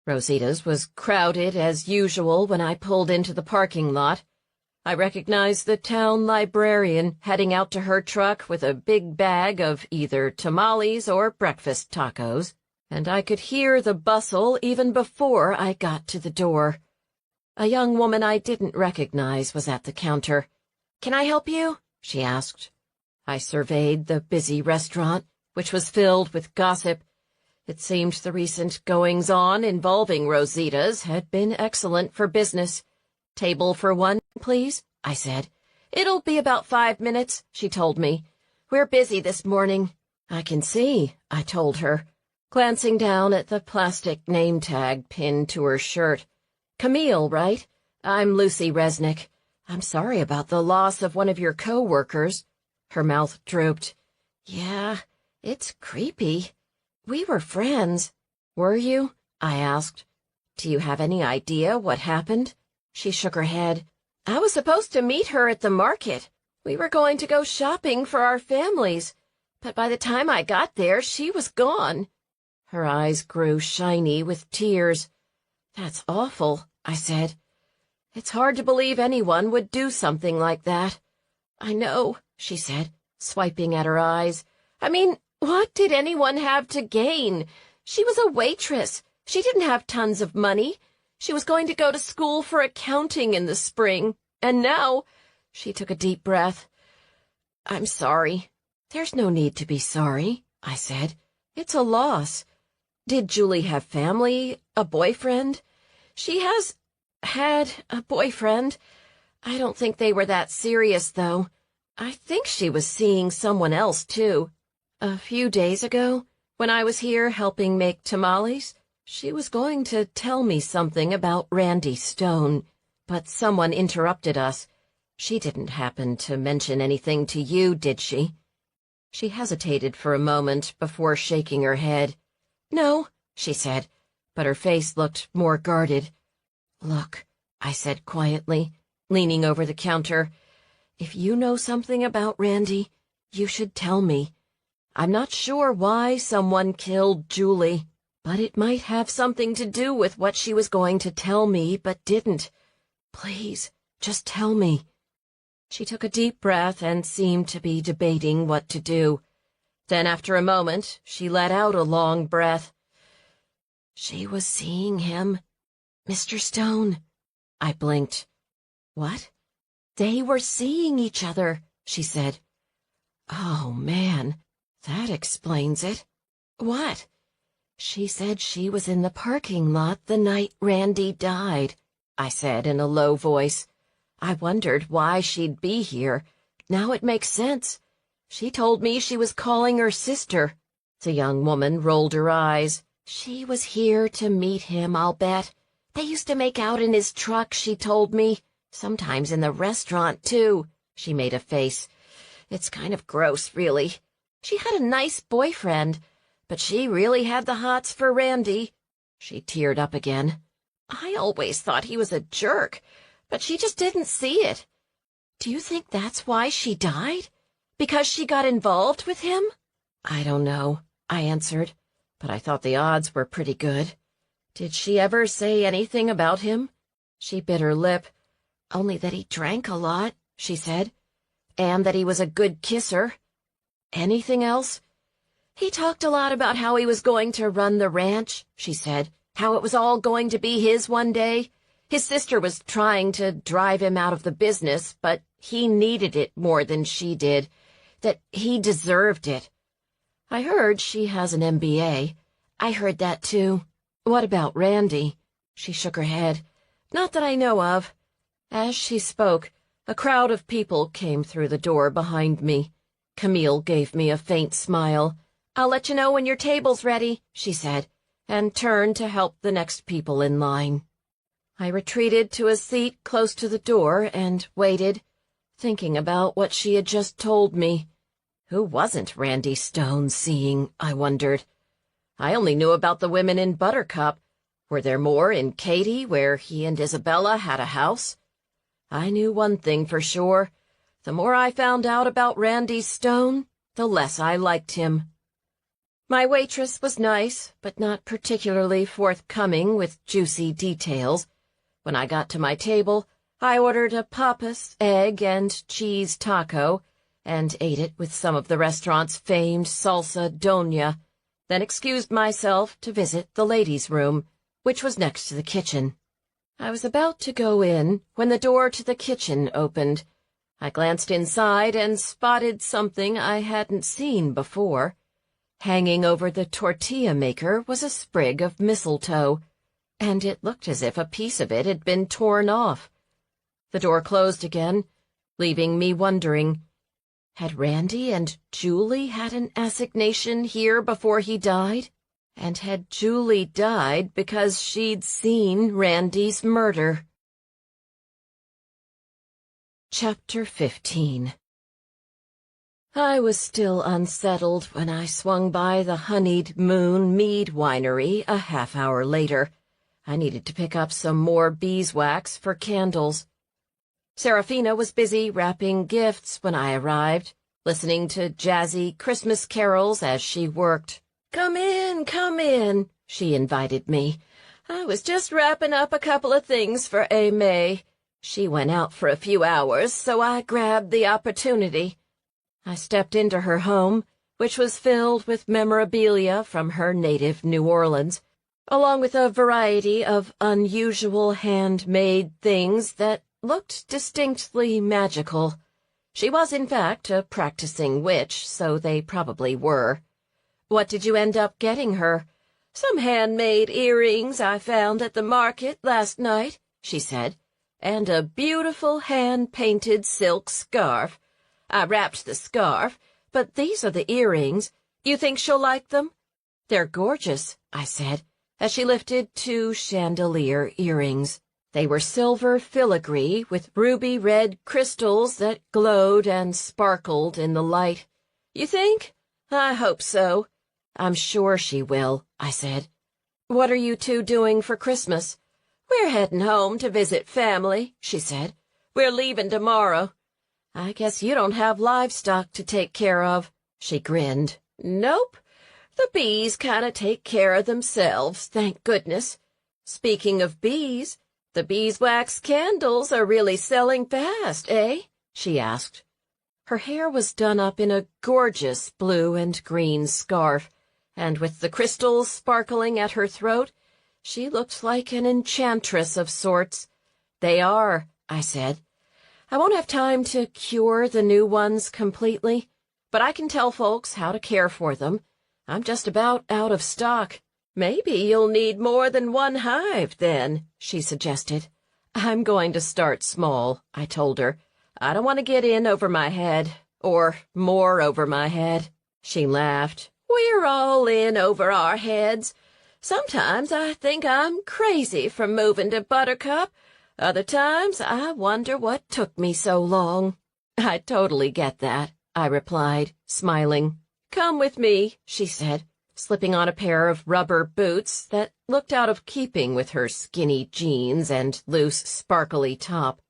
Rosita's was crowded as usual when I pulled into the parking lot. I recognized the town librarian heading out to her truck with a big bag of either tamales or breakfast tacos, and I could hear the bustle even before I got to the door. A young woman I didn't recognize was at the counter. "Can I help you?" she asked. I surveyed the busy restaurant, which was filled with gossip. It seemed the recent goings-on involving Rosita's had been excellent for business. "Table for one, please," I said. "It'll be about 5 minutes," she told me. "We're busy this morning." "I can see," I told her, glancing down at the plastic name tag pinned to her shirt. "Camille, right? I'm Lucy Resnick. I'm sorry about the loss of one of your co-workers." Her mouth drooped. "Yeah, it's creepy. We were friends." "Were you?" I asked. "Do you have any idea what happened?" She shook her head. "I was supposed to meet her at the market. We were going to go shopping for our families. But by the time I got there, she was gone." Her eyes grew shiny with tears. "That's awful," I said. "It's hard to believe anyone would do something like that." "I know," she said, swiping at her eyes. "I mean, what did anyone have to gain? She was a waitress. She didn't have tons of money. She was going to go to school for accounting in the spring. And now—" She took a deep breath. "I'm sorry." "There's no need to be sorry," I said. "It's a loss. Did Julie have family, a boyfriend?" "She has had a boyfriend. I don't think they were that serious, though. I think she was seeing someone else, too. A few days ago, when I was here helping make tamales, she was going to tell me something about Randy Stone, but someone interrupted us. She didn't happen to mention anything to you, did she?" She hesitated for a moment before shaking her head. "No," she said, but her face looked more guarded. "Look," I said quietly, leaning over the counter, "if you know something about Randy, you should tell me. I'm not sure why someone killed Julie, but it might have something to do with what she was going to tell me but didn't. Please, just tell me." She took a deep breath and seemed to be debating what to do. Then, after a moment, she let out a long breath. "She was seeing him, Mr. Stone." I blinked. "What?" "They were seeing each other," she said. "Oh, man, that explains it." "What?" "She said she was in the parking lot the night Randy died," I said in a low voice. "I wondered why she'd be here. Now it makes sense. She told me she was calling her sister." The young woman rolled her eyes. "She was here to meet him, I'll bet. They used to make out in his truck, she told me. Sometimes in the restaurant, too." She made a face. "It's kind of gross, really. She had a nice boyfriend, but she really had the hots for Randy." She teared up again. "I always thought he was a jerk, but she just didn't see it. Do you think that's why she died? Because she got involved with him?" "I don't know," I answered, but I thought the odds were pretty good. "Did she ever say anything about him?" She bit her lip. "Only that he drank a lot," she said, "and that he was a good kisser." "Anything else?" "He talked a lot about how he was going to run the ranch," she said, "how it was all going to be his one day. His sister was trying to drive him out of the business, but he needed it more than she did, that he deserved it." "I heard she has an MBA. "I heard that, too." "What about Randy?" She shook her head. "Not that I know of." As she spoke, a crowd of people came through the door behind me. Camille gave me a faint smile. "I'll let you know when your table's ready," she said, and turned to help the next people in line. I retreated to a seat close to the door and waited, thinking about what she had just told me. Who wasn't Randy Stone seeing, I wondered. I only knew about the women in Buttercup. Were there more in Katy, where he and Isabella had a house? I knew one thing for sure. The more I found out about Randy Stone, the less I liked him. My waitress was nice, but not particularly forthcoming with juicy details. When I got to my table, I ordered a papas, egg, and cheese taco, and ate it with some of the restaurant's famed salsa doña, then excused myself to visit the ladies' room, which was next to the kitchen. I was about to go in when the door to the kitchen opened. I glanced inside and spotted something I hadn't seen before. Hanging over the tortilla maker was a sprig of mistletoe, and it looked as if a piece of it had been torn off. The door closed again, leaving me wondering, had Randy and Julie had an assignation here before he died? And had Julie died because she'd seen Randy's murder? Chapter 15. I was still unsettled when I swung by the Honeyed Moon Mead Winery a half-hour later. I needed to pick up some more beeswax for candles. Serafina was busy wrapping gifts when I arrived, listening to jazzy Christmas carols as she worked. Come in, she invited me. I was just wrapping up a couple of things for May. She went out for a few hours, so I grabbed the opportunity. I stepped into her home, which was filled with memorabilia from her native New Orleans, along with a variety of unusual handmade things that looked distinctly magical. She was, in fact, a practicing witch, so they probably were. What did you end up getting her? Some handmade earrings I found at the market last night, she said, and a beautiful hand-painted silk scarf. I wrapped the scarf, but these are the earrings. You think she'll like them? They're gorgeous, I said, as she lifted 2 chandelier earrings. They were silver filigree with ruby-red crystals that glowed and sparkled in the light. You think? I hope so. I'm sure she will, I said. What are you two doing for Christmas? We're heading home to visit family, she said. We're leaving tomorrow. I guess you don't have livestock to take care of, she grinned. Nope. The bees kind of take care of themselves, thank goodness. Speaking of bees, the beeswax candles are really selling fast, eh? She asked. Her hair was done up in a gorgeous blue and green scarf, and with the crystals sparkling at her throat, she looked like an enchantress of sorts. They are, I said. I won't have time to cure the new ones completely, but I can tell folks how to care for them. I'm just about out of stock. Maybe you'll need more than one hive, then, she suggested. I'm going to start small, I told her. I don't want to get in over my head, or more over my head. She laughed. We're all in over our heads. Sometimes I think I'm crazy for moving to Buttercup. Other times I wonder what took me so long. I totally get that, I replied, smiling. Come with me, she said, slipping on a pair of rubber boots that looked out of keeping with her skinny jeans and loose, sparkly top.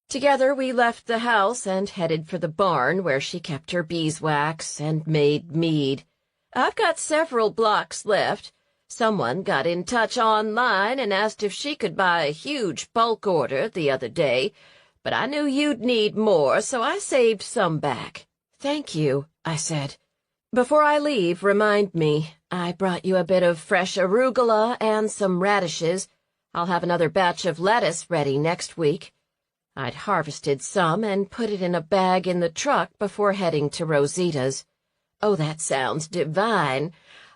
Together we left the house and headed for the barn where she kept her beeswax and made mead. I've got several blocks left. Someone got in touch online and asked if she could buy a huge bulk order the other day, but I knew you'd need more, so I saved some back. Thank you, I said. Before I leave, remind me, I brought you a bit of fresh arugula and some radishes. I'll have another batch of lettuce ready next week. I'd harvested some and put it in a bag in the truck before heading to Rosita's. Oh, that sounds divine.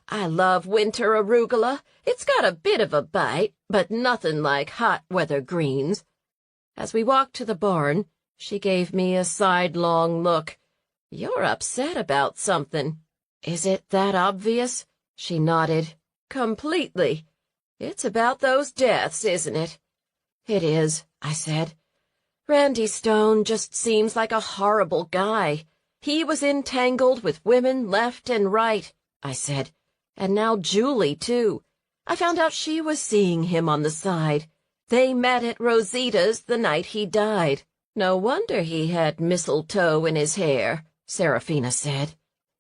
I love winter arugula. It's got a bit of a bite, but nothing like hot weather greens. As we walked to the barn, she gave me a sidelong look. You're upset about something. Is it that obvious? She nodded. Completely. It's about those deaths, isn't it? It is, I said. Randy Stone just seems like a horrible guy. He was entangled with women left and right, I said. And now Julie, too. I found out she was seeing him on the side. They met at Rosita's the night he died. No wonder he had mistletoe in his hair, Serafina said.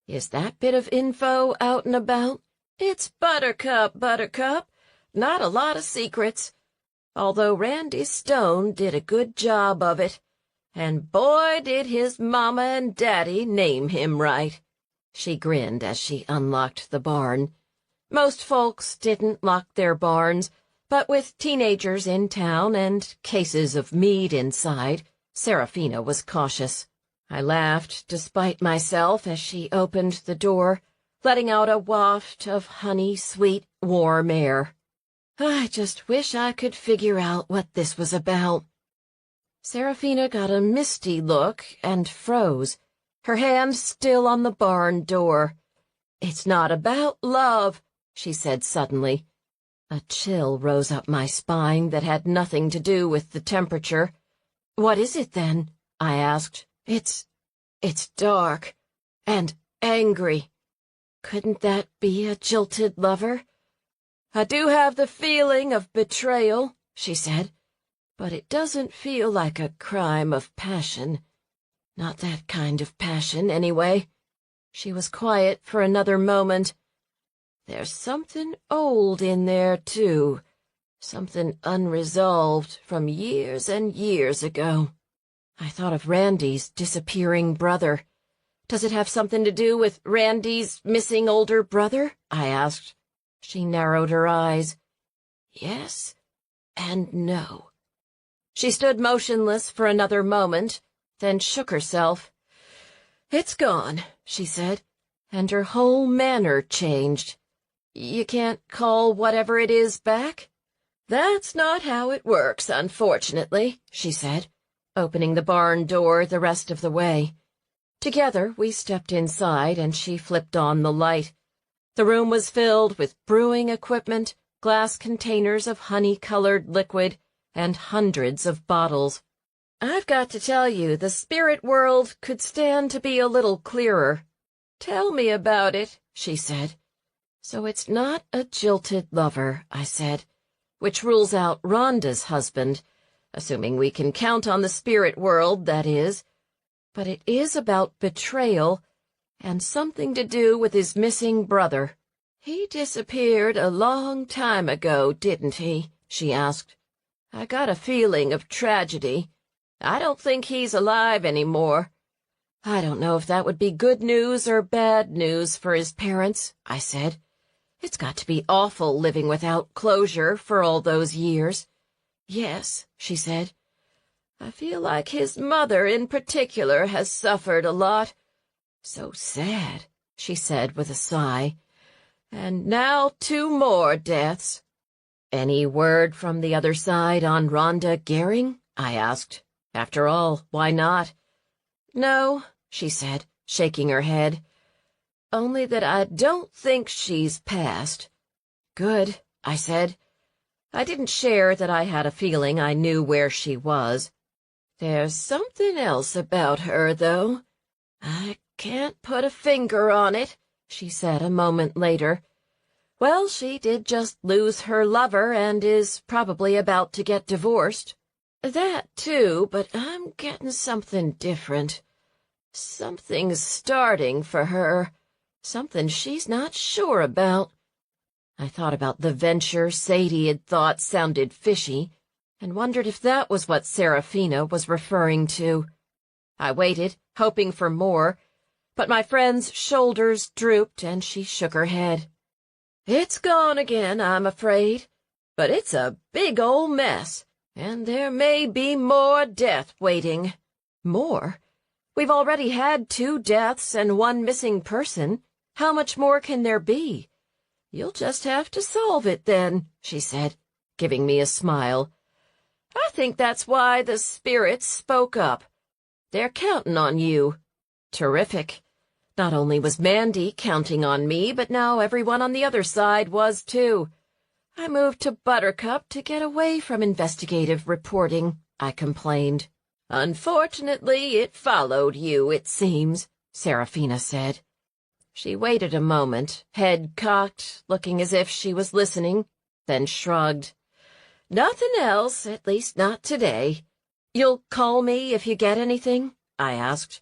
Is that bit of info out and about? It's Buttercup, Buttercup. Not a lot of secrets. Although Randy Stone did a good job of it. And boy, did his mama and daddy name him right. She grinned as she unlocked the barn. Most folks didn't lock their barns, but with teenagers in town and cases of mead inside, Serafina was cautious. I laughed despite myself as she opened the door, letting out a waft of honey-sweet, warm air. I just wish I could figure out what this was about. Serafina got a misty look and froze, her hand still on the barn door. It's not about love, she said suddenly. A chill rose up my spine that had nothing to do with the temperature. What is it, then? I asked. It's dark and angry. Couldn't that be a jilted lover? I do have the feeling of betrayal, she said, but it doesn't feel like a crime of passion. Not that kind of passion, anyway. She was quiet for another moment. There's something old in there, too. Something unresolved from years and years ago. I thought of Randy's disappearing brother. Does it have something to do with Randy's missing older brother? I asked. She narrowed her eyes. Yes and no. She stood motionless for another moment, then shook herself. It's gone, she said, and her whole manner changed. You can't call whatever it is back? That's not how it works, unfortunately, she said, opening the barn door the rest of the way. Together we stepped inside and she flipped on the light. The room was filled with brewing equipment, glass containers of honey-colored liquid, and hundreds of bottles. I've got to tell you, the spirit world could stand to be a little clearer. Tell me about it, she said. So it's not a jilted lover, I said, which rules out Rhonda's husband, assuming we can count on the spirit world, that is. But it is about betrayal, and something to do with his missing brother. He disappeared a long time ago, didn't he? She asked. I got a feeling of tragedy. I don't think he's alive anymore. I don't know if that would be good news or bad news for his parents, I said. It's got to be awful living without closure for all those years. Yes, she said. I feel like his mother in particular has suffered a lot. So sad, she said with a sigh. And now 2 more deaths. Any word from the other side on Rhonda Gehring? I asked. After all, why not? No, she said, shaking her head. Only that I don't think she's passed. Good, I said. I didn't share that I had a feeling I knew where she was. There's something else about her, though. I can't put a finger on it, she said a moment later. Well, she did just lose her lover and is probably about to get divorced. That, too, but I'm getting something different. Something's starting for her. Something she's not sure about. I thought about the venture Sadie had thought sounded fishy, and wondered if that was what Serafina was referring to. I waited, hoping for more, but my friend's shoulders drooped and she shook her head. It's gone again, I'm afraid, but it's a big old mess, and there may be more death waiting. More? We've already had 2 deaths and 1 missing person. How much more can there be? You'll just have to solve it then, she said, giving me a smile. I think that's why the spirits spoke up. They're counting on you. Terrific. Not only was Mandy counting on me, but now everyone on the other side was too. I moved to Buttercup to get away from investigative reporting, I complained. Unfortunately, it followed you, it seems, Serafina said. She waited a moment, head cocked, looking as if she was listening, then shrugged. Nothing else, at least not today. You'll call me if you get anything? I asked.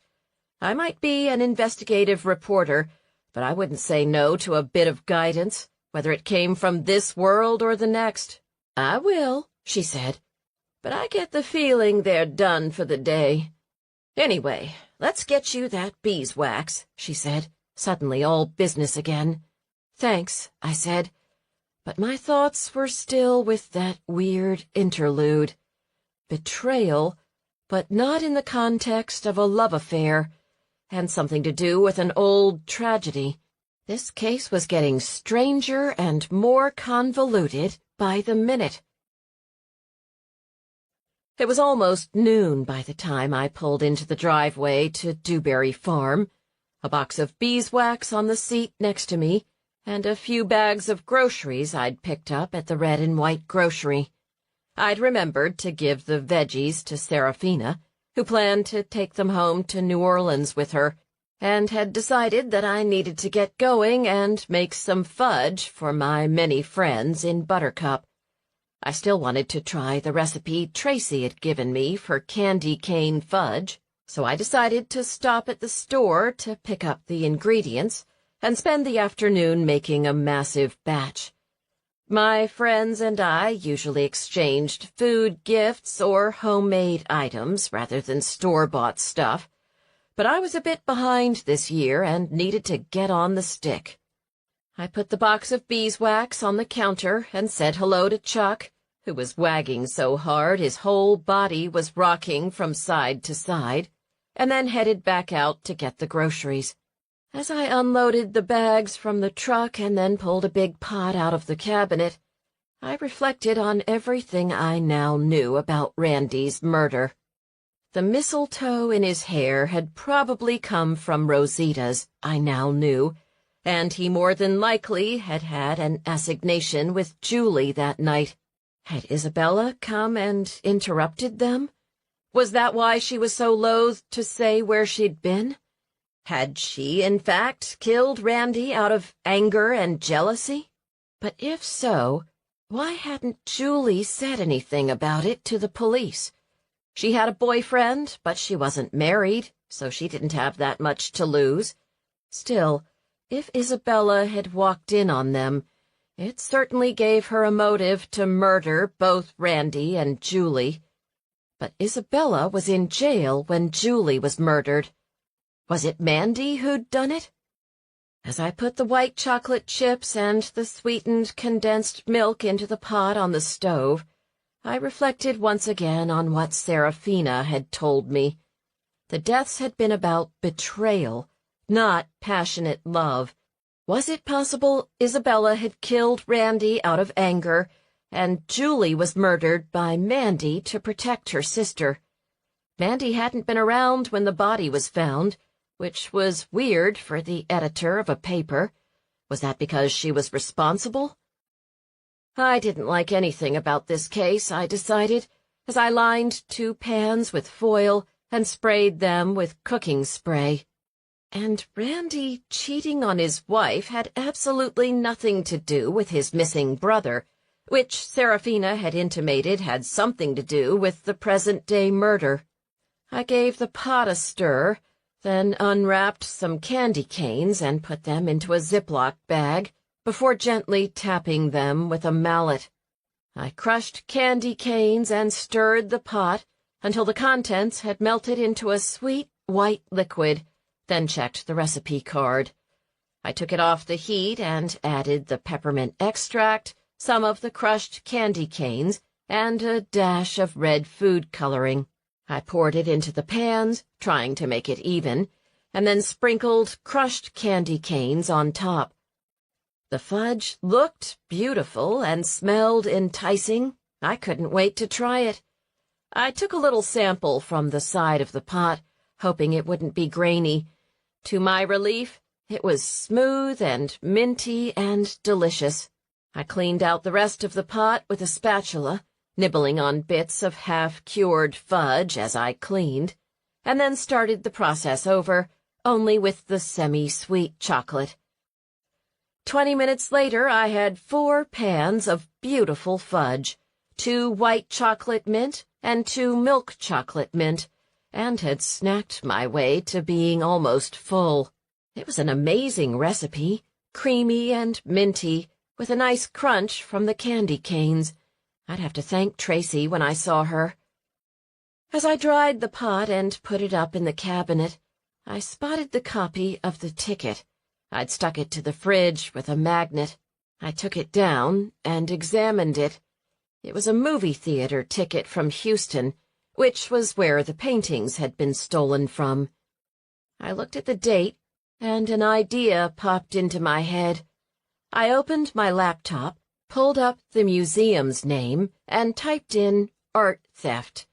I might be an investigative reporter, but I wouldn't say no to a bit of guidance, whether it came from this world or the next. I will, she said, but I get the feeling they're done for the day. Anyway, let's get you that beeswax, she said, suddenly all business again. Thanks, I said, but my thoughts were still with that weird interlude. Betrayal, but not in the context of a love affair, and something to do with an old tragedy. This case was getting stranger and more convoluted by the minute. It was almost noon by the time I pulled into the driveway to Dewberry Farm, a box of beeswax on the seat next to me, and a few bags of groceries I'd picked up at the red and white grocery. I'd remembered to give the veggies to Serafina, who planned to take them home to New Orleans with her, and had decided that I needed to get going and make some fudge for my many friends in Buttercup. I still wanted to try the recipe Tracy had given me for candy cane fudge, so I decided to stop at the store to pick up the ingredients and spend the afternoon making a massive batch. My friends and I usually exchanged food gifts or homemade items rather than store-bought stuff, but I was a bit behind this year and needed to get on the stick. I put the box of beeswax on the counter and said hello to Chuck, who was wagging so hard his whole body was rocking from side to side, and then headed back out to get the groceries. As I unloaded the bags from the truck and then pulled a big pot out of the cabinet, I reflected on everything I now knew about Randy's murder. The mistletoe in his hair had probably come from Rosita's, I now knew, and he more than likely had had an assignation with Julie that night. Had Isabella come and interrupted them? Was that why she was so loath to say where she'd been? Had she, in fact, killed Randy out of anger and jealousy? But if so, why hadn't Julie said anything about it to the police? She had a boyfriend, but she wasn't married, so she didn't have that much to lose. Still, if Isabella had walked in on them, it certainly gave her a motive to murder both Randy and Julie. But Isabella was in jail when Julie was murdered. Was it Mandy who'd done it? As I put the white chocolate chips and the sweetened condensed milk into the pot on the stove, I reflected once again on what Serafina had told me. The deaths had been about betrayal, not passionate love. Was it possible Isabella had killed Randy out of anger, and Julie was murdered by Mandy to protect her sister? Mandy hadn't been around when the body was found, which was weird for the editor of a paper. Was that because she was responsible? I didn't like anything about this case, I decided, as I lined 2 pans with foil and sprayed them with cooking spray. And Randy cheating on his wife had absolutely nothing to do with his missing brother, which Serafina had intimated had something to do with the present-day murder. I gave the pot a stir, then unwrapped some candy canes and put them into a Ziploc bag before gently tapping them with a mallet. I crushed candy canes and stirred the pot until the contents had melted into a sweet white liquid, then checked the recipe card. I took it off the heat and added the peppermint extract, some of the crushed candy canes, and a dash of red food coloring. I poured it into the pans, trying to make it even, and then sprinkled crushed candy canes on top. The fudge looked beautiful and smelled enticing. I couldn't wait to try it. I took a little sample from the side of the pot, hoping it wouldn't be grainy, To my relief, it was smooth and minty and delicious. I cleaned out the rest of the pot with a spatula, nibbling on bits of half-cured fudge as I cleaned, and then started the process over, only with the semi-sweet chocolate. 20 minutes later, I had 4 pans of beautiful fudge, 2 white chocolate mint and 2 milk chocolate mint, and had snacked my way to being almost full. It was an amazing recipe, creamy and minty, with a nice crunch from the candy canes. I'd have to thank Tracy when I saw her. As I dried the pot and put it up in the cabinet, I spotted the copy of the ticket. I'd stuck it to the fridge with a magnet. I took it down and examined it. It was a movie theater ticket from Houston, which was where the paintings had been stolen from. I looked at the date, and an idea popped into my head. I opened my laptop, pulled up the museum's name, and typed in art theft.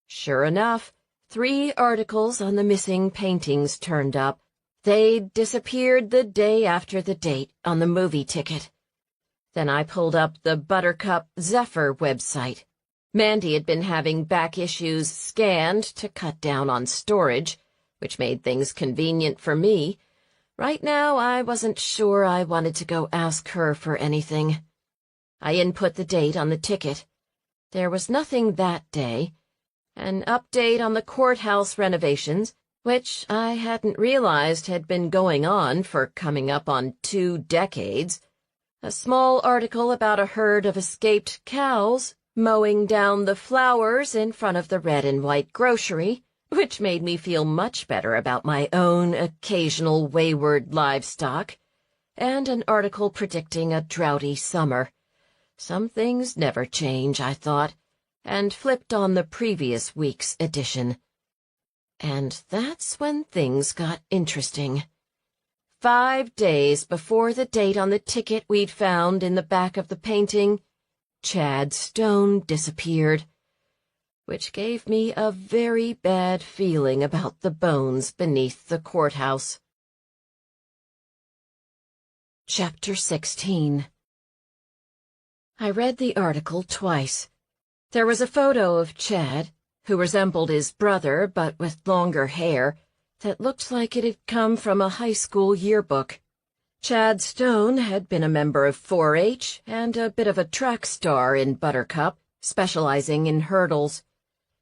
Sure enough, 3 articles on the missing paintings turned up. They'd disappeared the day after the date on the movie ticket. Then I pulled up the Buttercup Zephyr website. Mandy had been having back issues scanned to cut down on storage, which made things convenient for me. Right now, I wasn't sure I wanted to go ask her for anything. I input the date on the ticket. There was nothing that day. An update on the courthouse renovations, which I hadn't realized had been going on for coming up on 2 decades. A small article about a herd of escaped cows mowing down the flowers in front of the red and white grocery, which made me feel much better about my own occasional wayward livestock, and an article predicting a droughty summer. Some things never change, I thought, and flipped on the previous week's edition. And that's when things got interesting. 5 days before the date on the ticket we'd found in the back of the painting, Chad Stone disappeared, which gave me a very bad feeling about the bones beneath the courthouse. Chapter 16. I read the article twice. There was a photo of Chad, who resembled his brother but with longer hair, that looked like it had come from a high school yearbook. Chad Stone had been a member of 4-H and a bit of a track star in Buttercup, specializing in hurdles.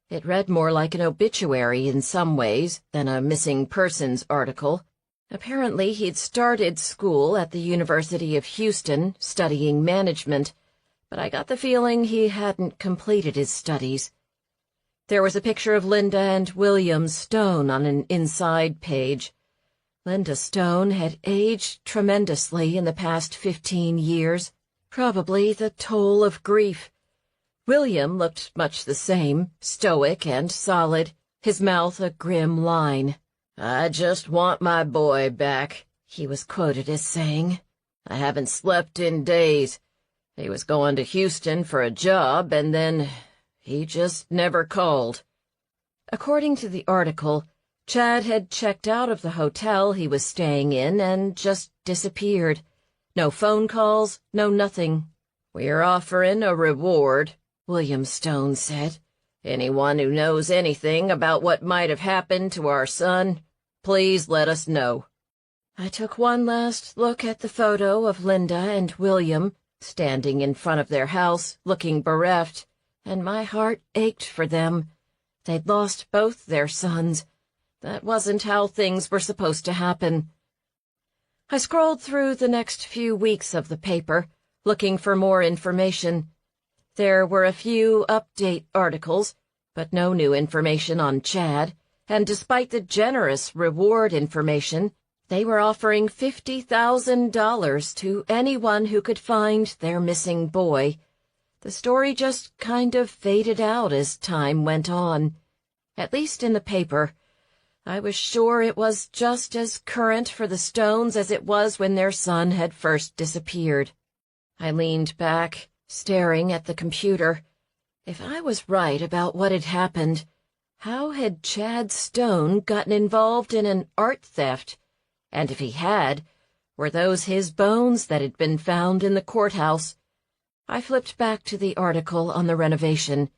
It read more like an obituary in some ways than a missing persons article. Apparently he'd started school at the University of Houston, studying management, but I got the feeling he hadn't completed his studies. There was a picture of Linda and William Stone on an inside page. Linda Stone had aged tremendously in the past 15 years, probably the toll of grief. William looked much the same, stoic and solid, his mouth a grim line. "I just want my boy back," he was quoted as saying. "I haven't slept in days. He was going to Houston for a job, and then he just never called." According to the article, Chad had checked out of the hotel he was staying in and just disappeared. No phone calls, no nothing. "We're offering a reward," William Stone said. "Anyone who knows anything about what might have happened to our son, please let us know." I took one last look at the photo of Linda and William, standing in front of their house, looking bereft, and my heart ached for them. They'd lost both their sons. That wasn't how things were supposed to happen. I scrolled through the next few weeks of the paper, looking for more information. There were a few update articles, but no new information on Chad, and despite the generous reward information, they were offering $50,000 to anyone who could find their missing boy. The story just kind of faded out as time went on. At least in the paper. I was sure it was just as current for the Stones as it was when their son had first disappeared. I leaned back, staring at the computer. If I was right about what had happened, how had Chad Stone gotten involved in an art theft and if he had, were those his bones that had been found in the courthouse? I flipped back to the article on the renovation.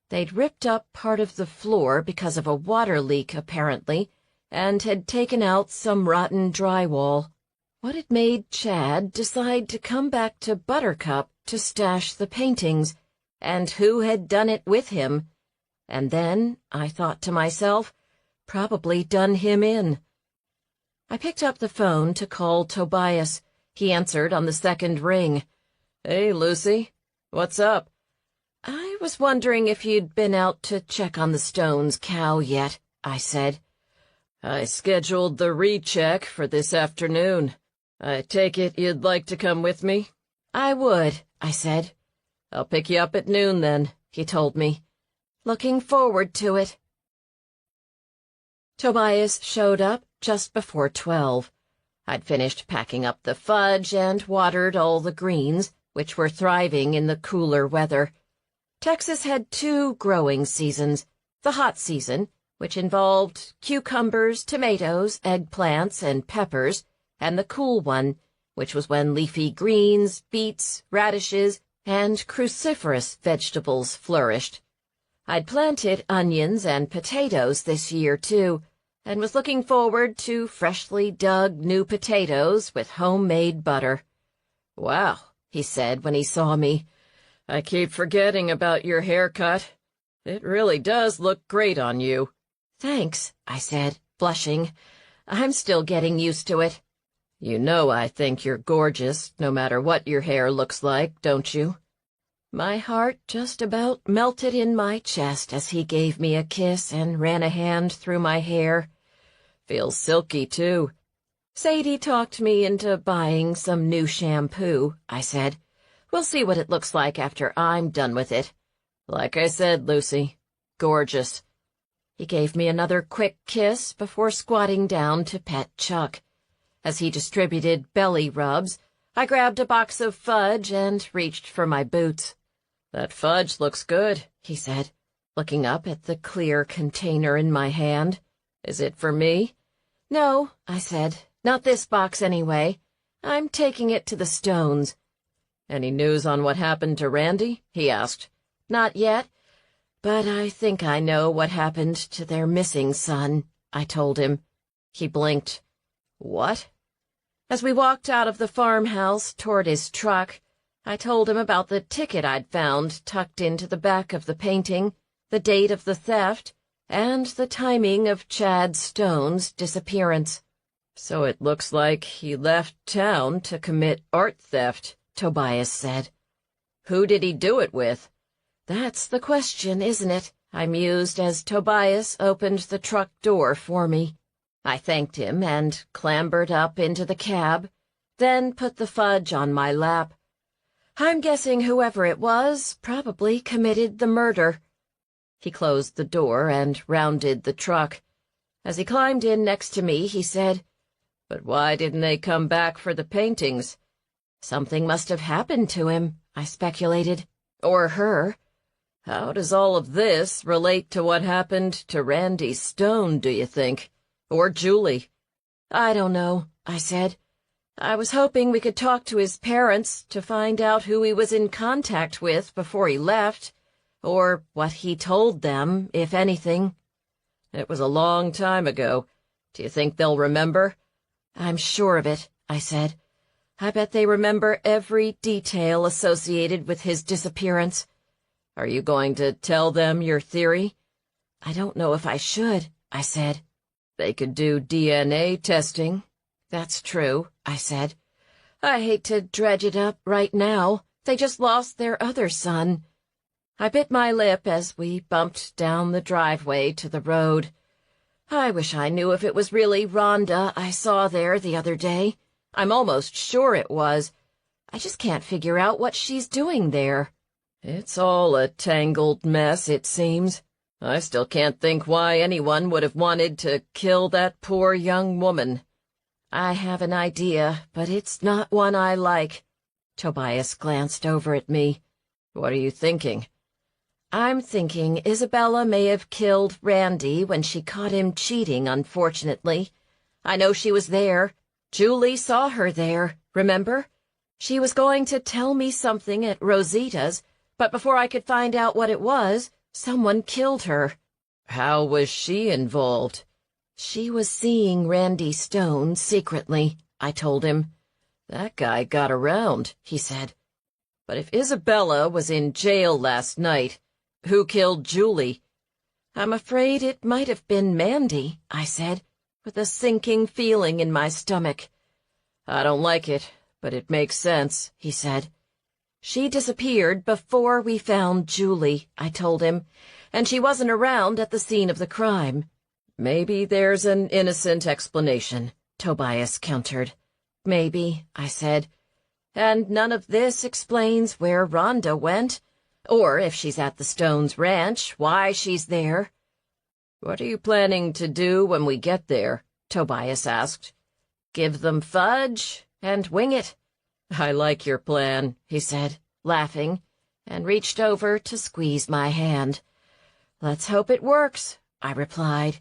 They'd ripped up part of the floor because of a water leak, apparently, and had taken out some rotten drywall. What had made Chad decide to come back to Buttercup to stash the paintings, and who had done it with him? And then, I thought to myself, probably done him in. I picked up the phone to call Tobias. He answered on the second ring. "Hey, Lucy. What's up?" "I was wondering if you'd been out to check on the Stones' cow yet," I said. "I scheduled the recheck for this afternoon. I take it you'd like to come with me?" "I would," I said. "I'll pick you up at noon, then," he told me. "Looking forward to it." Tobias showed up just before 12. I'd finished packing up the fudge and watered all the greens, which were thriving in the cooler weather. Texas had 2 growing seasons: the hot season, which involved cucumbers, tomatoes, eggplants, and peppers, and the cool one, which was when leafy greens, beets, radishes, and cruciferous vegetables flourished. I'd planted onions and potatoes this year, too, and was looking forward to freshly dug new potatoes with homemade butter. "Wow," he said when he saw me. "I keep forgetting about your haircut. It really does look great on you." "Thanks," I said, blushing. "I'm still getting used to it." "You know I think you're gorgeous, no matter what your hair looks like, don't you?" My heart just about melted in my chest as he gave me a kiss and ran a hand through my hair. "Feels silky, too." "Sadie talked me into buying some new shampoo," I said. "We'll see what it looks like after I'm done with it." "Like I said, Lucy, gorgeous." He gave me another quick kiss before squatting down to pet Chuck. As he distributed belly rubs, I grabbed a box of fudge and reached for my boots. "That fudge looks good," he said, looking up at the clear container in my hand. "Is it for me?" "No," I said. "Not this box, anyway. I'm taking it to the Stones." "Any news on what happened to Randy?" he asked. "Not yet, but I think I know what happened to their missing son," I told him. He blinked. "What?" As we walked out of the farmhouse toward his truck, I told him about the ticket I'd found tucked into the back of the painting, the date of the theft, and the timing of Chad Stone's disappearance. "So it looks like he left town to commit art theft," Tobias said. "Who did he do it with?" "That's the question, isn't it?" I mused as Tobias opened the truck door for me. I thanked him and clambered up into the cab, then put the fudge on my lap. "I'm guessing whoever it was probably committed the murder." He closed the door and rounded the truck. As he climbed in next to me, he said, "But why didn't they come back for the paintings?" "Something must have happened to him," I speculated. "Or her." "How does all of this relate to what happened to Randy Stone, do you think? Or Julie?" "I don't know," I said. "I was hoping we could talk to his parents to find out who he was in contact with before he left, or what he told them, if anything." "It was a long time ago. Do you think they'll remember?" "I'm sure of it," I said. "I bet they remember every detail associated with his disappearance." "Are you going to tell them your theory?" "I don't know if I should," I said. "They could do DNA testing." "That's true," I said. "I hate to dredge it up right now. They just lost their other son." I bit my lip as we bumped down the driveway to the road. I wish I knew if it was really Rhonda I saw there the other day. I'm almost sure it was. I just can't figure out what she's doing there. It's all a tangled mess, it seems. I still can't think why anyone would have wanted to kill that poor young woman. "I have an idea, but it's not one I like." Tobias glanced over at me. "What are you thinking?" "I'm thinking Isabella may have killed Randy when she caught him cheating, unfortunately. I know she was there. Julie saw her there, remember? She was going to tell me something at Rosita's, but before I could find out what it was, someone killed her." "How was she involved?" "She was seeing Randy Stone secretly," I told him. "That guy got around," he said. "But if Isabella was in jail last night, who killed Julie?" "I'm afraid it might have been Mandy," I said, with a sinking feeling in my stomach. "I don't like it, but it makes sense," he said. "She disappeared before we found Julie," I told him, "and she wasn't around at the scene of the crime." "Maybe there's an innocent explanation," Tobias countered. "Maybe," I said. "And none of this explains where Rhonda went, or if she's at the Stones' ranch, why she's there." "What are you planning to do when we get there?" Tobias asked. "Give them fudge and wing it." "I like your plan," he said, laughing, and reached over to squeeze my hand. "Let's hope it works," I replied.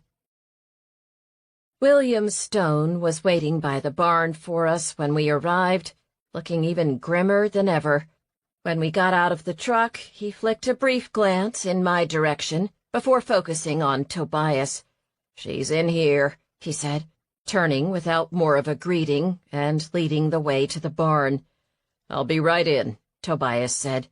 William Stone was waiting by the barn for us when we arrived, looking even grimmer than ever. When we got out of the truck, he flicked a brief glance in my direction before focusing on Tobias. "She's in here," he said, turning without more of a greeting and leading the way to the barn. "I'll be right in," Tobias said.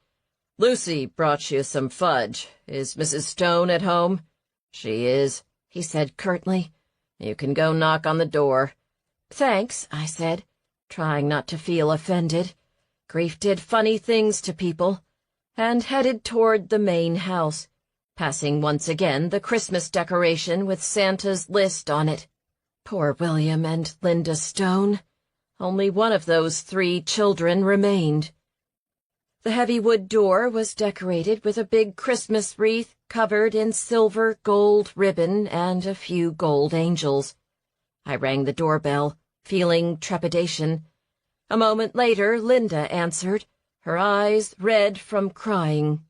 "Lucy brought you some fudge. Is Mrs. Stone at home?" "She is," he said curtly. "You can go knock on the door." "Thanks," I said, trying not to feel offended. Grief did funny things to people, and headed toward the main house, passing once again the Christmas decoration with Santa's list on it. Poor William and Linda Stone. Only one of those 3 children remained. The heavy wood door was decorated with a big Christmas wreath covered in silver gold ribbon and a few gold angels. I rang the doorbell, feeling trepidation. A moment later, Linda answered, her eyes red from crying.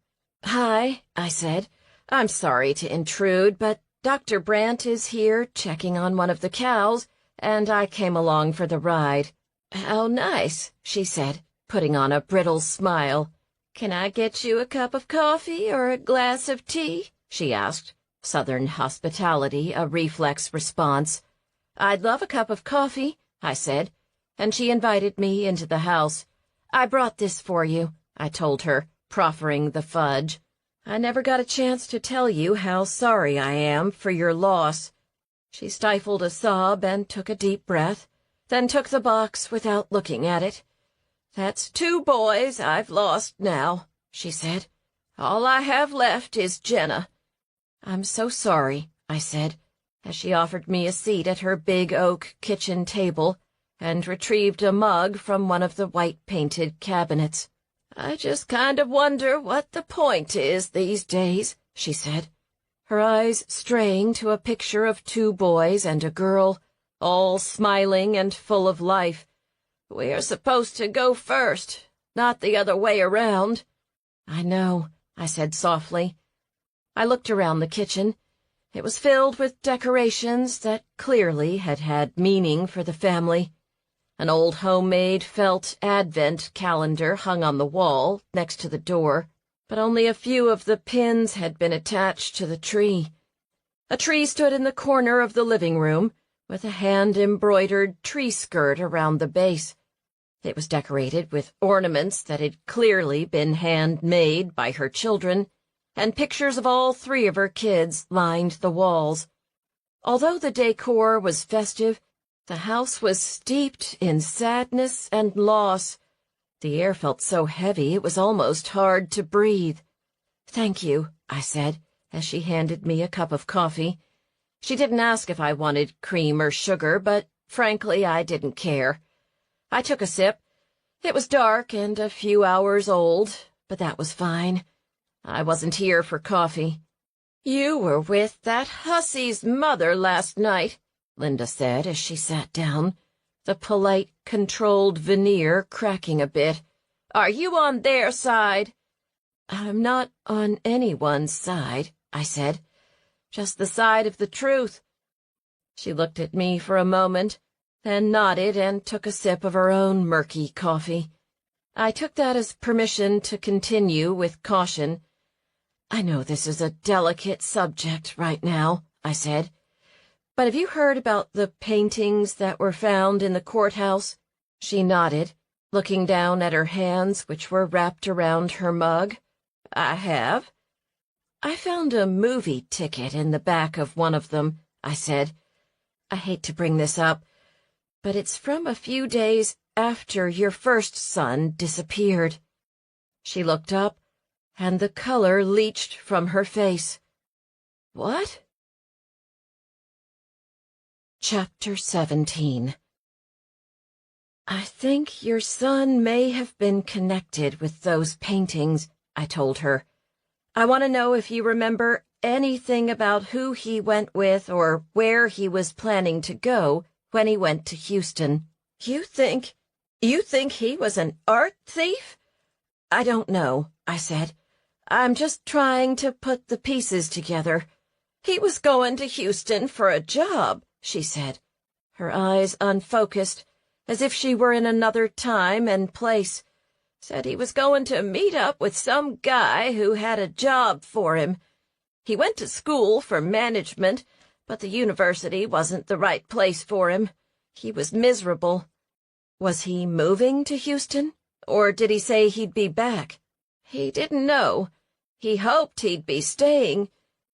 "Hi," I said. "I'm sorry to intrude, but Dr. Brandt is here checking on one of the cows, and I came along for the ride." "How nice," she said, putting on a brittle smile. "Can I get you a cup of coffee or a glass of tea?" she asked, Southern hospitality a reflex response. "I'd love a cup of coffee," I said, and she invited me into the house. "I brought this for you," I told her, proffering the fudge. "I never got a chance to tell you how sorry I am for your loss." She stifled a sob and took a deep breath, then took the box without looking at it. "That's 2 boys I've lost now," she said. "All I have left is Jenna." "I'm so sorry," I said, as she offered me a seat at her big oak kitchen table and retrieved a mug from one of the white-painted cabinets. "I just kind of wonder what the point is these days," she said, her eyes straying to a picture of 2 boys and a girl, all smiling and full of life. "We're supposed to go first, not the other way around." "I know," I said softly. I looked around the kitchen. It was filled with decorations that clearly had had meaning for the family. An old homemade felt Advent calendar hung on the wall next to the door, but only a few of the pins had been attached to the tree. A tree stood in the corner of the living room, with a hand-embroidered tree skirt around the base. It was decorated with ornaments that had clearly been handmade by her children, and pictures of all 3 of her kids lined the walls. Although the decor was festive, the house was steeped in sadness and loss. The air felt so heavy it was almost hard to breathe. "Thank you," I said, as she handed me a cup of coffee. She didn't ask if I wanted cream or sugar, but frankly I didn't care. I took a sip. It was dark and a few hours old, but that was fine. I wasn't here for coffee. "You were with that hussy's mother last night," Linda said as she sat down, the polite, controlled veneer cracking a bit. "Are you on their side?" "I'm not on anyone's side," I said. "Just the side of the truth." She looked at me for a moment, then nodded and took a sip of her own murky coffee. I took that as permission to continue with caution. "I know this is a delicate subject right now," I said, "but have you heard about the paintings that were found in the courthouse?" She nodded, looking down at her hands, which were wrapped around her mug. "I have." "I found a movie ticket in the back of one of them," I said. "I hate to bring this up, but it's from a few days after your first son disappeared." She looked up, and the color leached from her face. "What?" Chapter 17. "I think your son may have been connected with those paintings," I told her. "I want to know if you remember anything about who he went with or where he was planning to go when he went to Houston." You think he was an art thief?" "I don't know," I said. "I'm just trying to put the pieces together." "He was going to Houston for a job," she said, her eyes unfocused, as if she were in another time and place. "Said he was going to meet up with some guy who had a job for him. He went to school for management, but the university wasn't the right place for him. He was miserable." "Was he moving to Houston, or did he say he'd be back?" "He didn't know. He hoped he'd be staying.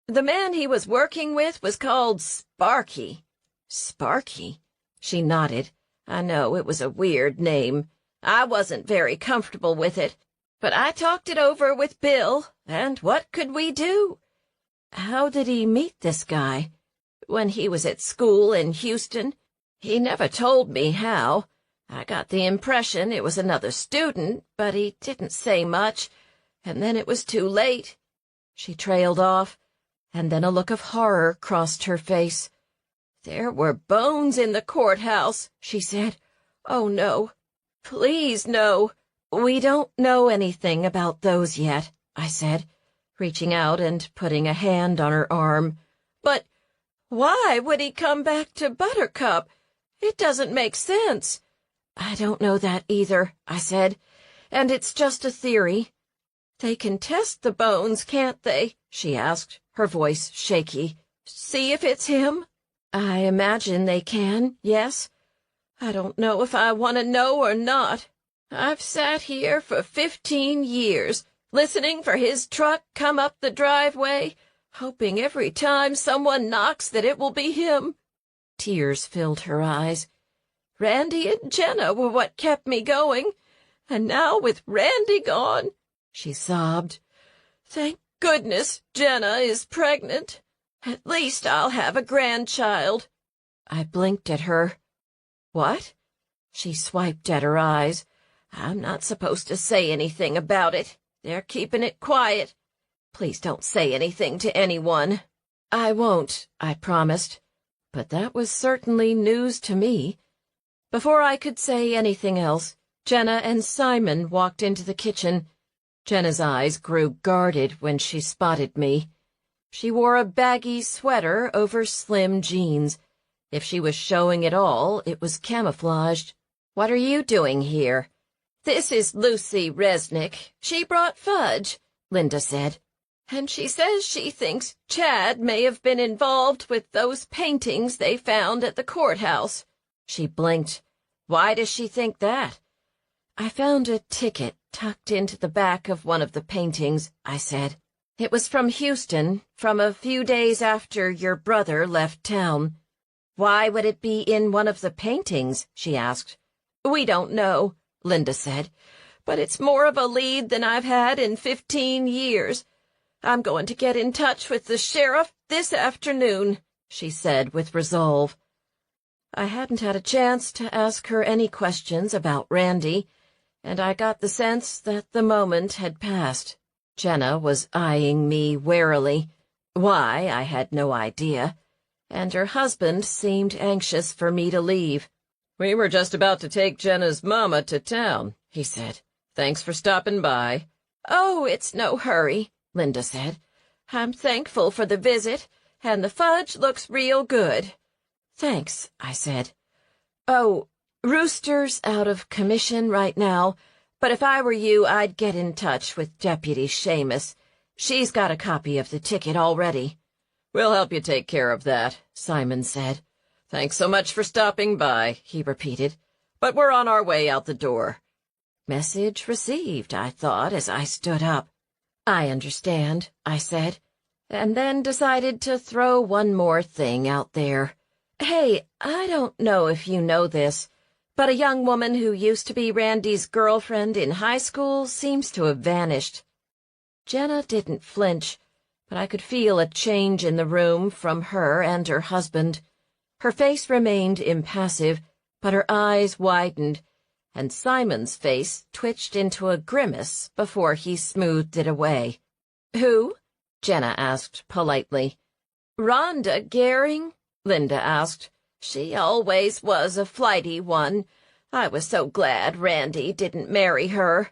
The man he was working with was called Sparky." "Sparky?" She nodded. "I know, it was a weird name. I wasn't very comfortable with it, but I talked it over with Bill, and what could we do?" "How did he meet this guy?" "When he was at school in Houston. He never told me how. I got the impression it was another student, but he didn't say much, and then it was too late." She trailed off, and then a look of horror crossed her face. "There were bones in the courthouse," she said. "Oh, no. Please, no." "We don't know anything about those yet," I said, reaching out and putting a hand on her arm. "But why would he come back to Buttercup? It doesn't make sense." "I don't know that either," I said, "and it's just a theory." "They can test the bones, can't they?" she asked, her voice shaky. "See if it's him?" "I imagine they can, yes." "I don't know if I want to know or not. I've sat here for 15 years, listening for his truck come up the driveway, hoping every time someone knocks that it will be him." Tears filled her eyes. "Randy and Jenna were what kept me going, and now with Randy gone," she sobbed, "thank goodness Jenna is pregnant. At least I'll have a grandchild." I blinked at her. "What?" She swiped at her eyes. "I'm not supposed to say anything about it. They're keeping it quiet. Please don't say anything to anyone." "I won't," I promised. But that was certainly news to me. Before I could say anything else, Jenna and Simon walked into the kitchen. Jenna's eyes grew guarded when she spotted me. She wore a baggy sweater over slim jeans. If she was showing it all, it was camouflaged. "What are you doing here?" "This is Lucy Resnick. She brought fudge," Linda said. "And she says she thinks Chad may have been involved with those paintings they found at the courthouse." She blinked. "Why does she think that?" "I found a ticket tucked into the back of one of the paintings," I said. "It was from Houston, from a few days after your brother left town." "Why would it be in one of the paintings?" she asked. "We don't know," Linda said, "but it's more of a lead than I've had in 15 years. I'm going to get in touch with the sheriff this afternoon," she said with resolve. I hadn't had a chance to ask her any questions about Randy, and I got the sense that the moment had passed. Jenna was eyeing me warily. Why, I had no idea, and her husband seemed anxious for me to leave. "We were just about to take Jenna's mama to town," he said. "Thanks for stopping by." "Oh, it's no hurry," Linda said. "I'm thankful for the visit, and the fudge looks real good." Thanks, I said. Oh, Rooster's out of commission right now, but if I were you, I'd get in touch with Deputy Seamus. She's got a copy of the ticket already. We'll help you take care of that, Simon said. Thanks so much for stopping by, he repeated. But we're on our way out the door. Message received, I thought as I stood up. I understand, I said, and then decided to throw one more thing out there. Hey, I don't know if you know this, but a young woman who used to be Randy's girlfriend in high school seems to have vanished. Jenna didn't flinch, but I could feel a change in the room from her and her husband. Her face remained impassive, but her eyes widened, and Simon's face twitched into a grimace before he smoothed it away. "Who?" Jenna asked politely. "Rhonda Gehring?" Linda asked. "She always was a flighty one. I was so glad Randy didn't marry her."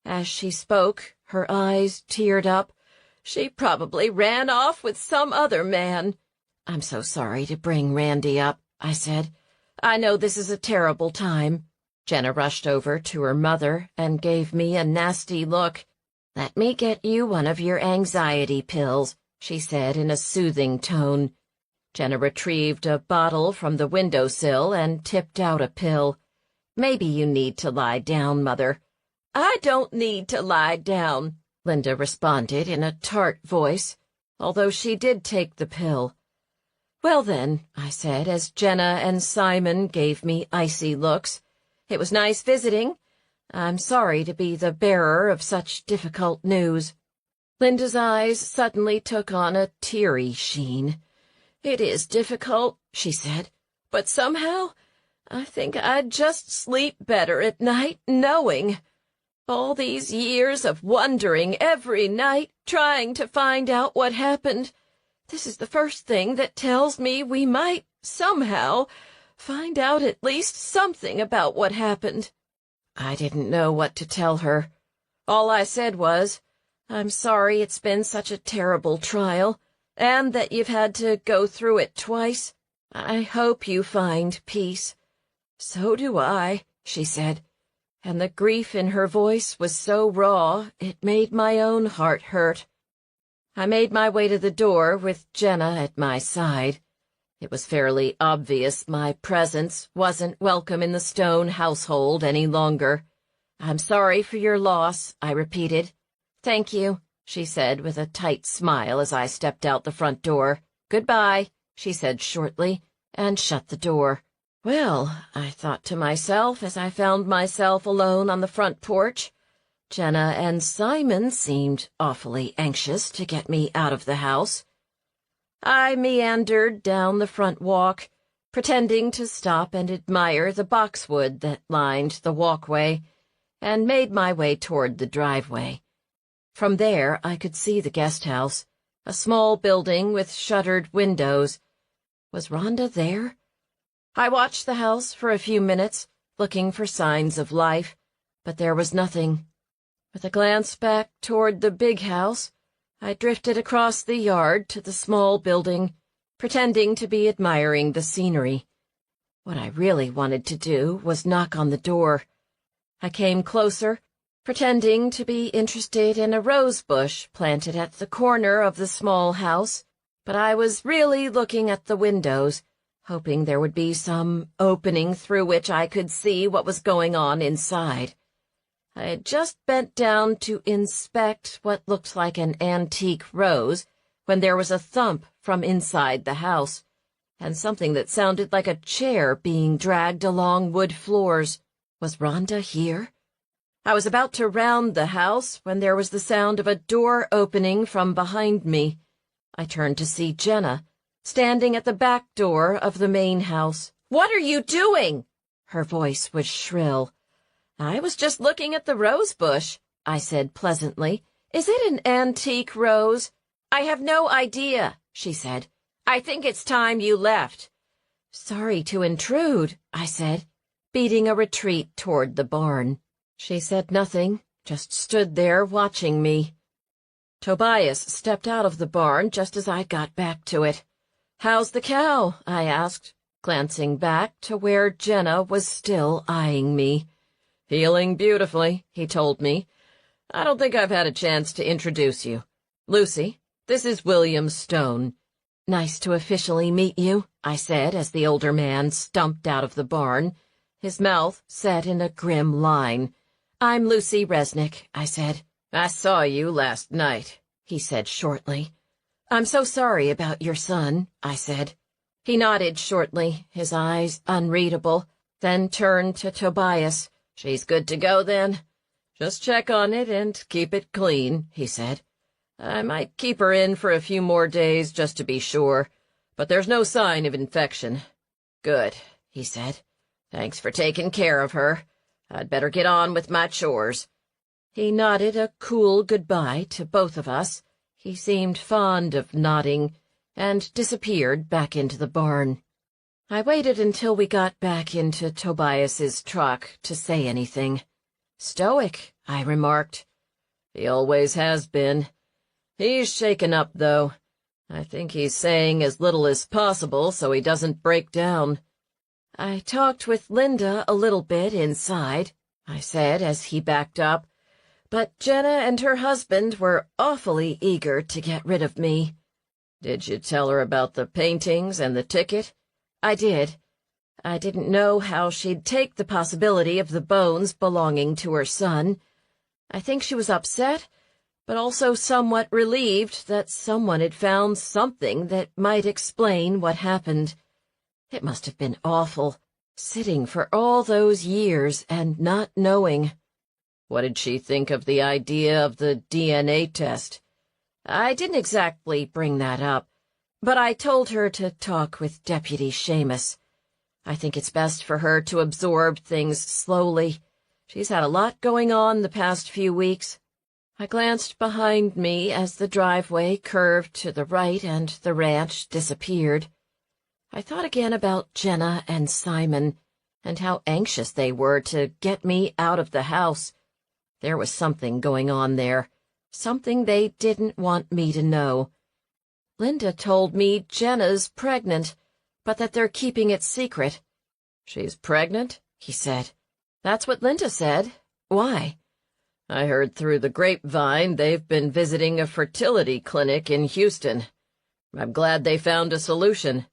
As she spoke, her eyes teared up. "She probably ran off with some other man." "I'm so sorry to bring Randy up," I said. "I know this is a terrible time." Jenna rushed over to her mother and gave me a nasty look. "Let me get you one of your anxiety pills," she said in a soothing tone. Jenna retrieved a bottle from the windowsill and tipped out a pill. "Maybe you need to lie down, Mother." "I don't need to lie down," Linda responded in a tart voice, although she did take the pill. "Well then," I said as Jenna and Simon gave me icy looks, "it was nice visiting. I'm sorry to be the bearer of such difficult news." Linda's eyes suddenly took on a teary sheen. "It is difficult," she said, "but somehow I think I'd just sleep better at night knowing. All these years of wondering every night, trying to find out what happened. This is the first thing that tells me we might, somehow, find out at least something about what happened." I didn't know what to tell her. All I said was, "I'm sorry it's been such a terrible trial, and that you've had to go through it twice. I hope you find peace." "So do I," she said, and the grief in her voice was so raw it made my own heart hurt. I made my way to the door with Jenna at my side. It was fairly obvious my presence wasn't welcome in the Stone household any longer. "I'm sorry for your loss," I repeated. "Thank you," she said with a tight smile as I stepped out the front door. "Goodbye," she said shortly, and shut the door. Well, I thought to myself as I found myself alone on the front porch, Jenna and Simon seemed awfully anxious to get me out of the house. I meandered down the front walk, pretending to stop and admire the boxwood that lined the walkway, and made my way toward the driveway. From there I could see the guest house, a small building with shuttered windows. Was Rhonda there? I watched the house for a few minutes, looking for signs of life, but there was nothing. With a glance back toward the big house, I drifted across the yard to the small building, pretending to be admiring the scenery. What I really wanted to do was knock on the door. I came closer, pretending to be interested in a rose bush planted at the corner of the small house, but I was really looking at the windows, hoping there would be some opening through which I could see what was going on inside. I had just bent down to inspect what looked like an antique rose when there was a thump from inside the house, and something that sounded like a chair being dragged along wood floors. Was Rhonda here? I was about to round the house when there was the sound of a door opening from behind me. I turned to see Jenna, standing at the back door of the main house. "What are you doing?" Her voice was shrill. "I was just looking at the rose bush," I said pleasantly. "Is it an antique rose?" "I have no idea," she said. "I think it's time you left." "Sorry to intrude," I said, beating a retreat toward the barn. She said nothing, just stood there watching me. Tobias stepped out of the barn just as I got back to it. "How's the cow?" I asked. glancing back to where Jenna was still eyeing me. "Healing beautifully," he told me. "I don't think I've had a chance to introduce you. Lucy, this is William Stone." "Nice to officially meet you," I said as the older man stumped out of the barn, his mouth set in a grim line. "I'm Lucy Resnick," I said. "I saw you last night," he said shortly. "I'm so sorry about your son," I said. He nodded shortly, his eyes unreadable, then turned to Tobias. "She's good to go, then? Just check on it and keep it clean," he said. "I might keep her in for a few more days just to be sure, but there's no sign of infection." "Good," he said. "Thanks for taking care of her. I'd better get on with my chores." He nodded a cool goodbye to both of us. He seemed fond of nodding, and disappeared back into the barn. I waited until we got back into Tobias's truck to say anything. "Stoic," I remarked. "He always has been. He's shaken up, though. I think he's saying as little as possible so he doesn't break down." "I talked with Linda a little bit inside," I said as he backed up, "but Jenna and her husband were awfully eager to get rid of me." "Did you tell her about the paintings and the ticket?" "I did. I didn't know how she'd take the possibility of the bones belonging to her son. I think she was upset, but also somewhat relieved that someone had found something that might explain what happened. It must have been awful, sitting for all those years and not knowing." "What did she think of the idea of the DNA test?" "I didn't exactly bring that up, but I told her to talk with Deputy Seamus. I think it's best for her to absorb things slowly. She's had a lot going on the past few weeks." I glanced behind me as the driveway curved to the right and the ranch disappeared. I thought again about Jenna and Simon, and how anxious they were to get me out of the house. There was something going on there, something they didn't want me to know. Linda told me Jenna's pregnant, but that they're keeping it secret. "She's pregnant?" he said. "That's what Linda said. Why?" "I heard through the grapevine they've been visiting a fertility clinic in Houston. I'm glad they found a solution."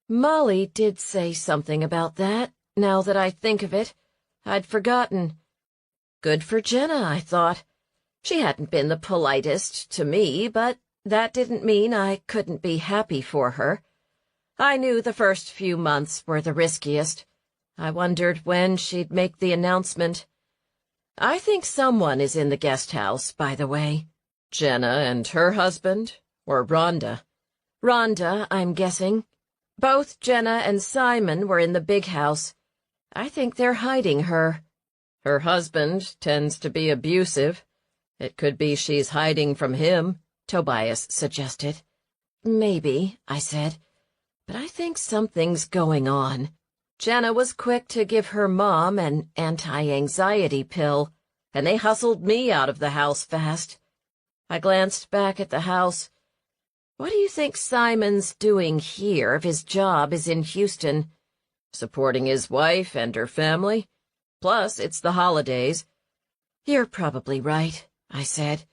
"Molly did say something about that, now that I think of it. I'd forgotten. Good for Jenna, I thought. She hadn't been the politest to me, but that didn't mean I couldn't be happy for her. I knew the first few months were the riskiest. I wondered when she'd make the announcement. I think someone is in the guest house, by the way." "Jenna and her husband? Or Rhonda?" "Rhonda, I'm guessing. Both Jenna and Simon were in the big house. I think they're hiding her." "Her husband tends to be abusive. It could be she's hiding from him," Tobias suggested. "Maybe," I said, "but I think something's going on. Jenna was quick to give her mom an anti-anxiety pill, and they hustled me out of the house fast." I glanced back at the house. "What do you think Simon's doing here if his job is in Houston?" "Supporting his wife and her family. Plus, it's the holidays." "You're probably right," I said.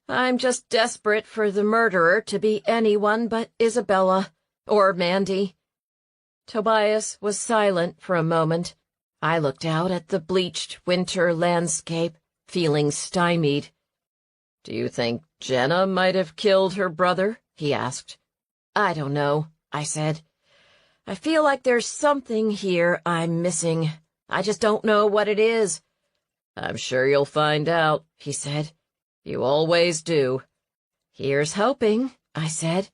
"I'm just desperate for the murderer to be anyone but Isabella, or Mandy." Tobias was silent for a moment. I looked out at the bleached winter landscape, feeling stymied. "Do you think Jenna might have killed her brother?" he asked. "I don't know," I said. "I feel like there's something here I'm missing. I just don't know what it is." "I'm sure you'll find out," he said. "You always do." "Here's hoping," I said.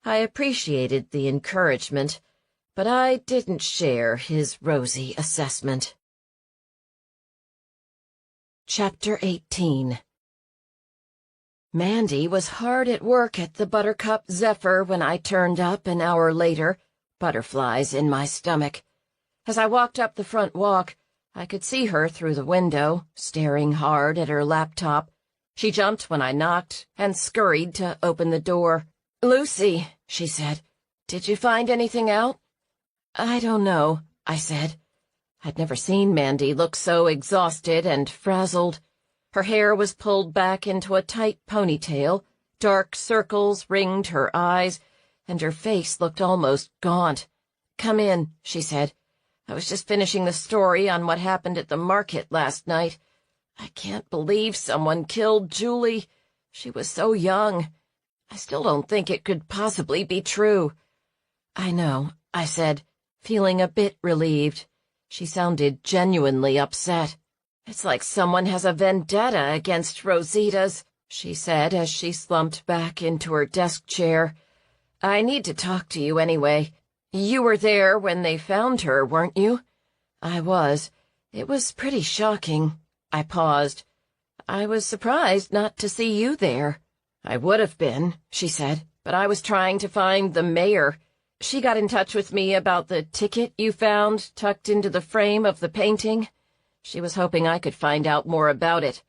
I appreciated the encouragement, but I didn't share his rosy assessment. Chapter 18. Mandy was hard at work at the Buttercup Zephyr when I turned up an hour later, butterflies in my stomach. As I walked up the front walk, I could see her through the window, staring hard at her laptop. She jumped when I knocked and scurried to open the door. "Lucy," she said, "did you find anything out?" I don't know, I said. I'd never seen Mandy look so exhausted and frazzled. Her hair was pulled back into a tight ponytail, dark circles ringed her eyes, and her face looked almost gaunt. "Come in," she said. "I was just finishing the story on what happened at the market last night. I can't believe someone killed Julie. She was so young. I still don't think it could possibly be true." "I know," I said, feeling a bit relieved. She sounded genuinely upset. "It's like someone has a vendetta against Rosita's," she said as she slumped back into her desk chair. "I need to talk to you anyway. You were there when they found her, weren't you?" "I was. It was pretty shocking." I paused. "I was surprised not to see you there." "I would have been," she said, "but I was trying to find the mayor. She got in touch with me about the ticket you found tucked into the frame of the painting. She was hoping I could find out more about it.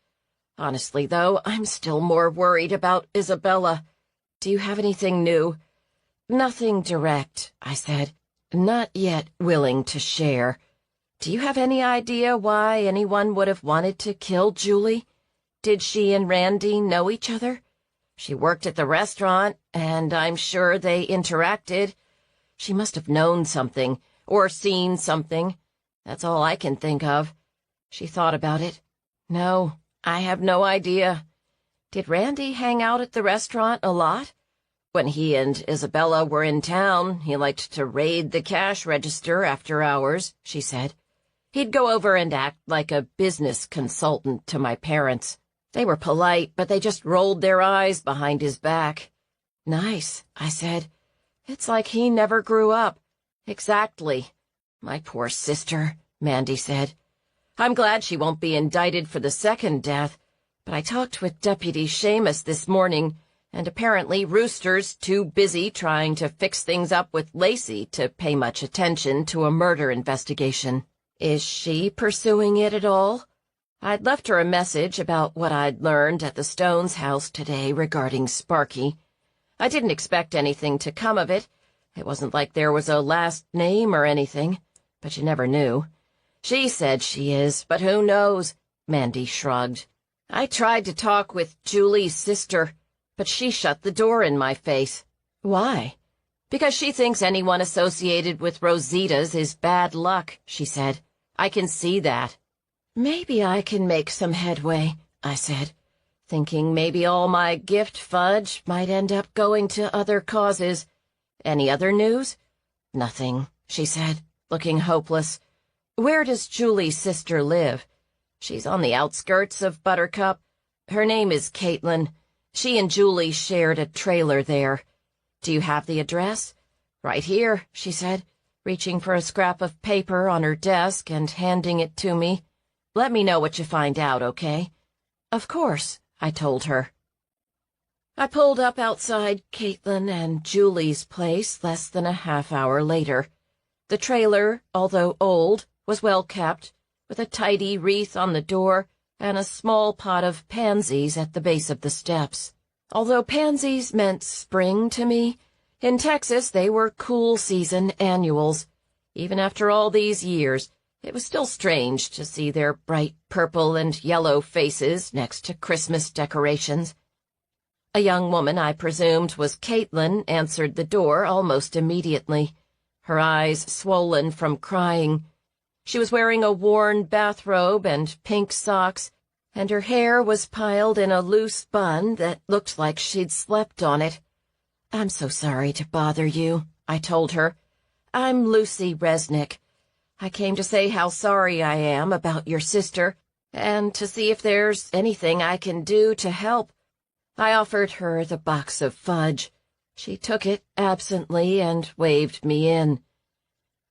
Honestly, though, I'm still more worried about Isabella. Do you have anything new?" "Nothing direct," I said, not yet willing to share. "Do you have any idea why anyone would have wanted to kill Julie? Did she and Randy know each other? She worked at the restaurant, and I'm sure they interacted. She must have known something, or seen something. That's all I can think of." She thought about it. "No, I have no idea." "Did Randy hang out at the restaurant a lot?" "When he and Isabella were in town, he liked to raid the cash register after hours," she said. "He'd go over and act like a business consultant to my parents. They were polite, but they just rolled their eyes behind his back." "Nice," I said. "It's like he never grew up." "Exactly. My poor sister," Mandy said. "I'm glad she won't be indicted for the second death, but I talked with Deputy Seamus this morning, and apparently Rooster's too busy trying to fix things up with Lacey to pay much attention to a murder investigation." "Is she pursuing it at all?" I'd left her a message about what I'd learned at the Stones' house today regarding Sparky. I didn't expect anything to come of it. It wasn't like there was a last name or anything, but you never knew. "She said she is, but who knows?" Mandy shrugged. "I tried to talk with Julie's sister, but she shut the door in my face." "Why?" "Because she thinks anyone associated with Rosita's is bad luck," she said. "I can see that." "Maybe I can make some headway," I said, thinking maybe all my gift fudge might end up going to other causes. "Any other news?" "Nothing," she said, looking hopeless. "Where does Julie's sister live?" "She's on the outskirts of Buttercup. Her name is Caitlin. She and Julie shared a trailer there. Do you have the address?" "Right here," she said, reaching for a scrap of paper on her desk and handing it to me. "Let me know what you find out, okay?" "Of course," I told her. I pulled up outside Caitlin and Julie's place less than a half-hour later. The trailer, although old, was well kept, with a tidy wreath on the door and a small pot of pansies at the base of the steps. Although pansies meant spring to me, in Texas they were cool-season annuals. Even after all these years, it was still strange to see their bright purple and yellow faces next to Christmas decorations. A young woman I presumed was Caitlin answered the door almost immediately, her eyes swollen from crying. She was wearing a worn bathrobe and pink socks, and her hair was piled in a loose bun that looked like she'd slept on it. "I'm so sorry to bother you," I told her. "I'm Lucy Resnick. I came to say how sorry I am about your sister, and to see if there's anything I can do to help." I offered her the box of fudge. She took it absently and waved me in.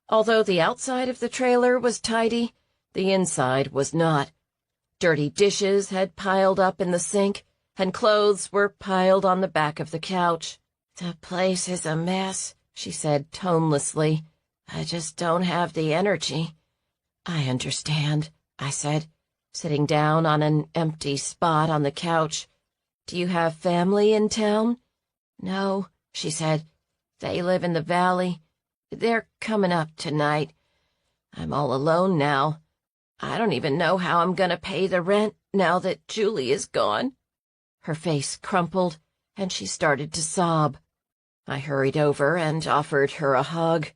Although the outside of the trailer was tidy, the inside was not. Dirty dishes had piled up in the sink, and clothes were piled on the back of the couch. "The place is a mess," she said tonelessly. "I just don't have the energy." "I understand," I said, sitting down on an empty spot on the couch. "Do you have family in town?" "No," she said. "They live in the valley. They're coming up tonight. I'm all alone now. I don't even know how I'm gonna pay the rent now that Julie is gone." Her face crumpled, and she started to sob. I hurried over and offered her a hug.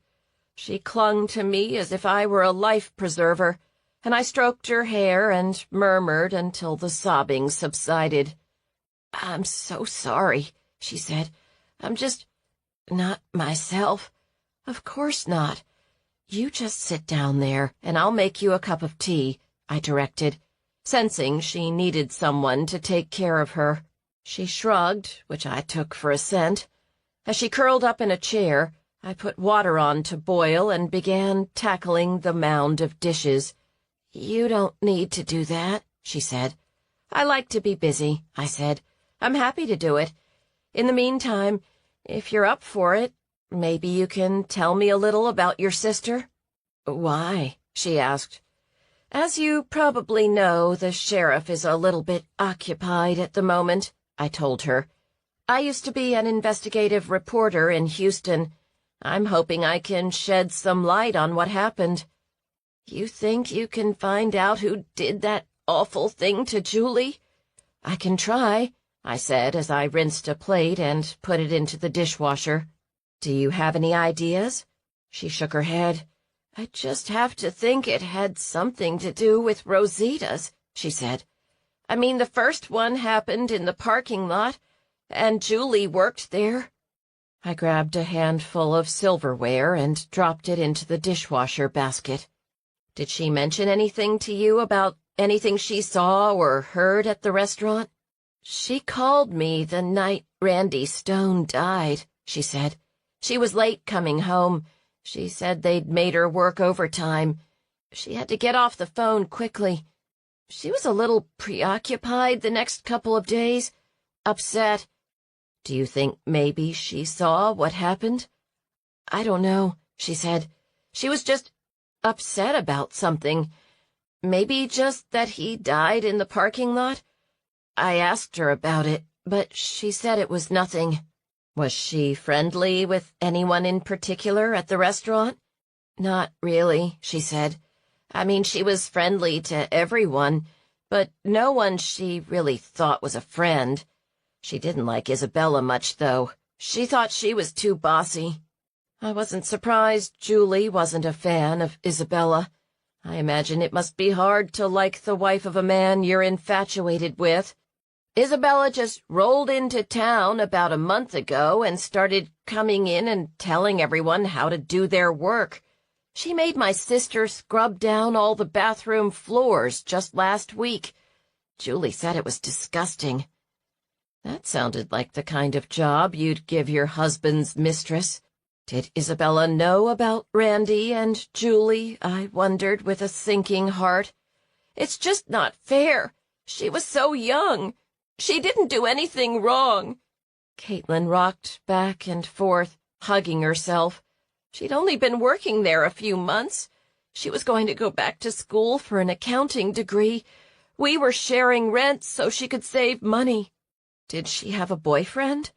She clung to me as if I were a life preserver, and I stroked her hair and murmured until the sobbing subsided. "I'm so sorry," she said. "I'm just not myself." "Of course not. You just sit down there, and I'll make you a cup of tea," I directed, sensing she needed someone to take care of her. She shrugged, which I took for assent. As she curled up in a chair, I put water on to boil and began tackling the mound of dishes. "You don't need to do that," she said. "I like to be busy," I said. "I'm happy to do it. In the meantime, if you're up for it, maybe you can tell me a little about your sister?" "Why?" she asked. "As you probably know, the sheriff is a little bit occupied at the moment," I told her. "I used to be an investigative reporter in Houston. I'm hoping I can shed some light on what happened." "You think you can find out who did that awful thing to Julie?" "I can try," I said as I rinsed a plate and put it into the dishwasher. "Do you have any ideas?" She shook her head. "I just have to think it had something to do with Rosita's," she said. "I mean, the first one happened in the parking lot, and Julie worked there." I grabbed a handful of silverware and dropped it into the dishwasher basket. "Did she mention anything to you about anything she saw or heard at the restaurant?" "She called me the night Randy Stone died," she said. "She was late coming home. She said they'd made her work overtime. She had to get off the phone quickly. She was a little preoccupied the next couple of days, upset." "Do you think maybe she saw what happened?" "I don't know," she said. "She was just upset about something. Maybe just that he died in the parking lot. I asked her about it, but she said it was nothing." "Was she friendly with anyone in particular at the restaurant?" "Not really," she said. "I mean, she was friendly to everyone, but no one she really thought was a friend. She didn't like Isabella much, though. She thought she was too bossy." I wasn't surprised Julie wasn't a fan of Isabella. I imagine it must be hard to like the wife of a man you're infatuated with. "Isabella just rolled into town about a month ago and started coming in and telling everyone how to do their work. She made my sister scrub down all the bathroom floors just last week. Julie said it was disgusting." That sounded like the kind of job you'd give your husband's mistress. Did Isabella know about Randy and Julie? I wondered with a sinking heart. "It's just not fair. She was so young. She didn't do anything wrong." Caitlin rocked back and forth, hugging herself. She'd only been working there a few months. She was going to go back to school for an accounting degree. We were sharing rent so she could save money. "Did she have a boyfriend?"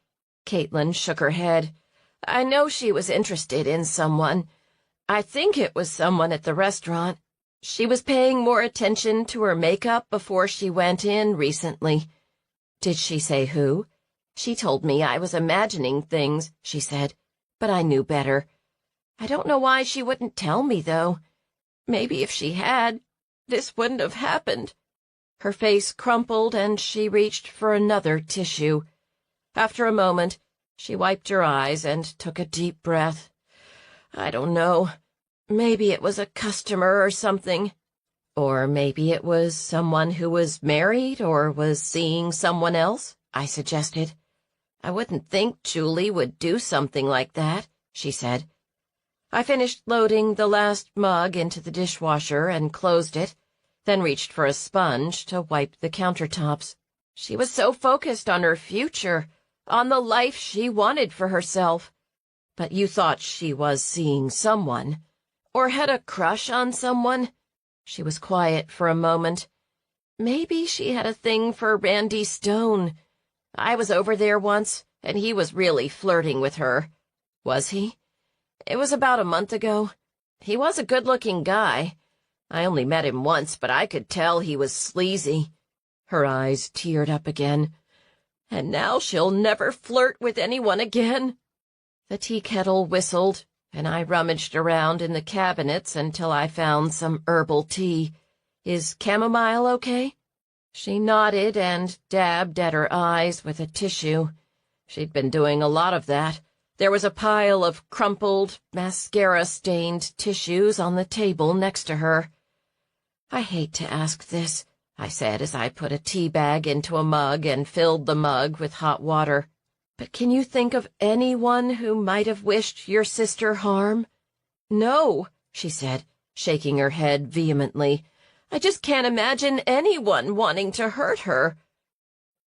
Caitlin shook her head. "I know she was interested in someone. I think it was someone at the restaurant. She was paying more attention to her makeup before she went in recently." "Did she say who?" "She told me I was imagining things," she said, "but I knew better. I don't know why she wouldn't tell me, though. Maybe if she had, this wouldn't have happened." Her face crumpled and she reached for another tissue. After a moment, she wiped her eyes and took a deep breath. "I don't know. Maybe it was a customer or something. Or maybe it was someone who was married or was seeing someone else," I suggested. "I wouldn't think Julie would do something like that," she said. I finished loading the last mug into the dishwasher and closed it, then reached for a sponge to wipe the countertops. She was so focused on her future, on the life she wanted for herself. "But you thought she was seeing someone, or had a crush on someone?" She was quiet for a moment. "Maybe she had a thing for Randy Stone. I was over there once, and he was really flirting with her." "Was he?" It was about a month ago. He was a good-looking guy. I only met him once, but I could tell he was sleazy." Her eyes teared up again. "And now she'll never flirt with anyone again." The tea kettle whistled, and I rummaged around in the cabinets until I found some herbal tea. "Is chamomile okay?" She nodded and dabbed at her eyes with a tissue. She'd been doing a lot of that. There was a pile of crumpled, mascara-stained tissues on the table next to her. "I hate to ask this," I said as I put a tea bag into a mug and filled the mug with hot water. "But can you think of anyone who might have wished your sister harm?" "No," she said, shaking her head vehemently. "I just can't imagine anyone wanting to hurt her."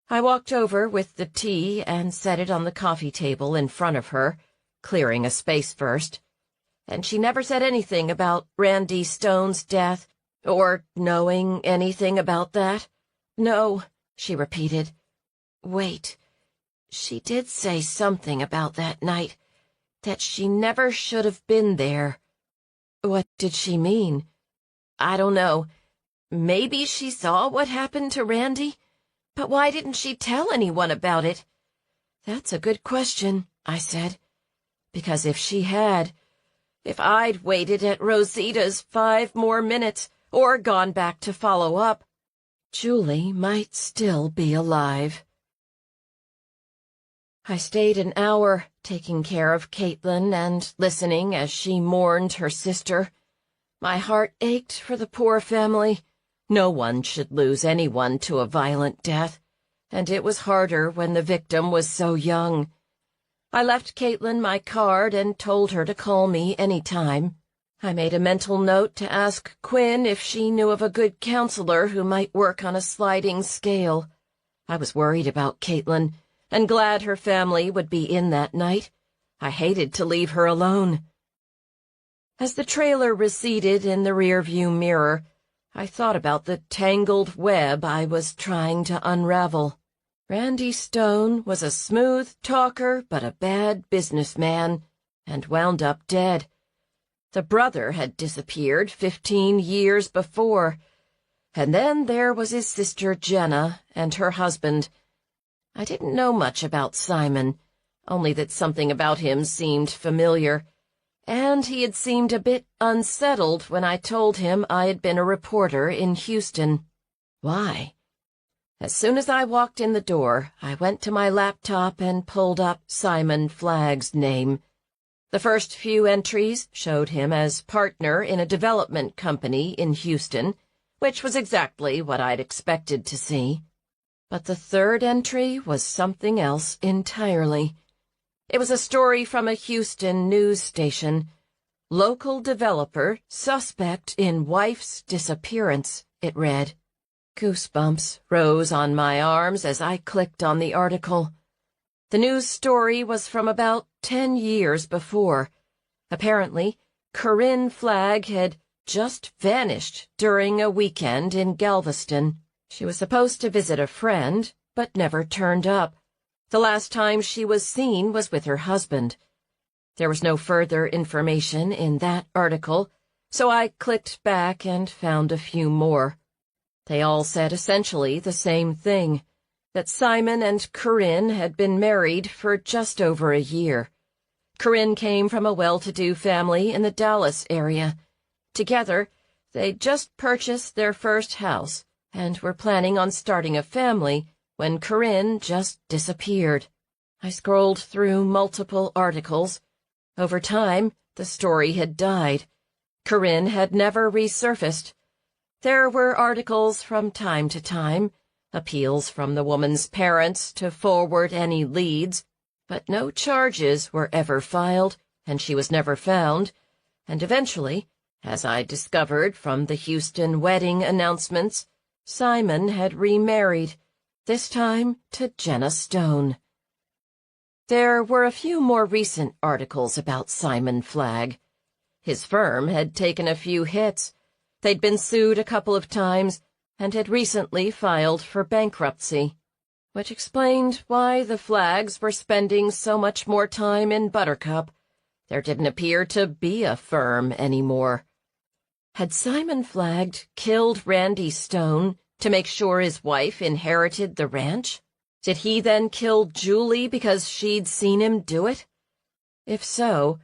I walked over with the tea and set it on the coffee table in front of her, clearing a space first. And she never said anything about Randy Stone's death, or knowing anything about that. "No," she repeated. "Wait. She did say something about that night, that she never should have been there." "What did she mean?" "I don't know. Maybe she saw what happened to Randy? But why didn't she tell anyone about it?" "That's a good question," I said. "Because if she had, if I'd waited at Rosita's 5 more minutes, or gone back to follow up, Julie might still be alive." I stayed an hour, taking care of Caitlin and listening as she mourned her sister. My heart ached for the poor family. No one should lose anyone to a violent death, and it was harder when the victim was so young. I left Caitlin my card and told her to call me any time. I made a mental note to ask Quinn if she knew of a good counselor who might work on a sliding scale. I was worried about Caitlin, and glad her family would be in that night. I hated to leave her alone. As the trailer receded in the rearview mirror, I thought about the tangled web I was trying to unravel. Randy Stone was a smooth talker but a bad businessman, and wound up dead. The brother had disappeared 15 years before, and then there was his sister Jenna and her husband. I didn't know much about Simon, only that something about him seemed familiar, and he had seemed a bit unsettled when I told him I had been a reporter in Houston. Why? As soon as I walked in the door, I went to my laptop and pulled up Simon Flagg's name. The first few entries showed him as partner in a development company in Houston, which was exactly what I'd expected to see. But the third entry was something else entirely. It was a story from a Houston news station. "Local developer suspect in wife's disappearance," it read. Goosebumps rose on my arms as I clicked on the article. The news story was from about 10 years before. Apparently, Corinne Flagg had just vanished during a weekend in Galveston. She was supposed to visit a friend, but never turned up. The last time she was seen was with her husband. There was no further information in that article, so I clicked back and found a few more. They all said essentially the same thing, that Simon and Corinne had been married for just over a year. Corinne came from a well-to-do family in the Dallas area. Together, they'd just purchased their first house and were planning on starting a family when Corinne just disappeared. I scrolled through multiple articles. Over time, the story had died. Corinne had never resurfaced. There were articles from time to time, appeals from the woman's parents to forward any leads, but no charges were ever filed, and she was never found, and eventually, as I discovered from the Houston wedding announcements, Simon had remarried, this time to Jenna Stone. There were a few more recent articles about Simon Flagg. His firm had taken a few hits. They'd been sued a couple of times and had recently filed for bankruptcy, which explained why the Flaggs were spending so much more time in Buttercup. There didn't appear to be a firm anymore. Had Simon Flagg killed Randy Stone to make sure his wife inherited the ranch? Did he then kill Julie because she'd seen him do it? If so,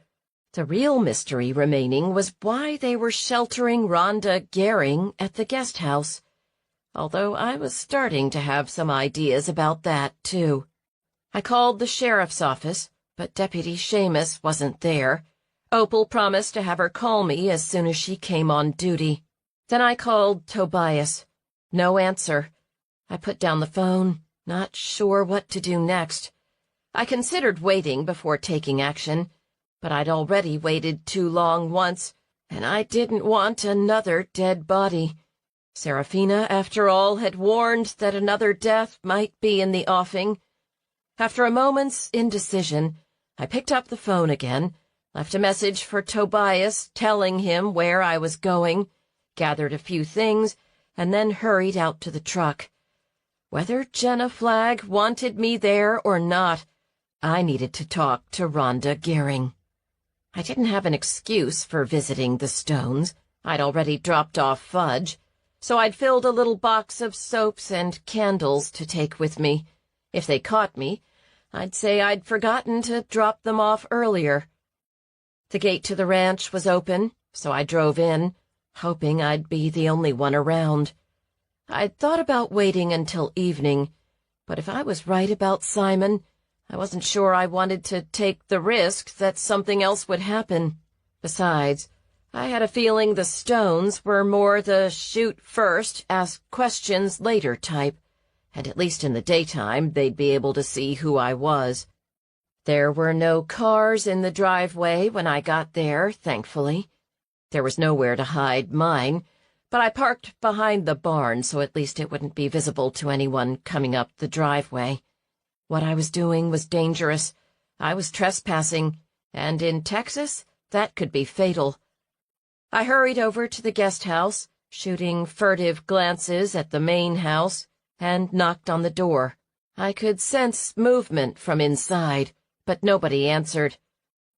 the real mystery remaining was why they were sheltering Rhonda Gehring at the guest house, although I was starting to have some ideas about that, too. I called the sheriff's office, but Deputy Seamus wasn't there. Opal promised to have her call me as soon as she came on duty. Then I called Tobias. No answer. I put down the phone, not sure what to do next. I considered waiting before taking action, but I'd already waited too long once, and I didn't want another dead body. Serafina, after all, had warned that another death might be in the offing. After a moment's indecision, I picked up the phone again, left a message for Tobias telling him where I was going, gathered a few things, and then hurried out to the truck. Whether Jenna Flagg wanted me there or not, I needed to talk to Rhonda Gehring. I didn't have an excuse for visiting the Stones. I'd already dropped off Fudge, so I'd filled a little box of soaps and candles to take with me. If they caught me, I'd say I'd forgotten to drop them off earlier. The gate to the ranch was open, so I drove in, hoping I'd be the only one around. I'd thought about waiting until evening, but if I was right about Simon, I wasn't sure I wanted to take the risk that something else would happen. Besides, I had a feeling the Stones were more the shoot first, ask questions later type, and at least in the daytime they'd be able to see who I was. There were no cars in the driveway when I got there, thankfully. There was nowhere to hide mine, but I parked behind the barn so at least it wouldn't be visible to anyone coming up the driveway. What I was doing was dangerous. I was trespassing, and in Texas, that could be fatal. I hurried over to the guest house, shooting furtive glances at the main house, and knocked on the door. I could sense movement from inside, but nobody answered.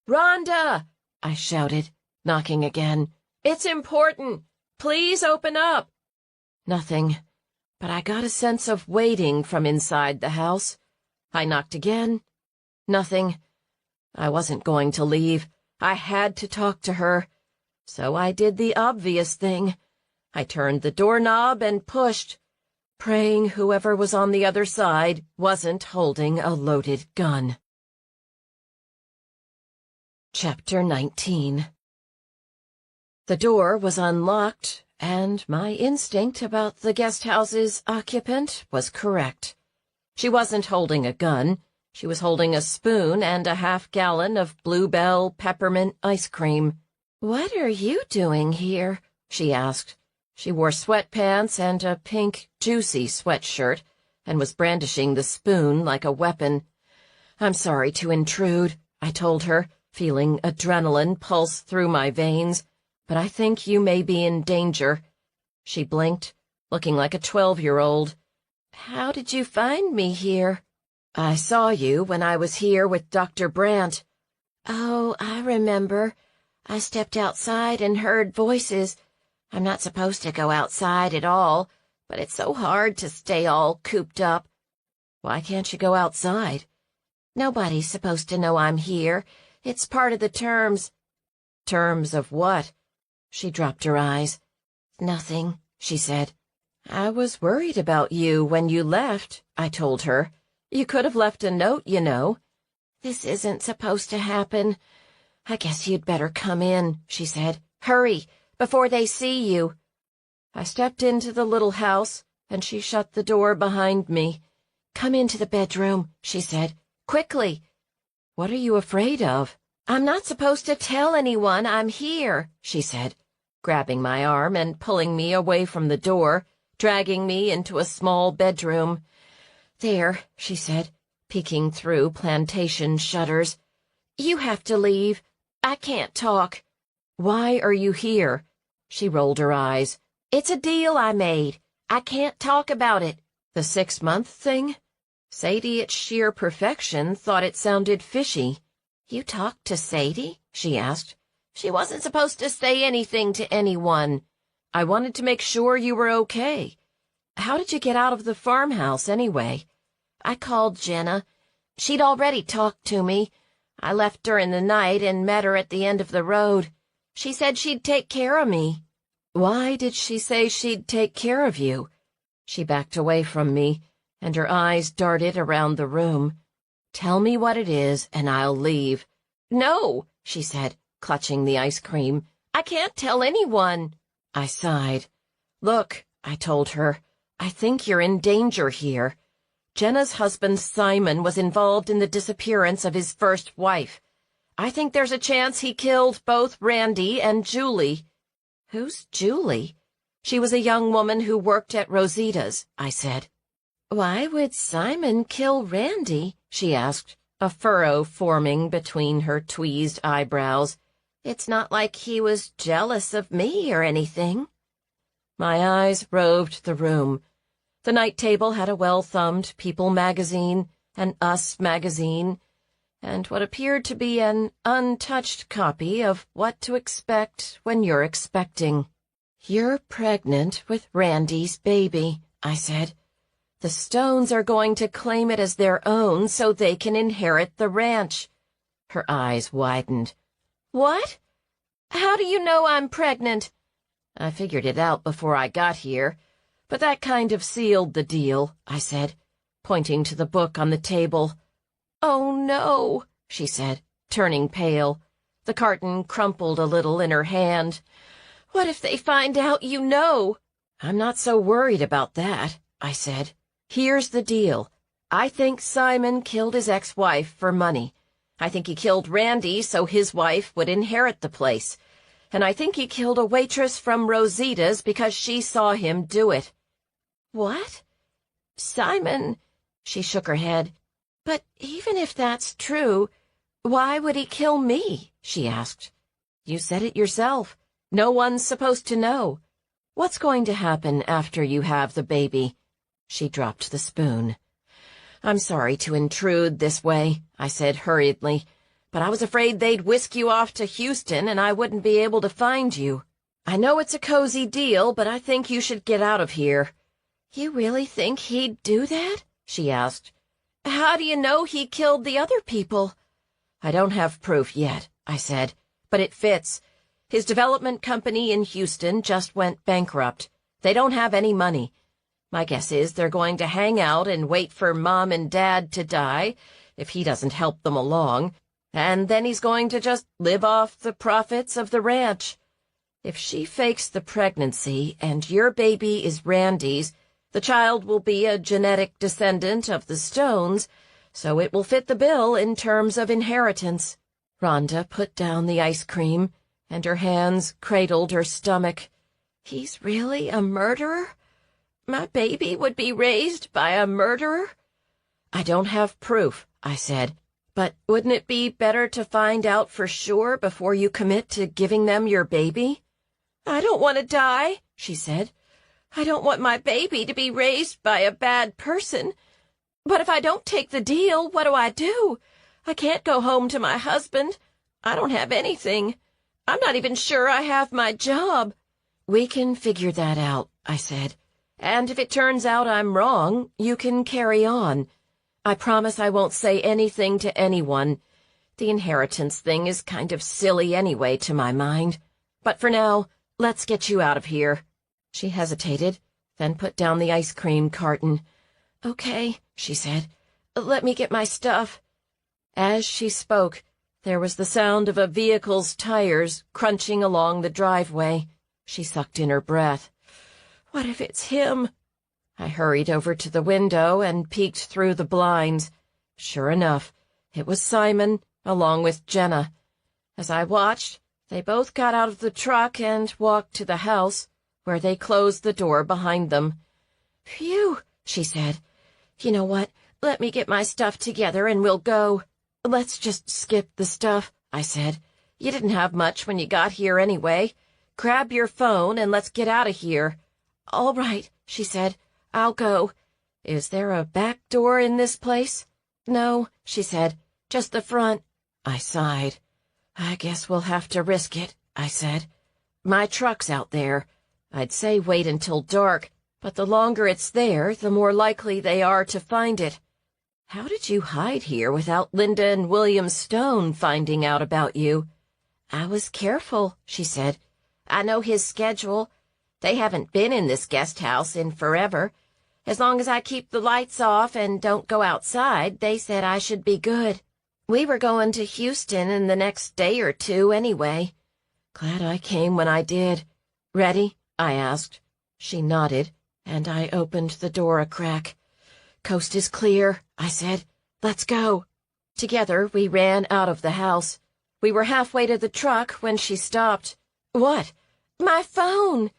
"Rhonda!" I shouted, knocking again. "It's important! Please open up!" Nothing, but I got a sense of waiting from inside the house. I knocked again. Nothing. I wasn't going to leave. I had to talk to her. So I did the obvious thing. I turned the doorknob and pushed, praying whoever was on the other side wasn't holding a loaded gun. Chapter 19. The door was unlocked, and my instinct about the guest house's occupant was correct. She wasn't holding a gun. She was holding a spoon and a half-gallon of Bluebell peppermint ice cream. "What are you doing here?" she asked. She wore sweatpants and a pink, juicy sweatshirt, and was brandishing the spoon like a weapon. "I'm sorry to intrude," I told her, feeling adrenaline pulse through my veins, "but I think you may be in danger." She blinked, looking like a 12-year-old. "How did you find me here?" "I saw you when I was here with Dr. Brandt." "Oh, I remember. I stepped outside and heard voices. I'm not supposed to go outside at all, but it's so hard to stay all cooped up." "Why can't you go outside?" "Nobody's supposed to know I'm here. It's part of the terms." "Terms of what?" She dropped her eyes. "Nothing," she said. "I was worried about you when you left," I told her. "You could have left a note, you know." "This isn't supposed to happen. I guess you'd better come in," she said. "Hurry, before they see you." I stepped into the little house, and she shut the door behind me. "Come into the bedroom," she said. "Quickly." "What are you afraid of?" "I'm not supposed to tell anyone I'm here," she said, grabbing my arm and pulling me away from the door, dragging me into a small bedroom. "There," she said, peeking through plantation shutters. "You have to leave. I can't talk." "Why are you here?" She rolled her eyes. "It's a deal I made. I can't talk about it." "The 6-month thing?" Sadie, at sheer perfection, thought it sounded fishy. "You talked to Sadie?" she asked. "She wasn't supposed to say anything to anyone. I wanted to make sure you were okay. How did you get out of the farmhouse, anyway?" "I called Jenna. She'd already talked to me. I left during the night and met her at the end of the road. She said she'd take care of me." "Why did she say she'd take care of you?" She backed away from me, and her eyes darted around the room. "Tell me what it is, and I'll leave." "No," she said, clutching the ice cream. "I can't tell anyone." I sighed. "Look," I told her, "I think you're in danger here. Jenna's husband Simon was involved in the disappearance of his first wife. I think there's a chance he killed both Randy and Julie." "Who's Julie?" "She was a young woman who worked at Rosita's," I said. "Why would Simon kill Randy?" she asked, a furrow forming between her tweezed eyebrows. "It's not like he was jealous of me or anything." My eyes roved the room. The night table had a well-thumbed People magazine, an Us magazine, and what appeared to be an untouched copy of What to Expect When You're Expecting. "You're pregnant with Randy's baby," I said. "The Stones are going to claim it as their own so they can inherit the ranch." Her eyes widened. "What? How do you know I'm pregnant?" "I figured it out before I got here, but that kind of sealed the deal," I said, pointing to the book on the table. "Oh, no," she said, turning pale. The carton crumpled a little in her hand. "What if they find out you know?" "I'm not so worried about that," I said. "Here's the deal. I think Simon killed his ex-wife for money. I think he killed Randy so his wife would inherit the place. And I think he killed a waitress from Rosita's because she saw him do it." "What? Simon—" She shook her head. "But even if that's true, why would he kill me?" she asked. "You said it yourself. No one's supposed to know. What's going to happen after you have the baby?" She dropped the spoon. "I'm sorry to intrude this way," I said hurriedly, "but I was afraid they'd whisk you off to Houston and I wouldn't be able to find you. I know it's a cozy deal, but I think you should get out of here." "You really think he'd do that?" she asked. "How do you know he killed the other people?" "I don't have proof yet," I said, "but it fits. His development company in Houston just went bankrupt. They don't have any money. My guess is they're going to hang out and wait for Mom and Dad to die, if he doesn't help them along, and then he's going to just live off the profits of the ranch. If she fakes the pregnancy and your baby is Randy's, the child will be a genetic descendant of the Stones, so it will fit the bill in terms of inheritance." Rhonda put down the ice cream, and her hands cradled her stomach. "He's really a murderer? My baby would be raised by a murderer?" "I don't have proof," I said, "but wouldn't it be better to find out for sure before you commit to giving them your baby?" "I don't want to die," she said. "I don't want my baby to be raised by a bad person. But if I don't take the deal, what do I do? I can't go home to my husband. I don't have anything. I'm not even sure I have my job." "We can figure that out," I said. "And if it turns out I'm wrong, you can carry on. I promise I won't say anything to anyone. The inheritance thing is kind of silly anyway to my mind. But for now, let's get you out of here." She hesitated, then put down the ice cream carton. "Okay," she said. "Let me get my stuff." As she spoke, there was the sound of a vehicle's tires crunching along the driveway. She sucked in her breath. "What if it's him?" I hurried over to the window and peeked through the blinds. Sure enough, it was Simon, along with Jenna. As I watched, they both got out of the truck and walked to the house, where they closed the door behind them. "Phew," she said. "You know what? Let me get my stuff together and we'll go." "Let's just skip the stuff," I said. "You didn't have much when you got here anyway. Grab your phone and let's get out of here." "All right," she said. "I'll go." "Is there a back door in this place?" "No," she said. "Just the front." I sighed. I guess we'll have to risk it, I said. My truck's out there. I'd say wait until dark, but the longer it's there, the more likely they are to find it. How did you hide here without Linda and William Stone finding out about you? I was careful, she said. I know his schedule. They haven't been in this guest house in forever. As long as I keep the lights off and don't go outside, they said I should be good. We were going to Houston in the next day or two anyway. Glad I came when I did. Ready? I asked. She nodded, and I opened the door a crack. Coast is clear, I said. Let's go. Together, we ran out of the house. We were halfway to the truck when she stopped. What? My phone!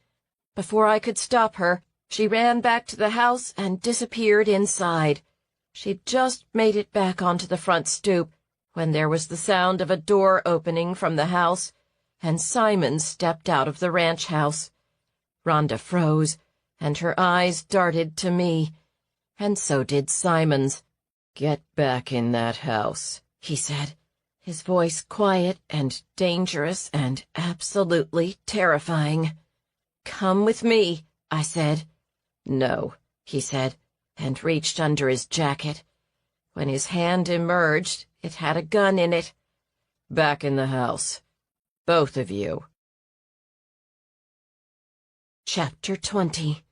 Before I could stop her, she ran back to the house and disappeared inside. She'd just made it back onto the front stoop when there was the sound of a door opening from the house, and Simon stepped out of the ranch house. Rhonda froze, and her eyes darted to me, and so did Simon's. "Get back in that house," he said, his voice quiet and dangerous and absolutely terrifying. "Come with me," I said. "No," he said, and reached under his jacket. When his hand emerged, it had a gun in it. "Back in the house. Both of you." Chapter 20.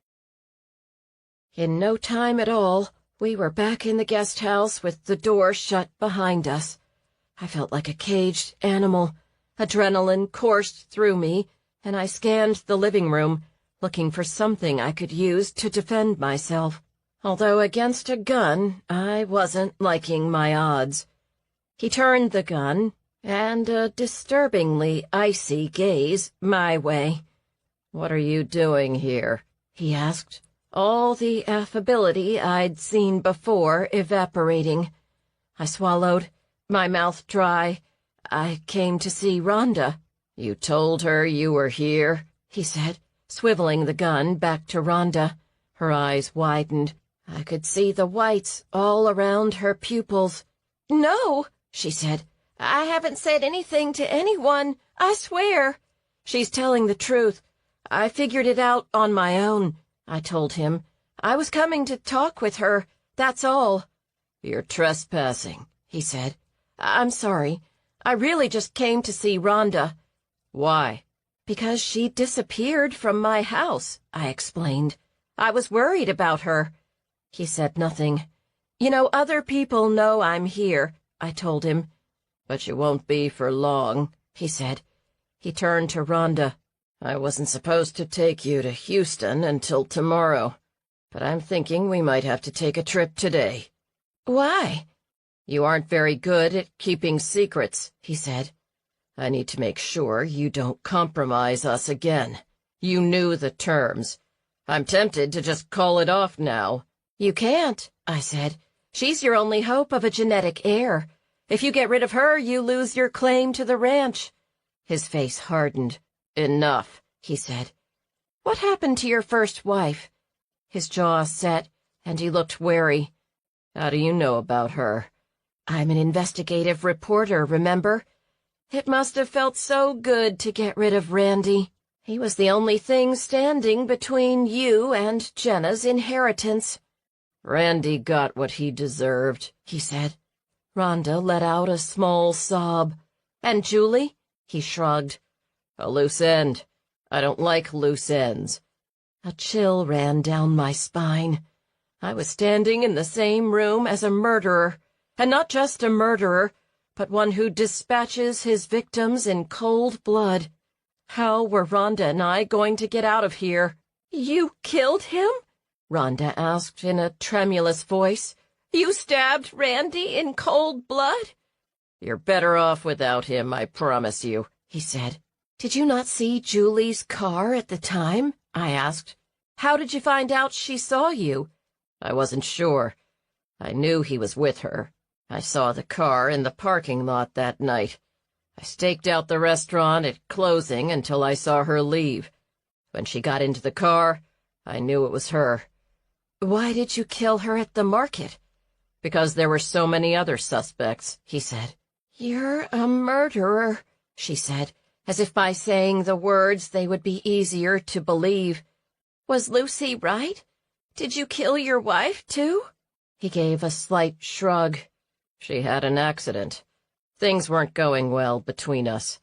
In no time at all, we were back in the guest house with the door shut behind us. I felt like a caged animal. Adrenaline coursed through me, and I scanned the living room, looking for something I could use to defend myself. Although against a gun, I wasn't liking my odds. He turned the gun, and a disturbingly icy gaze my way. "What are you doing here?" he asked, all the affability I'd seen before evaporating. I swallowed, my mouth dry. "I came to see Rhonda." "You told her you were here?" he said, swiveling the gun back to Rhonda. Her eyes widened. I could see the whites all around her pupils. "No," she said. "I haven't said anything to anyone, I swear." "She's telling the truth. I figured it out on my own," I told him. "I was coming to talk with her, that's all." "You're trespassing," he said. "I'm sorry. I really just came to see Rhonda." "Why?" "Because she disappeared from my house," I explained. "I was worried about her." He said nothing. "You know, other people know I'm here," I told him. "But you won't be for long," he said. He turned to Rhonda. "I wasn't supposed to take you to Houston until tomorrow, but I'm thinking we might have to take a trip today." "Why?" "You aren't very good at keeping secrets," he said. "I need to make sure you don't compromise us again. You knew the terms. I'm tempted to just call it off now." "You can't," I said. "She's your only hope of a genetic heir. If you get rid of her, you lose your claim to the ranch." His face hardened. "Enough," he said. "What happened to your first wife?" His jaw set, and he looked wary. "How do you know about her?" "I'm an investigative reporter, remember? It must have felt so good to get rid of Randy. He was the only thing standing between you and Jenna's inheritance." "Randy got what he deserved," he said. Rhonda let out a small sob. "And Julie?" He shrugged. "A loose end. I don't like loose ends." A chill ran down my spine. I was standing in the same room as a murderer, and not just a murderer, but one who dispatches his victims in cold blood. How were Rhonda and I going to get out of here? "You killed him?" Rhonda asked in a tremulous voice. "You stabbed Randy in cold blood?" "You're better off without him, I promise you," he said. "Did you not see Julie's car at the time?" I asked. "How did you find out she saw you?" "I wasn't sure. I knew he was with her. I saw the car in the parking lot that night. I staked out the restaurant at closing until I saw her leave. When she got into the car, I knew it was her." "Why did you kill her at the market?" "Because there were so many other suspects," he said. "You're a murderer," she said, as if by saying the words they would be easier to believe. Was Lucy right? Did you kill your wife, too? He gave a slight shrug. She had an accident. Things weren't going well between us.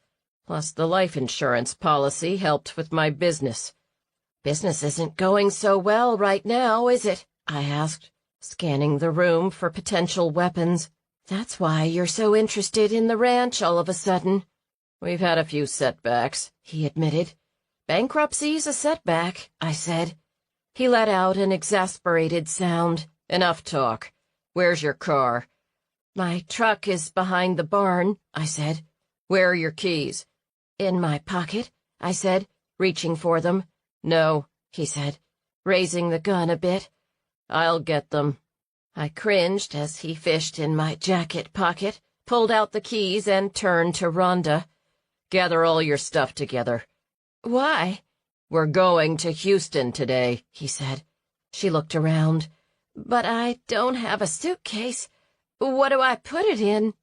Plus, the life insurance policy helped with my business. Business isn't going so well right now, is it? I asked, scanning the room for potential weapons. That's why you're so interested in the ranch all of a sudden. We've had a few setbacks, he admitted. Bankruptcy's a setback, I said. He let out an exasperated sound. Enough talk. Where's your car? My truck is behind the barn, I said. Where are your keys? In my pocket, I said, reaching for them. No, he said, raising the gun a bit. I'll get them. I cringed as he fished in my jacket pocket, pulled out the keys, and turned to Rhonda. Gather all your stuff together. Why? We're going to Houston today, he said. She looked around. But I don't have a suitcase. What do I put it in?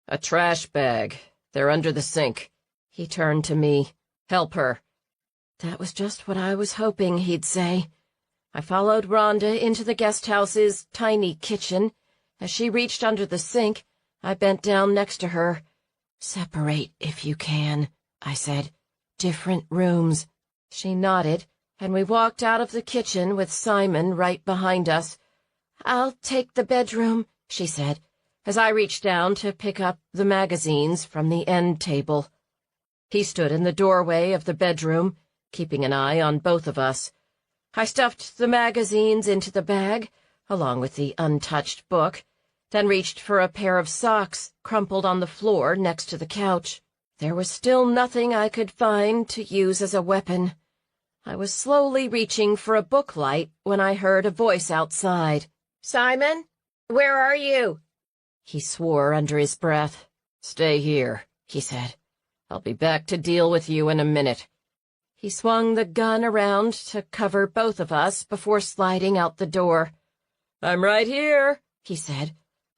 A trash bag. They're under the sink. He turned to me. Help her. That was just what I was hoping he'd say. I followed Rhonda into the guest house's tiny kitchen. As she reached under the sink, I bent down next to her. Separate if you can, I said. Different rooms. She nodded, and we walked out of the kitchen with Simon right behind us. I'll take the bedroom, she said, as I reached down to pick up the magazines from the end table. He stood in the doorway of the bedroom, keeping an eye on both of us. I stuffed the magazines into the bag, along with the untouched book, then reached for a pair of socks crumpled on the floor next to the couch. There was still nothing I could find to use as a weapon. I was slowly reaching for a book light when I heard a voice outside. Simon, where are you? He swore under his breath. Stay here, he said. I'll be back to deal with you in a minute. He swung the gun around to cover both of us before sliding out the door. I'm right here, he said.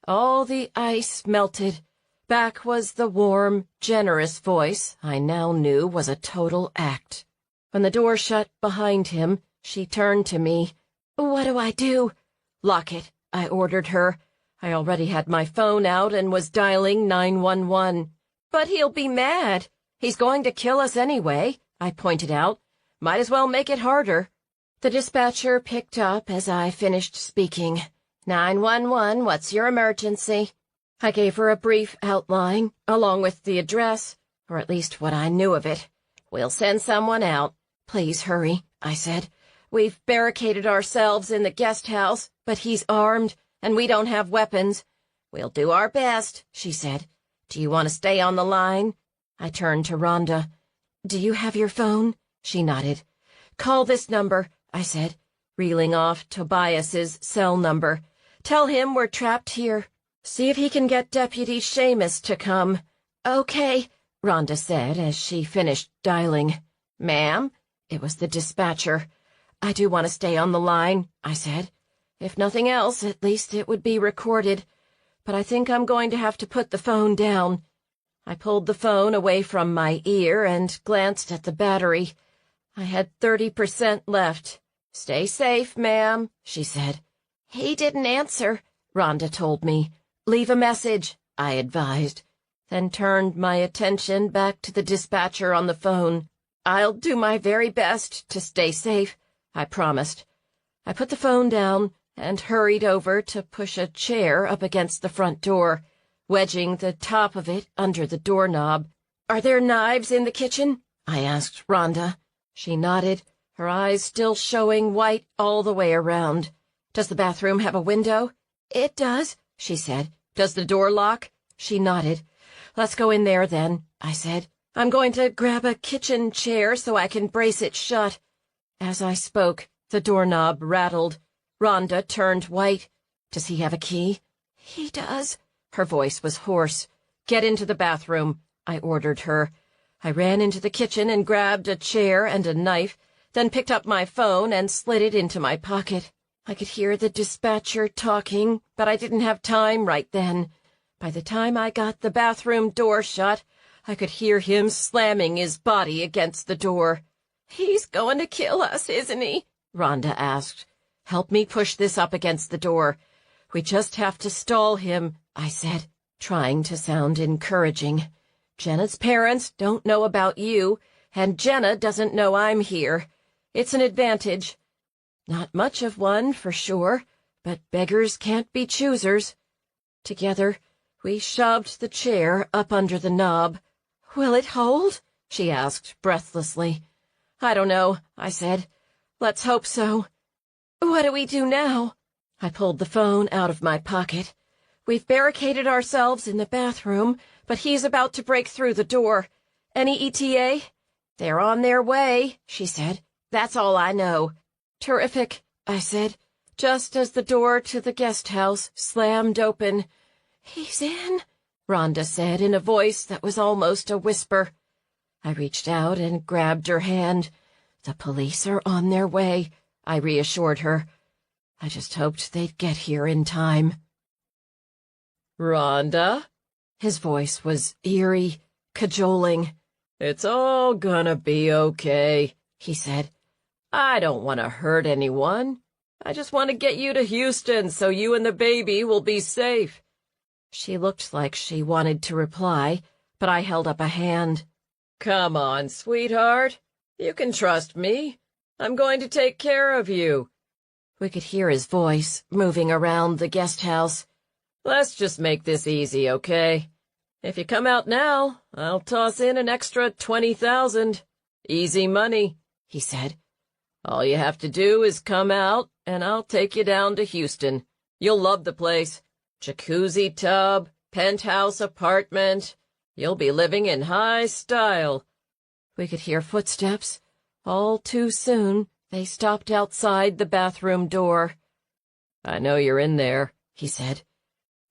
All the ice melted. Back was the warm, generous voice I now knew was a total act. When the door shut behind him, she turned to me. What do I do? Lock it, I ordered her. I already had my phone out and was dialing 911. But he'll be mad. He's going to kill us anyway, I pointed out. Might as well make it harder. The dispatcher picked up as I finished speaking. 911, what's your emergency? I gave her a brief outline, along with the address, or at least what I knew of it. We'll send someone out. Please hurry, I said. We've barricaded ourselves in the guest house, but he's armed, and we don't have weapons. We'll do our best, she said. Do you want to stay on the line? I turned to Rhonda. Do you have your phone? She nodded. Call this number, I said, reeling off Tobias's cell number. Tell him we're trapped here. See if he can get Deputy Seamus to come. Okay, Rhonda said as she finished dialing. Ma'am? It was the dispatcher. I do want to stay on the line, I said. If nothing else, at least it would be recorded. But I think I'm going to have to put the phone down. I pulled the phone away from my ear and glanced at the battery. I had 30% left. Stay safe, ma'am, she said. He didn't answer, Rhonda told me. Leave a message, I advised, then turned my attention back to the dispatcher on the phone. I'll do my very best to stay safe, I promised. I put the phone down and hurried over to push a chair up against the front door, wedging the top of it under the doorknob. Are there knives in the kitchen? I asked Rhonda. She nodded, her eyes still showing white all the way around. Does the bathroom have a window? It does, she said. Does the door lock? She nodded. Let's go in there then, I said. I'm going to grab a kitchen chair so I can brace it shut. As I spoke, the doorknob rattled. Rhonda turned white. Does he have a key? He does. Her voice was hoarse. Get into the bathroom, I ordered her. I ran into the kitchen and grabbed a chair and a knife, then picked up my phone and slid it into my pocket. I could hear the dispatcher talking, but I didn't have time right then. By the time I got the bathroom door shut, I could hear him slamming his body against the door. "He's going to kill us, isn't he?" Rhonda asked. "Help me push this up against the door. We just have to stall him," I said, trying to sound encouraging. "Jenna's parents don't know about you, and Jenna doesn't know I'm here. It's an advantage. Not much of one, for sure, but beggars can't be choosers." Together, we shoved the chair up under the knob. "Will it hold?" she asked breathlessly. "I don't know," I said. "Let's hope so." "What do we do now?" I pulled the phone out of my pocket. "We've barricaded ourselves in the bathroom, but he's about to break through the door. Any ETA?" "They're on their way," she said. "That's all I know." "Terrific," I said, just as the door to the guest house slammed open. "He's in," Rhonda said in a voice that was almost a whisper. I reached out and grabbed her hand. "The police are on their way," I reassured her. I just hoped they'd get here in time. "Rhonda?" His voice was eerie, cajoling. "It's all gonna be okay," he said. "I don't want to hurt anyone. I just want to get you to Houston so you and the baby will be safe." She looked like she wanted to reply, but I held up a hand. "Come on, sweetheart. You can trust me. I'm going to take care of you." We could hear his voice moving around the guest house. "Let's just make this easy, okay? If you come out now, I'll toss in an extra 20,000. Easy money," he said. "All you have to do is come out, and I'll take you down to Houston. You'll love the place. Jacuzzi tub, penthouse apartment. You'll be living in high style." We could hear footsteps. All too soon, they stopped outside the bathroom door. "I know you're in there," he said.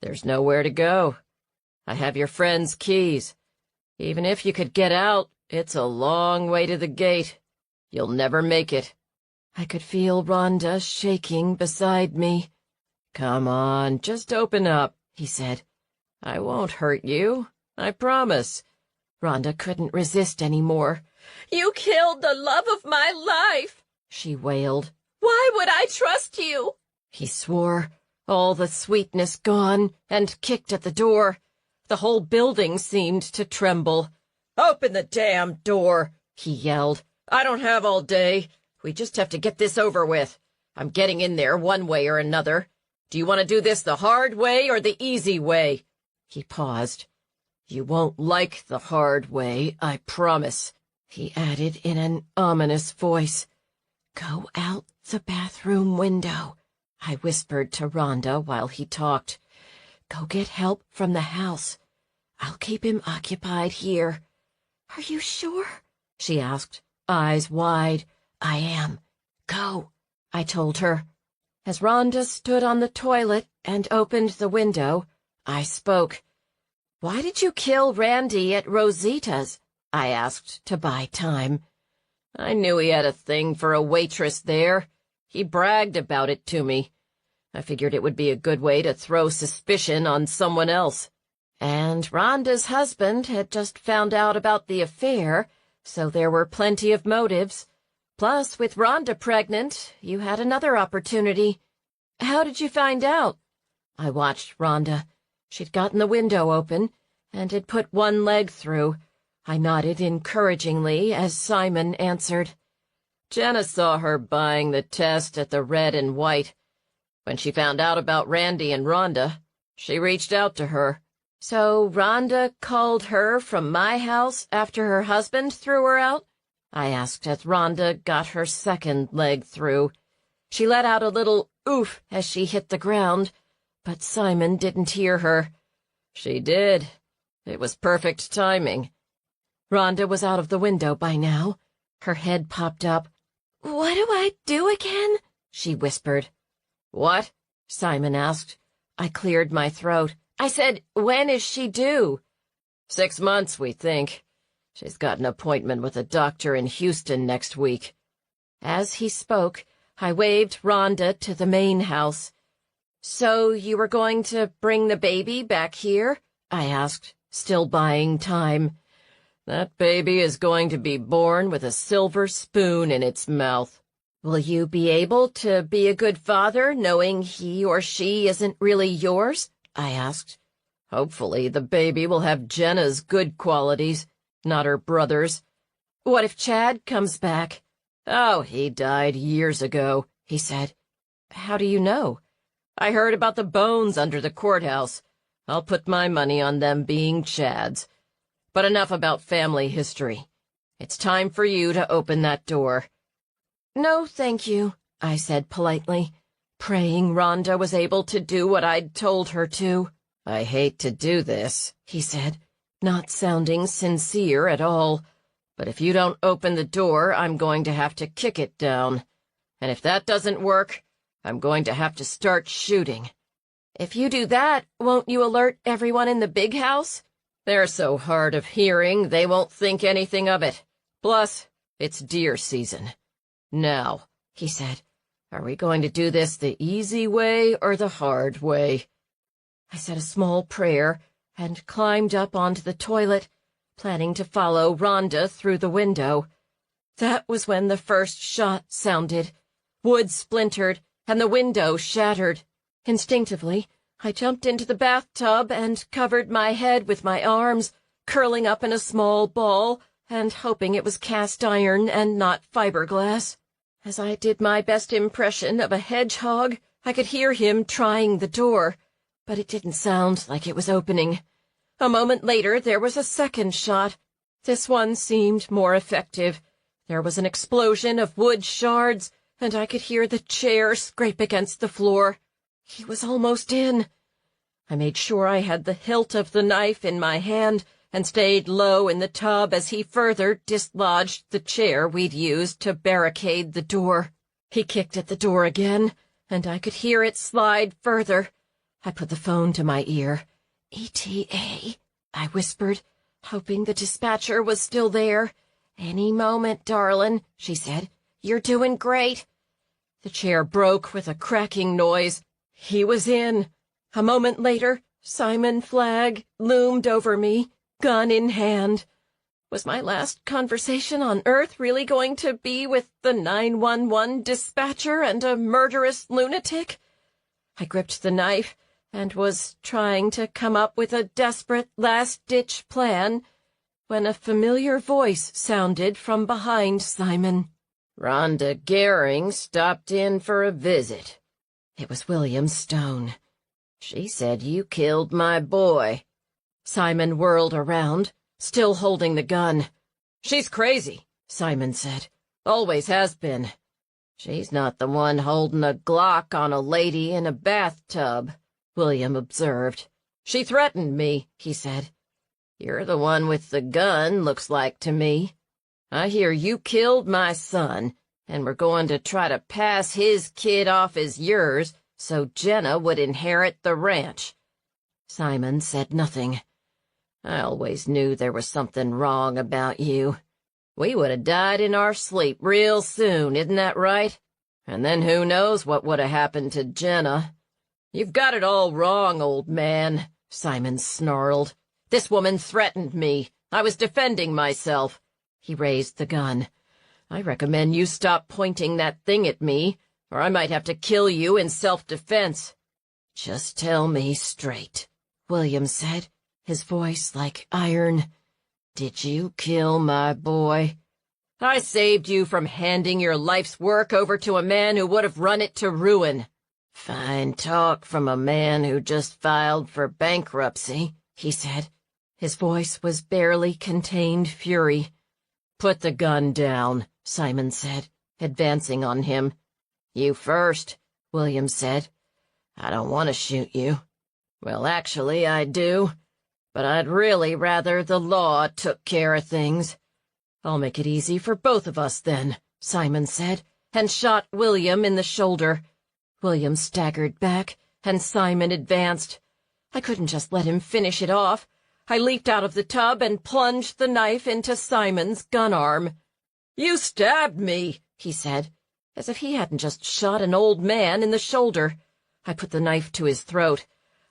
"There's nowhere to go. I have your friend's keys. Even if you could get out, it's a long way to the gate. You'll never make it." I could feel Rhonda shaking beside me. "Come on, just open up," he said. "I won't hurt you, I promise." Rhonda couldn't resist any more. "You killed the love of my life," she wailed. "Why would I trust you?" He swore, all the sweetness gone, and kicked at the door. The whole building seemed to tremble. "Open the damn door," he yelled. "I don't have all day. We just have to get this over with. I'm getting in there one way or another. Do you want to do this the hard way or the easy way?" He paused. "You won't like the hard way, I promise," he added in an ominous voice. "Go out the bathroom window," I whispered to Rhonda while he talked. "Go get help from the house. I'll keep him occupied here." "Are you sure?" she asked, eyes wide. "I am. Go," I told her. As Rhonda stood on the toilet and opened the window, I spoke. "Why did you kill Randy at Rosita's?" I asked to buy time. "I knew he had a thing for a waitress there. He bragged about it to me. I figured it would be a good way to throw suspicion on someone else. And Rhonda's husband had just found out about the affair, so there were plenty of motives. Plus, with Rhonda pregnant, you had another opportunity." "How did you find out?" I watched Rhonda. She'd gotten the window open and had put one leg through. I nodded encouragingly as Simon answered. "Jenna saw her buying the test at the Red and White. When she found out about Randy and Rhonda, she reached out to her." "So Rhonda called her from my house after her husband threw her out?" I asked as Rhonda got her second leg through. She let out a little oof as she hit the ground, but Simon didn't hear her. "She did. It was perfect timing." Rhonda was out of the window by now. Her head popped up. "What do I do again?" she whispered. "What?" Simon asked. I cleared my throat. I said, "When is she due?" 6 months, we think. She's got an appointment with a doctor in Houston next week." As he spoke, I waved Rhonda to the main house. "So you were going to bring the baby back here?" I asked, still buying time. That baby is going to be born with a silver spoon in its mouth. Will you be able to be a good father, knowing he or she isn't really yours? I asked. Hopefully the baby will have Jenna's good qualities, not her brother's. What if Chad comes back? Oh, he died years ago, he said. How do you know? I heard about the bones under the courthouse. I'll put my money on them being Chad's. But enough about family history. It's time for you to open that door. No, thank you, I said politely, praying Rhonda was able to do what I'd told her to. I hate to do this, he said, not sounding sincere at all. But if you don't open the door, I'm going to have to kick it down. And if that doesn't work, I'm going to have to start shooting. If you do that, won't you alert everyone in the big house? They're so hard of hearing, they won't think anything of it. Plus, it's deer season. Now, he said, are we going to do this the easy way or the hard way? I said a small prayer and climbed up onto the toilet, planning to follow Rhonda through the window. That was when the first shot sounded. Wood splintered, and the window shattered. Instinctively, I jumped into the bathtub and covered my head with my arms, curling up in a small ball and hoping it was cast iron and not fiberglass. As I did my best impression of a hedgehog, I could hear him trying the door, but it didn't sound like it was opening. A moment later, there was a second shot. This one seemed more effective. There was an explosion of wood shards, and I could hear the chair scrape against the floor. He was almost in. I made sure I had the hilt of the knife in my hand and stayed low in the tub as he further dislodged the chair we'd used to barricade the door. He kicked at the door again, and I could hear it slide further. I put the phone to my ear. ETA, I whispered, hoping the dispatcher was still there. Any moment, darlin', she said. You're doing great. The chair broke with a cracking noise. He was in. A moment later, Simon Flagg loomed over me, gun in hand. Was my last conversation on Earth really going to be with the 911 dispatcher and a murderous lunatic? I gripped the knife and was trying to come up with a desperate last-ditch plan when a familiar voice sounded from behind Simon. Rhonda Gehring stopped in for a visit. It was William Stone. She said you killed my boy. Simon whirled around, still holding the gun. She's crazy, Simon said. Always has been. She's not the one holding a Glock on a lady in a bathtub, William observed. She threatened me, he said. You're the one with the gun, looks like to me. I hear you killed my son, and we're going to try to pass his kid off as yours so Jenna would inherit the ranch. Simon said nothing. I always knew there was something wrong about you. We would have died in our sleep real soon, isn't that right? And then who knows what would have happened to Jenna. You've got it all wrong, old man, Simon snarled. This woman threatened me. I was defending myself. He raised the gun. I recommend you stop pointing that thing at me, or I might have to kill you in self-defense. Just tell me straight, William said, his voice like iron. Did you kill my boy? I saved you from handing your life's work over to a man who would have run it to ruin. Fine talk from a man who just filed for bankruptcy, he said. His voice was barely contained fury. Put the gun down, Simon said, advancing on him. You first, William said. I don't want to shoot you. Well, actually, I do. But I'd really rather the law took care of things. I'll make it easy for both of us then, Simon said, and shot William in the shoulder. William staggered back, and Simon advanced. I couldn't just let him finish it off. I leaped out of the tub and plunged the knife into Simon's gun arm. You stabbed me, he said, as if he hadn't just shot an old man in the shoulder. I put the knife to his throat.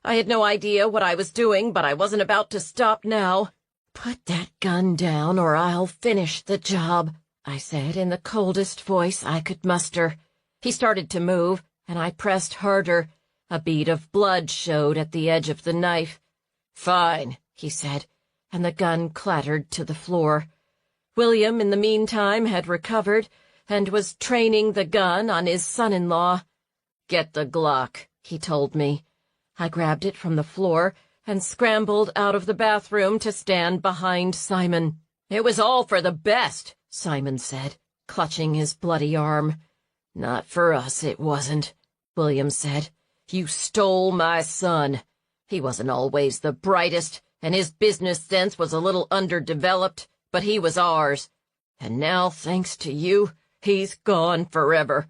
I had no idea what I was doing, but I wasn't about to stop now. "Put that gun down or I'll finish the job," I said in the coldest voice I could muster. He started to move, and I pressed harder. A bead of blood showed at the edge of the knife. "Fine," he said, and the gun clattered to the floor. William, in the meantime, had recovered and was training the gun on his son-in-law. "Get the Glock," he told me. I grabbed it from the floor and scrambled out of the bathroom to stand behind Simon. "It was all for the best," Simon said, clutching his bloody arm. "Not for us, it wasn't," William said. "You stole my son. He wasn't always the brightest, and his business sense was a little underdeveloped, but he was ours. And now, thanks to you, he's gone forever."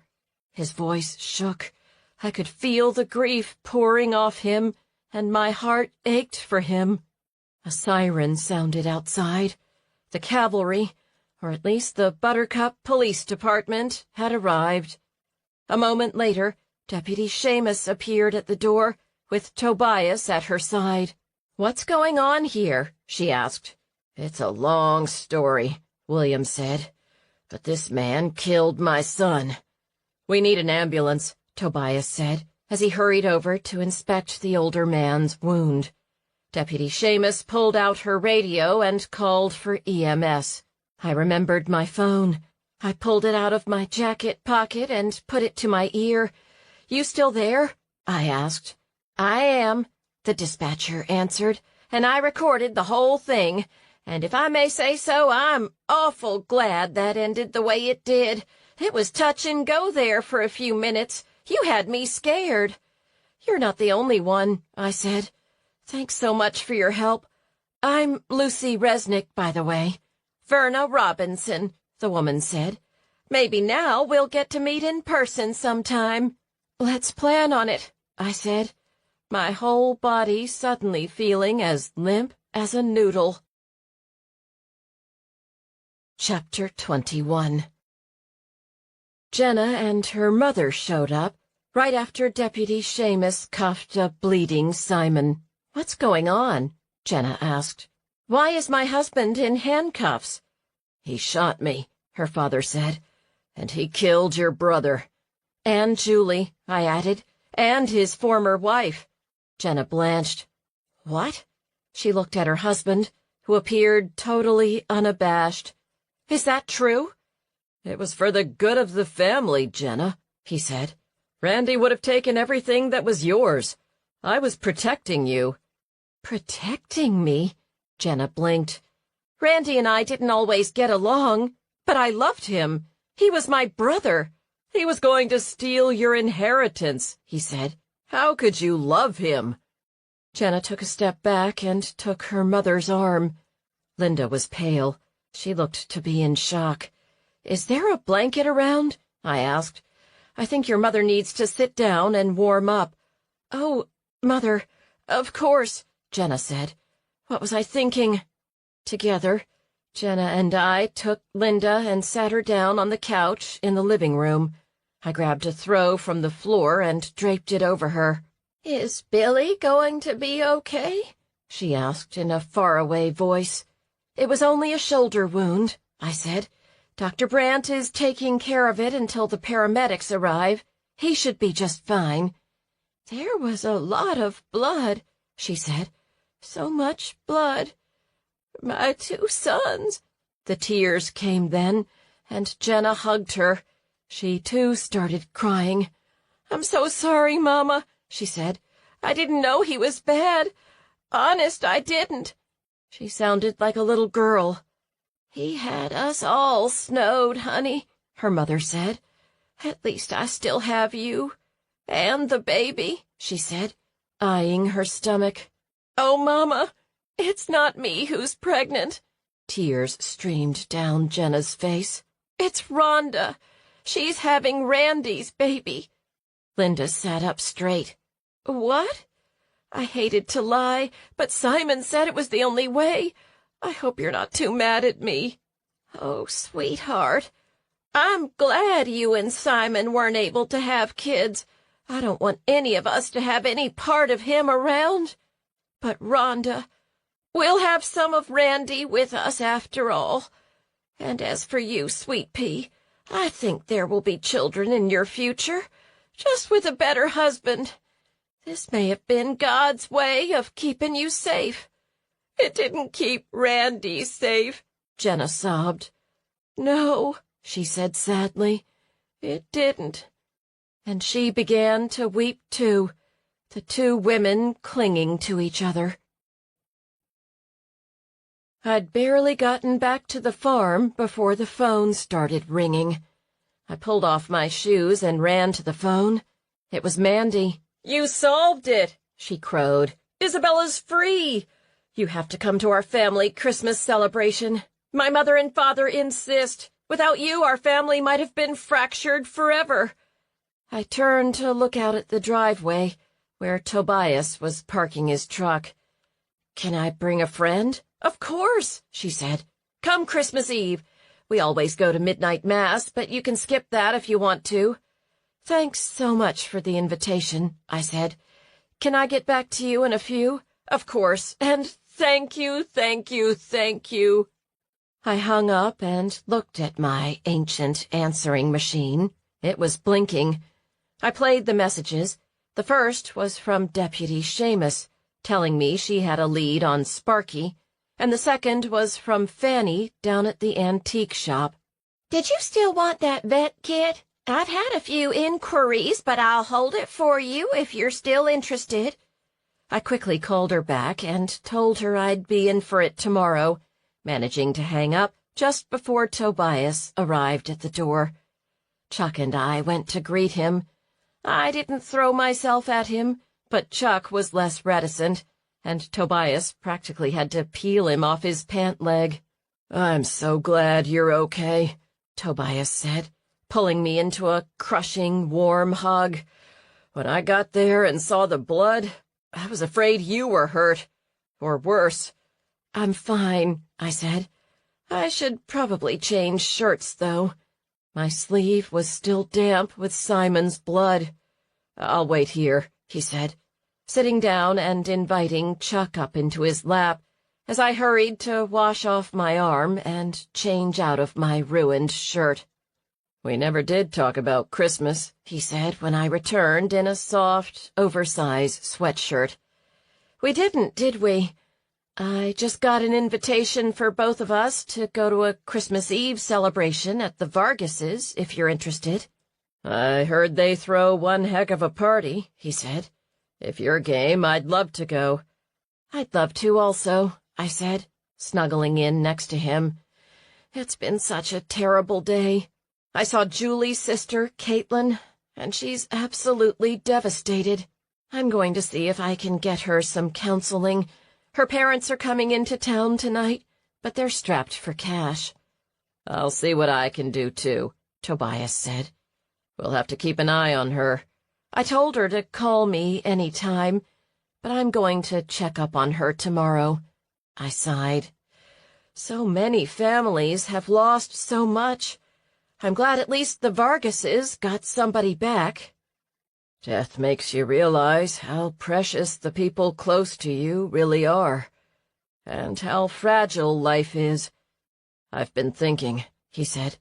His voice shook. I could feel the grief pouring off him, and my heart ached for him. A siren sounded outside. The cavalry, or at least the Buttercup Police Department, had arrived. A moment later, Deputy Seamus appeared at the door, with Tobias at her side. "What's going on here?" she asked. "It's a long story," William said, "but this man killed my son." "We need an ambulance," Tobias said, as he hurried over to inspect the older man's wound. Deputy Seamus pulled out her radio and called for EMS. I remembered my phone. I pulled it out of my jacket pocket and put it to my ear. "You still there?" I asked. "I am," the dispatcher answered, "and I recorded the whole thing. And if I may say so, I'm awful glad that ended the way it did. It was touch and go there for a few minutes. You had me scared." "You're not the only one," I said. "Thanks so much for your help. I'm Lucy Resnick, by the way." "Verna Robinson," the woman said. "Maybe now we'll get to meet in person sometime." "Let's plan on it," I said, my whole body suddenly feeling as limp as a noodle. Chapter 21. Jenna and her mother showed up right after Deputy Seamus cuffed a bleeding Simon. "What's going on?" Jenna asked. "Why is my husband in handcuffs?" "He shot me," her father said, "and he killed your brother." "And Julie," I added, "and his former wife." Jenna blanched. "What?" She looked at her husband, who appeared totally unabashed. "Is that true?" "It was for the good of the family, Jenna," he said. "Randy would have taken everything that was yours. I was protecting you." "Protecting me?" Jenna blinked. "Randy and I didn't always get along, but I loved him. He was my brother." "He was going to steal your inheritance," he said. "How could you love him?" Jenna took a step back and took her mother's arm. Linda was pale. She looked to be in shock. "Is there a blanket around?" I asked. "I think your mother needs to sit down and warm up." "Oh, Mother, of course," Jenna said. "What was I thinking?" Together, Jenna and I took Linda and sat her down on the couch in the living room. I grabbed a throw from the floor and draped it over her. "Is Billy going to be okay?" she asked in a faraway voice. "It was only a shoulder wound," I said. "Dr. Brandt is taking care of it until the paramedics arrive. He should be just fine." "There was a lot of blood," she said. "So much blood. My 2 sons." The tears came then, and Jenna hugged her. She, too, started crying. "I'm so sorry, Mama," she said. "I didn't know he was bad. Honest, I didn't." She sounded like a little girl. "He had us all snowed, honey," her mother said. "At least I still have you. And the baby," she said, eyeing her stomach. "Oh, Mama, it's not me who's pregnant." Tears streamed down Jenna's face. "It's Rhonda. She's having Randy's baby." Linda sat up straight. "What?" I hated to lie, but Simon said it was the only way. I hope you're not too mad at me. "Oh, sweetheart, I'm glad you and Simon weren't able to have kids. I don't want any of us to have any part of him around. But Rhonda, We'll have some of Randy with us after all. And as for you, Sweet Pea, I think there will be children in your future, just with a better husband. This may have been God's way of keeping you safe. It didn't keep Randy safe, Jenna sobbed. No, she said sadly, it didn't. And she began to weep too, the two women clinging to each other. I'd barely gotten back to the farm before the phone started ringing. I pulled off my shoes and ran to the phone. It was Mandy. "You solved it," she crowed. "Isabella's free. You have to come to our family Christmas celebration. My mother and father insist. Without you, our family might have been fractured forever." I turned to look out at the driveway, where Tobias was parking his truck. "Can I bring a friend?" "Of course," she said. "Come Christmas Eve. We always go to midnight mass, but you can skip that if you want to." "Thanks so much for the invitation," I said. "Can I get back to you in a few?" "Of course, and thank you, thank you, thank you." I hung up and looked at my ancient answering machine. It was blinking. I played the messages. The first was from Deputy Seamus, telling me she had a lead on Sparky, and the second was from Fanny down at the antique shop. "Did you still want that vet kit? I've had a few inquiries, but I'll hold it for you if you're still interested." I quickly called her back and told her I'd be in for it tomorrow, managing to hang up just before Tobias arrived at the door. Chuck and I went to greet him. I didn't throw myself at him, but Chuck was less reticent, and Tobias practically had to peel him off his pant leg. "I'm so glad you're okay," Tobias said, pulling me into a crushing, warm hug. "When I got there and saw the blood, I was afraid you were hurt, or worse." "I'm fine," I said. "I should probably change shirts, though." My sleeve was still damp with Simon's blood. "I'll wait here," he said, sitting down and inviting Chuck up into his lap as I hurried to wash off my arm and change out of my ruined shirt. "We never did talk about Christmas," he said when I returned in a soft, oversized sweatshirt. "We didn't, did we? I just got an invitation for both of us to go to a Christmas Eve celebration at the Vargases, if you're interested." "I heard they throw one heck of a party," he said. "If you're game, I'd love to go." "I'd love to also," I said, snuggling in next to him. "It's been such a terrible day. I saw Julie's sister, Caitlin, and she's absolutely devastated. I'm going to see if I can get her some counseling. Her parents are coming into town tonight, but they're strapped for cash." "I'll see what I can do, too," Tobias said. "We'll have to keep an eye on her." I told her to call me any time, but I'm going to check up on her tomorrow. I sighed. So many families have lost so much. I'm glad at least the Vargases got somebody back. "Death makes you realize how precious the people close to you really are, and how fragile life is. I've been thinking," he said,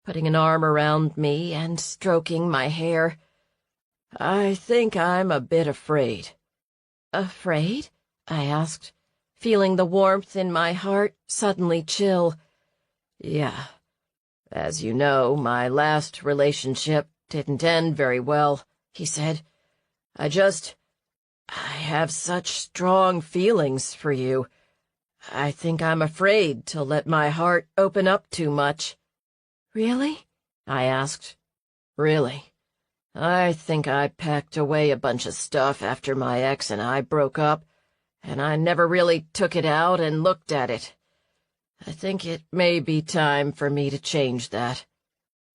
putting an arm around me and stroking my hair. "I think I'm a bit afraid." "Afraid?" I asked, feeling the warmth in my heart suddenly chill. "Yeah. As you know, my last relationship didn't end very well," he said. I have such strong feelings for you. I think I'm afraid to let my heart open up too much." "Really?" I asked. "Really. I think I packed away a bunch of stuff after my ex and I broke up, and I never really took it out and looked at it. I think it may be time for me to change that."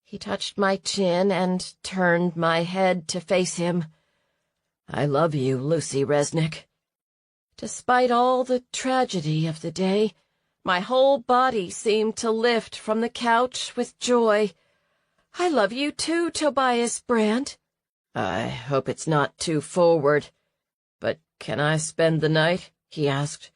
He touched my chin and turned my head to face him. "I love you, Lucy Resnick." Despite all the tragedy of the day, my whole body seemed to lift from the couch with joy. "I love you too, Tobias Brandt." "I hope it's not too forward. But can I spend the night?" he asked.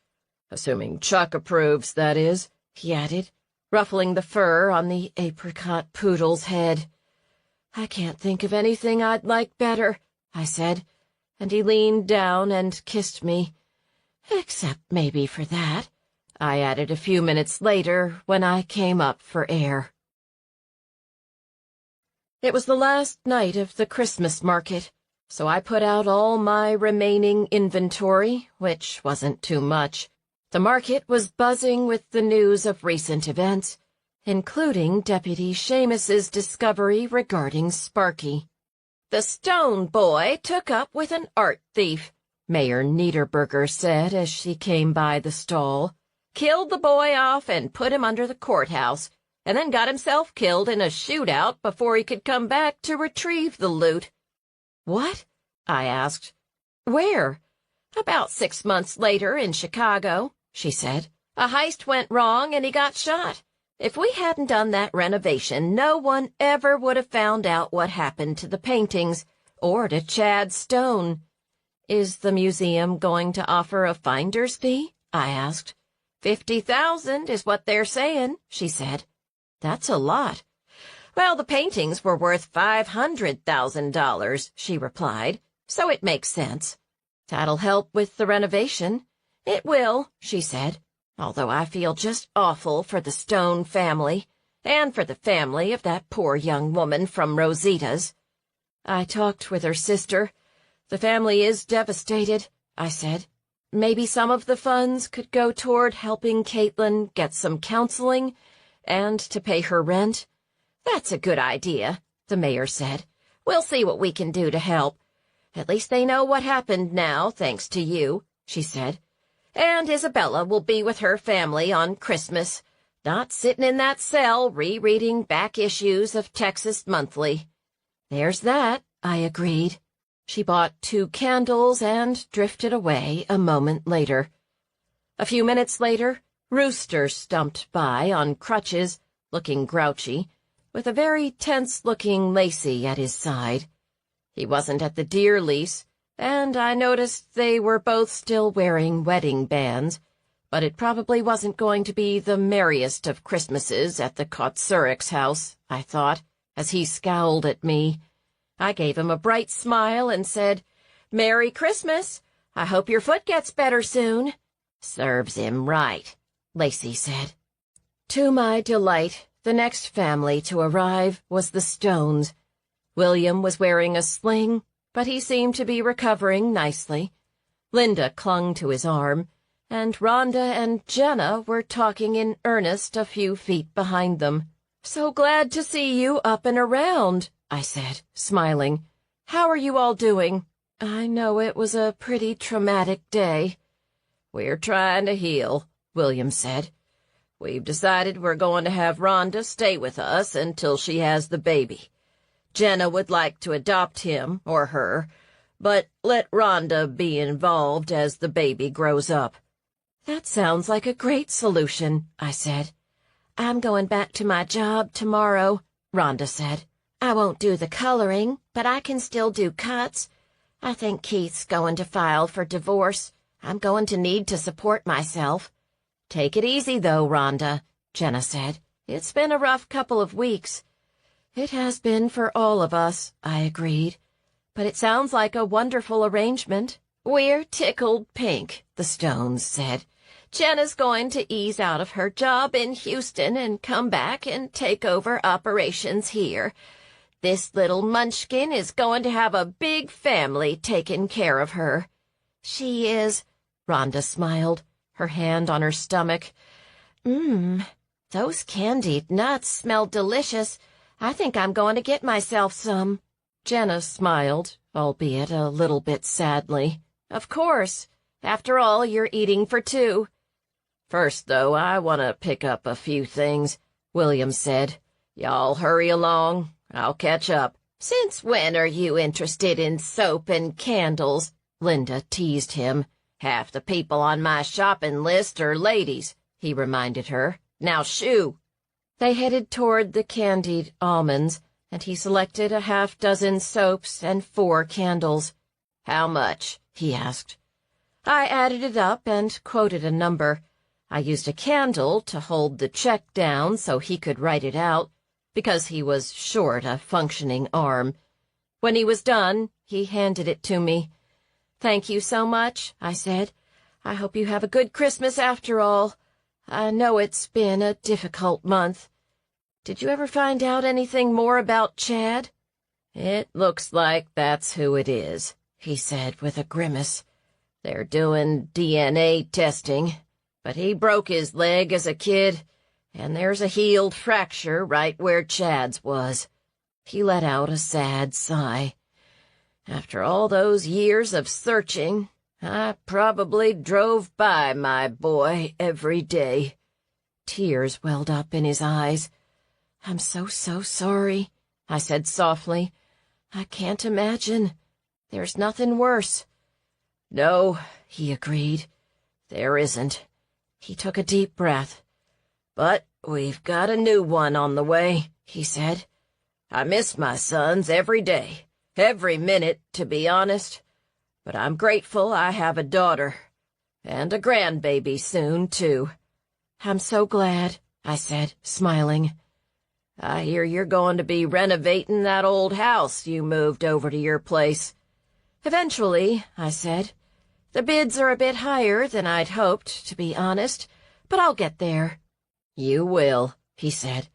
Assuming Chuck approves, that is," he added, ruffling the fur on the apricot poodle's head. "I can't think of anything I'd like better," I said, and he leaned down and kissed me. "Except maybe for that," I added a few minutes later when I came up for air. It was the last night of the Christmas market, so I put out all my remaining inventory, which wasn't too much. The market was buzzing with the news of recent events, including Deputy Seamus's discovery regarding Sparky. "The Stone boy took up with an art thief," Mayor Niederberger said as she came by the stall. "Killed the boy off and put him under the courthouse, and then got himself killed in a shootout before he could come back to retrieve the loot." "What?" I asked. "Where?" "About 6 months later in Chicago," she said. "A heist went wrong and he got shot. If we hadn't done that renovation, no one ever would have found out what happened to the paintings or to Chad Stone." "Is the museum going to offer a finder's fee?" I asked. $50,000 is what they're saying," she said. "That's a lot." "Well, the paintings were worth $500,000, she replied, "so it makes sense." "That'll help with the renovation." "It will," she said, "although I feel just awful for the Stone family, and for the family of that poor young woman from Rosita's." I talked with her sister. "The family is devastated," I said. "Maybe some of the funds could go toward helping Caitlin get some counseling and to pay her rent." "That's a good idea," the mayor said. "We'll see what we can do to help. At least they know what happened now, thanks to you," she said. "And Isabella will be with her family on Christmas, not sitting in that cell rereading back issues of Texas Monthly." "There's that," I agreed. She bought 2 candles and drifted away a moment later. A few minutes later, Rooster stumped by on crutches, looking grouchy, with a very tense-looking Lacey at his side. He wasn't at the deer lease, and I noticed they were both still wearing wedding bands, but it probably wasn't going to be the merriest of Christmases at the Kocurek's house, I thought, as he scowled at me. I gave him a bright smile and said, "Merry Christmas. I hope your foot gets better soon." "Serves him right," Lacey said. To my delight, the next family to arrive was the Stones. William was wearing a sling, but he seemed to be recovering nicely. Linda clung to his arm, and Rhonda and Jenna were talking in earnest a few feet behind them. "So glad to see you up and around," I said, smiling. "How are you all doing? I know it was a pretty traumatic day." "We're trying to heal," William said. "We've decided we're going to have Rhonda stay with us until she has the baby. Jenna would like to adopt him or her, but let Rhonda be involved as the baby grows up." "That sounds like a great solution," I said. "I'm going back to my job tomorrow," Rhonda said. "I won't do the coloring, but I can still do cuts. I think Keith's going to file for divorce. I'm going to need to support myself." "Take it easy, though, Rhonda," Jenna said. "It's been a rough couple of weeks." "It has been for all of us," I agreed. "But it sounds like a wonderful arrangement." "We're tickled pink," the Stones said. "Jenna's going to ease out of her job in Houston and come back and take over operations here. This little munchkin is going to have a big family taking care of her." "She is," Rhonda smiled, her hand on her stomach. Those candied nuts smell delicious. I think I'm going to get myself some." Jenna smiled, albeit a little bit sadly. "Of course. After all, you're eating for 2. "First, though, I want to pick up a few things," William said. "Y'all hurry along. I'll catch up." "Since when are you interested in soap and candles?" Linda teased him. "Half the people on my shopping list are ladies," he reminded her. "Now shoo." They headed toward the candied almonds, and he selected a half-dozen soaps and 4 candles. "How much?" he asked. I added it up and quoted a number. I used a candle to hold the check down so he could write it out, because he was short a functioning arm. When he was done, he handed it to me. "Thank you so much," I said. "I hope you have a good Christmas after all. I know it's been a difficult month. Did you ever find out anything more about Chad?" "It looks like that's who it is," he said with a grimace. "They're doing DNA testing, but he broke his leg as a kid, and there's a healed fracture right where Chad's was." He let out a sad sigh. "After all those years of searching, I probably drove by my boy every day." Tears welled up in his eyes. "I'm so sorry," I said softly. "I can't imagine. There's nothing worse." "No," he agreed. "There isn't." He took a deep breath. "But we've got a new one on the way," he said. "I miss my sons every day, every minute, to be honest. But I'm grateful I have a daughter, and a grandbaby soon, too." "I'm so glad," I said, smiling. "I hear you're going to be renovating that old house you moved over to your place." "Eventually," I said. "The bids are a bit higher than I'd hoped, to be honest, but I'll get there." "You will," he said,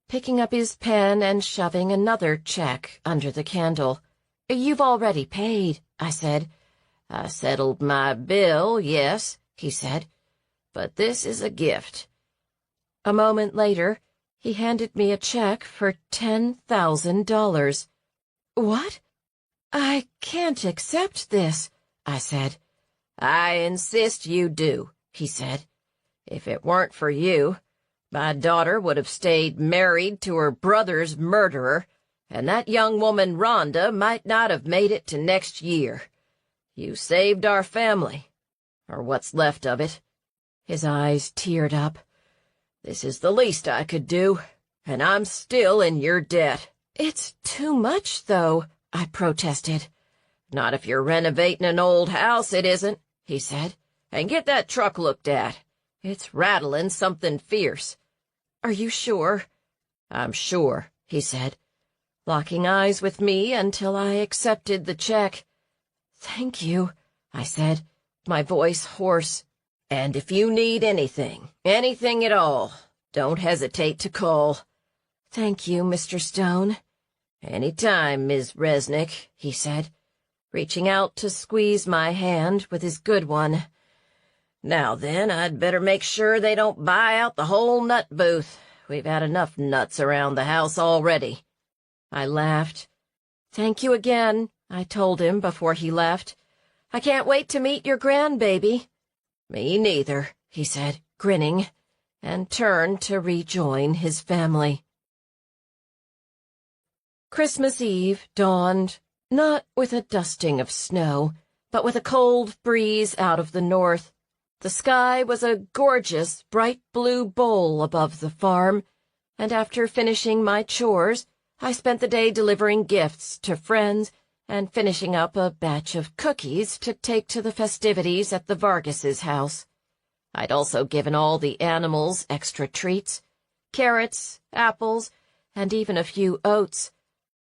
picking up his pen and shoving another check under the candle. "You've already paid," I said. "I settled my bill, yes," he said, "but this is a gift." A moment later, he handed me a check for $10,000. "What? I can't accept this," I said. "I insist you do," he said. "If it weren't for you, my daughter would have stayed married to her brother's murderer, and that young woman Rhonda might not have made it to next year. You saved our family, or what's left of it." His eyes teared up. "This is the least I could do, and I'm still in your debt." "It's too much, though," I protested. "Not if you're renovating an old house, it isn't," he said. "And get that truck looked at. It's rattling something fierce." "Are you sure?" "I'm sure," he said, locking eyes with me until I accepted the check. "Thank you," I said, my voice hoarse. "And if you need anything at all, don't hesitate to call." "Thank you, Mr. Stone." "Any time, Ms. Resnick," he said, reaching out to squeeze my hand with his good one. "Now then, I'd better make sure they don't buy out the whole nut booth. We've had enough nuts around the house already." I laughed. "Thank you again," I told him before he left. "I can't wait to meet your grandbaby." "Me neither," he said, grinning, and turned to rejoin his family. Christmas Eve dawned, not with a dusting of snow, but with a cold breeze out of the north. The sky was a gorgeous, bright blue bowl above the farm, and after finishing my chores, I spent the day delivering gifts to friends and finishing up a batch of cookies to take to the festivities at the Vargas's house. I'd also given all the animals extra treats, carrots, apples, and even a few oats.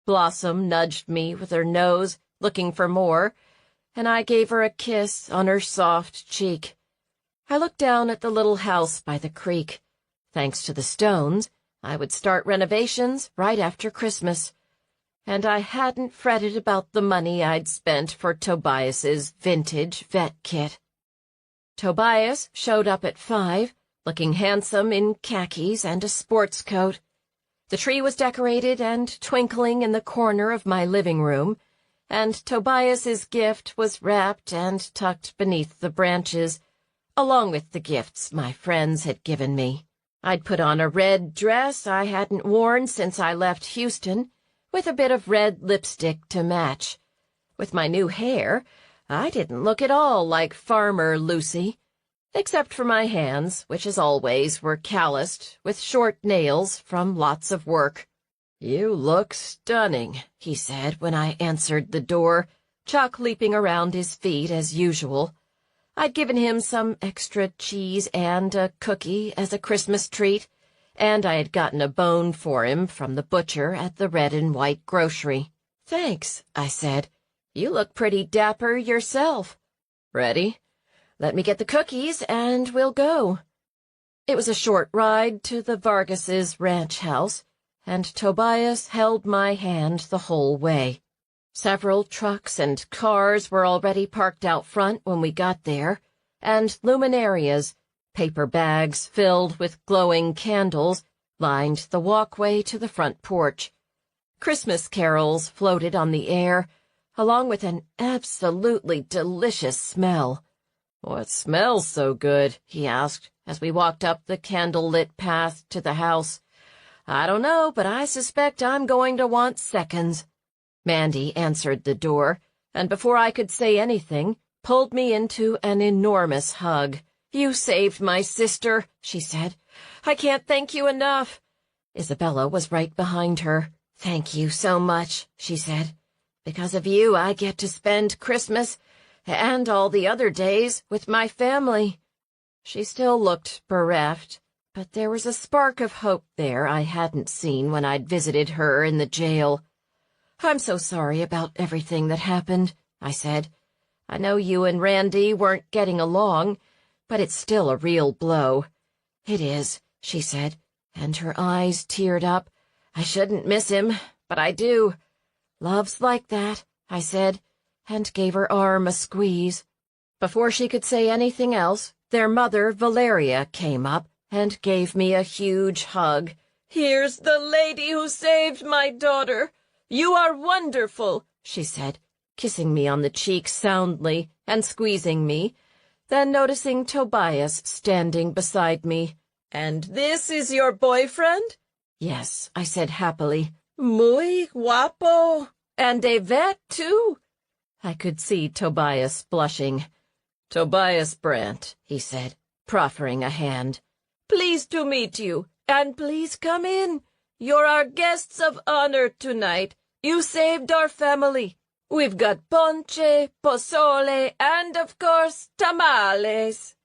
Blossom nudged me with her nose, looking for more, and I gave her a kiss on her soft cheek. I looked down at the little house by the creek. Thanks to the Stones, I would start renovations right after Christmas, and I hadn't fretted about the money I'd spent for Tobias's vintage vet kit. Tobias showed up at 5, looking handsome in khakis and a sports coat. The tree was decorated and twinkling in the corner of my living room, and Tobias's gift was wrapped and tucked beneath the branches, along with the gifts my friends had given me. I'd put on a red dress I hadn't worn since I left Houston, with a bit of red lipstick to match. With my new hair, I didn't look at all like Farmer Lucy, except for my hands, which as always were calloused with short nails from lots of work. "You look stunning," he said when I answered the door, Chuck leaping around his feet as usual. I'd given him some extra cheese and a cookie as a Christmas treat, and I had gotten a bone for him from the butcher at the red and white grocery. "Thanks," I said. "You look pretty dapper yourself." "Ready? Let me get the cookies and we'll go." It was a short ride to the Vargas's ranch house, and Tobias held my hand the whole way. Several trucks and cars were already parked out front when we got there, and luminarias, paper bags filled with glowing candles, lined the walkway to the front porch. Christmas carols floated on the air, along with an absolutely delicious smell. "What smells so good?" he asked, as we walked up the candle-lit path to the house. "I don't know, but I suspect I'm going to want seconds." Mandy answered the door, and before I could say anything, pulled me into an enormous hug. "You saved my sister," she said. "I can't thank you enough." Isabella was right behind her. "Thank you so much," she said. "Because of you, I get to spend Christmas and all the other days with my family." She still looked bereft, but there was a spark of hope there I hadn't seen when I'd visited her in the jail. "I'm so sorry about everything that happened," I said. "I know you and Randy weren't getting along, but it's still a real blow." "It is," she said, and her eyes teared up. "I shouldn't miss him, but I do." "Love's like that," I said, and gave her arm a squeeze. Before she could say anything else, their mother, Valeria, came up and gave me a huge hug. "Here's the lady who saved my daughter. You are wonderful," she said, kissing me on the cheek soundly and squeezing me, then noticing Tobias standing beside me. "And this is your boyfriend?" "Yes," I said happily. "Muy guapo. And a vet, too." I could see Tobias blushing. "Tobias Brandt," he said, proffering a hand. "Pleased to meet you, and please come in. You're our guests of honor tonight. You saved our family. We've got ponche, pozole, and, of course, tamales."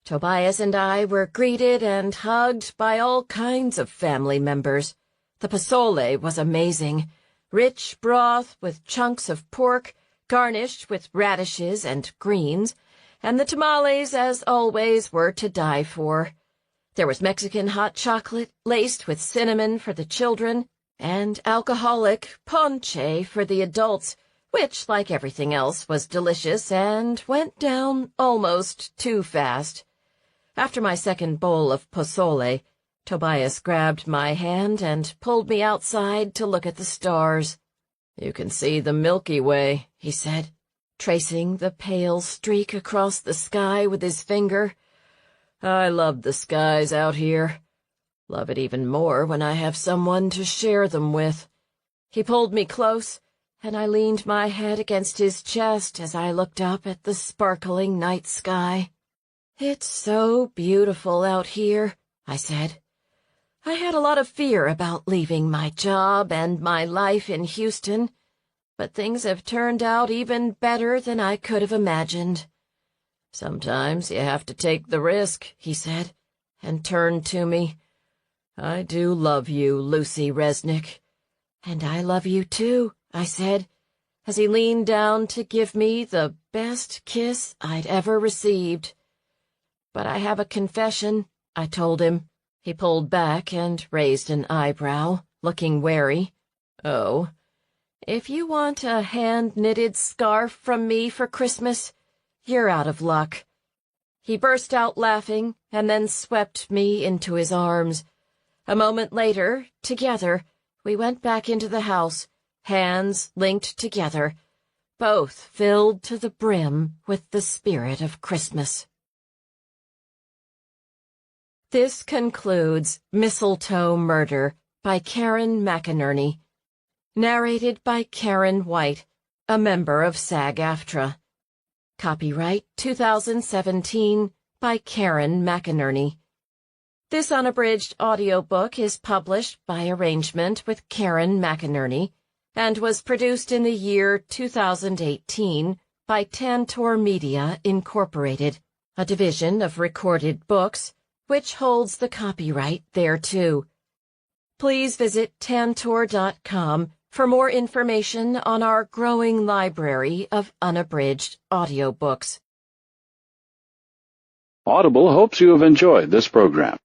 Tobias and I were greeted and hugged by all kinds of family members. The pozole was amazing. Rich broth with chunks of pork, garnished with radishes and greens, and the tamales, as always, were to die for. There was Mexican hot chocolate laced with cinnamon for the children, and alcoholic ponche for the adults, which, like everything else, was delicious and went down almost too fast. After my second bowl of pozole, Tobias grabbed my hand and pulled me outside to look at the stars. "You can see the Milky Way," he said, tracing the pale streak across the sky with his finger. "I love the skies out here. Love it even more when I have someone to share them with." He pulled me close, and I leaned my head against his chest as I looked up at the sparkling night sky. "It's so beautiful out here," I said. I had a lot of fear about leaving my job and my life in Houston, but things have turned out even better than I could have imagined. "Sometimes you have to take the risk," he said, and turned to me. "I do love you, Lucy Resnick." "And I love you too," I said, as he leaned down to give me the best kiss I'd ever received. "But I have a confession," I told him. He pulled back and raised an eyebrow, looking wary. "Oh, if you want a hand-knitted scarf from me for Christmas, you're out of luck." He burst out laughing and then swept me into his arms. A moment later, together, we went back into the house, hands linked together, both filled to the brim with the spirit of Christmas. This concludes Mistletoe Murder by Karen Macinerney. Narrated by Karen White, a member of SAG-AFTRA. Copyright 2017 by Karen Macinerney. This unabridged audiobook is published by arrangement with Karen Macinerney and was produced in the year 2018 by Tantor Media, Incorporated. a division of Recorded Books, which holds the copyright thereto. Please visit Tantor.com for more information on our growing library of unabridged audiobooks. Audible hopes you have enjoyed this program.